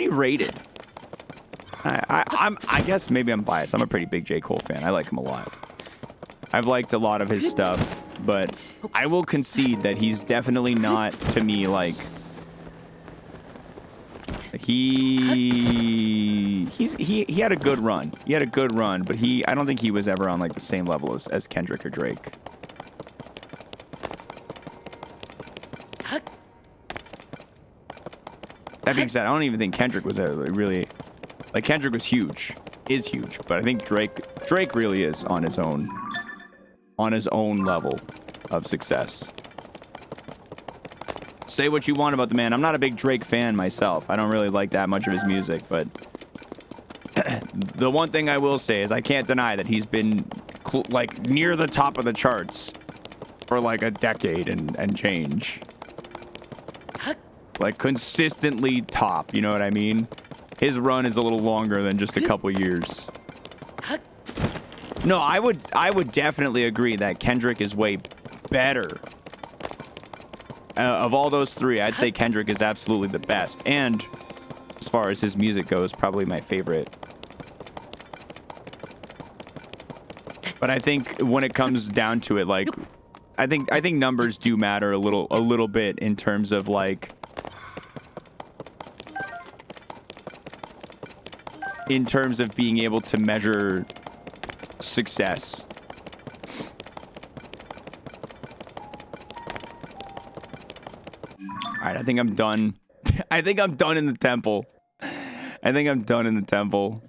rated. I guess maybe I'm biased. I'm a pretty big J. Cole fan. I like him a lot. I've liked a lot of his stuff, but I will concede that he's definitely not, to me, like... He had a good run. He had a good run, but I don't think he was ever on like the same level as Kendrick or Drake. That being said, I don't even think Kendrick was really like Kendrick was huge, is huge, but I think Drake really is on his own level of success. Say what you want about the man. I'm not a big Drake fan myself. I don't really like that much of his music, but the one thing I will say is I can't deny that he's been like near the top of the charts for like a decade and change. Like consistently top, you know what I mean? His run is a little longer than just a couple years. No, I would definitely agree that Kendrick is way better. Of all those three, I'd say Kendrick is absolutely the best. And as far as his music goes, probably my favorite. But I think when it comes down to it, like, I think numbers do matter a little bit in terms of like, in terms of being able to measure success. All right, I think I'm done. I think I'm done in the temple. I think I'm done in the temple.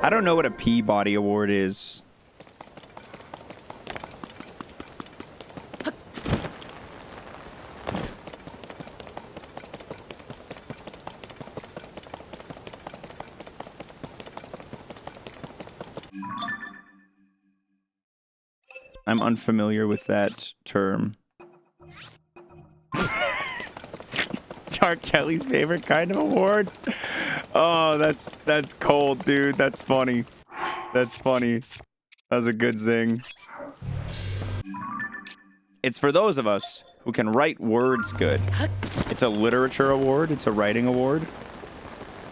I don't know what a Peabody Award is. I'm unfamiliar with that term. R. Kelly's favorite kind of award? Oh, that's cold, dude. That's funny. That's funny. That was a good zing. It's for those of us who can write words good. It's a literature award. It's a writing award.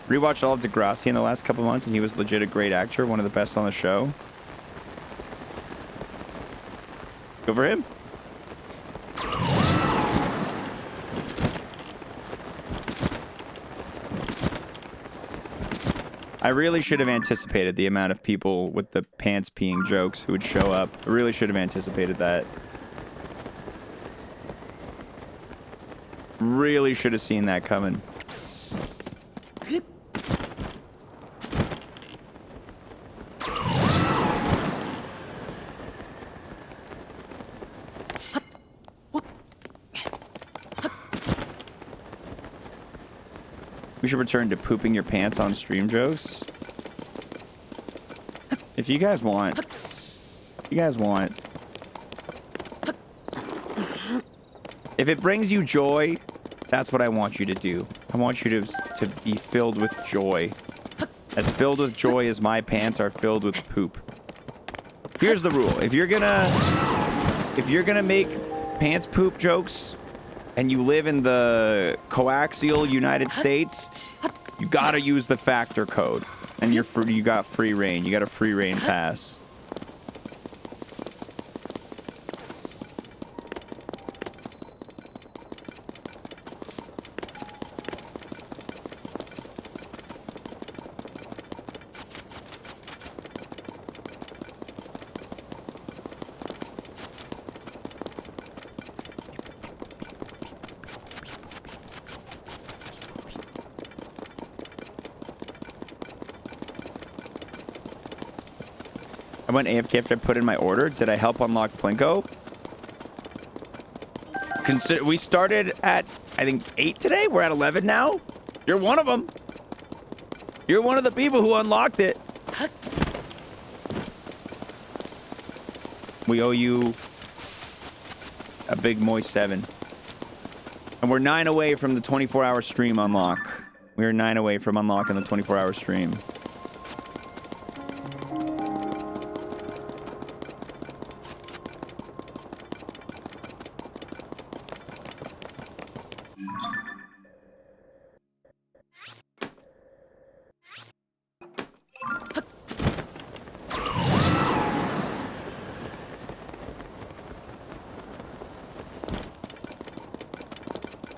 Rewatched all of Degrassi in the last couple months, and he was legit a great actor. One of the best on the show. Go for him. I really should have anticipated the amount of people with the pants peeing jokes who would show up. I really should have anticipated that. Really should have seen that coming. We should return to pooping your pants on stream jokes. If you guys want. You guys want. If it brings you joy, that's what I want you to do. I want you to be filled with joy. As filled with joy as my pants are filled with poop. Here's the rule. If you're gonna make pants poop jokes, and you live in the coaxial United States, you gotta use the factor code. And you got free reign. You got a free reign pass. I went AFK after I put in my order. Did I help unlock Plinko? We started at, I think, 8 today. We're at 11 now. You're one of them. You're one of the people who unlocked it. We owe you a big moist 7. And we're 9 away from the 24-hour stream unlock. We are 9 away from unlocking the 24-hour stream.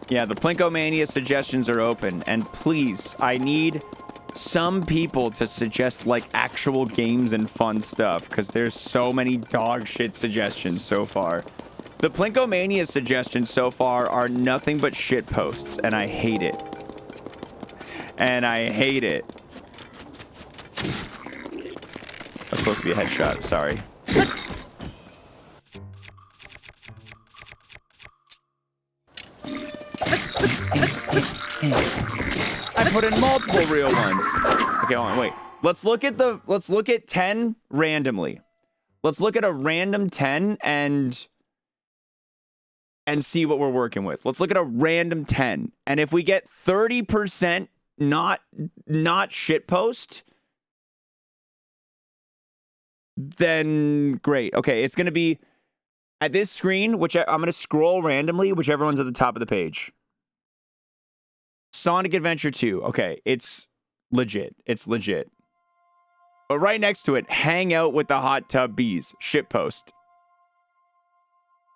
Yeah, the Plinko-mania suggestions are open. And please, I need some people to suggest, like, actual games and fun stuff. Because there's so many dog shit suggestions so far. The Plinko-mania suggestions so far are nothing but shit posts. And I hate it. And I hate it. That's supposed to be a headshot. Sorry. I put in multiple real ones. Okay, hold on, wait. Let's look at 10 randomly. Let's look at a random 10 and see what we're working with. Let's look at a random 10. And if we get 30% not shitpost, then great. Okay, it's going to be at this screen, which I'm going to scroll randomly, whichever one's at the top of the page. Sonic Adventure 2. Okay, it's legit. It's legit. But right next to it, hang out with the hot tub bees. Shitpost.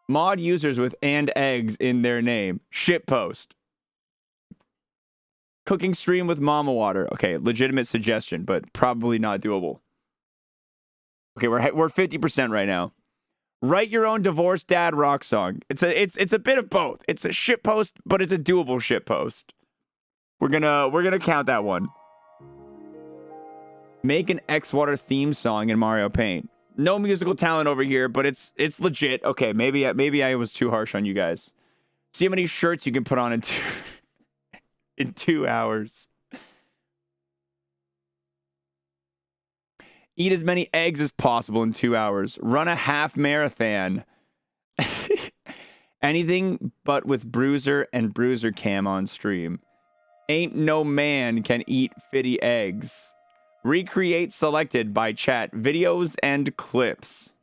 Mod users with and eggs in their name. Shitpost. Cooking stream with mama water. Okay, legitimate suggestion, but probably not doable. Okay, we're 50% right now. Write your own divorced dad rock song. It's a bit of both. It's a shitpost, but it's a doable shitpost. We're gonna count that one. Make an xwater theme song in Mario Paint. No musical talent over here, but it's legit. Okay, maybe I was too harsh on you guys. See how many shirts you can put on in 2 hours. Eat as many eggs as possible in 2 hours. Run a half marathon. Anything but with Bruiser and Bruiser Cam on stream. Ain't no man can eat fitty eggs. Recreate selected by chat videos and clips.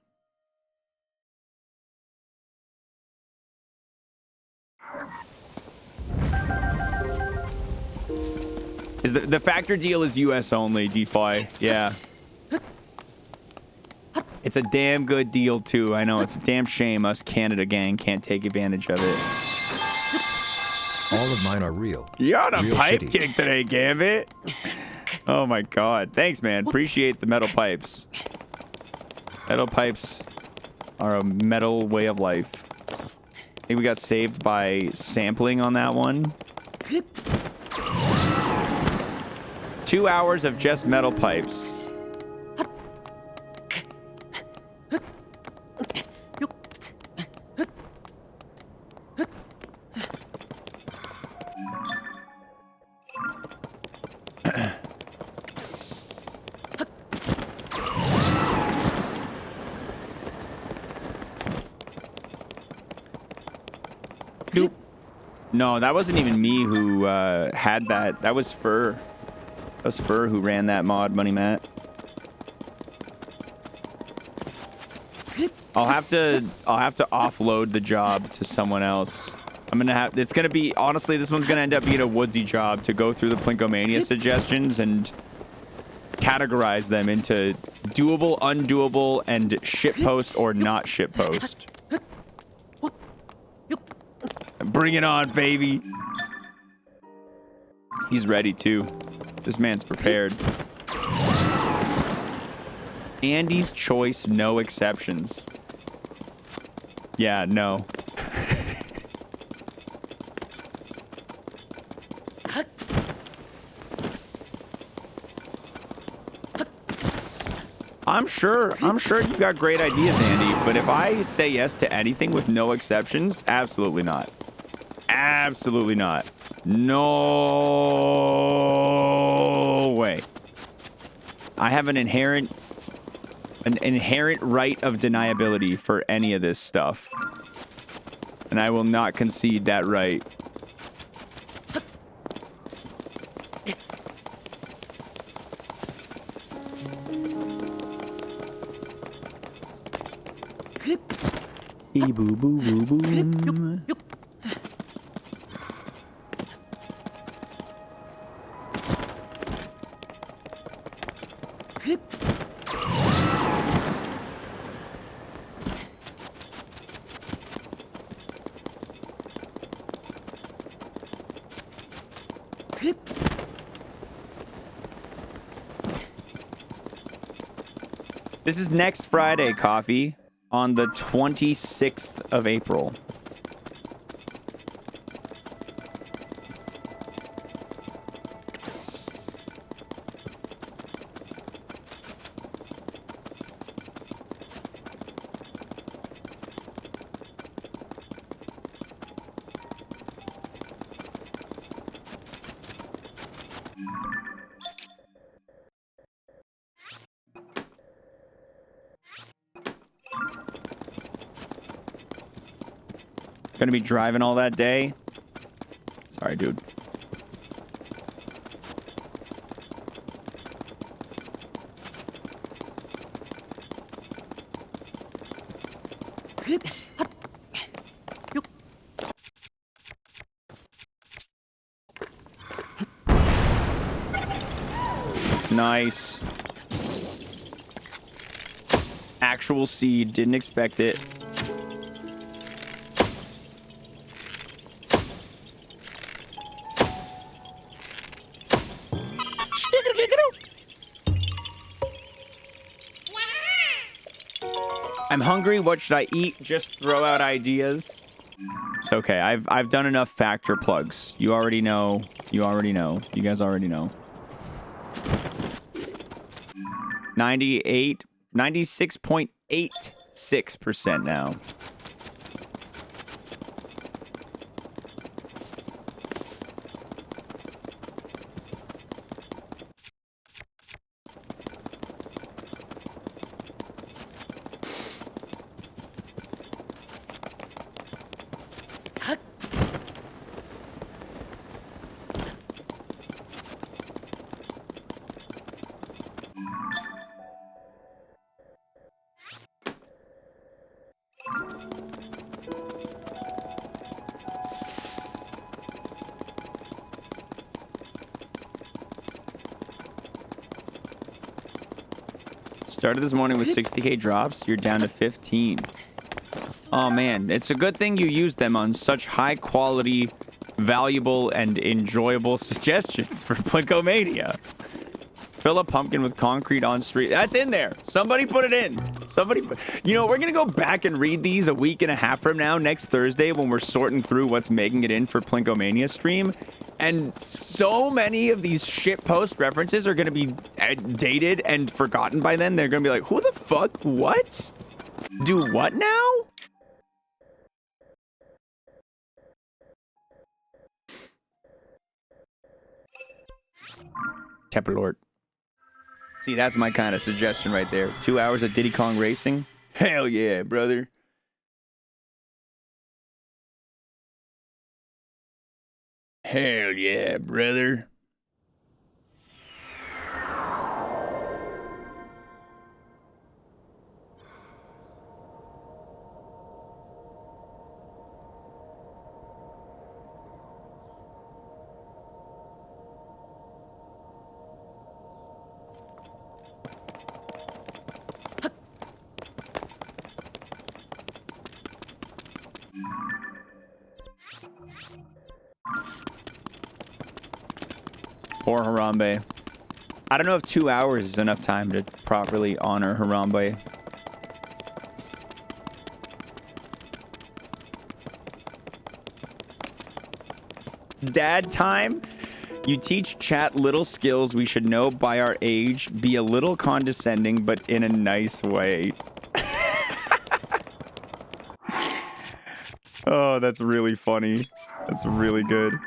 Is the factor deal is US only, DeFi. Yeah. It's a damn good deal too. I know it's a damn shame us Canada gang can't take advantage of it. All of mine are real. You're on a Real pipe shitty. kick today, Gambit. Oh my god. Thanks, man. Appreciate the metal pipes. Metal pipes are a metal way of life. I think we got saved by sampling on that one. 2 hours of just metal pipes. Doop. No, that wasn't even me who had that. That was Fur. That was Fur who ran that mod, Money Matt. I'll have to offload the job to someone else. It's gonna be, honestly, this one's gonna end up being a woodsy job to go through the Plinko-mania suggestions and categorize them into doable, undoable, and shitpost or not shitpost. Bring it on, baby. He's ready too. This man's prepared. Andy's choice, no exceptions. Yeah, no. I'm sure you got great ideas, Andy, but if I say yes to anything with no exceptions, absolutely not. Absolutely not. No way. I have an inherent right of deniability for any of this stuff. And I will not concede that right. Boo boo boo boom. This is next Friday, Coffee, on the 26th of April. Gonna be driving all that day. Sorry, dude. Nice. Actual seed. Didn't expect it. I'm hungry. What should I eat? Just throw out ideas. It's okay. I've done enough factor plugs. You already know. You already know. You guys already know. 96.86% now. Started this morning with 60k drops. You're down to 15. Oh, man. It's a good thing you used them on such high quality, valuable, and enjoyable suggestions for Plinkomania. Fill a pumpkin with concrete on street. That's in there. Somebody put it in. Somebody put... You know, we're going to go back and read these a week and a half from now, next Thursday, when we're sorting through what's making it in for Plinkomania stream. And so many of these shit post references are going to be dated and forgotten by then. They're going to be like, who the fuck? What? Do what now? Tepalort. See, that's my kind of suggestion right there. 2 hours of Diddy Kong racing? Hell yeah, brother. Hell yeah, brother. Poor Harambe. I don't know if 2 hours is enough time to properly honor Harambe. Dad time? You teach chat little skills we should know by our age. Be a little condescending, but in a nice way. Oh, that's really funny. That's really good.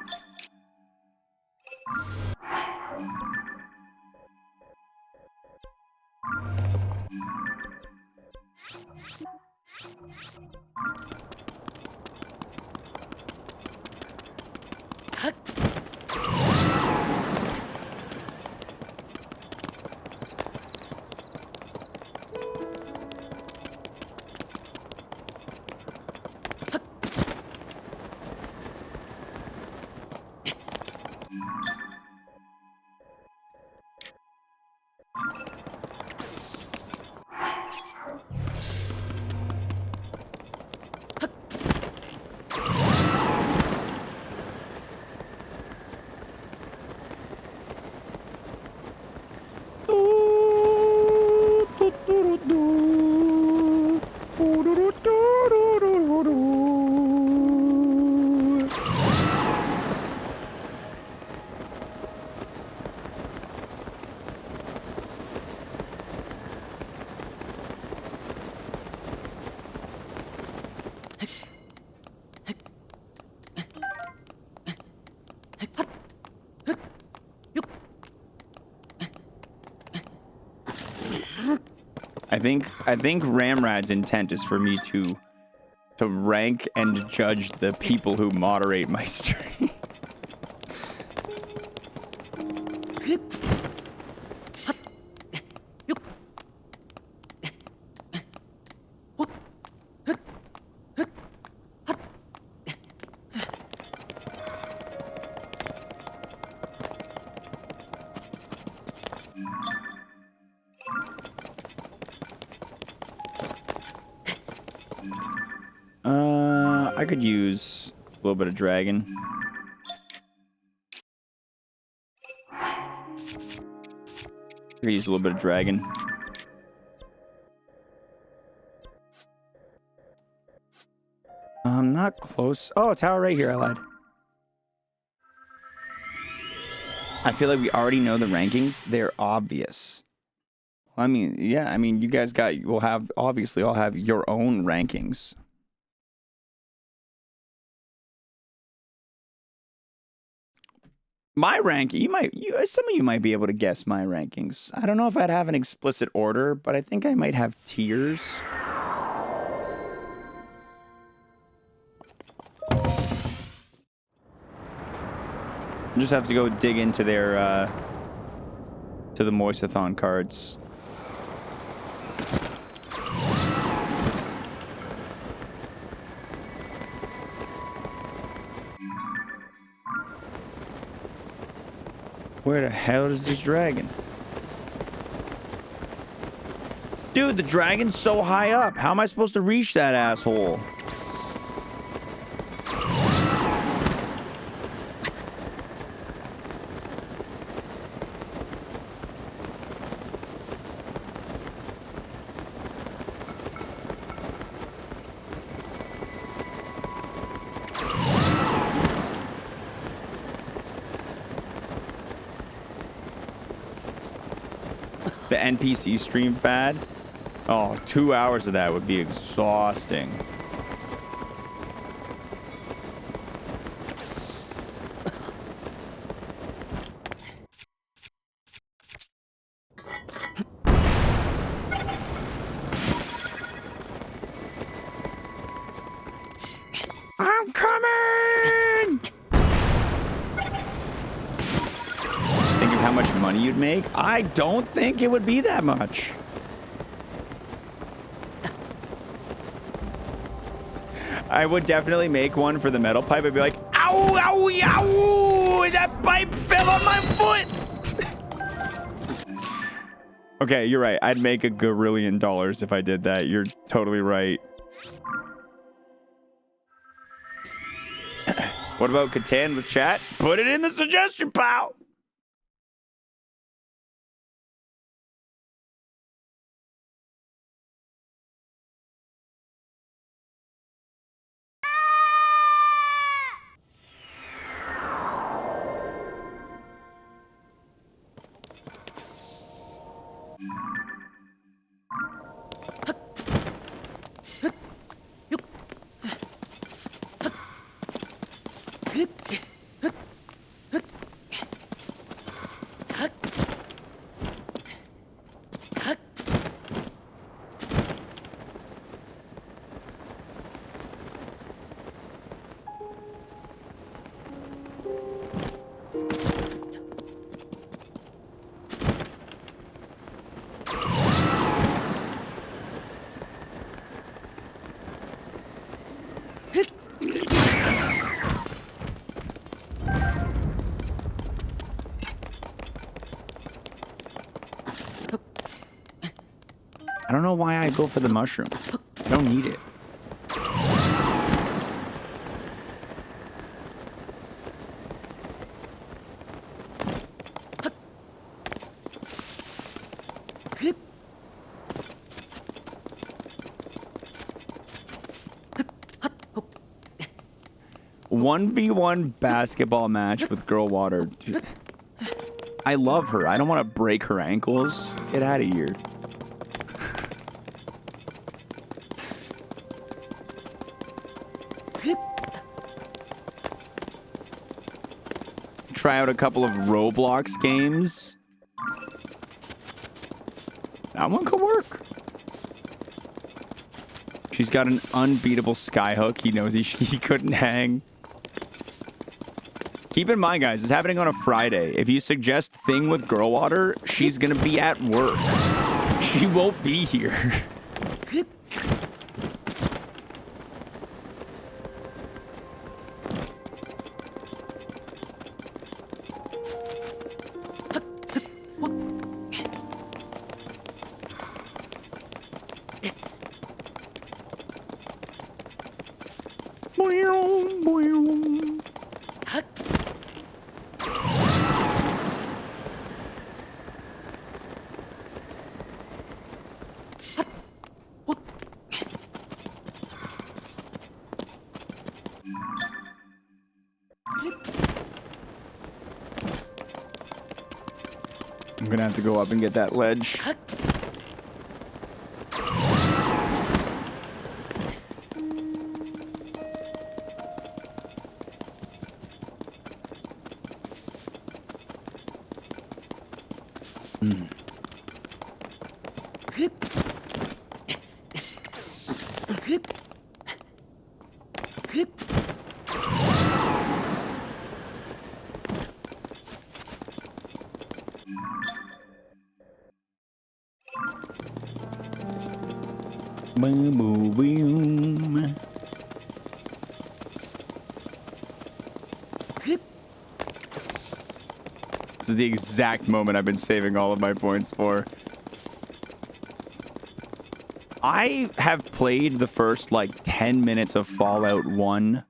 I think Ramrad's intent is for me to rank and judge the people who moderate my stream. I could use a little bit of dragon. I could use a little bit of dragon. I'm not close. Oh, tower right here. I lied. I feel like we already know the rankings. They're obvious. I mean, yeah. I mean, you guys will have obviously all have your own rankings. My rank, some of you might be able to guess my rankings. I don't know if I'd have an explicit order, but I think I might have tiers. I just have to go dig into their, to the Moistathon cards. Where the hell is this dragon? Dude, the dragon's so high up. How am I supposed to reach that asshole? The NPC stream fad? Oh, 2 hours of that would be exhausting. I'm coming! Think of how much money you'd make? I don't think it would be that much. I would definitely make one for the metal pipe. I'd be like, ow, ow, ow! That pipe fell on my foot! Okay, you're right. I'd make $1 gazillion if I did that. You're totally right. What about Catan with chat? Put it in the suggestion pile! I don't know why I go for the mushroom. I don't need it. One v1 basketball match with Girl Water. Dude, I love her. I don't want to break her ankles. Get out of here. Try out a couple of Roblox games. That one could work. She's got an unbeatable skyhook. He knows he couldn't hang. Keep in mind, guys, it's happening on a Friday. If you suggest thing with girl water, she's gonna be at work. She won't be here. I'm gonna have to go up and get that ledge. Boom, boom, boom. This is the exact moment I've been saving all of my points for. I have played the first like 10 minutes of Fallout 1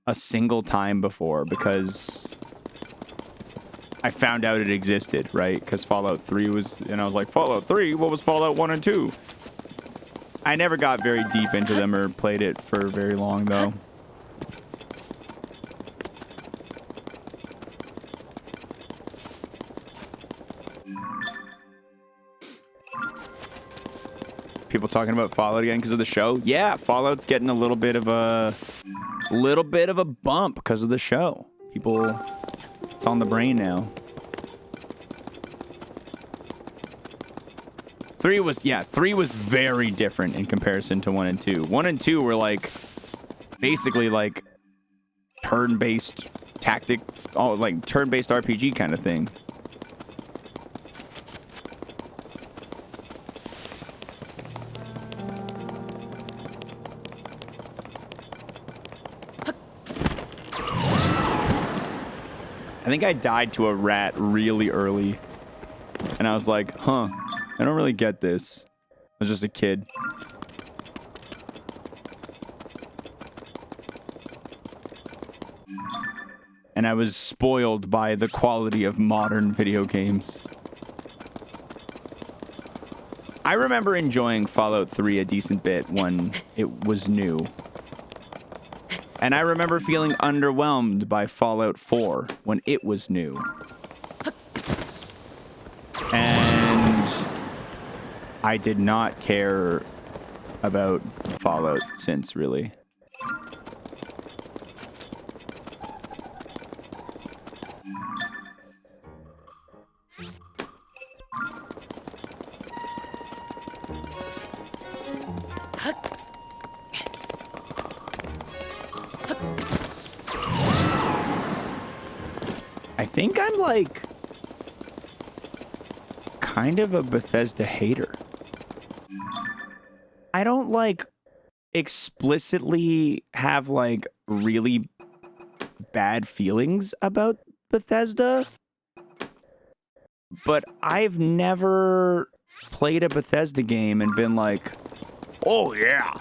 a single time before because I found out it existed, right? Because Fallout 3 was, and I was like, Fallout 3? What was Fallout 1 and 2? I never got very deep into them or played it for very long, though. People talking about Fallout again because of the show? Yeah, Fallout's getting a little bit of a bump because of the show. People, it's on the brain now. 3 was very different in comparison to 1 and 2. 1 and 2 were like basically like turn-based tactic, like turn-based RPG kind of thing. I think I died to a rat really early, and I was like, huh. I don't really get this. I was just a kid. And I was spoiled by the quality of modern video games. I remember enjoying Fallout 3 a decent bit when it was new. And I remember feeling underwhelmed by Fallout 4 when it was new. I did not care about Fallout since, really. I think I'm like kind of a Bethesda hater. I don't like explicitly have like really bad feelings about Bethesda, but I've never played a Bethesda game and been like, oh yeah,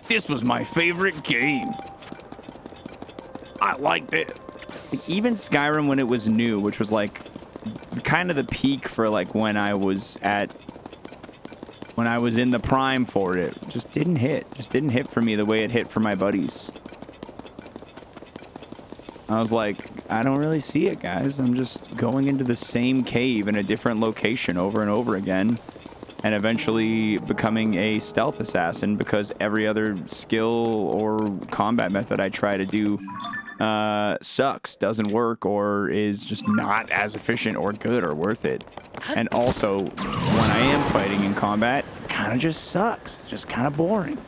this was my favorite game. I liked it. Like, even Skyrim when it was new, which was like kind of the peak for like when I was in the prime for it, just didn't hit for me the way it hit for my buddies. I was like, I don't really see it, guys. I'm just going into the same cave in a different location over and over again. and eventually becoming a stealth assassin because every other skill or combat method I try to do sucks, doesn't work, or is just not as efficient or good or worth it. And also, when I am fighting in combat, kind of just sucks. Just kind of boring.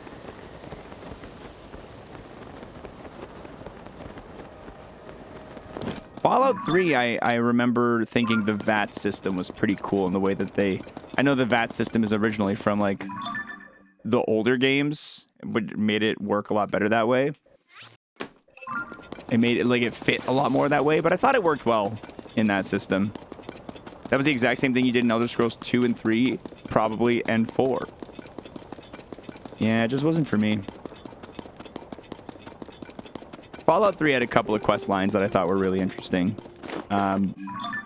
Fallout 3, I remember thinking the VAT system was pretty cool in the way that they... I know the VAT system is originally from, like, the older games, but made it work a lot better that way. It made it, like, it fit a lot more that way, but I thought it worked well in that system. That was the exact same thing you did in Elder Scrolls 2 and 3, probably, and 4. Yeah, it just wasn't for me. Fallout 3 had a couple of quest lines that I thought were really interesting. And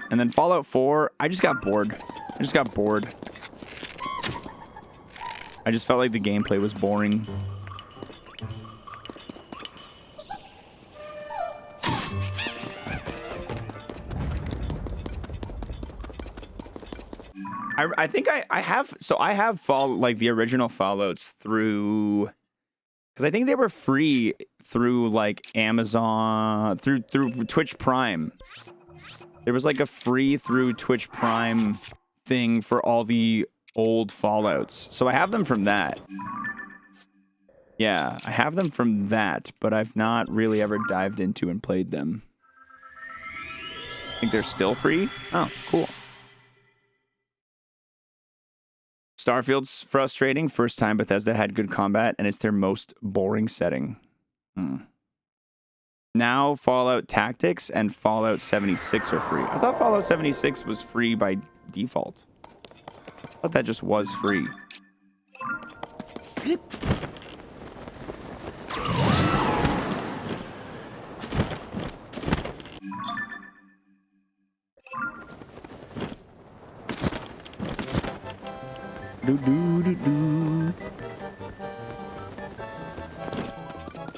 then Fallout 4, I just got bored. I just felt like the gameplay was boring. I think I have... So I have like the original Fallouts through... Because I think they were free through, like, Amazon, through Twitch Prime. There was, like, a free through Twitch Prime thing for all the old Fallouts. So I have them from that. Yeah, I have them from that, but I've not really ever dived into and played them. I think they're still free? Oh, cool. Starfield's frustrating. First time Bethesda had good combat, and it's their most boring setting. Now Fallout Tactics and Fallout 76 are free. I thought Fallout 76 was free by default. I thought that just was free.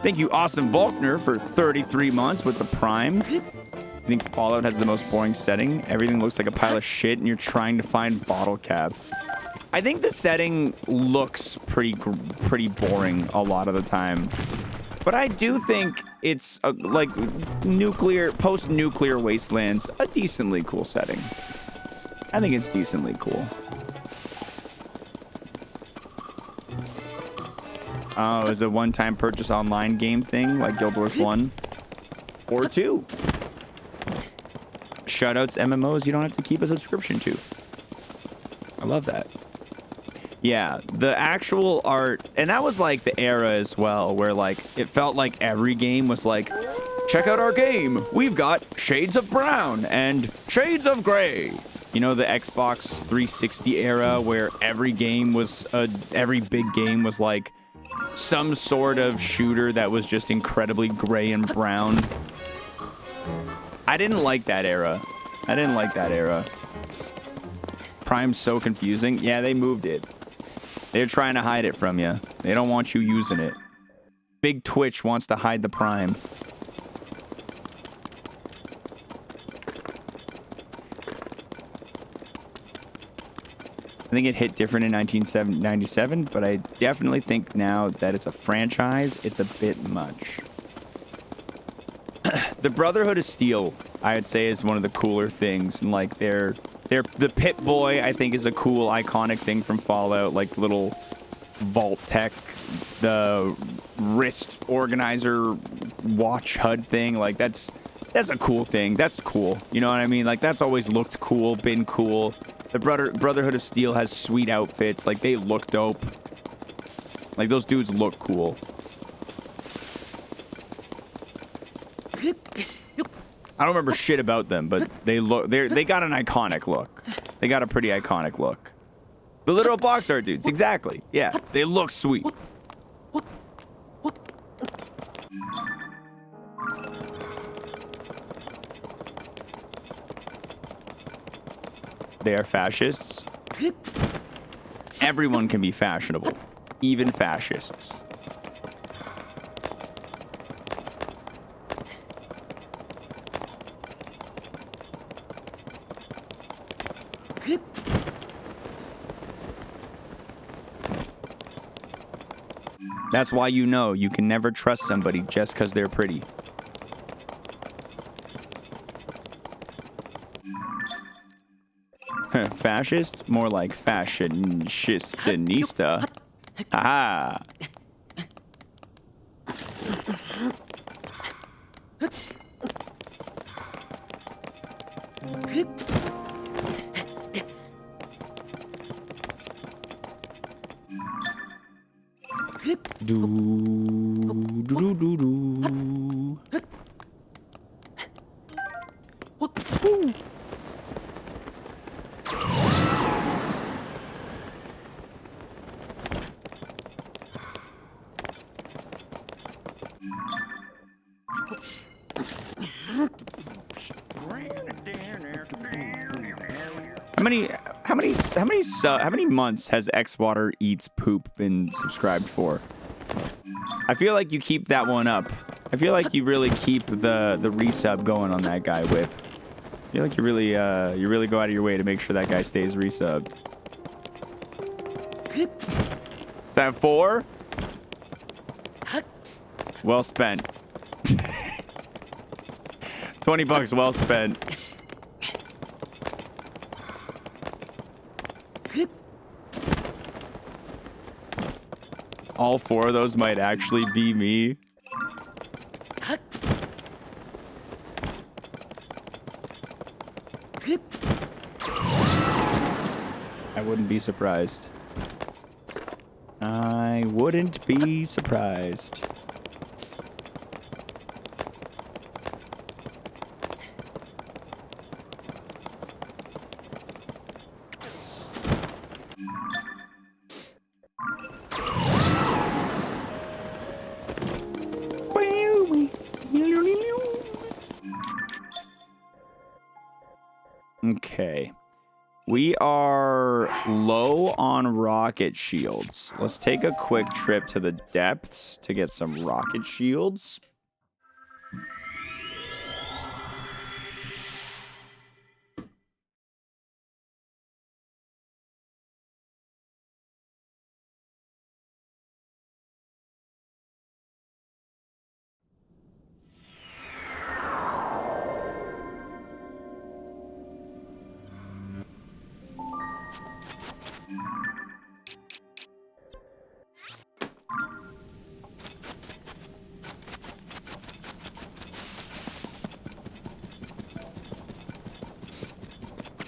Thank you, Awesome Volkner, for 33 months with the Prime. I think Fallout has the most boring setting. Everything looks like a pile of shit, and you're trying to find bottle caps. I think the setting looks pretty boring a lot of the time. But I do think it's, like, post-nuclear wastelands, a decently cool setting. I think it's decently cool. Oh, is a one-time purchase online game thing like Guild Wars 1 or 2. Shoutouts MMOs you don't have to keep a subscription to. I love that. Yeah, the actual art, and that was like the era as well, where like it felt like every game was like, check out our game. We've got shades of brown and shades of gray. You know, the Xbox 360 era where every game was, every big game was like some sort of shooter that was just incredibly gray and brown. I didn't like that era. Prime's so confusing. Yeah, they moved it. They're trying to hide it from you. They don't want you using it. Big Twitch wants to hide the Prime. I think it hit different in 1997, but I definitely think now that it's a franchise, it's a bit much. The Brotherhood of Steel, I would say, is one of the cooler things. And like the Pit-Boy, I think, is a cool, iconic thing from Fallout. Like little Vault Tech, the wrist organizer watch HUD thing. Like that's a cool thing. That's cool. You know what I mean? Like that's always looked cool, been cool. The Brotherhood of Steel has sweet outfits. Like, they look dope. Like, those dudes look cool. I don't remember shit about them, but they got an iconic look. They got a pretty iconic look. The literal box art dudes, exactly. Yeah, they look sweet. They are fascists. Everyone can be fashionable, even fascists. That's why you know you can never trust somebody just because they're pretty. Fascist? More like fashionista. Haha. How many months has xwater eats poop been subscribed for? I feel like you keep that one up. I feel like you really keep the resub going on that guy, Whip. I feel like you really go out of your way to make sure that guy stays resubbed. Is that 4? Well spent. 20 bucks well spent. All 4 of those might actually be me. I wouldn't be surprised. I wouldn't be surprised. Okay. We are low on rocket shields. Let's take a quick trip to the depths to get some rocket shields.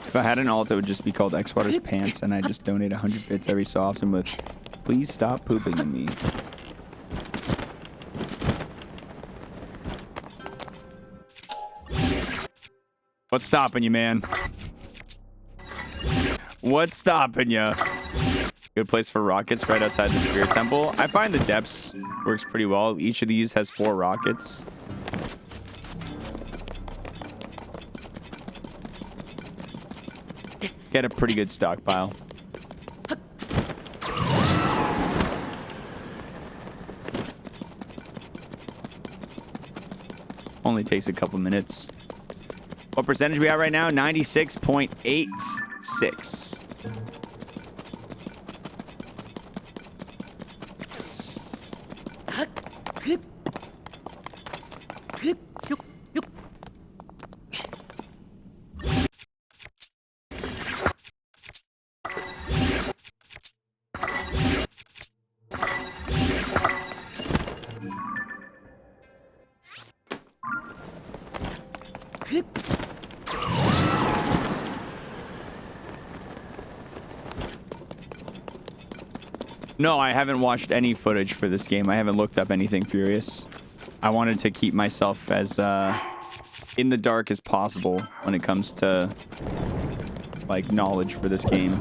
If I had an alt, it would just be called xwater's pants, and I just donate 100 bits every so often with, please stop pooping in me. What's stopping you, man? What's stopping you? Good place for rockets right outside the Spirit Temple. I find the depths works pretty well. Each of these has 4 rockets. Get a pretty good stockpile. Only takes a couple minutes. What percentage we at right now? 96.86. No, I haven't watched any footage for this game. I haven't looked up anything furious. I wanted to keep myself as in the dark as possible when it comes to like knowledge for this game.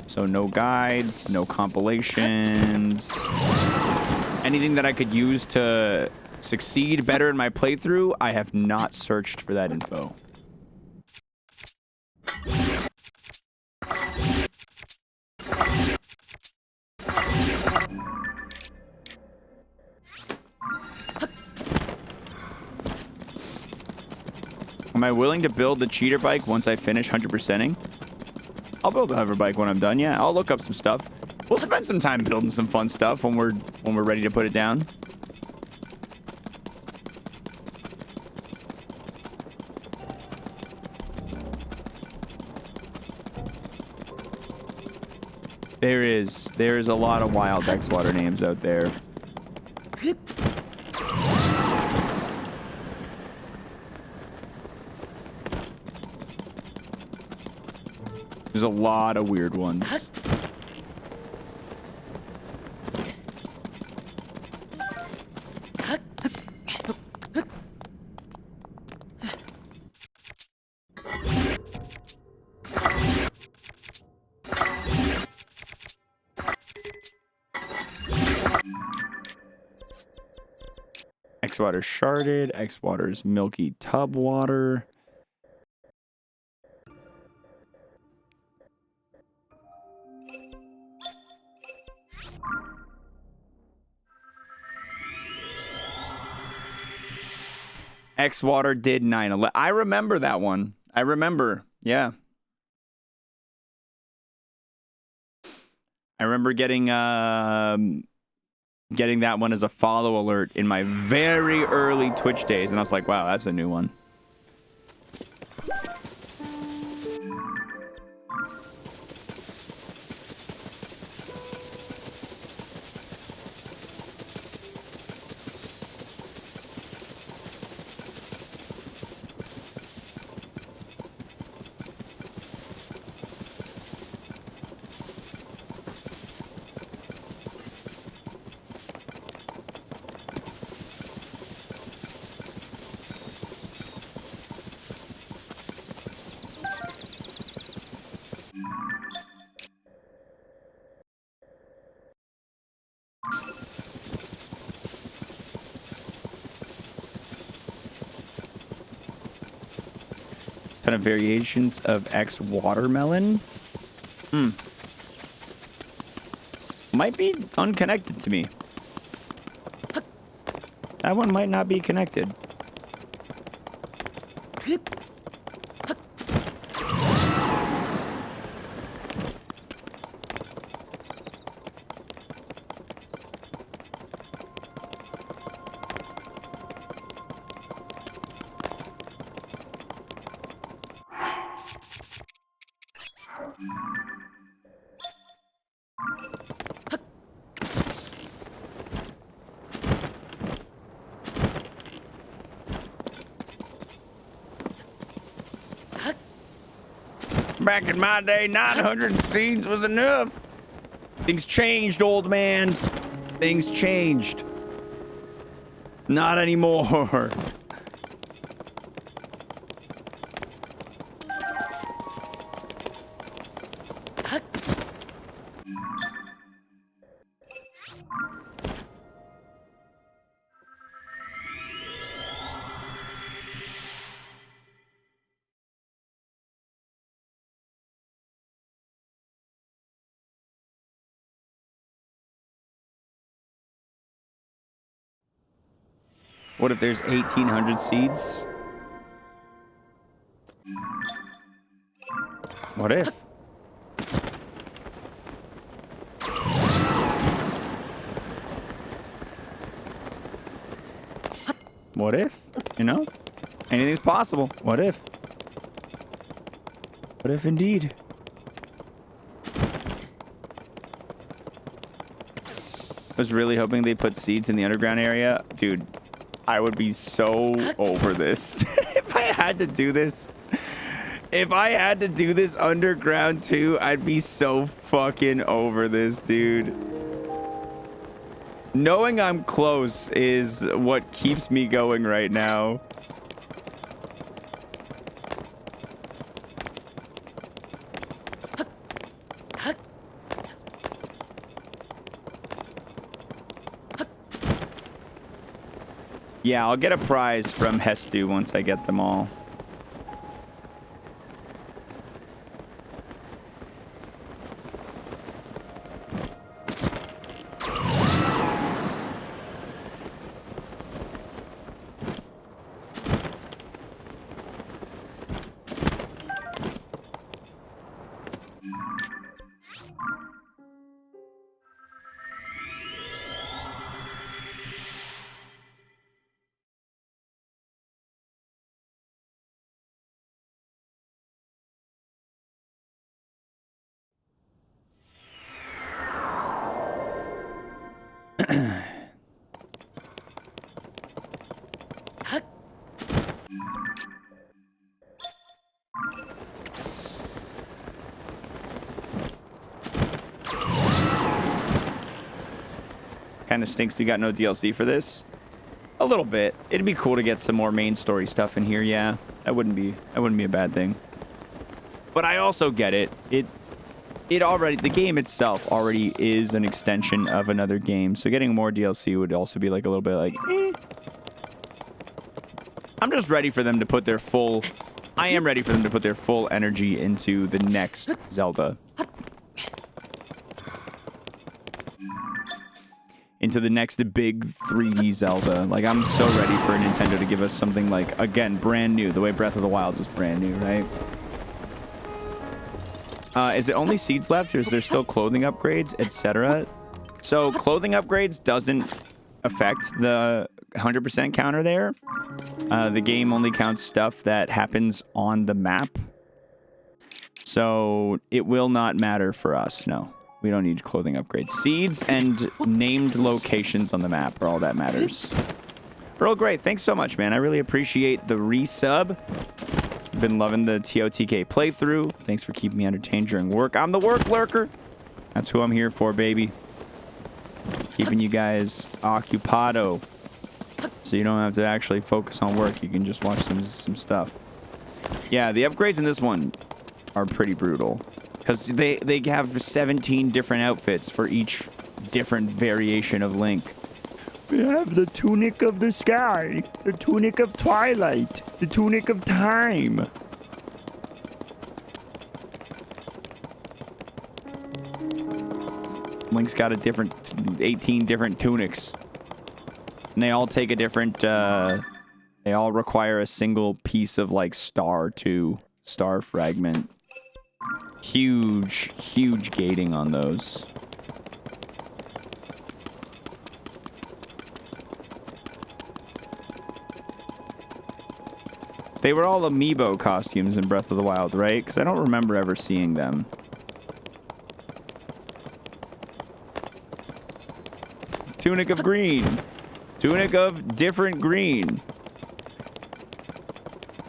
So no guides, no compilations, anything that I could use to succeed better in my playthrough. I have not searched for that info. Am I willing to build the cheater bike once I finish 100%ing? I'll build a hover bike when I'm done, yeah. I'll look up some stuff. We'll spend some time building some fun stuff when we're ready to put it down. There is a lot of wild xwater names out there. There's a lot of weird ones. Xwater sharded, Xwater's milky tub water. Xwater did 9/11. I remember that one. I remember. Yeah. I remember getting that one as a follow alert in my very early Twitch days, and I was like, wow, that's a new one. Kind of variations of X watermelon. Might be unconnected to me. That one might not be connected. Back in my day, 900 seeds was enough. Things changed, old man. Things changed. Not anymore. What if there's 1,800 seeds? What if? What if? You know? Anything's possible. What if? What if indeed? I was really hoping they put seeds in the underground area. Dude, I would be so over this. If I had to do this. If I had to do this underground too, I'd be so fucking over this, dude. Knowing I'm close is what keeps me going right now. Yeah, I'll get a prize from Hestu once I get them all. Kind of stinks we got no DLC for this. A little bit. It'd be cool to get some more main story stuff in here, yeah. That wouldn't be a bad thing. But I also get it. It already, the game itself already is an extension of another game. So getting more DLC would also be like a little bit like, eh. I'm just ready for them to put their full, I am ready for them to put their full energy into the next Zelda. Into the next big 3D Zelda. Like, I'm so ready for Nintendo to give us something like, again, brand new. The way Breath of the Wild was brand new, right? Is it only seeds left, or is there still clothing upgrades, etc.? So clothing upgrades doesn't affect the 100% counter there. The game only counts stuff that happens on the map. So it will not matter for us, no. We don't need clothing upgrades. Seeds and named locations on the map are all that matters. Earl Grey, thanks so much, man. I really appreciate the resub. Been loving the TOTK playthrough. Thanks for keeping me entertained during work. I'm the work lurker. That's who I'm here for, baby. Keeping you guys occupado. So you don't have to actually focus on work. You can just watch some stuff. Yeah, the upgrades in this one are pretty brutal. Because they have 17 different outfits for each different variation of Link. We have the tunic of the sky, the tunic of twilight, the tunic of time. Link's got a different 18 different tunics. And they all take a different, they all require a single piece of like star fragment. Huge gating on those. They were all amiibo costumes in Breath of the Wild, right? Because I don't remember ever seeing them. Tunic of green. Tunic of different green.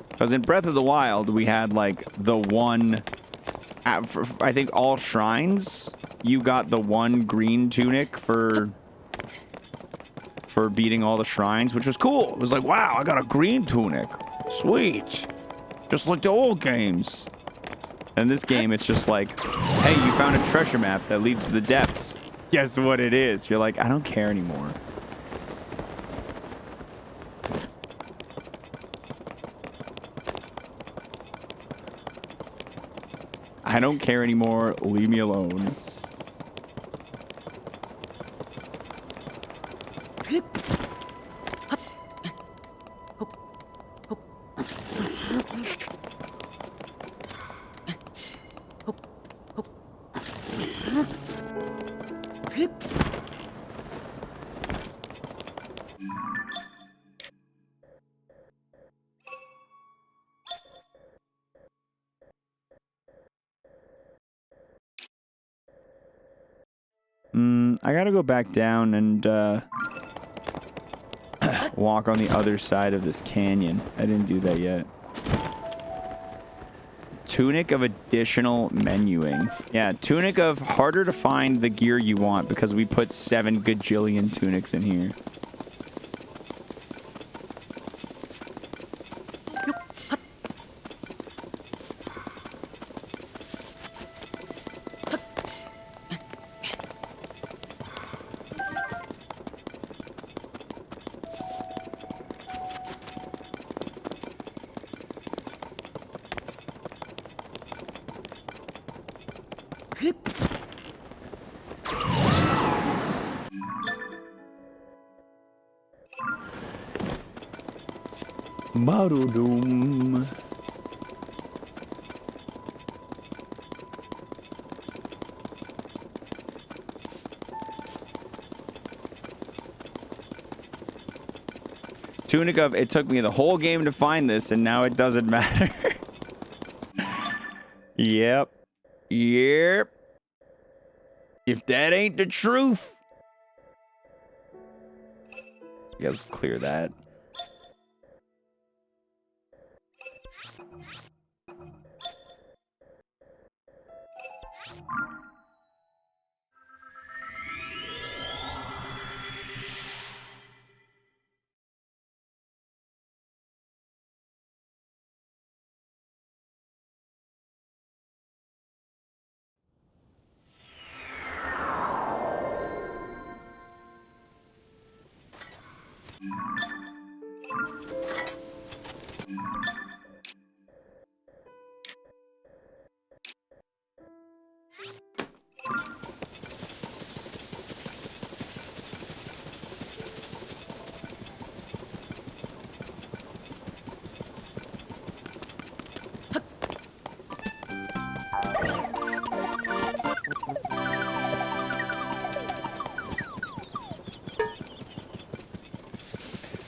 Because in Breath of the Wild, we had like the one... I think all shrines, you got the one green tunic for beating all the shrines, which was cool. It was like, wow, I got a green tunic. Sweet. Just like the old games. In this game, it's just like, hey, you found a treasure map that leads to the depths. Guess what it is? You're like, I don't care anymore. I don't care anymore. Leave me alone. I gotta go back down and walk on the other side of this canyon. I didn't do that yet. Tunic of additional menuing. Yeah, tunic of harder to find the gear you want because we put 7 gajillion tunics in here. Maroodum. Tunic of, it took me the whole game to find this, and now it doesn't matter. Yep. If that ain't the truth. Yeah, let's clear that.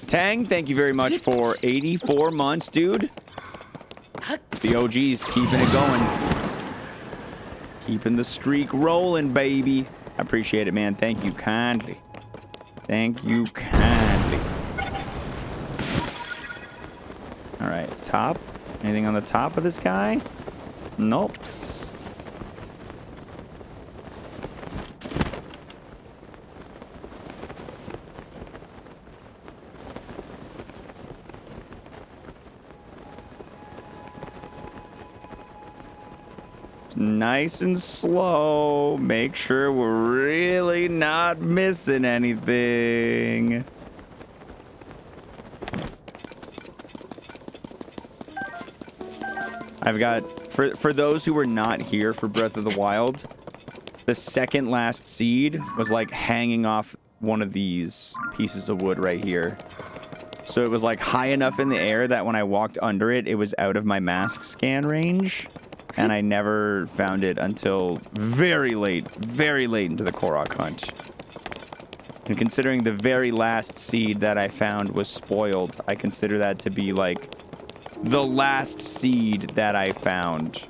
Tang, thank you very much for 84 months, dude. The OG's keeping it going. Keeping the streak rolling, baby. I appreciate it, man. Thank you kindly. Thank you kindly. All right, top. Anything on the top of this guy? Nope. Nice and slow. Make sure we're really not missing anything. I've got, for those who were not here for Breath of the Wild, the second last seed was like hanging off one of these pieces of wood right here. So it was like high enough in the air that when I walked under it, it was out of my mask scan range. And I never found it until very late into the Korok hunt. And considering the very last seed that I found was spoiled, I consider that to be like the last seed that I found.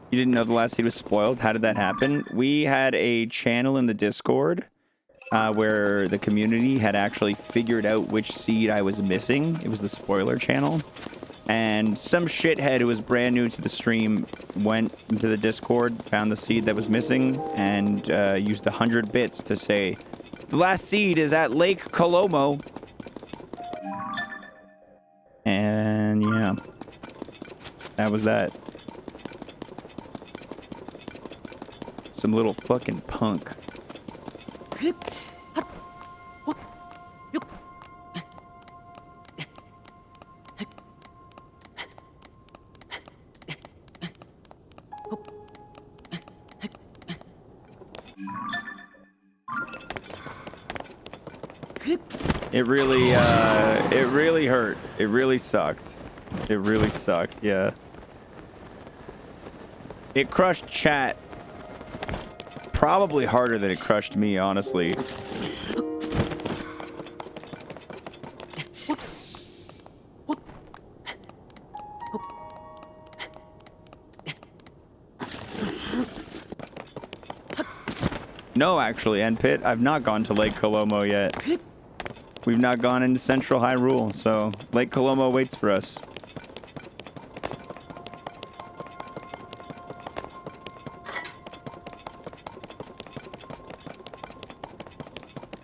You didn't know the last seed was spoiled? How did that happen? We had a channel in the Discord where the community had actually figured out which seed I was missing. It was the spoiler channel. And some shithead who was brand new to the stream went into the Discord, found the seed that was missing, and used 100 bits to say, the last seed is at Lake Kolomo. And yeah, that was that. Some little fucking punk. It really hurt. It really sucked. It really sucked, yeah. It crushed chat probably harder than it crushed me, honestly. No, actually, N-Pit, I've not gone to Lake Kolomo yet. We've not gone into Central Hyrule, so Lake Kolomo waits for us.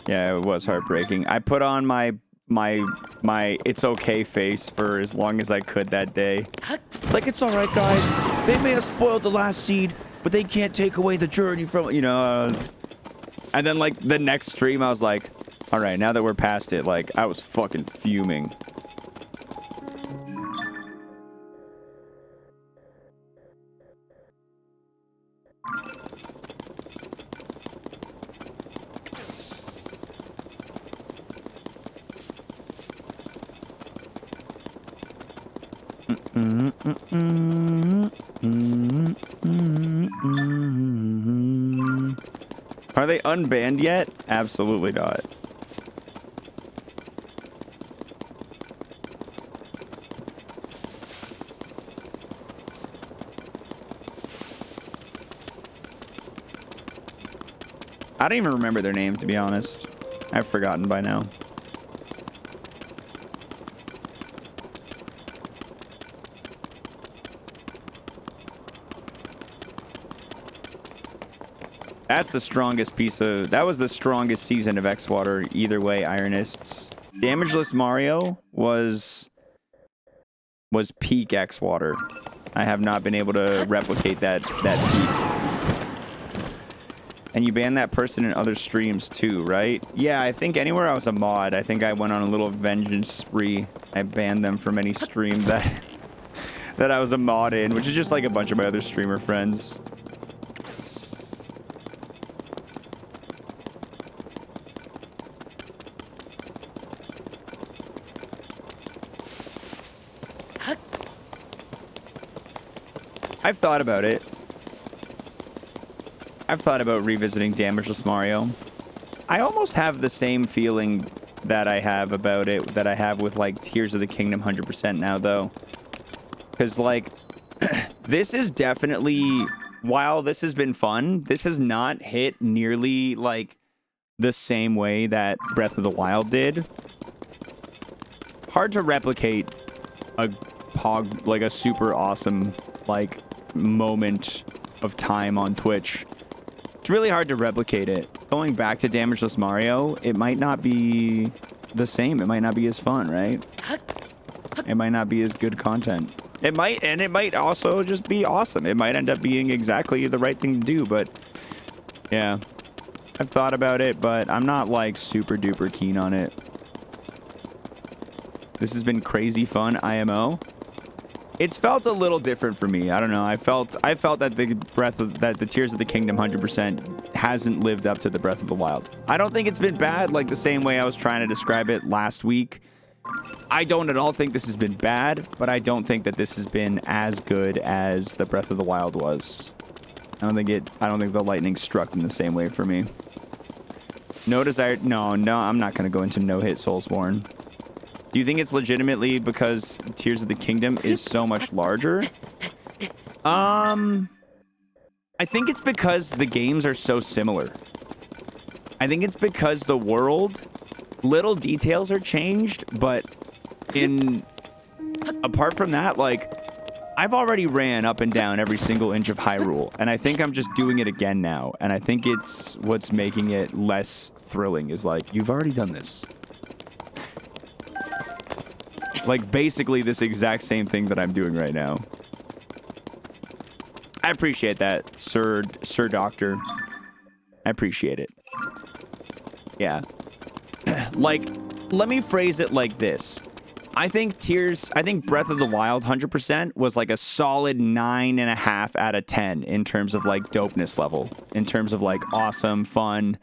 Yeah, it was heartbreaking. I put on my it's okay face for as long as I could that day. It's like, it's all right, guys. They may have spoiled the last seed, but they can't take away the journey from, you know. And then like the next stream, I was like, all right, now that we're past it, like I was fucking fuming. Are they unbanned yet? Absolutely not. I don't even remember their name, to be honest. I've forgotten by now. That's the strongest piece of... That was the strongest season of xwater. Either way, Ironists. Damageless Mario was peak xwater. I have not been able to replicate that peak. And you banned that person in other streams too, right? Yeah, I think anywhere I was a mod, I think I went on a little vengeance spree. I banned them from any stream that I was a mod in, which is just like a bunch of my other streamer friends. I've thought about it. I've thought about revisiting Damageless Mario. I almost have the same feeling that I have about it that I have with like Tears of the Kingdom 100% now, though. Because like, this is definitely, while this has been fun, this has not hit nearly like the same way that Breath of the Wild did. Hard to replicate a super awesome like moment of time on Twitch. It's really hard to replicate it. Going back to Damageless Mario, it might not be the same. It might not be as fun, right? It might not be as good content. It might, and it might also just be awesome. It might end up being exactly the right thing to do, but yeah. I've thought about it, but I'm not like super duper keen on it. This has been crazy fun, IMO. It's felt a little different for me. I don't know. I felt that the Tears of the Kingdom 100% hasn't lived up to the Breath of the Wild. I don't think it's been bad like the same way I was trying to describe it last week. I don't at all think this has been bad, but I don't think that this has been as good as the Breath of the Wild was. I don't think the lightning struck in the same way for me. No desire. No, I'm not going to go into no-hit Soulsborne. Do you think it's legitimately because Tears of the Kingdom is so much larger? I think it's because the games are so similar. I think it's because the world, little details are changed, but apart from that, like, I've already ran up and down every single inch of Hyrule, and I think I'm just doing it again now, and I think it's what's making it less thrilling is like, you've already done this. Like, basically this exact same thing that I'm doing right now. I appreciate that, Sir Doctor. I appreciate it. Yeah. Like, let me phrase it like this. I think Breath of the Wild 100% was like a solid 9.5 out of 10 in terms of like dopeness level. In terms of like awesome, fun.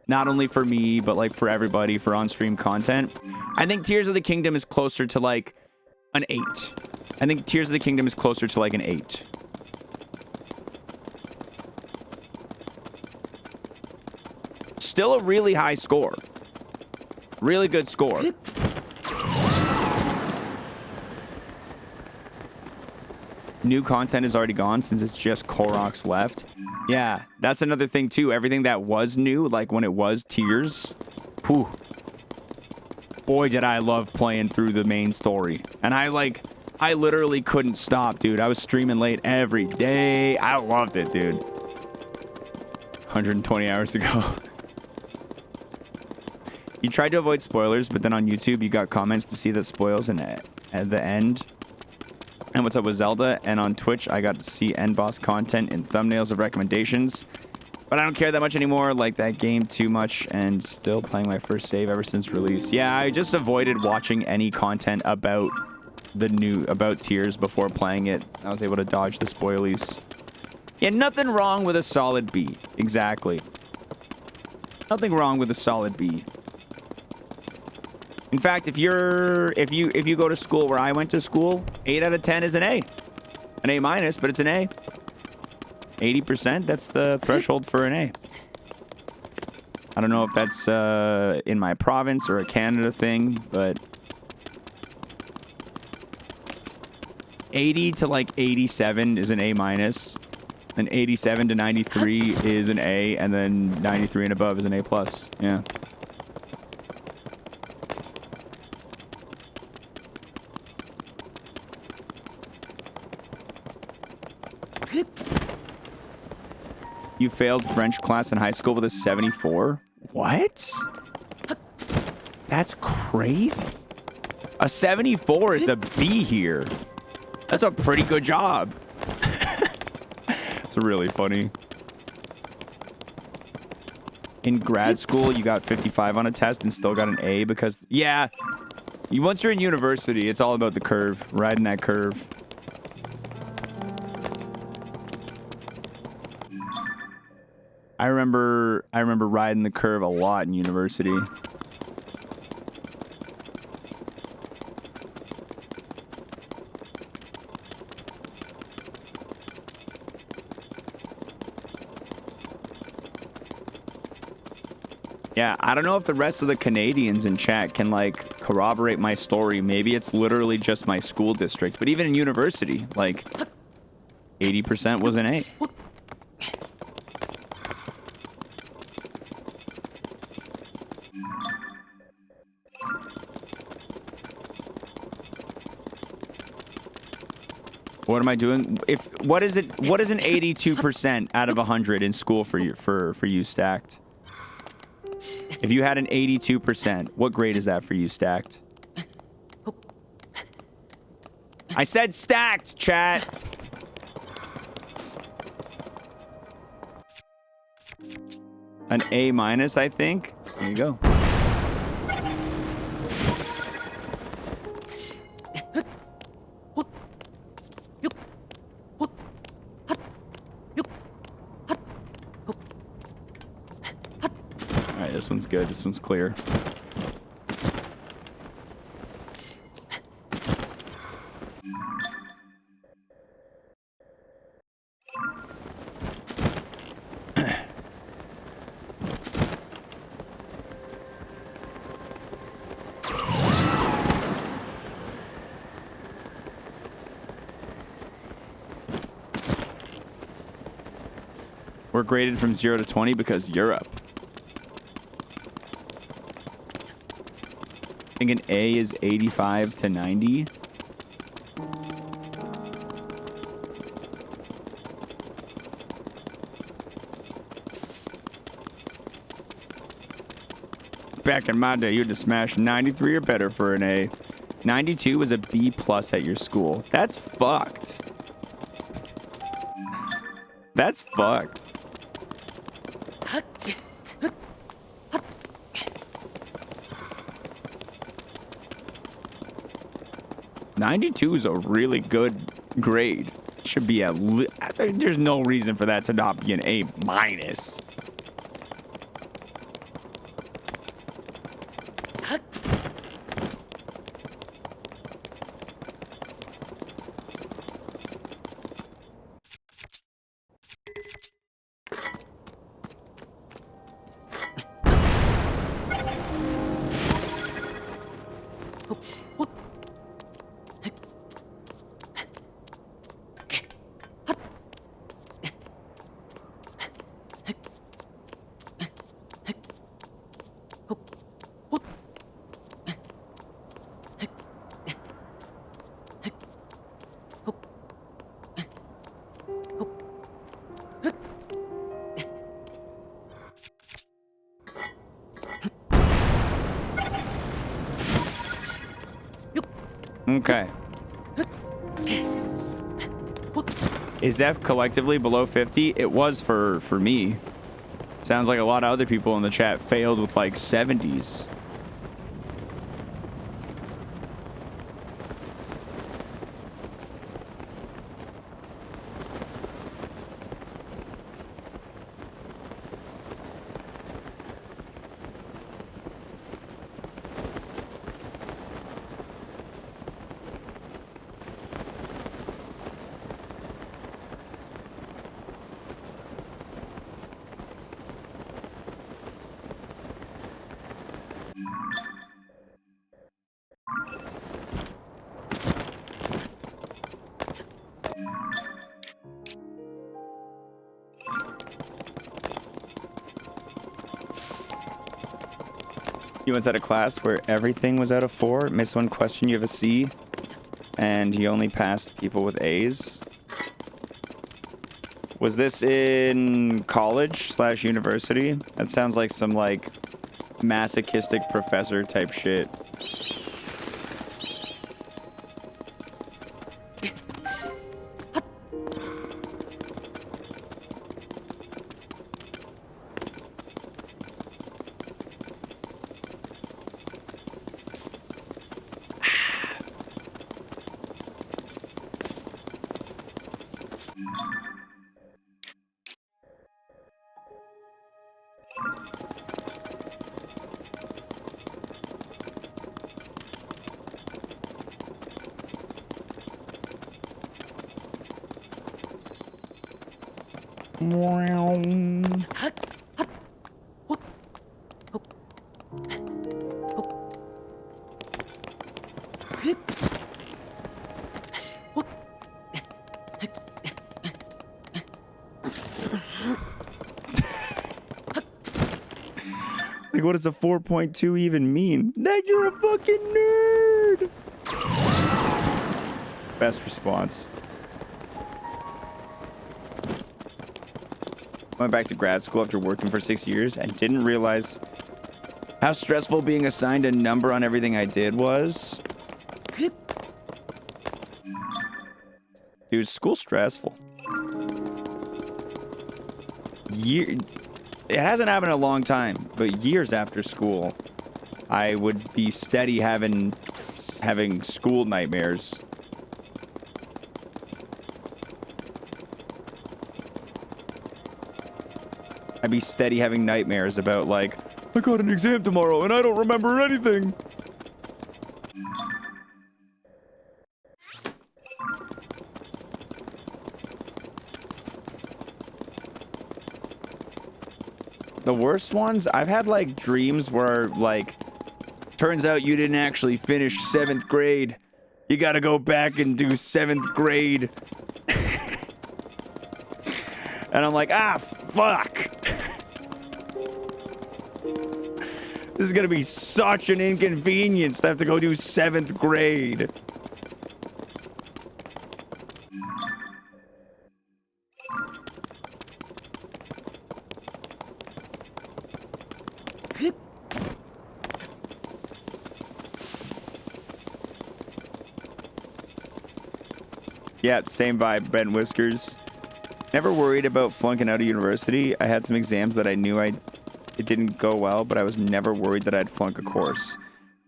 Not only for me, but like for everybody, for on-stream content. I think Tears of the Kingdom is closer to like an 8. I think Tears of the Kingdom is closer to like an 8. Still a really high score. Really good score. New content is already gone since it's just Koroks left. Yeah, that's another thing too. Everything that was new, like when it was Tears, whew. Boy, did I love playing through the main story. And I literally couldn't stop, dude. I was streaming late every day. I loved it, dude. 120 hours ago. You tried to avoid spoilers, but then on YouTube you got comments to see that spoils at the end. And what's up with Zelda? And on Twitch I got to see end boss content in thumbnails of recommendations. But I don't care that much anymore, like that game too much, and still playing my first save ever since release. Yeah, I just avoided watching any content about tiers before playing it. I was able to dodge the spoilies. Yeah, nothing wrong with a solid B. Exactly. Nothing wrong with a solid B. In fact, if you go to school where I went to school, 8 out of 10 is an A. An A minus, but it's an A. 80%, that's the threshold for an A. I don't know if that's in my province or a Canada thing, but 80 to like 87 is an A minus, and 87 to 93 is an A, and then 93 and above is an A plus. Yeah. You failed French class in high school with a 74? What? That's crazy. A 74 is a B here. That's a pretty good job. It's really funny. In grad school, you got 55 on a test and still got an A because... Yeah. Once you're in university, it's all about the curve. Riding that curve. I remember riding the curve a lot in university. Yeah, I don't know if the rest of the Canadians in chat can like corroborate my story. Maybe it's literally just my school district, but even in university, like 80% was an A. What am I doing? What is an 82% out of 100 in school for you stacked? If you had an 82%, what grade is that for you stacked? I said stacked, chat. An A minus, I think. There you go. This one's good. This one's clear. We're graded from 0 to 20 because Europe. I think an A is 85 to 90. Back in my day, you had to smash 93 or better for an A. 92 was a B plus at your school. That's fucked. That's fucked. 92 is a really good grade. Should be there's no reason for that to not be an A minus. Okay. Is F collectively below 50? It was for me. Sounds like a lot of other people in the chat failed with like 70s. You once had a class where everything was out of 4, missed one question, you have a C, and you only passed people with A's. Was this in college / university? That sounds like some like masochistic professor type shit. Like, what does a 4.2 even mean? That you're a fucking nerd! Best response. Went back to grad school after working for 6 years and didn't realize how stressful being assigned a number on everything I did was. Dude, school's stressful. It hasn't happened in a long time, but years after school, I would be steady having school nightmares. I'd be steady having nightmares about, like, I got an exam tomorrow and I don't remember anything. The worst ones, I've had like dreams where like, turns out you didn't actually finish 7th grade. You gotta go back and do 7th grade. And I'm like, ah, fuck. This is gonna be such an inconvenience to have to go do 7th grade. Yeah, same vibe, Ben Whiskers. Never worried about flunking out of university. I had some exams that I knew it didn't go well, but I was never worried that I'd flunk a course.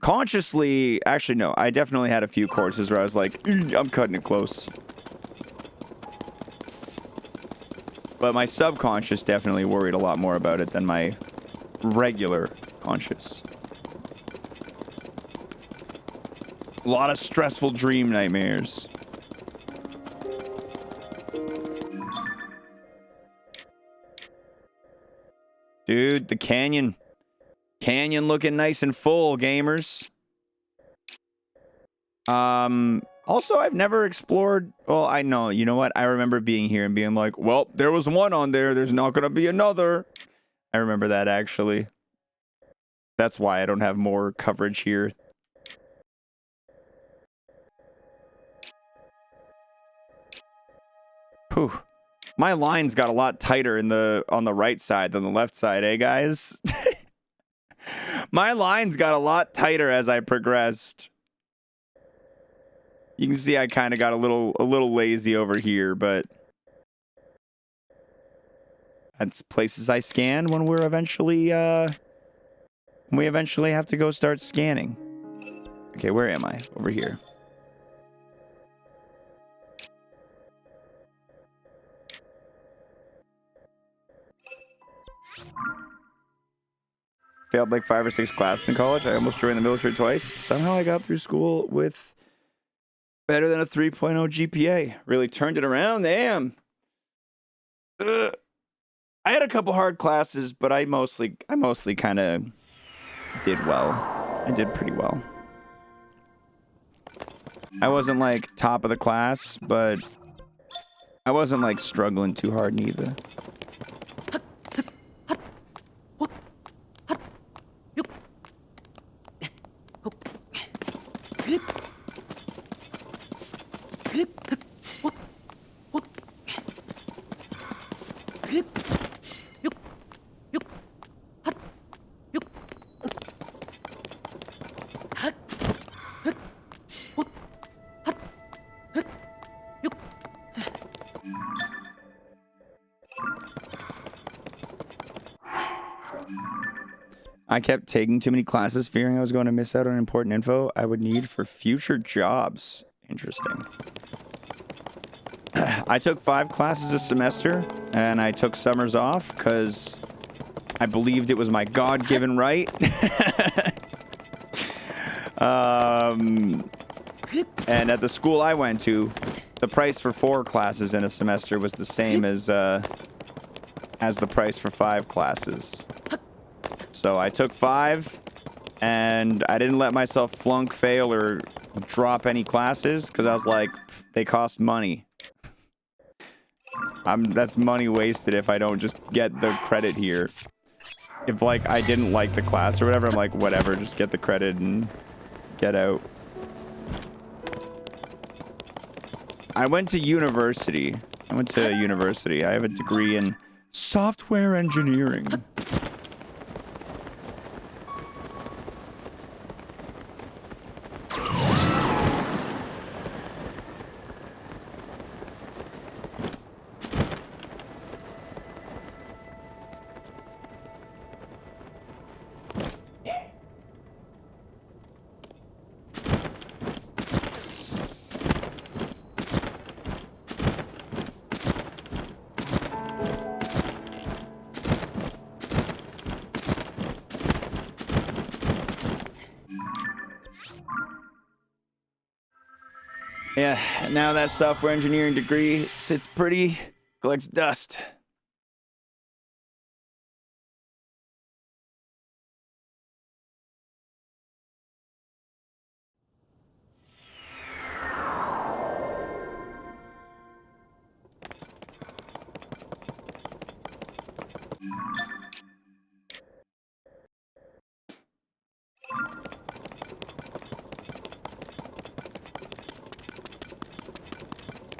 Consciously, actually, no. I definitely had a few courses where I was like, I'm cutting it close. But my subconscious definitely worried a lot more about it than my regular conscious. A lot of stressful dream nightmares. Dude, the canyon. Canyon looking nice and full, gamers. Also, I've never explored... Well, I know. You know what? I remember being here and being like, well, there was one on there. There's not going to be another. I remember that, actually. That's why I don't have more coverage here. Whew. My lines got a lot tighter on the right side than the left side, eh, guys? My lines got a lot tighter as I progressed. You can see I kind of got a little lazy over here, but that's places I scan when we eventually have to go start scanning. Okay, where am I? Over here. Failed like 5 or 6 classes in college. I almost joined the military twice. Somehow I got through school with better than a 3.0 GPA. Really turned it around. Damn. I had a couple hard classes, but I mostly kind of did well. I did pretty well. I wasn't like top of the class, but I wasn't like struggling too hard neither. I kept taking too many classes, fearing I was going to miss out on important info I would need for future jobs. Interesting. I took 5 classes a semester, and I took summers off because I believed it was my God-given right. And at the school I went to, the price for 4 classes in a semester was the same as the price for 5 classes. So I took 5, and I didn't let myself flunk, fail, or drop any classes because I was like, they cost money. That's money wasted if I don't just get the credit here. If like I didn't like the class or whatever, I'm like, whatever, just get the credit and get out. I went to university. I have a degree in software engineering. Yeah, now that software engineering degree sits pretty, collects dust.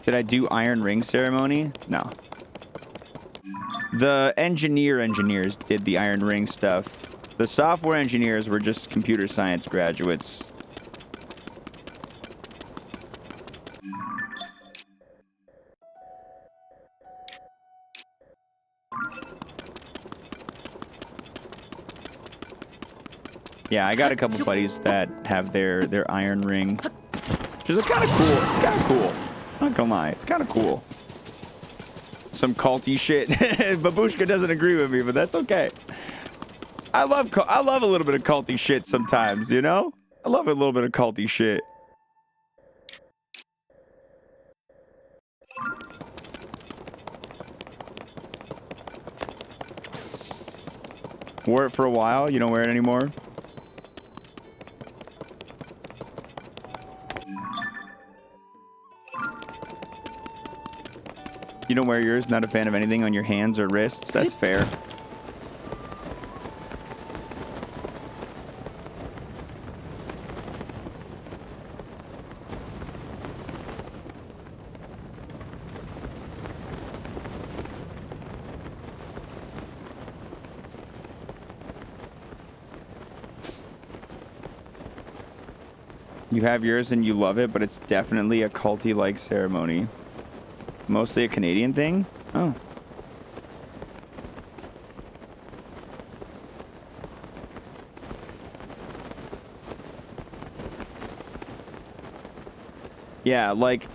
Did I do Iron Ring ceremony? No. The engineers did the Iron Ring stuff. The software engineers were just computer science graduates. Yeah, I got a couple buddies that have their Iron Ring. Which is kind of cool. It's kind of cool. Not gonna lie, it's kind of cool. Some culty shit. Babushka doesn't agree with me, but that's okay. I love a little bit of culty shit sometimes, you know? I love a little bit of culty shit. Wore it for a while. You don't wear it anymore? You don't wear yours? Not a fan of anything on your hands or wrists? That's fair. You have yours and you love it, but it's definitely a culty-like ceremony. Mostly a Canadian thing? Oh. Yeah, like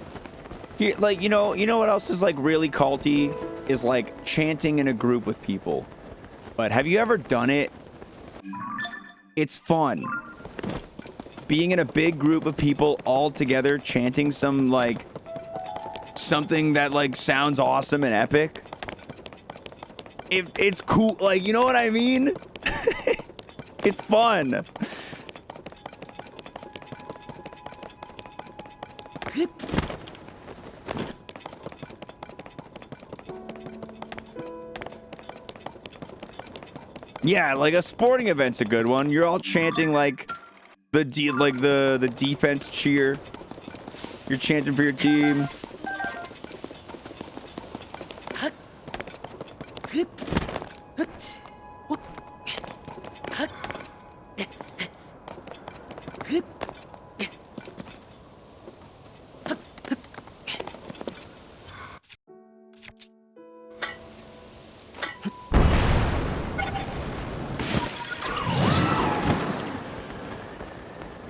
you know what else is like really culty is like chanting in a group with people. But have you ever done it? It's fun. Being in a big group of people all together chanting some like something that like sounds awesome and epic. It's cool, like, you know what I mean? It's fun. Yeah, like a sporting event's a good one. You're all chanting like the defense cheer. You're chanting for your team.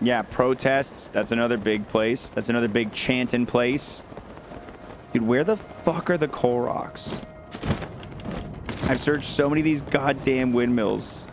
Yeah, protests. That's another big place. That's another big chanting place. Dude, where the fuck are the Koroks? I've searched so many of these goddamn windmills.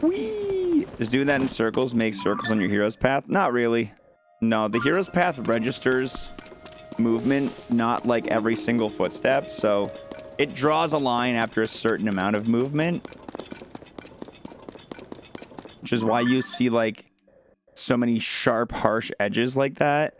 Whee! Does doing that in circles make circles on your hero's path? Not really. No, the hero's path registers movement, not like every single footstep. So it draws a line after a certain amount of movement. Which is why you see like so many sharp, harsh edges like that.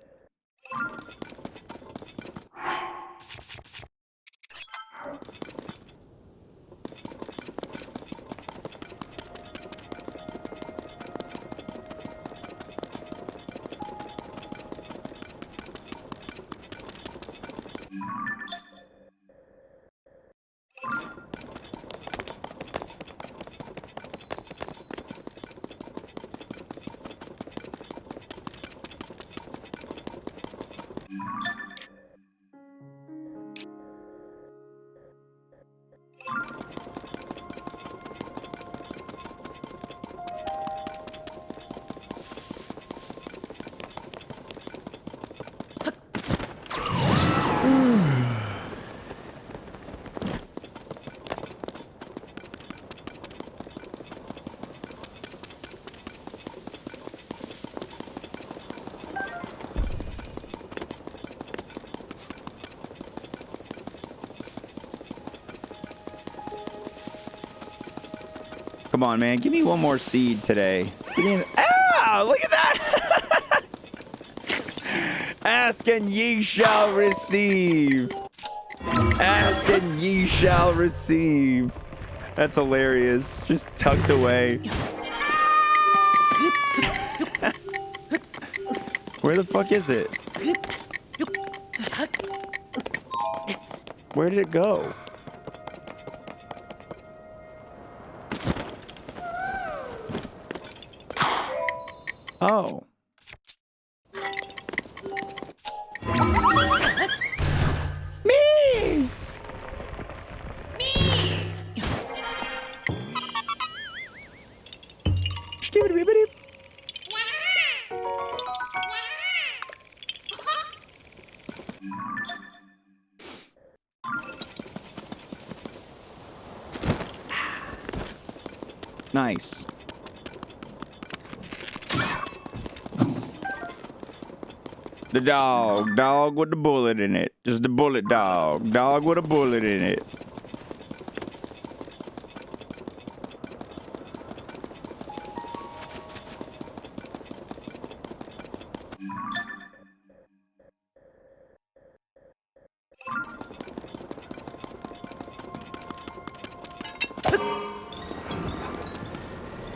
Come on, man. Give me one more seed today. Give me an... Ow! Look at that! Ask and ye shall receive. Ask and ye shall receive. That's hilarious. Just tucked away. Where the fuck is it? Where did it go? Oh. Miss! Skibidi-bidi-bidi. Nice. The dog with the bullet in it. Just a bullet dog. Dog with a bullet in it.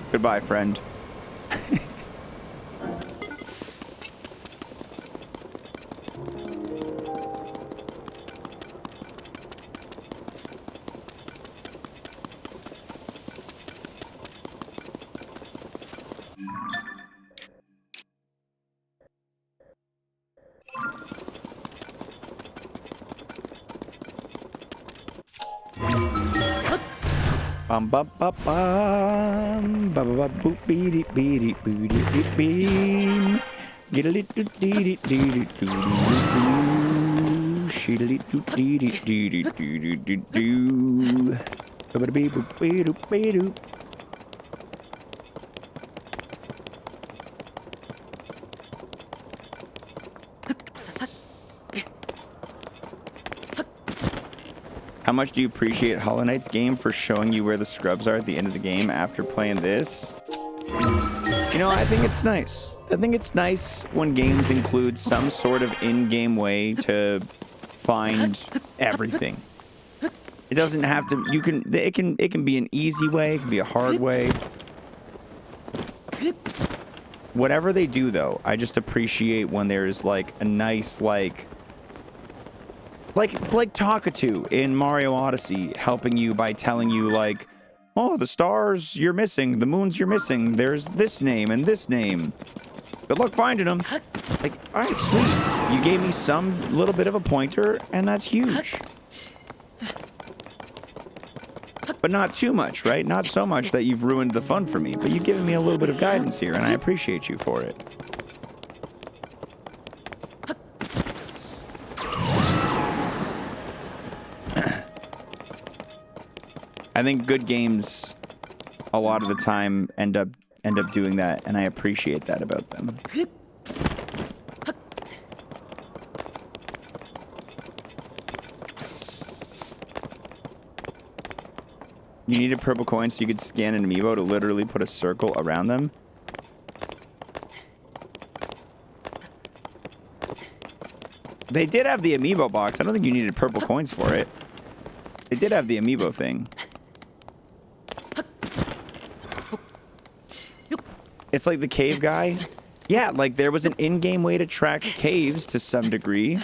Goodbye, friend. Bum bum bum bum bum bum boop beady beady booty beam. Get a little dee dee dee dee doo. She little dee dee dee dee dee dee doo. Boop beep boop beep doop beep doop. How much do you appreciate Hollow Knight's game for showing you where the scrubs are at the end of the game after playing this? You know, I think it's nice. I think it's nice when games include some sort of in-game way to find everything. It doesn't have to, it can be an easy way, it can be a hard way. Whatever they do though, I just appreciate when there's like a nice like Talkatoo in Mario Odyssey helping you by telling you like, oh, the stars you're missing, the moons you're missing, there's this name and this name. Good luck finding them. Like, all right, sweet. You gave me some little bit of a pointer, and that's huge. But not too much, right? Not so much that you've ruined the fun for me, but you've given me a little bit of guidance here, and I appreciate you for it. I think good games a lot of the time end up doing that, and I appreciate that about them. You needed purple coins so you could scan an amiibo to literally put a circle around them. They did have the amiibo box. I don't think you needed purple coins for it. They did have the amiibo thing. It's like the cave guy. Yeah, like there was an in-game way to track caves to some degree.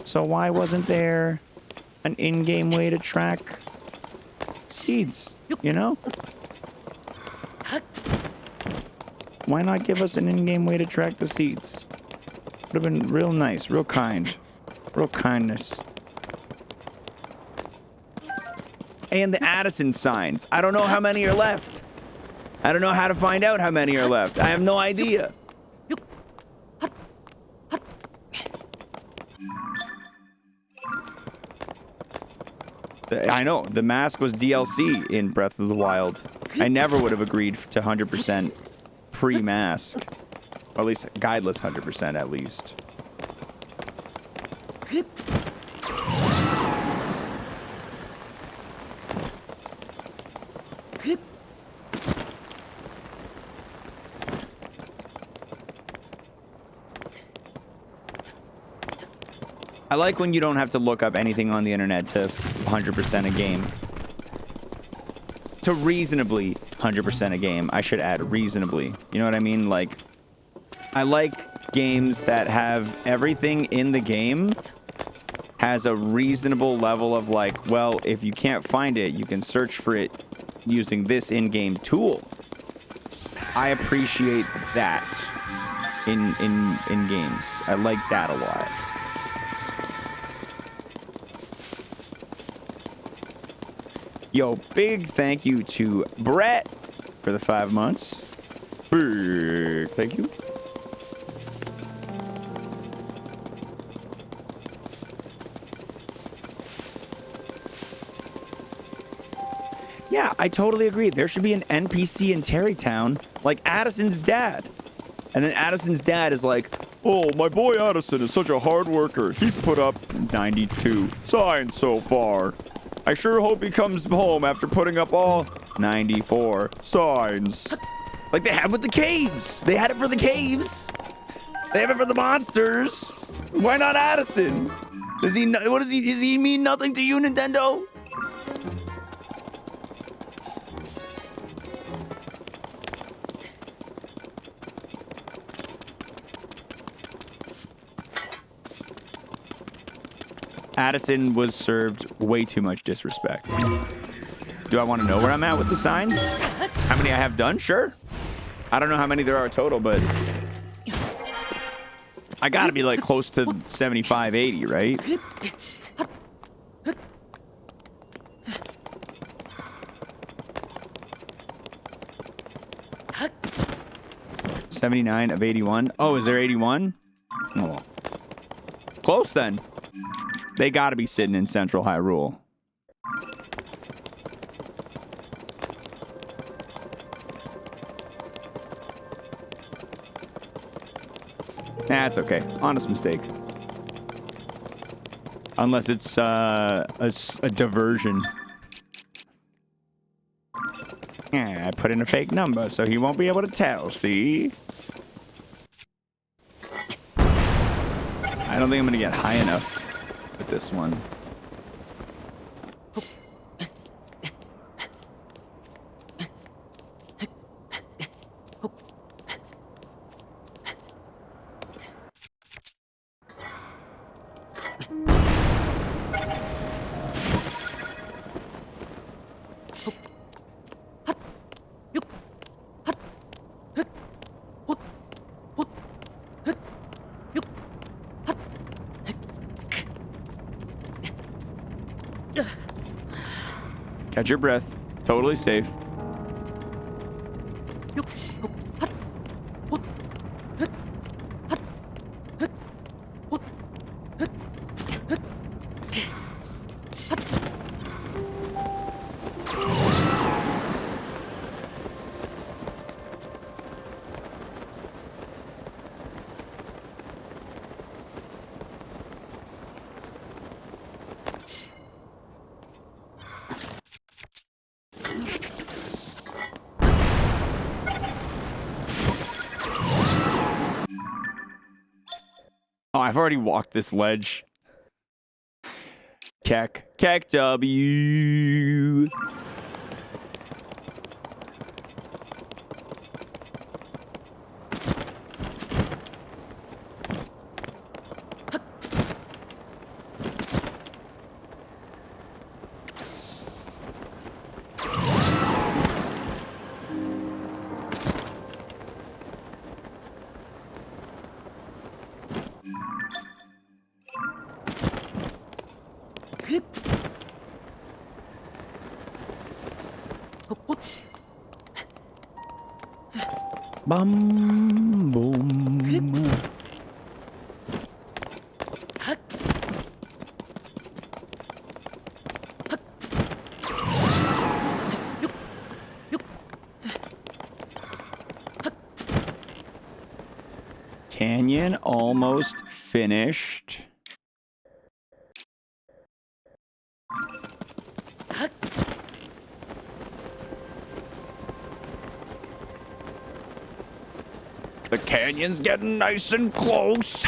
So why wasn't there an in-game way to track seeds, you know? Why not give us an in-game way to track the seeds? Would have been real nice, real kind. Real kindness. And the Addison signs. I don't know how many are left. I don't know how to find out how many are left. I have no idea. I know, the mask was DLC in Breath of the Wild. I never would have agreed to 100% pre-mask. Or at least guideless 100% at least. I like when you don't have to look up anything on the internet to 100% a game. To reasonably 100% a game. I should add reasonably. You know what I mean? Like, I like games that have everything in the game has a reasonable level of like, well, if you can't find it, you can search for it using this in-game tool. I appreciate that in games. I like that a lot. Yo, big thank you to Brett for the 5 months. Big thank you. Yeah, I totally agree. There should be an NPC in Terrytown, like Addison's dad. And then Addison's dad is like, Oh, my boy Addison is such a hard worker. He's put up 92 signs so far. I sure hope he comes home after putting up all 94 signs. Like they had with the caves. They had it for the caves. They have it for the monsters. Why not Addison? Does he? What does he? Does he mean nothing to you, Nintendo? Addison was served way too much disrespect. Do I want to know where I'm at with the signs? How many I have done? Sure. I don't know how many there are total, but I gotta be like close to 75, 80, right? $79 of 81. Oh, is there 81? Oh, close then. They gotta be sitting in Central Hyrule. That's okay. Honest mistake. Unless it's a diversion. Yeah, I put in a fake number so he won't be able to tell, see? I don't think I'm gonna get high enough with this one. Catch your breath. Totally safe. Oh, I've already walked this ledge. Keck W. Bum boom. Canyon almost finished. The canyon's getting nice and close.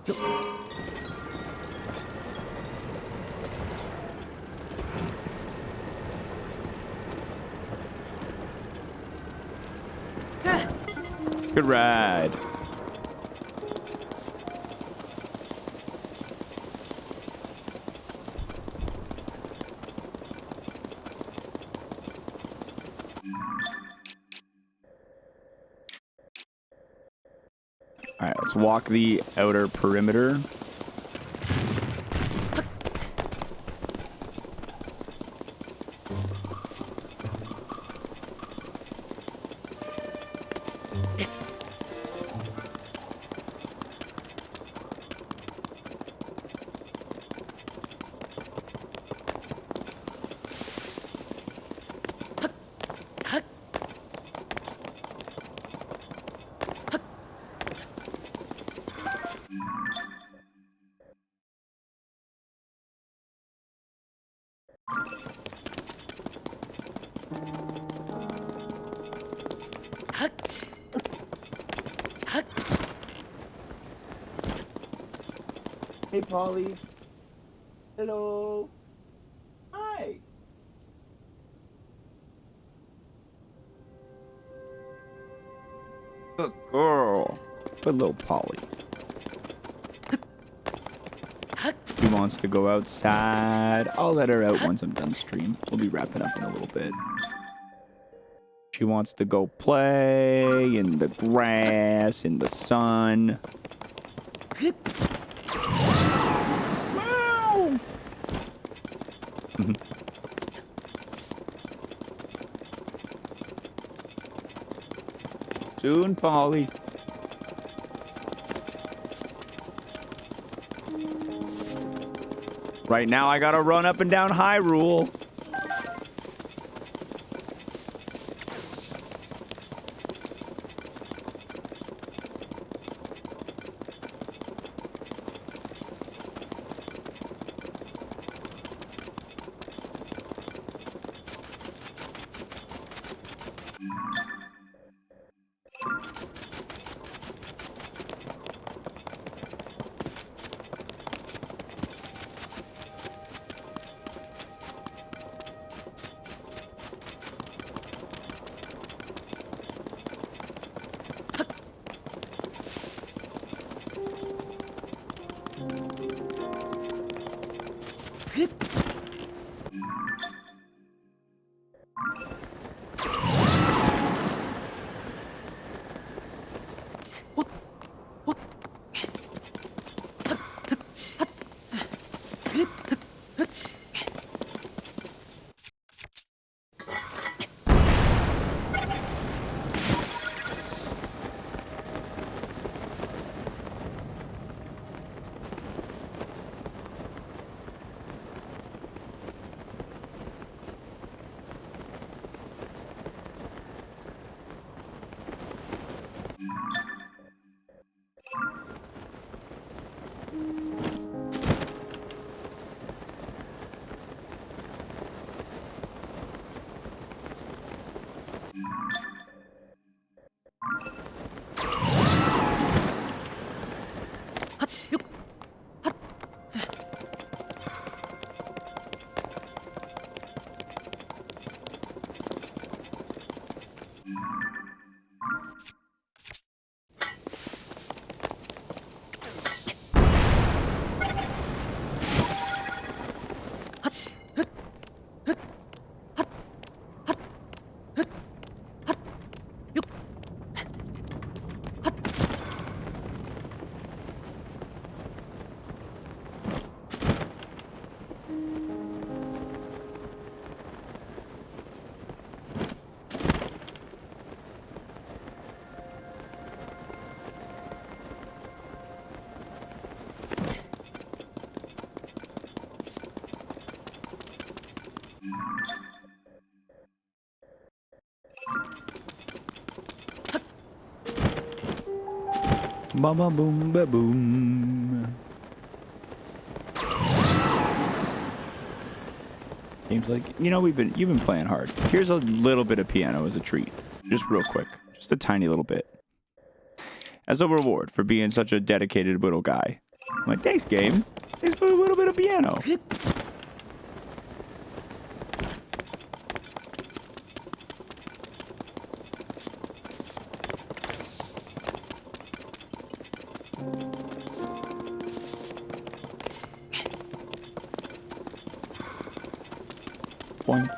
Good ride. All right, let's walk the outer perimeter. Hey, Polly. Hello. Hi. Good girl. Good little Polly. She wants to go outside. I'll let her out once I'm done stream. We'll be wrapping up in a little bit. She wants to go play in the grass, in the sun. Wow. Soon, Polly. Right now, I gotta run up and down Hyrule. Ba ba boom ba boom. Seems like, you know, you've been playing hard. Here's a little bit of piano as a treat. Just real quick. Just a tiny little bit. As a reward for being such a dedicated little guy. I'm like, thanks, game. Thanks for a little bit of piano. One.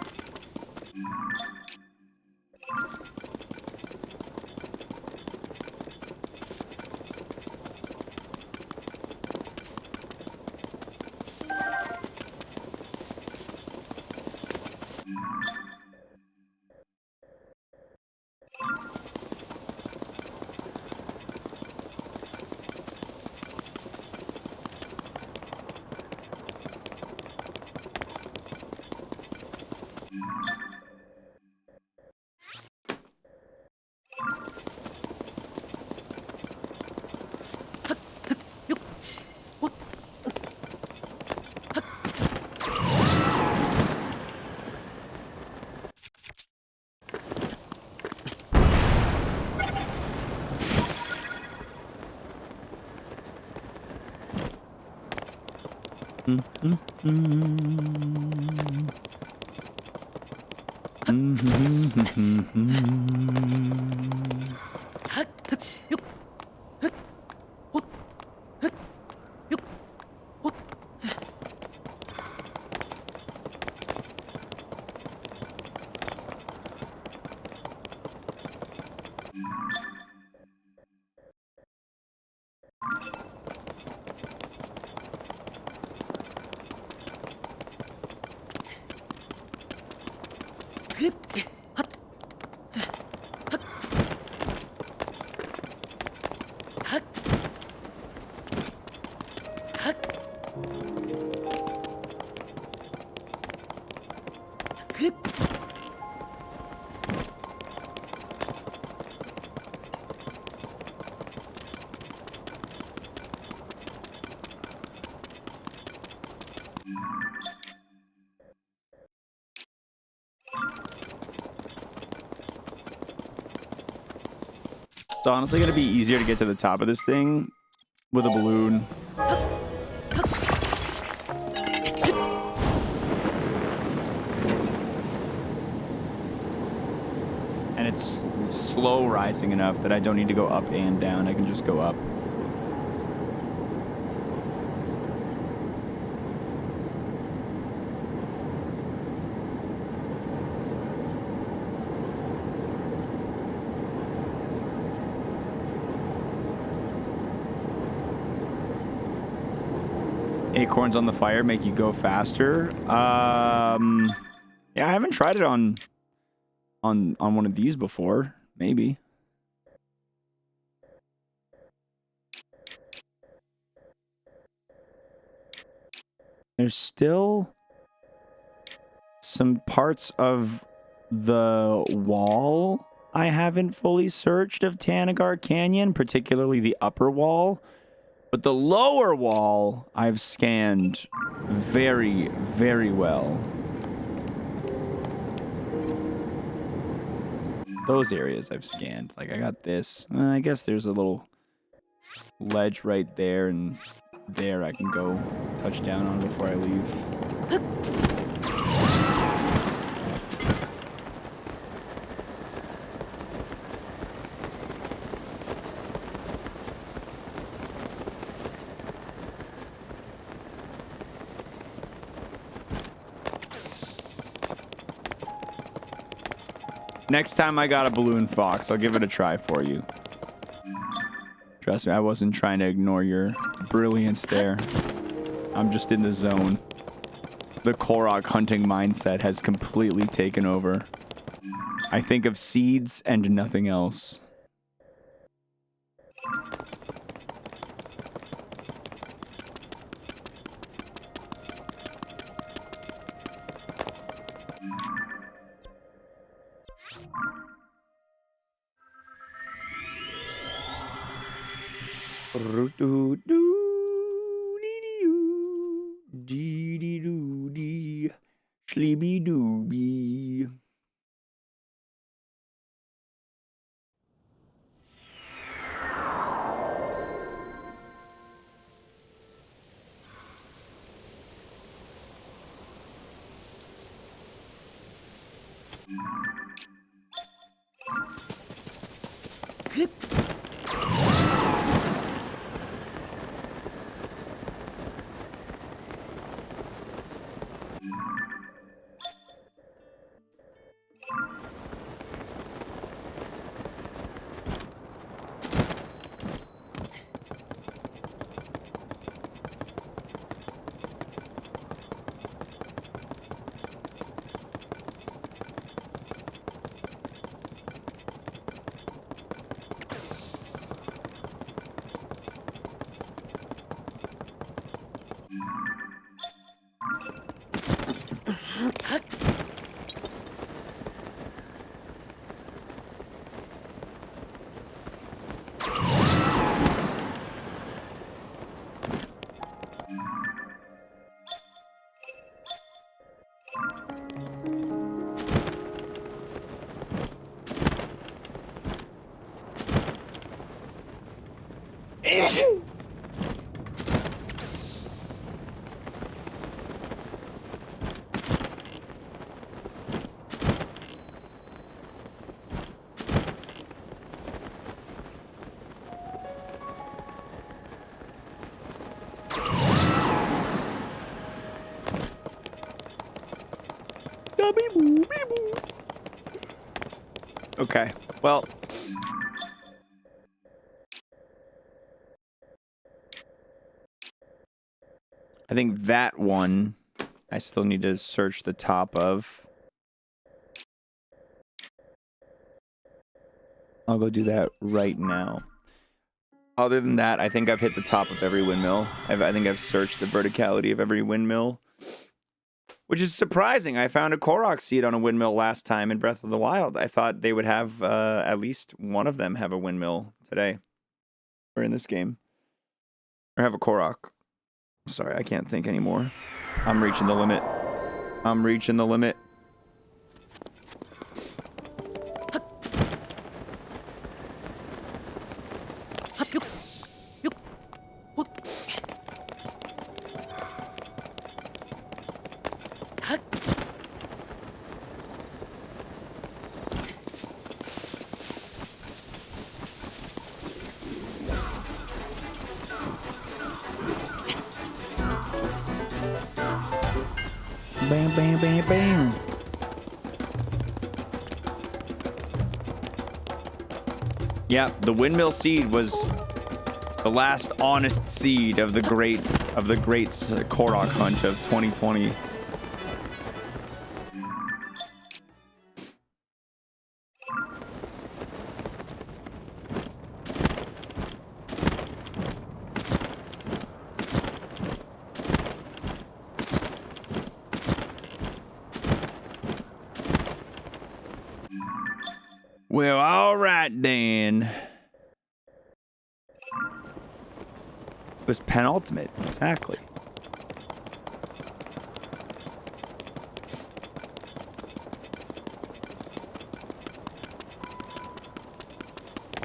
It's honestly going to be easier to get to the top of this thing with a balloon. And it's slow rising enough that I don't need to go up and down. I can just go up. Acorns on the fire make you go faster. Yeah, I haven't tried it on one of these before. Maybe. There's still some parts of the wall I haven't fully searched of Tanagar Canyon, particularly the upper wall. But the lower wall, I've scanned very, very well. Those areas I've scanned. Like, I got this. I guess there's a little ledge right there, and there I can go touch down on before I leave. Next time I got a balloon fox, I'll give it a try for you. Trust me, I wasn't trying to ignore your brilliance there. I'm just in the zone. The Korok hunting mindset has completely taken over. I think of seeds and nothing else. Sleepy doobie. Okay, well. I think that one I still need to search the top of. I'll go do that right now. Other than that, I think I've hit the top of every windmill. I think I've searched the verticality of every windmill. Which is surprising. I found a Korok seed on a windmill last time in Breath of the Wild. I thought they would have at least one of them have a windmill today. Or in this game. Or have a Korok. Sorry, I can't think anymore. I'm reaching the limit. I'm reaching the limit. Bam, bam, bam, bam. Yeah, the seed was the last honest seed of the great Korok hunt of 2020. Well, all right, then. It was penultimate, exactly.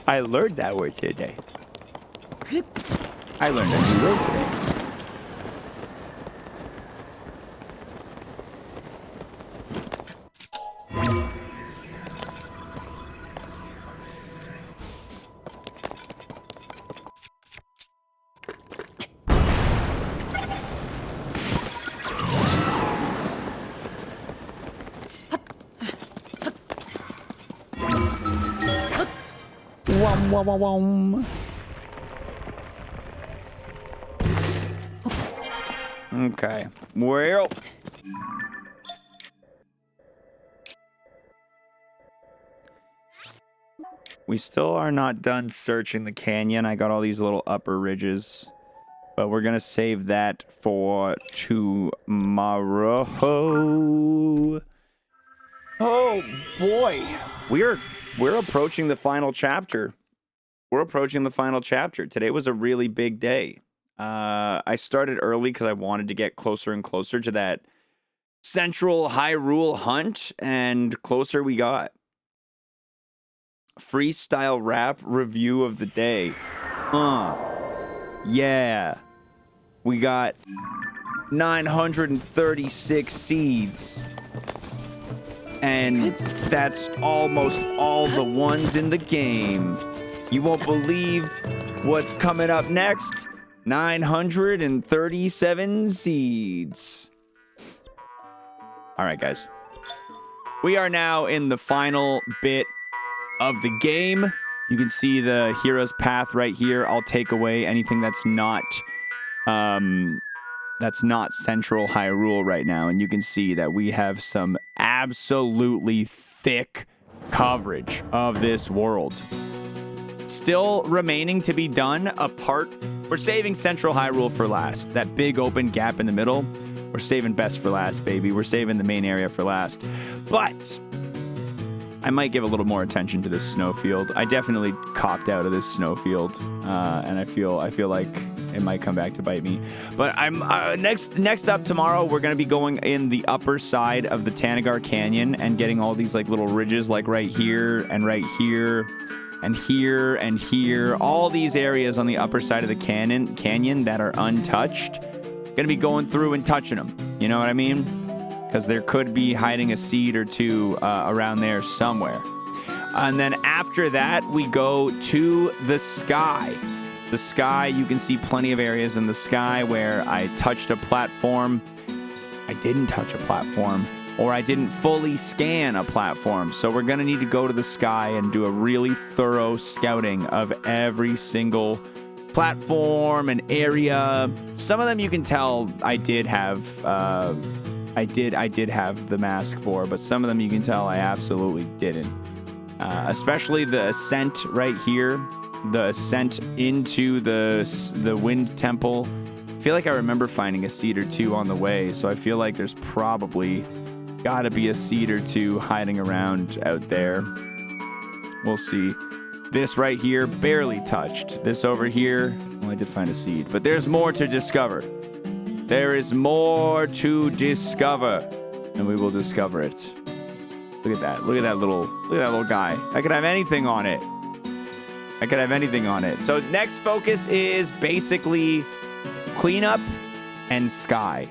I learned that word today. I learned a new word today. Okay. Well. We still are not done searching the canyon. I got all these little upper ridges. But we're going to save that for tomorrow. Oh, boy. We're approaching the final chapter. We're approaching the final chapter. Today was a really big day. I started early because I wanted to get closer and closer to that Central Hyrule hunt, and closer we got. Freestyle rap review of the day. Yeah. We got 936 seeds. And that's almost all the ones in the game. You won't believe what's coming up next. 937 seeds. All right, guys. We are now in the final bit of the game. You can see the hero's path right here. I'll take away anything that's not Central Hyrule right now. And you can see that we have some absolutely thick coverage of this world. Still remaining to be done apart. We're saving Central Hyrule for last. That big open gap in the middle. We're saving best for last, baby. We're saving the main area for last. But I might give a little more attention to this snowfield. I definitely copped out of this snowfield, and I feel like it might come back to bite me. But I'm next up tomorrow. We're gonna be going in the upper side of the Tanagar Canyon and getting all these like little ridges, like right here and right here, and here and here. All these areas on the upper side of the canyon that are untouched. Gonna be going through and touching them. You know what I mean? Because there could be hiding a seed or two around there somewhere. And then after that, we go to the sky. The sky, you can see plenty of areas in the sky where I touched a platform, I didn't touch a platform, or I didn't fully scan a platform. So we're going to need to go to the sky and do a really thorough scouting of every single platform and area. Some of them you can tell I did have I did have the mask for, but some of them you can tell I absolutely didn't. Especially the ascent right here, the ascent into the Wind Temple. I feel like I remember finding a seed or two on the way, so I feel like there's probably gotta be a seed or two hiding around out there. We'll see. This right here, barely touched. This over here, well, I did find a seed, but there's more to discover. There is more to discover, and we will discover it. Look at that. Look at that little guy. I could have anything on it. I could have anything on it. So next focus is basically cleanup and sky.